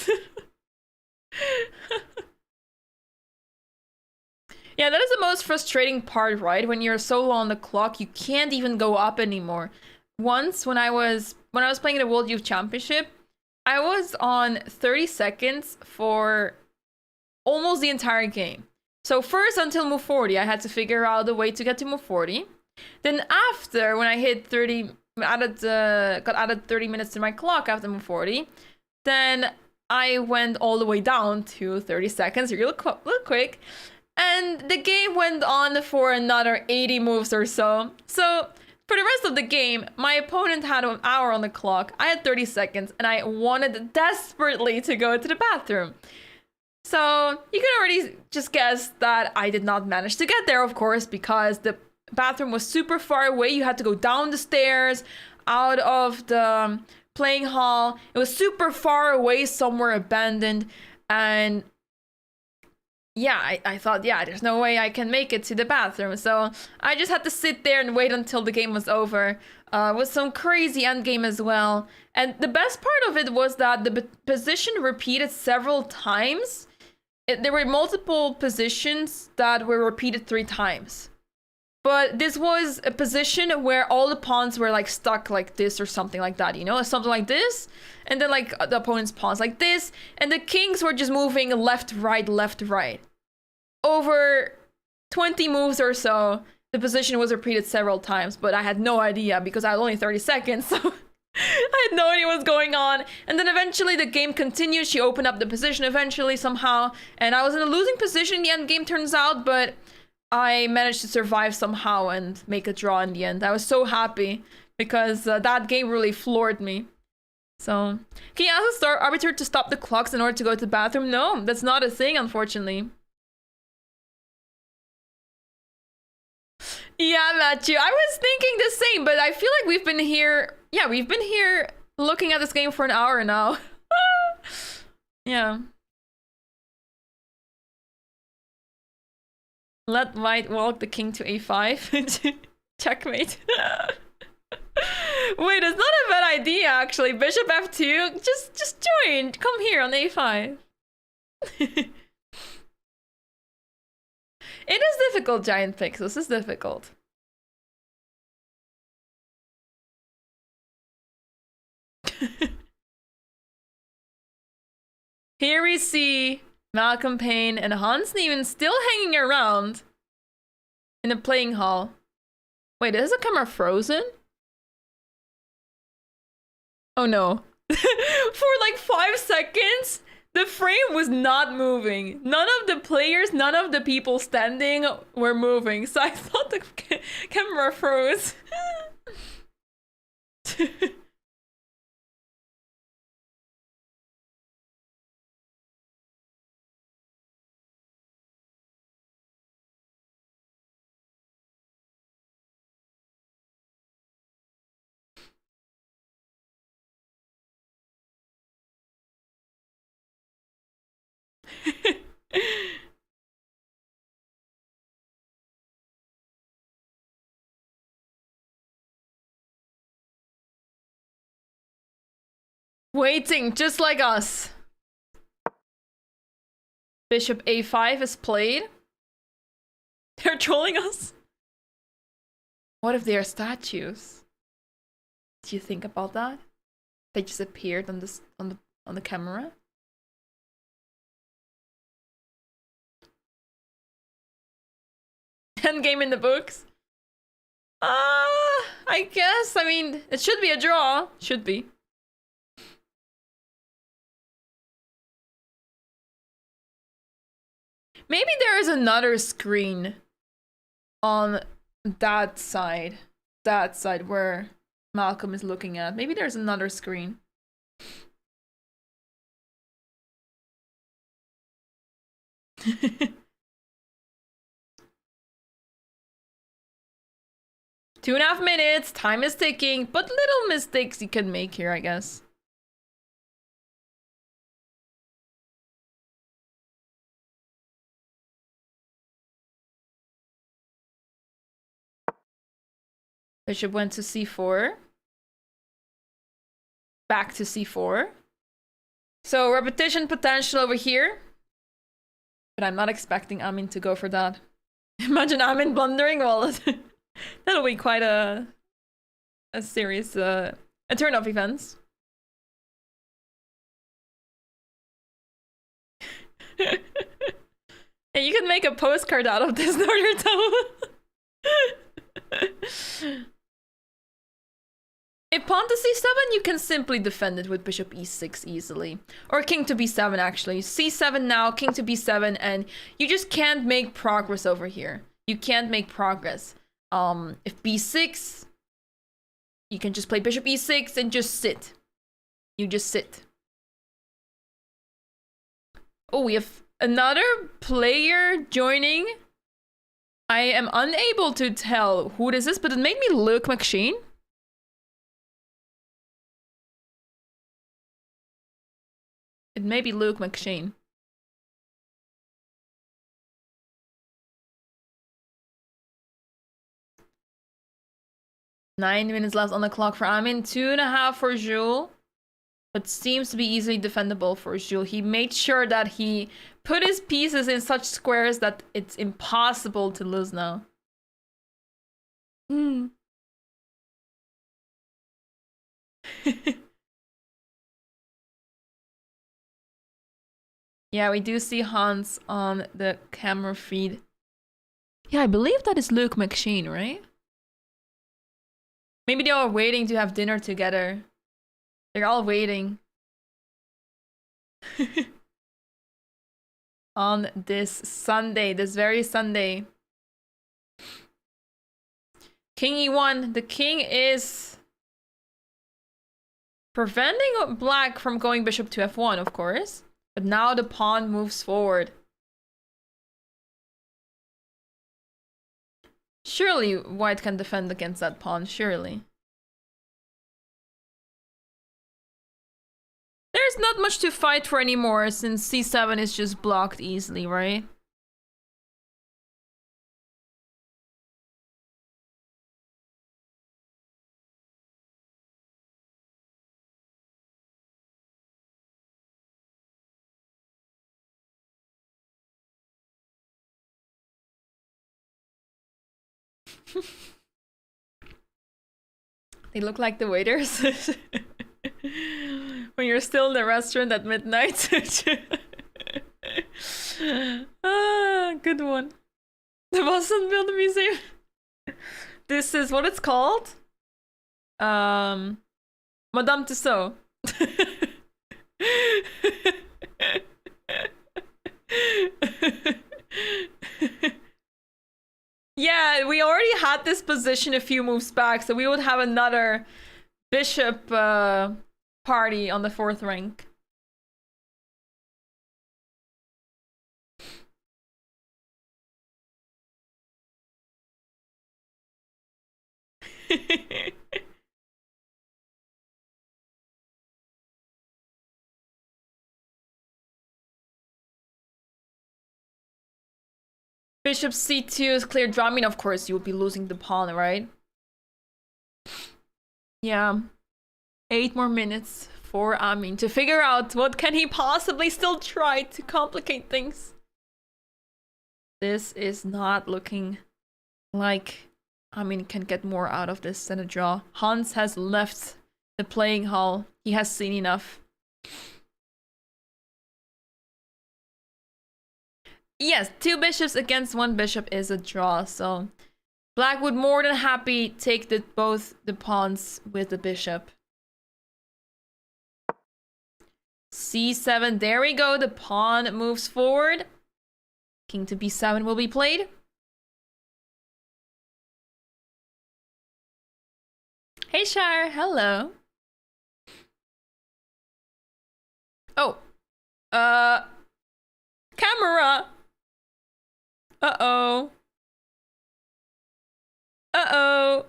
Yeah, that is the most frustrating part, right? When you're so low on the clock, you can't even go up anymore. Once, when I was playing the World Youth Championship, I was on 30 seconds for almost the entire game. So first, until move 40, I had to figure out a way to get to move 40. Then after, when I hit 30, got added 30 minutes to my clock after move 40, then I went all the way down to 30 seconds, real quick. And the game went on for another 80 moves or so. So for the rest of the game, my opponent had an hour on the clock. I had 30 seconds and I wanted desperately to go to the bathroom. So you can already just guess that I did not manage to get there, of course, because the bathroom was super far away. You had to go down the stairs, out of the playing hall. It was super far away, somewhere abandoned. And yeah, I thought, yeah, there's no way I can make it to the bathroom. So I just had to sit there and wait until the game was over. With some crazy endgame as well. And the best part of it was that the position repeated several times. There were multiple positions that were repeated 3 times. But this was a position where all the pawns were like stuck like this or something like that, you know? Something like this. And then like the opponent's pawns like this. And the kings were just moving left, right, left, right. Over 20 moves or so, the position was repeated several times. But I had no idea because I had only 30 seconds. So I had no idea what was going on. And then eventually the game continued. She opened up the position eventually somehow. And I was in a losing position in the end game, turns out. But I managed to survive somehow and make a draw in the end. I was so happy because that game really floored me. So, can you ask the star arbiter to stop the clocks in order to go to the bathroom? No, that's not a thing, unfortunately. Yeah, Matthew, I was thinking the same, but I feel like we've been here looking at this game for an hour now. Yeah. Let white walk the king to a5. Checkmate. Wait, it's not a bad idea, actually. Bishop f2. Just join. Come here on a5. It is difficult, Giant Pix. This is difficult. Here we see Malcolm Payne and Hans Niemann still hanging around in the playing hall. Wait, is the camera frozen? Oh no. For like 5 seconds, the frame was not moving. None of the players, none of the people standing were moving. So I thought the camera froze. Waiting, just like us. Bishop a5 is played. They're trolling us. What if they are statues? Do you think about that? They just appeared on this on the camera. Endgame in the books. I guess. I mean, it should be a draw. Should be. Maybe there is another screen on that side where Malcolm is looking at. Maybe there's another screen. Two and a half minutes, time is ticking, but little mistakes you can make here, I guess. Bishop went to c4. Back to c4. So repetition potential over here. But I'm not expecting Amin to go for that. Imagine Amin blundering. Well, that'll be quite a serious a turn of events. And you can make a postcard out of this, Naruto. If pawn to c7, you can simply defend it with bishop e6 easily. Or king to b7, actually. c7 now, king to b7, and you just can't make progress over here. You can't make progress. If b6, you can just play bishop e6 and just sit. You just sit. Oh, we have another player joining. I am unable to tell who this is, but it made me Luke McShane. It may be Luke McShane. Nine minutes left on the clock for Amin. 2.5 for Jules. But seems to be easily defendable for Jules. He made sure that he put his pieces in such squares that it's impossible to lose now. Yeah, we do see Hans on the camera feed. Yeah, I believe that is Luke McShane, right? Maybe they are waiting to have dinner together. They're all waiting. On this Sunday, this very Sunday. King e1. The king is preventing black from going bishop to f1, of course. But now the pawn moves forward. Surely white can defend against that pawn, surely. There's not much to fight for anymore since c7 is just blocked easily, right? They look like the waiters. When you're still in the restaurant at midnight. Ah, good one. The Boston Build Museum. This is what it's called. Madame Tussauds. Yeah, we already had this position a few moves back, so we would have another bishop party on the 4th rank. Bishop c2 is clear draw. I mean, of course, you would be losing the pawn, right? Yeah. 8 more minutes for Amin to figure out what can he possibly still try to complicate things. This is not looking like Amin can get more out of this than a draw. Hans has left the playing hall. He has seen enough. Yes, 2 bishops against 1 bishop is a draw, so Black would more than happy take both the pawns with the bishop. c7, there we go, the pawn moves forward. King to b7 will be played. Hey Shire, hello. Oh, camera. Uh-oh. Uh-oh.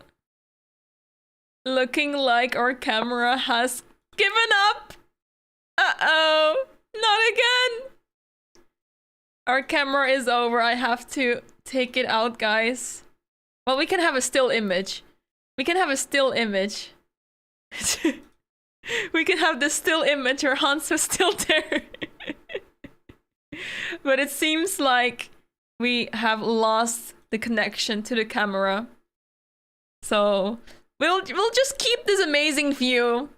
Looking like our camera has given up. Uh-oh. Not again. Our camera is over. I have to take it out, guys. Well, we can have a still image. We can have a still image. We can have the still image where Hans was still there. But it seems like we have lost the connection to the camera. So we'll just keep this amazing view.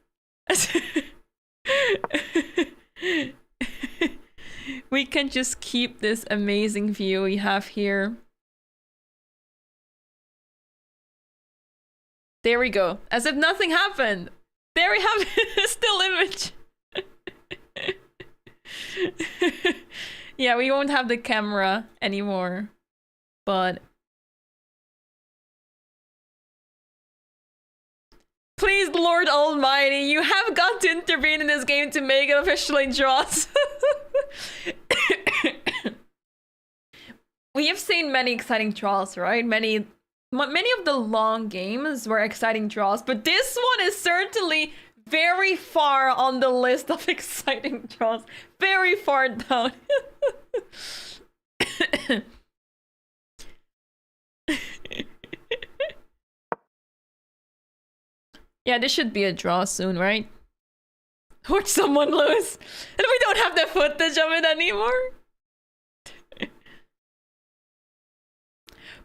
We can just keep this amazing view we have here. There we go. As if nothing happened. There we have a still image. Yeah, we won't have the camera anymore. But please, Lord Almighty, you have got to intervene in this game to make it officially draws. We have seen many exciting draws, right? Many of the long games were exciting draws, but this one is certainly very far on the list of exciting draws. Very far down. Yeah, this should be a draw soon, right? Watch someone lose. And we don't have the footage of it anymore.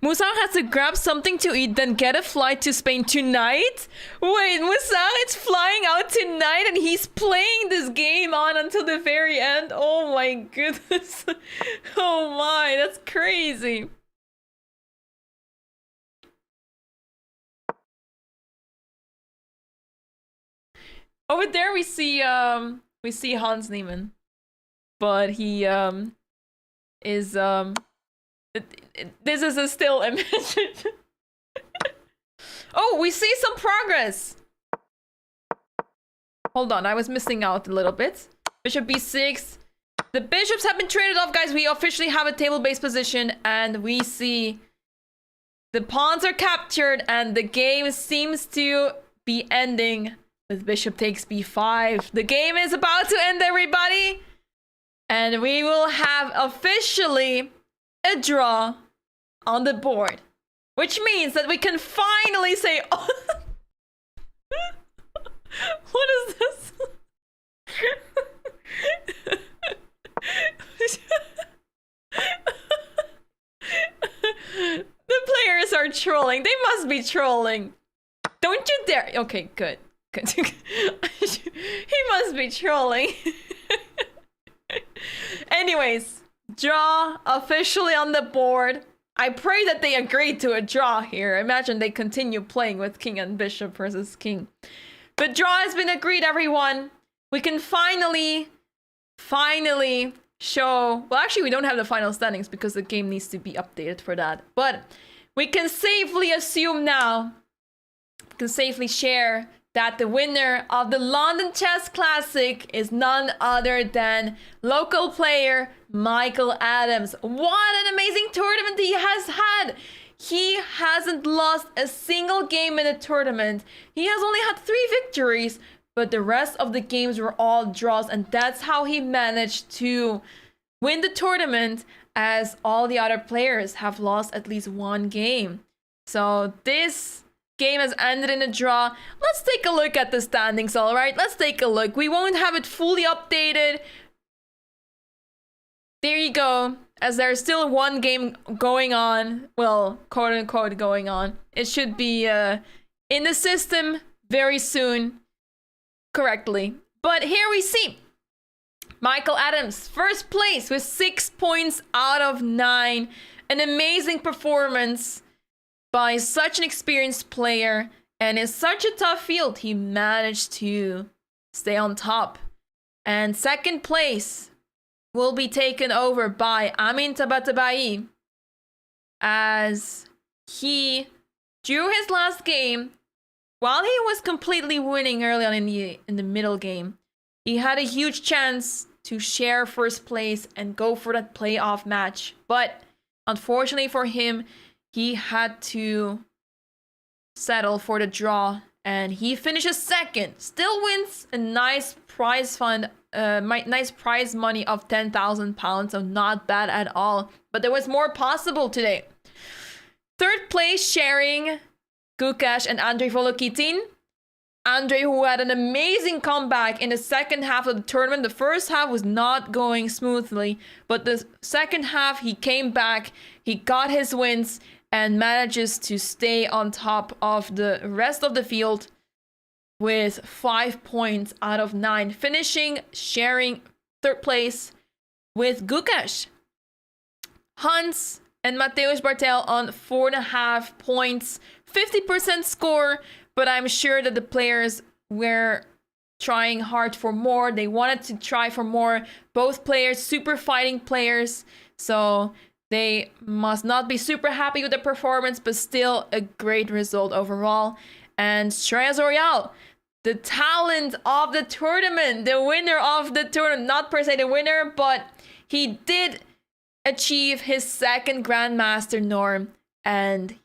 Musang has to grab something to eat, then get a flight to Spain tonight? Wait, Musang is flying out tonight and he's playing this game on until the very end? Oh my goodness. Oh my, that's crazy. Over there we see Hans Niemann. But he is this is a still image. Oh, we see some progress. Hold on, I was missing out a little bit. Bishop b6. The bishops have been traded off, guys. We officially have a table-based position, and we see the pawns are captured, and the game seems to be ending with bishop takes b5. The game is about to end, everybody. And we will have officially a draw on the board, which means that we can finally say, oh, what is this? The players are trolling. They must be trolling. Don't you dare. Okay, good. Good. He must be trolling. Anyways, draw officially on the board. I pray that they agreed to a draw here. Imagine they continue playing with king and bishop versus king. But draw has been agreed, everyone. We can finally show... Well, actually, we don't have the final standings because the game needs to be updated for that. But we can safely assume now, we can safely share that the winner of the London Chess Classic is none other than local player Michael Adams. What an amazing tournament he has had! He hasn't lost a single game in the tournament. He has only had 3 victories, but the rest of the games were all draws, and that's how he managed to win the tournament, as all the other players have lost at least 1 game. So this game has ended in a draw. Let's take a look at the standings, all right? Let's take a look. We won't have it fully updated. There you go. As there's still 1 game going on. Well, quote unquote going on. It should be in the system very soon. Correctly. But here we see Michael Adams, first place with 6 points out of 9. An amazing performance by such an experienced player, and in such a tough field, he managed to stay on top. And second place will be taken over by Amin Tabatabai, as he drew his last game while he was completely winning early on in the middle game. He had a huge chance to share first place and go for that playoff match, but unfortunately for him, he had to settle for the draw, and he finishes second. Still wins a nice prize fund, nice prize money of £10,000, so not bad at all. But there was more possible today. Third place sharing Gukash and Andrei Volokitin. Andrei, who had an amazing comeback in the second half of the tournament. The first half was not going smoothly, but the second half he came back, he got his wins, and manages to stay on top of the rest of the field with 5 points out of 9, finishing sharing third place with Gukash. Hans and Mateusz Bartel on 4.5 points, 50% score, but I'm sure that the players were trying hard for more. They wanted to try for more. Both players, super fighting players, so they must not be super happy with the performance, but still a great result overall. And Shreyas Orial, the talent of the tournament, the winner of the tournament, not per se the winner, but he did achieve his second Grandmaster norm, and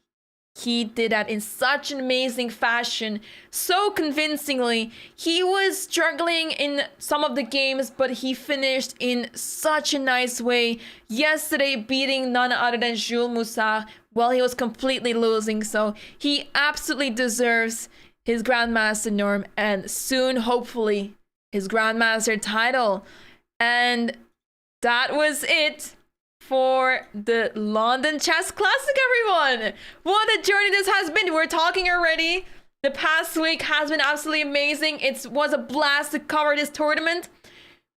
he did that in such an amazing fashion, so convincingly. He was struggling in some of the games, but he finished in such a nice way. Yesterday, beating none other than Jules Moussa while he was completely losing. So he absolutely deserves his Grandmaster norm, and soon, hopefully, his Grandmaster title. And that was it for the London Chess Classic, everyone. What a journey this has been. We're talking already. The past week has been absolutely amazing. It was a blast to cover this tournament.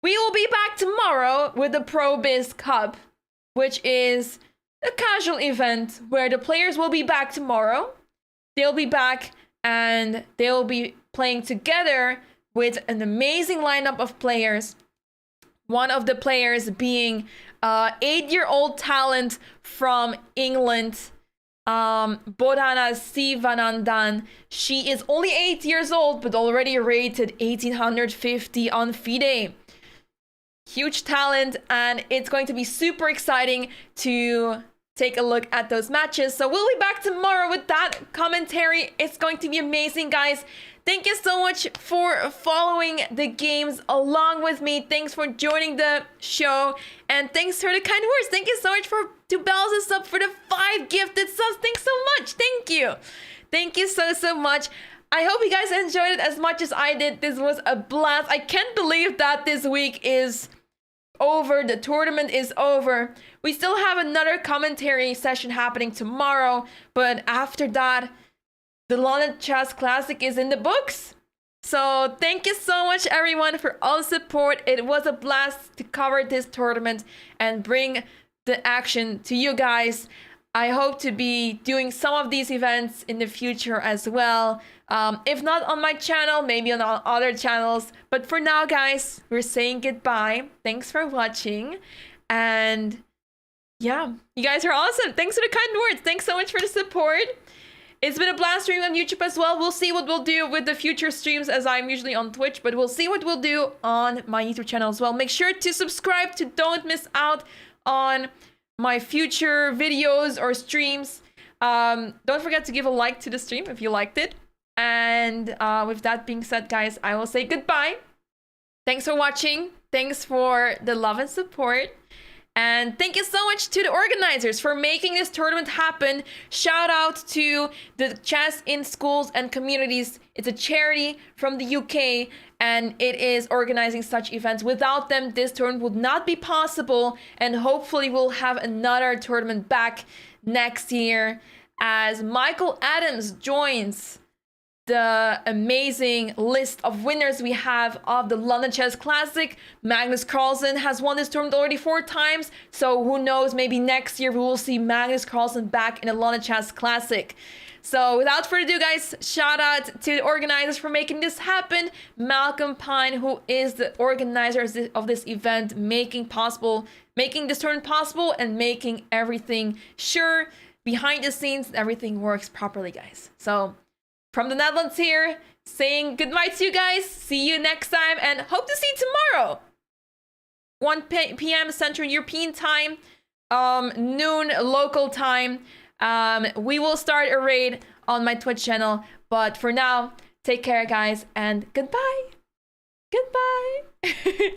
We will be back tomorrow with the Pro Biz Cup, which is a casual event where the players will be back tomorrow. They'll be back and they'll be playing together with an amazing lineup of players. One of the players being 8-year-old talent from England, Bodhana Sivanandan. She is only 8 years old, but already rated 1850 on FIDE. Huge talent, and it's going to be super exciting to take a look at those matches. So we'll be back tomorrow with that commentary. It's going to be amazing, guys. Thank you so much for following the games along with me. Thanks for joining the show. And thanks for the kind words. Thank you so much to Bells and Sub for the 5 gifted subs. Thanks so much. Thank you. Thank you so much. I hope you guys enjoyed it as much as I did. This was a blast. I can't believe that this week is over. The tournament is over. We still have another commentary session happening tomorrow. But after that, the London Chess Classic is in the books. So thank you so much, everyone, for all the support. It was a blast to cover this tournament and bring the action to you guys. I hope to be doing some of these events in the future as well. If not on my channel, maybe on other channels. But for now, guys, we're saying goodbye. Thanks for watching. And yeah, you guys are awesome. Thanks for the kind words. Thanks so much for the support. It's been a blast streaming on YouTube as well. We'll see what we'll do with the future streams, as I'm usually on Twitch, but we'll see what we'll do on my YouTube channel as well. Make sure to subscribe to don't miss out on my future videos or streams. Don't forget to give a like to the stream if you liked it. And with that being said, guys, I will say goodbye. Thanks for watching. Thanks for the love and support. And thank you so much to the organizers for making this tournament happen. Shout out to the Chess in Schools and Communities. It's a charity from the UK, and it is organizing such events. Without them, this tournament would not be possible. And hopefully we'll have another tournament back next year as Michael Adams joins the amazing list of winners we have of the London Chess Classic. Magnus Carlsen has won this tournament already 4 times, so who knows, maybe next year we will see Magnus Carlsen back in the London Chess Classic. So without further ado, guys, shout out to the organizers for making this happen. Malcolm Pine, who is the organizer of this event, making this tournament possible and making everything sure behind the scenes everything works properly, guys. So from the Netherlands here, saying goodbye to you guys. See you next time and hope to see you tomorrow. 1 p.m. Central European Time, noon local time. We will start a raid on my Twitch channel. But for now, take care, guys, and goodbye. Goodbye.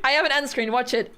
I have an end screen. Watch it.